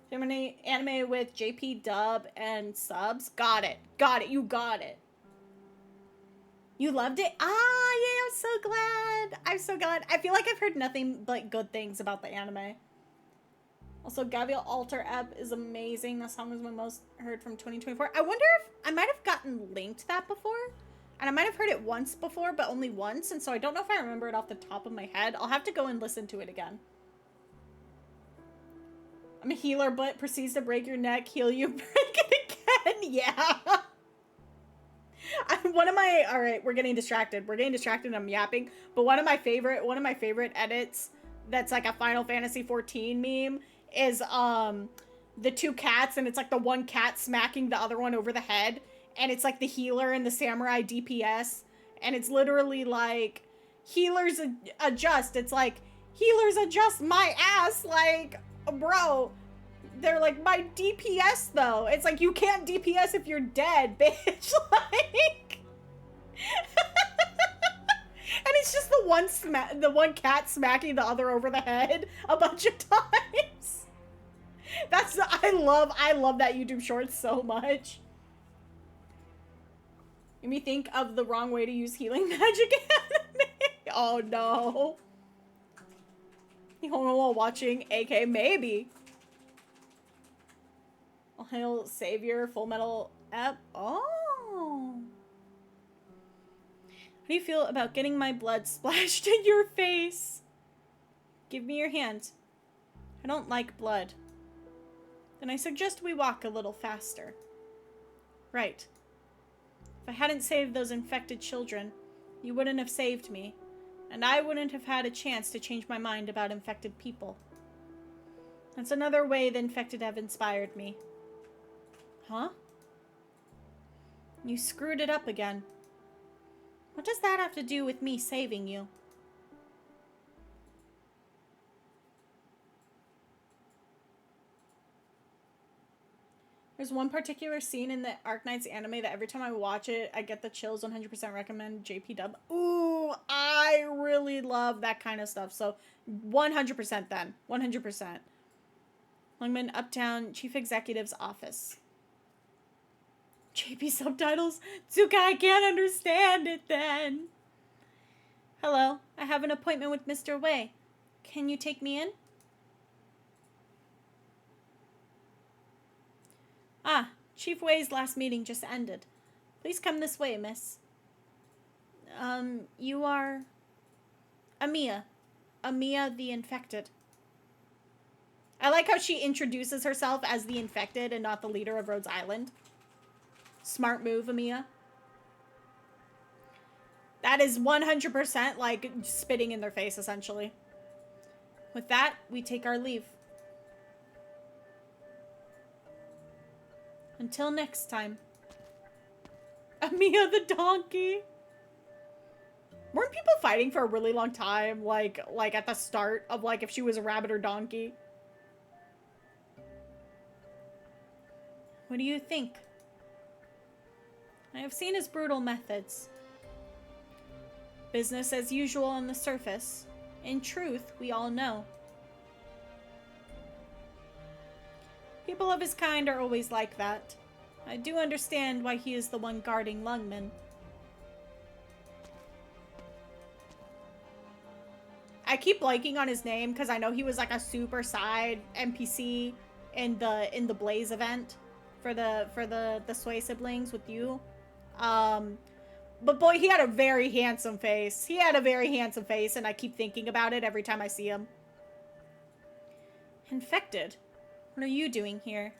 Anime with JP dub and subs. Got it. You got it. You loved it? Ah, yeah, I'm so glad. I feel like I've heard nothing but good things about the anime. Also, Gaviel Alter Ebb is amazing. That song was my most heard from 2024. I wonder if I might have gotten linked that before. And I might have heard it once before, but only once. And so I don't know if I remember it off the top of my head. I'll have to go and listen to it again. I'm a healer, but proceeds to break your neck, heal you, break it again. Yeah. Alright, we're getting distracted. And I'm yapping. But one of my favorite edits that's like a Final Fantasy 14 meme is the two cats, and it's like the one cat smacking the other one over the head, and it's like the healer and the samurai DPS, and it's literally like healers adjust. It's like healers adjust my ass, like, bro. They're like, my DPS though. It's like, you can't DPS if you're dead, bitch. Like, and it's just the one cat smacking the other over the head a bunch of times. I love that YouTube short so much. Made me think of the wrong way to use healing magic anime. Oh no. While watching AK, maybe. Hail Savior, Full Metal Ep. Oh. How do you feel about getting my blood splashed in your face? Give me your hand. I don't like blood. Then I suggest we walk a little faster. Right. If I hadn't saved those infected children, you wouldn't have saved me, and I wouldn't have had a chance to change my mind about infected people. That's another way the infected have inspired me. Huh? You screwed it up again. What does that have to do with me saving you? There's one particular scene in the Arknights anime that every time I watch it, I get the chills. 100% recommend JP dub. Ooh, I really love that kind of stuff. So 100% then. 100%. Lungman Uptown Chief Executive's Office. JP subtitles? Tsuka, I can't understand it then. Hello, I have an appointment with Mr. Wei. Can you take me in? Ah, Chief Wei's last meeting just ended. Please come this way, miss. You are... Amiya. Amiya the Infected. I like how she introduces herself as the Infected and not the leader of Rhodes Island. Smart move, Amiya. That is 100% like spitting in their face, essentially. With that, we take our leave. Until next time. Amiya the donkey. Weren't people fighting for a really long time? Like at the start of like if she was a rabbit or donkey? What do you think? I have seen his brutal methods. Business as usual on the surface. In truth, we all know. People of his kind are always like that. I do understand why he is the one guarding Lungman. I keep blanking on his name because I know he was like a super side NPC in the Blaze event for the Sway siblings with you. But boy, he had a very handsome face. He had a very handsome face, and I keep thinking about it every time I see him. Infected? What are you doing here?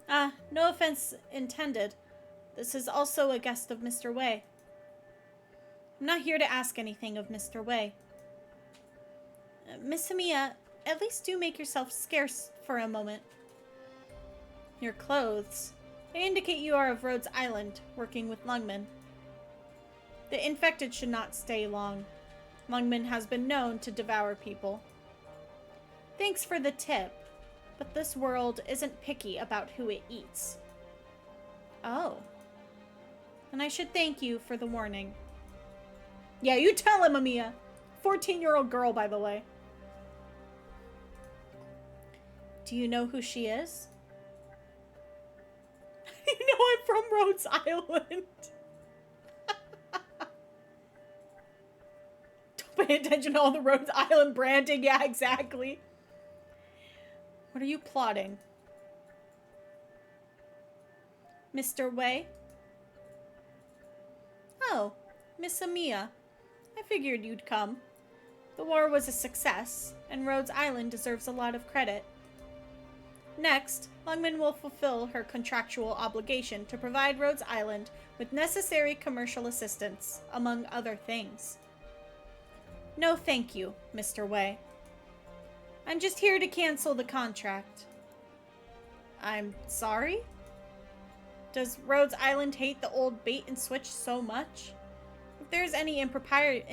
No offense intended. This is also a guest of Mr. Wei. I'm not here to ask anything of Mr. Wei. Miss Amiya, at least do make yourself scarce for a moment. Your clothes. They indicate you are of Rhodes Island, working with Lungman. The infected should not stay long. Lungman has been known to devour people. Thanks for the tip, but this world isn't picky about who it eats. Oh. And I should thank you for the warning. Yeah, you tell him, Amiya. 14-year-old girl, by the way. Do you know who she is? You know I'm from Rhodes Island. Don't pay attention to all the Rhodes Island branding. Yeah, exactly. What are you plotting? Mr. Wei? Oh, Miss Amiya. I figured you'd come. The war was a success, and Rhodes Island deserves a lot of credit. Next, Lungman will fulfill her contractual obligation to provide Rhodes Island with necessary commercial assistance, among other things. No thank you, Mr. Wei. I'm just here to cancel the contract. I'm sorry? Does Rhodes Island hate the old bait and switch so much? If there's any impropriety,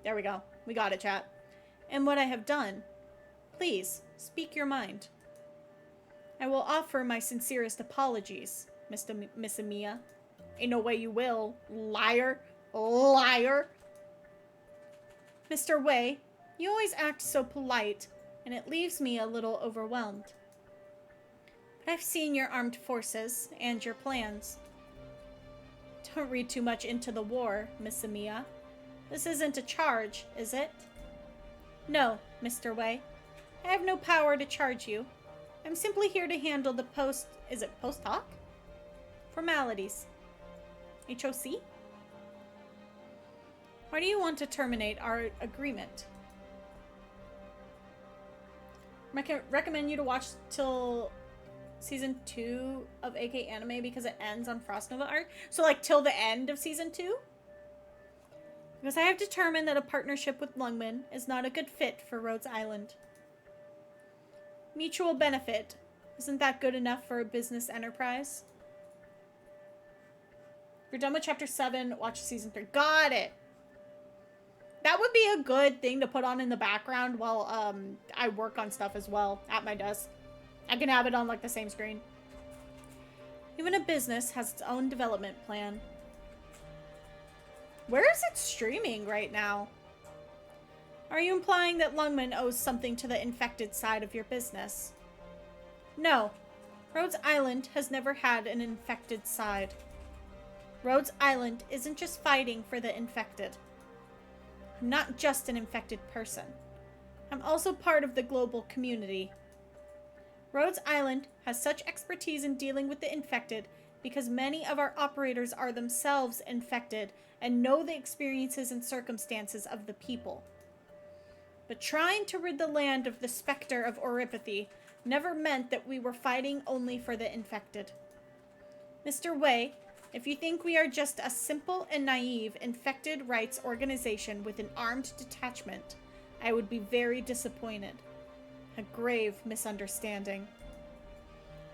there we go. We got it, chat. And what I have done, please speak your mind. I will offer my sincerest apologies, Miss Amiya. Ain't no way you will, liar. Liar. Mr. Wei, you always act so polite, and it leaves me a little overwhelmed. But I've seen your armed forces and your plans. Don't read too much into the war, Miss Amiya. This isn't a charge, is it? No, Mr. Wei. I have no power to charge you. I'm simply here to handle the is it post-hoc? Formalities. HOC? Why do you want to terminate our agreement? Recommend you to watch till season 2 of AK Anime because it ends on Frost Nova arc. So like till the end of season 2? Because I have determined that a partnership with Lungman is not a good fit for Rhodes Island. Mutual benefit. Isn't that good enough for a business enterprise? If you're done with chapter 7, watch season 3. Got it! That would be a good thing to put on in the background while I work on stuff as well at my desk. I can have it on like the same screen. Even a business has its own development plan. Where is it streaming right now? Are you implying that Lungman owes something to the infected side of your business? No. Rhodes Island has never had an infected side. Rhodes Island isn't just fighting for the infected. I'm not just an infected person. I'm also part of the global community. Rhodes Island has such expertise in dealing with the infected because many of our operators are themselves infected and know the experiences and circumstances of the people. But trying to rid the land of the specter of oripathy never meant that we were fighting only for the infected. Mr. Wei, if you think we are just a simple and naive infected rights organization with an armed detachment, I would be very disappointed. A grave misunderstanding.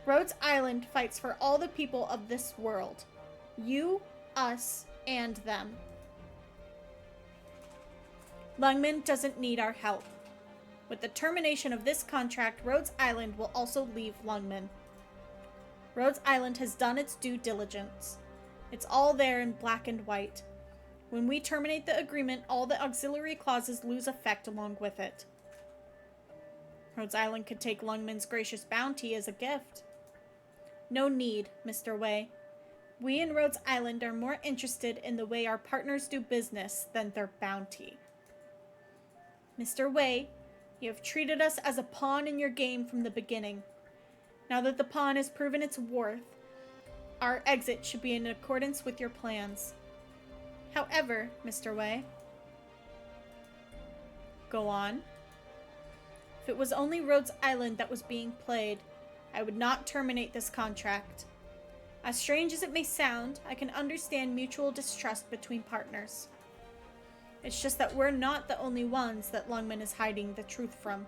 Rhodes Island fights for all the people of this world. You, us, and them. Lungman doesn't need our help. With the termination of this contract, Rhodes Island will also leave Lungman. Rhodes Island has done its due diligence. It's all there in black and white. When we terminate the agreement, all the auxiliary clauses lose effect along with it. Rhodes Island could take Lungman's gracious bounty as a gift. No need, Mr. Wei. We in Rhodes Island are more interested in the way our partners do business than their bounty. Mr. Wei, you have treated us as a pawn in your game from the beginning. Now that the pawn has proven its worth, our exit should be in accordance with your plans. However, Mr. Wei... Go on. If it was only Rhodes Island that was being played, I would not terminate this contract. As strange as it may sound, I can understand mutual distrust between partners. It's just that we're not the only ones that Lungman is hiding the truth from.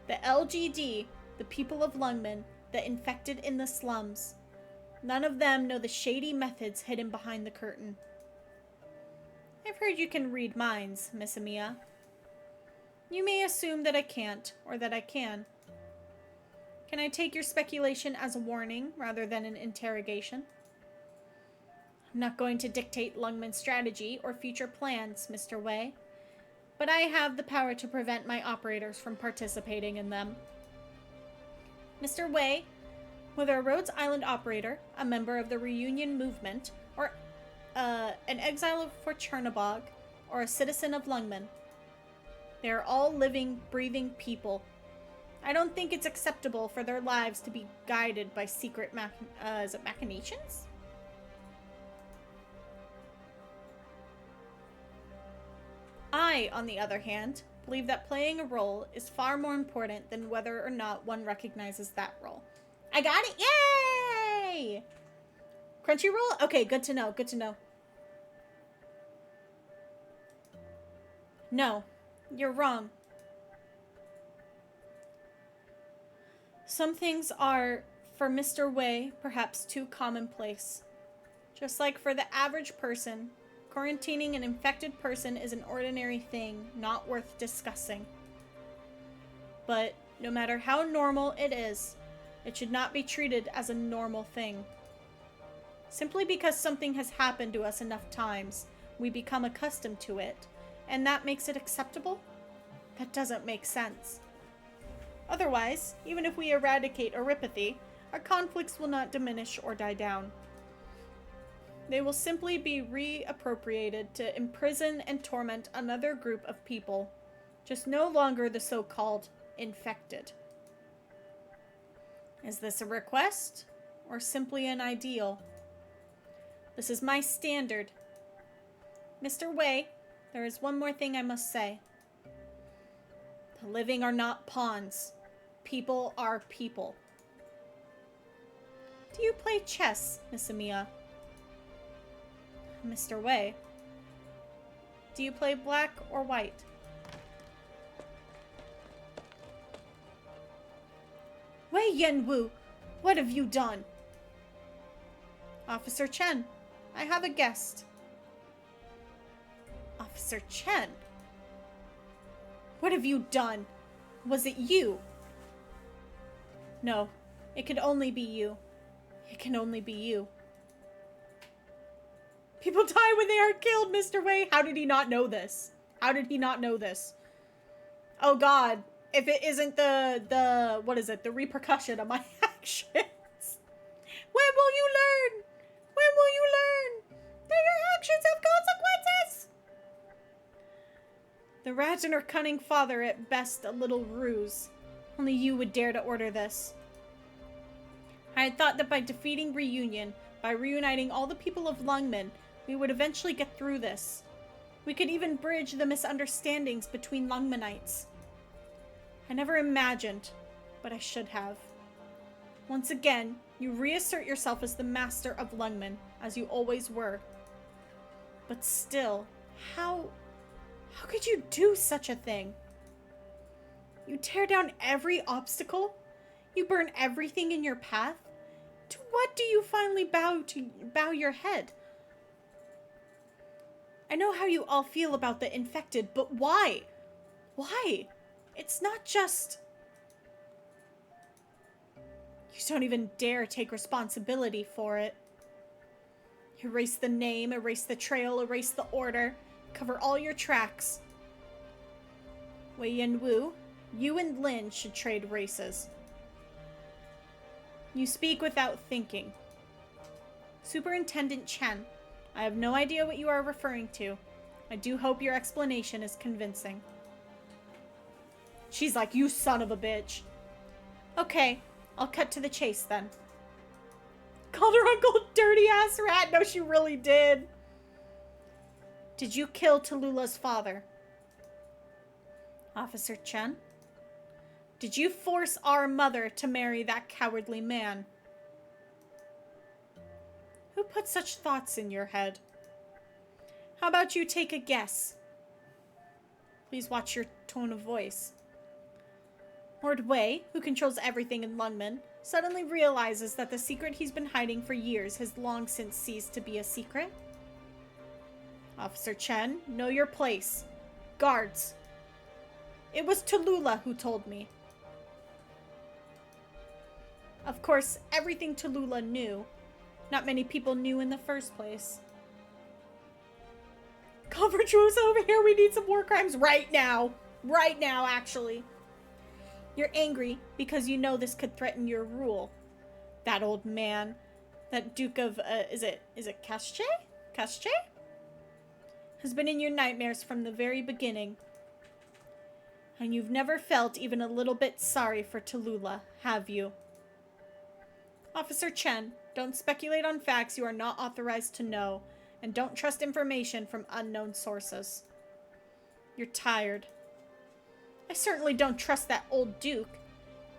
The LGD, the people of Lungman, the infected in the slums, none of them know the shady methods hidden behind the curtain. I've heard you can read minds, Miss Amiya. You may assume that I can't, or that I can. Can I take your speculation as a warning rather than an interrogation? I'm not going to dictate Lungman's strategy or future plans, Mr. Wei, but I have the power to prevent my operators from participating in them. Mr. Wei, whether a Rhodes Island operator, a member of the Reunion Movement, or an exile for Chernobog, or a citizen of Lungman, they are all living, breathing people. I don't think it's acceptable for their lives to be guided by secret machinations? I, on the other hand, believe that playing a role is far more important than whether or not one recognizes that role. I got it! Yay! Crunchyroll? Okay, good to know, good to know. No, you're wrong. Some things are, for Mr. Wei, perhaps too commonplace. Just like for the average person, quarantining an infected person is an ordinary thing, not worth discussing. But no matter how normal it is, it should not be treated as a normal thing. Simply because something has happened to us enough times, we become accustomed to it, and that makes it acceptable? That doesn't make sense. Otherwise, even if we eradicate oripathy, our conflicts will not diminish or die down. They will simply be reappropriated to imprison and torment another group of people, just no longer the so-called infected. Is this a request or simply an ideal? This is my standard. Mr. Wei, there is one more thing I must say. The living are not pawns. People are people. Do you play chess, Miss Amiya? Mr. Wei, do you play black or white? Wei Yenwu, what have you done? Officer Chen, I have a guest. Officer Chen? What have you done? Was it you? No, it could only be you. It can only be you. People die when they are killed, Mr. Wei. How did he not know this? How did he not know this? Oh God, if it isn't the what is it? The repercussion of my actions. When will you learn? When will you learn that your actions have consequences? The rat and her cunning father, at best a little ruse. Only you would dare to order this. I had thought that by defeating Reunion, by reuniting all the people of Lungmen, we would eventually get through this. We could even bridge the misunderstandings between Lungmenites. I never imagined, but I should have. Once again, you reassert yourself as the master of Lungmen, as you always were. But still, how could you do such a thing? You tear down every obstacle? You burn everything in your path? To what do you finally bow your head? I know how you all feel about the infected, but why? Why? It's not just... You don't even dare take responsibility for it. Erase the name, erase the trail, erase the order. Cover all your tracks. Wei Yenwu, you and Lin should trade races. You speak without thinking. Superintendent Chen, I have no idea what you are referring to. I do hope your explanation is convincing. She's like, you son of a bitch. Okay, I'll cut to the chase then. Called her uncle dirty ass rat. No, she really did. Did you kill Tallulah's father? Officer Chen? Did you force our mother to marry that cowardly man? Who put such thoughts in your head? How about you take a guess? Please watch your tone of voice. Lord Wei, who controls everything in Lungmen, suddenly realizes that the secret he's been hiding for years has long since ceased to be a secret. Officer Chen, know your place. Guards. It was Tallulah who told me. Of course, everything Tallulah knew, not many people knew in the first place. Conference room's over here. We need some war crimes right now. Right now, actually. You're angry because you know this could threaten your rule. That old man, that Duke of, is it Ch.6? Ch.6? Has been in your nightmares from the very beginning. And you've never felt even a little bit sorry for Tallulah, have you? Officer Chen, don't speculate on facts you are not authorized to know, and don't trust information from unknown sources. You're tired. I certainly don't trust that old Duke.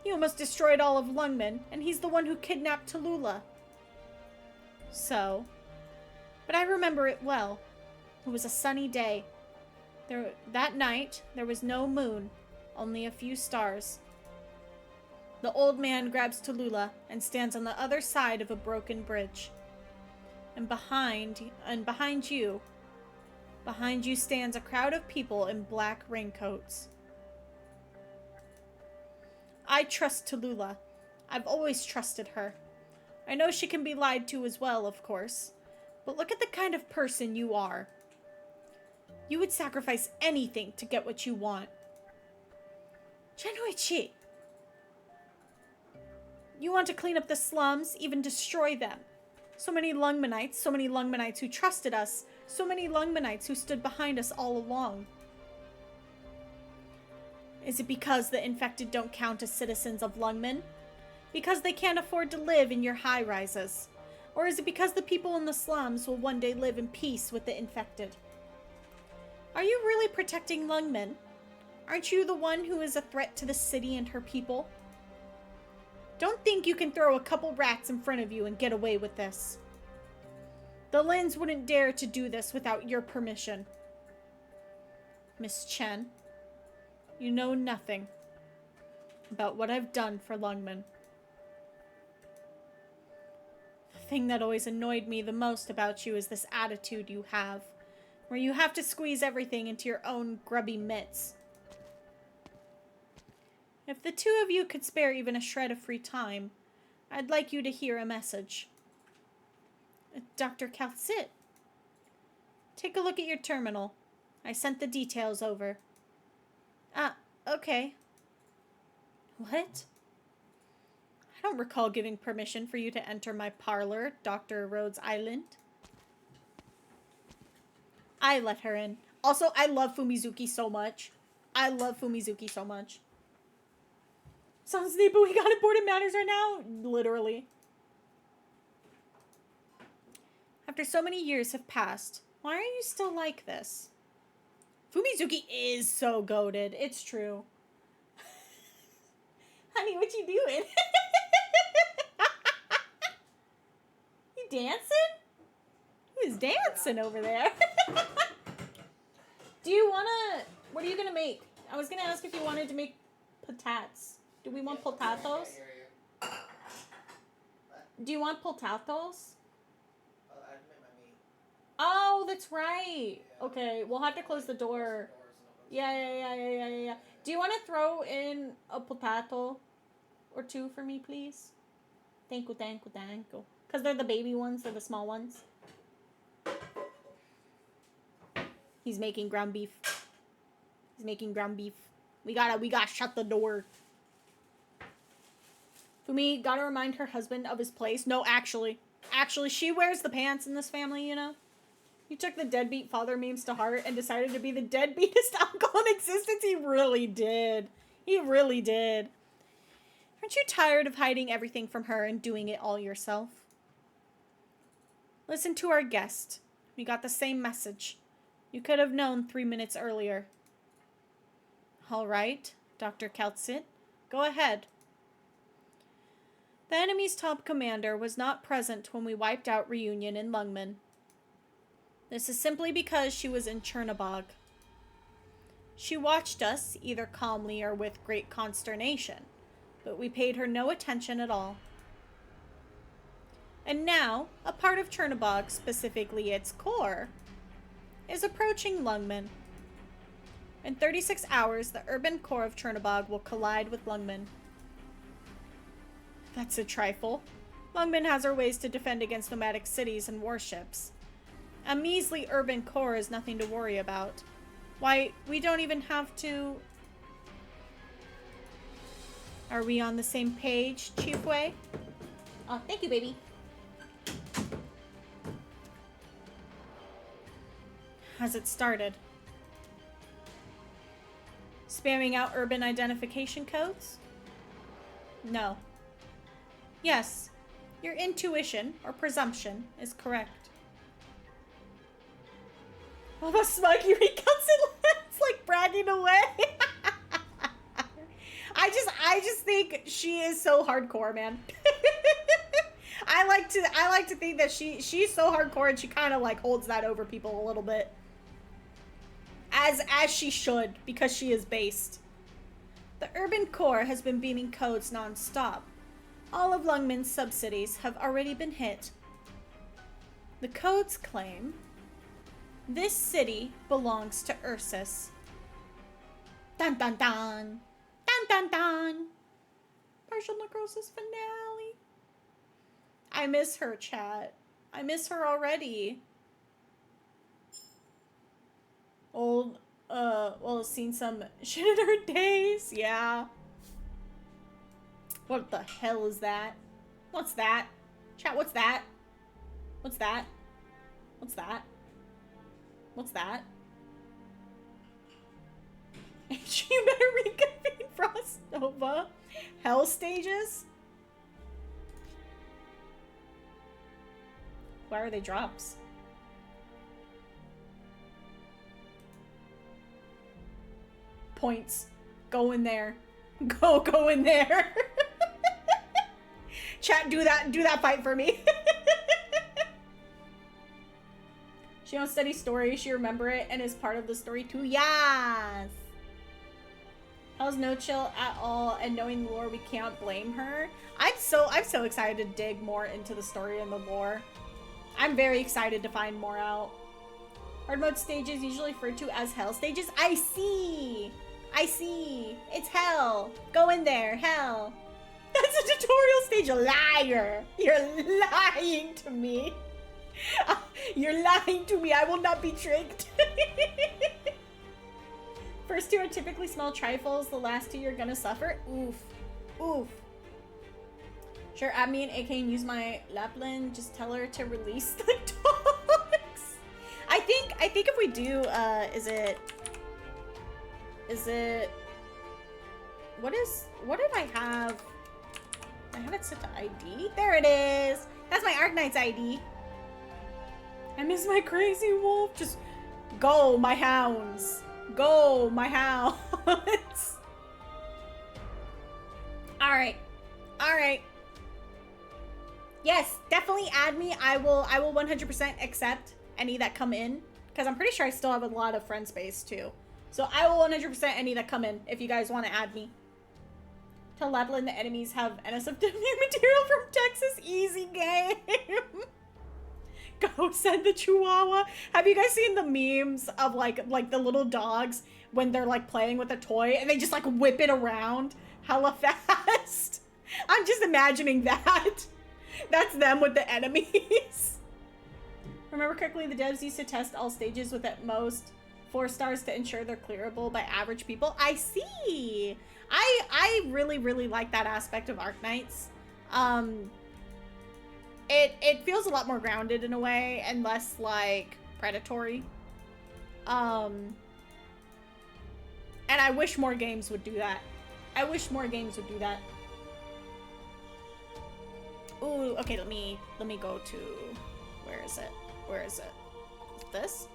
He almost destroyed all of Lungmen, and he's the one who kidnapped Tallulah. So, but I remember it well. It was a sunny day. That night, there was no moon, only a few stars. The old man grabs Tallulah and stands on the other side of a broken bridge. And behind you stands a crowd of people in black raincoats. I trust Tallulah. I've always trusted her. I know she can be lied to as well, of course. But look at the kind of person you are. You would sacrifice anything to get what you want. Chen-Hui-Chi, you want to clean up the slums, even destroy them. So many Lungmenites who trusted us, so many Lungmenites who stood behind us all along. Is it because the infected don't count as citizens of Lungmen? Because they can't afford to live in your high-rises? Or is it because the people in the slums will one day live in peace with the infected? Are you really protecting Lungmen? Aren't you the one who is a threat to the city and her people? Don't think you can throw a couple rats in front of you and get away with this. The Lins wouldn't dare to do this without your permission. Miss Chen, you know nothing about what I've done for Lungmen. The thing that always annoyed me the most about you is this attitude you have, where you have to squeeze everything into your own grubby mitts. If the two of you could spare even a shred of free time, I'd like you to hear a message. Dr. Cont, take a look at your terminal. I sent the details over. Okay. What? I don't recall giving permission for you to enter my parlor, Dr. Rhodes Island. I let her in. Also, I love Fumizuki so much. I love Fumizuki so much. Sounds neat, but we got important matters right now. Literally. After so many years have passed, why are you still like this? Fumizuki is so goated. It's true. Honey, what you doing? You dancing? Who's dancing over there? Do you wanna... What are you gonna make? I was gonna ask if you wanted to make patatas. Do we want potatoes? Do you want potatoes? Oh, that's right. Okay, we'll have to close the door. Yeah. Do you want to throw in a potato or two for me, please? Thank you. Because they're the baby ones, they're the small ones. He's making ground beef. We gotta shut the door. Fumi, gotta remind her husband of his place. No, actually, she wears the pants in this family, you know? He took the deadbeat father memes to heart and decided to be the deadbeatest uncle in existence. He really did. Aren't you tired of hiding everything from her and doing it all yourself? Listen to our guest. We got the same message. You could have known 3 minutes earlier. All right, Dr. Cont, go ahead. The enemy's top commander was not present when we wiped out Reunion in Lungmen. This is simply because she was in Chernobog. She watched us, either calmly or with great consternation, but we paid her no attention at all. And now, a part of Chernobog, specifically its core, is approaching Lungmen. In 36 hours, the urban core of Chernobog will collide with Lungmen. That's a trifle. Lungmen has her ways to defend against nomadic cities and warships. A measly urban core is nothing to worry about. Why, we don't even have to... Are we on the same page, Chief Wei? Oh, thank you, baby. Has it started? Spamming out urban identification codes? No. Yes, your intuition, or presumption, is correct. What about Smuggy recounts it? It's like bragging away. I just think she is so hardcore, man. I like to think that she's so hardcore and she kind of like holds that over people a little bit. As she should, because she is based. The urban core has been beaming codes non-stop. All of Lungmen's sub-cities have already been hit. The codes claim this city belongs to Ursus. Dun dun dun! Dun dun dun! Partial necrosis finale. I miss her, chat. I miss her already. Well, seen some shit in her days. Yeah. What the hell is that? What's that? Chat, what's that? What's that? What's that? What's that? You better reconfigure. Nova. Hell stages? Why are they drops? Points. Go in there. Go in there. Chat, do that fight for me. She don't study story, she remember it and is part of the story too. Yes! How's no chill at all, and knowing the lore, we can't blame her. I'm so excited to dig more into the story and the lore. I'm very excited to find more out. Hard mode stages usually referred to as hell stages. I see! It's hell. Go in there, hell. That's a tutorial stage, liar. You're lying to me. You're lying to me. I will not be tricked. First two are typically small trifles. The last two you're gonna suffer. Oof. Oof. Sure, add me and AK and use my Lapland. Just tell her to release the dogs. I think if we do, is it, what did I have? I have it set to ID. There it is. That's my Arknights ID. I miss my crazy wolf. Just go, my hounds. Go, my hounds. Alright. Alright. Yes, definitely add me. I will 100% accept any that come in. Because I'm pretty sure I still have a lot of friend space too. So I will 100% any that come in if you guys want to add me. Tell Lapland the enemies have NSFW material from Texas. Easy game. Go send the Chihuahua. Have you guys seen the memes of like the little dogs when they're like playing with a toy and they just like whip it around hella fast? I'm just imagining that. That's them with the enemies. Remember correctly, the devs used to test all stages with at most 4 stars to ensure they're clearable by average people. I see. I really like that aspect of Arknights. It feels a lot more grounded in a way and less like predatory. And I wish more games would do that. I wish more games would do that. Ooh, okay, let me go to, where is it? Where is it? This?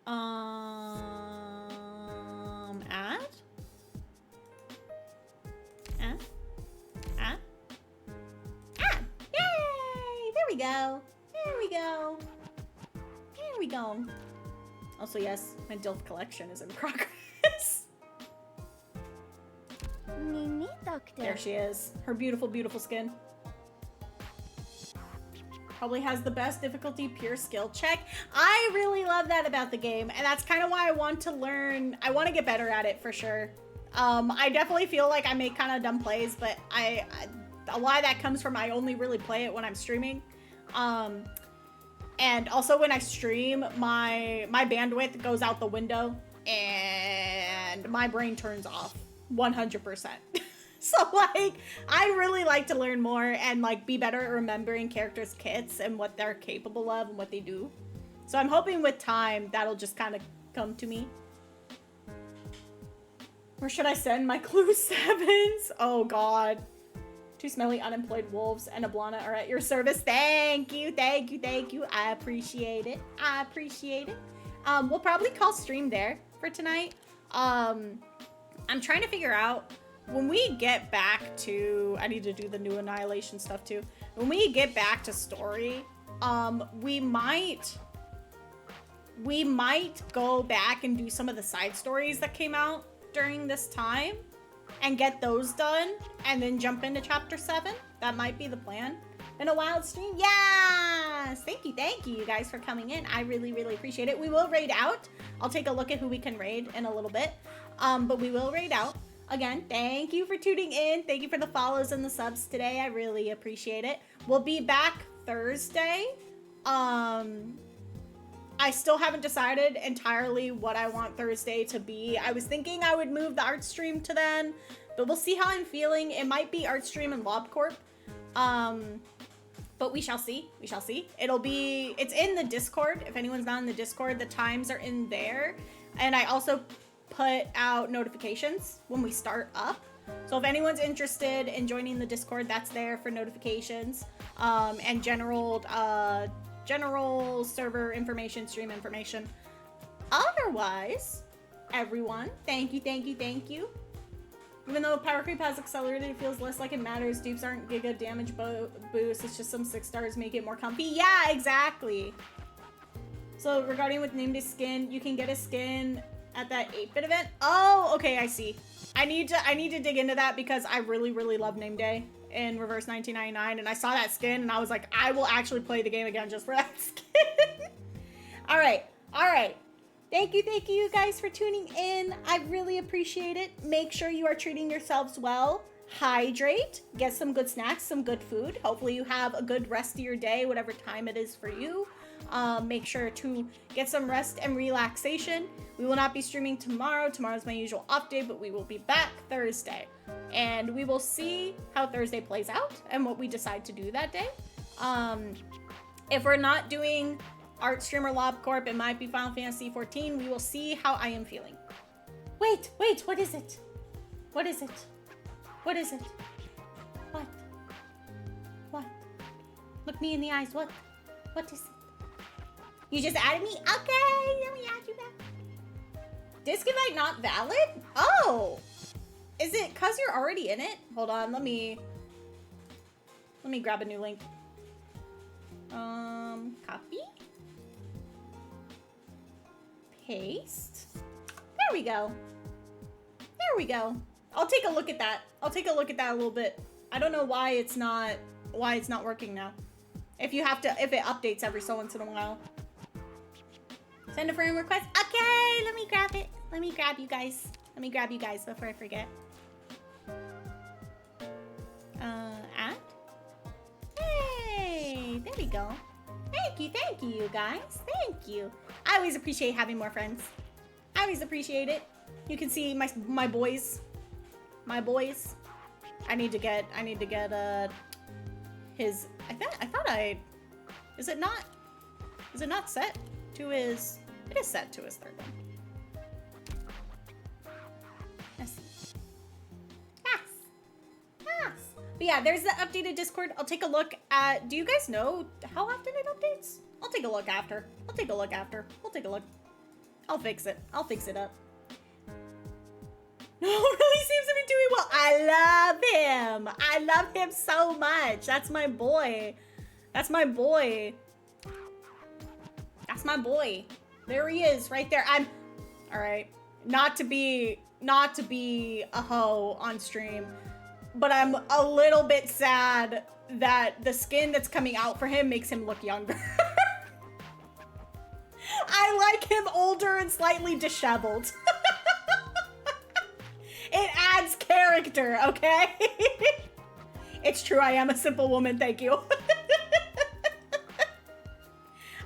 Add? Yay! There we go. There we go. There we go. Also, yes, my DILF collection is in progress. There she is. Her beautiful, beautiful skin. Probably has the best difficulty pure skill check. I really love that about the game, and that's kind of why I want to learn. I want to get better at it for sure. I definitely feel like I make kind of dumb plays, but a lot of that comes from I only really play it when I'm streaming. And also when I stream, my bandwidth goes out the window and my brain turns off 100%. So like, I really like to learn more and like be better at remembering characters' kits and what they're capable of and what they do. So I'm hoping with time that'll just kind of come to me. Where should I send my clue 7s? Oh God. 2 smelly unemployed wolves and a Blana are at your service. Thank you, thank you, thank you. I appreciate it. I appreciate it. We'll probably call stream there for tonight. I'm trying to figure out when we get back to, I need to do the new Annihilation stuff too. When we get back to story, we might go back and do some of the side stories that came out during this time and get those done and then jump into chapter 7. That might be the plan. Been a wild stream. Yes! Thank you guys for coming in. I really appreciate it. We will raid out. I'll take a look at who we can raid in a little bit. But we will raid out. Again, thank you for tuning in. Thank you for the follows and the subs today. I really appreciate it. We'll be back Thursday. I still haven't decided entirely what I want Thursday to be. I was thinking I would move the art stream to then, but we'll see how I'm feeling. It might be art stream and LobCorp. But we shall see. We shall see. It's in the Discord. If anyone's not in the Discord, the times are in there. And I also put out notifications when we start up. So if anyone's interested in joining the Discord, that's there for notifications, and general server information, stream information. Otherwise, everyone, thank you. Even though power creep has accelerated, it feels less like it matters. Dupes aren't giga damage boosts. It's just some 6 stars make it more comfy. Yeah, exactly. So regarding with name day skin, you can get a skin at that 8-bit event. Oh, okay, I see. I need to dig into that because I really love name day in Reverse 1999, and I saw that skin and I was like, I will actually play the game again just for that skin. All right. Thank you guys for tuning in. I really appreciate it. Make sure you are treating yourselves well. Hydrate, get some good snacks, some good food. Hopefully you have a good rest of your day, whatever time it is for you. Make sure to get some rest and relaxation. We will not be streaming tomorrow. Tomorrow's my usual off day, but we will be back Thursday. And we will see how Thursday plays out and what we decide to do that day. If we're not doing Art Streamer Lob Corp, it might be Final Fantasy 14. We will see how I am feeling. Wait, what is it? What is it? What is it? What? Look me in the eyes. What is it? You just added me? Okay, let me add you back. Disc invite not valid? Oh! Is it because you're already in it? Hold on, let me grab a new link. Copy. Paste. There we go. I'll take a look at that. A little bit. I don't know why it's not working now. If it updates every so once in a while. Send a friend request. Okay, let me grab it. Let me grab you guys before I forget. Add. Hey, there we go. Thank you, you guys. Thank you. I always appreciate having more friends. I always appreciate it. You can see my boys. I need to get his. Is it not set to his? It is set to his third one. Let's see. Yes. But yeah, there's the updated Discord. I'll take a look at. Do you guys know how often it updates? I'll take a look after. We'll take a look. I'll fix it up. No, really seems to be doing well. I love him so much. That's my boy. There he is, right there. All right. Not to be a hoe on stream, but I'm a little bit sad that the skin that's coming out for him makes him look younger. I like him older and slightly disheveled. It adds character, okay? It's true, I am a simple woman, thank you.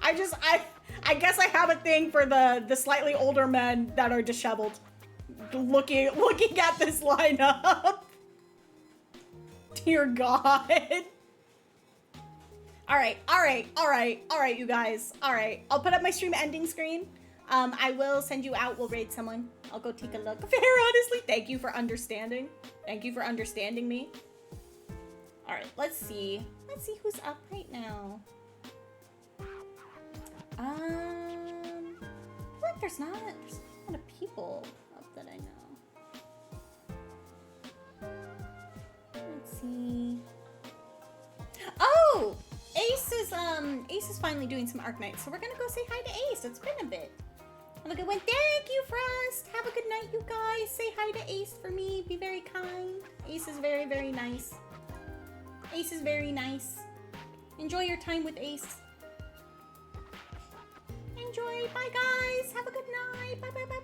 I guess I have a thing for the slightly older men that are disheveled. Looking at this lineup. Dear God. All right, you guys. All right, I'll put up my stream ending screen. I will send you out. We'll raid someone. I'll go take a look. Fair, honestly. Thank you for understanding. Thank you for understanding me. All right, let's see. Let's see who's up right now. Look, there's not a lot of people up that I know. Let's see. Oh, Ace is finally doing some Arknights, so we're gonna go say hi to Ace. It's been a bit. Have a good one. Thank you, Frost. Have a good night, you guys. Say hi to Ace for me. Be very kind. Ace is very, very nice. Ace is very nice. Enjoy your time with Ace. Enjoy. Bye, guys. Have a good night. Bye, bye, bye,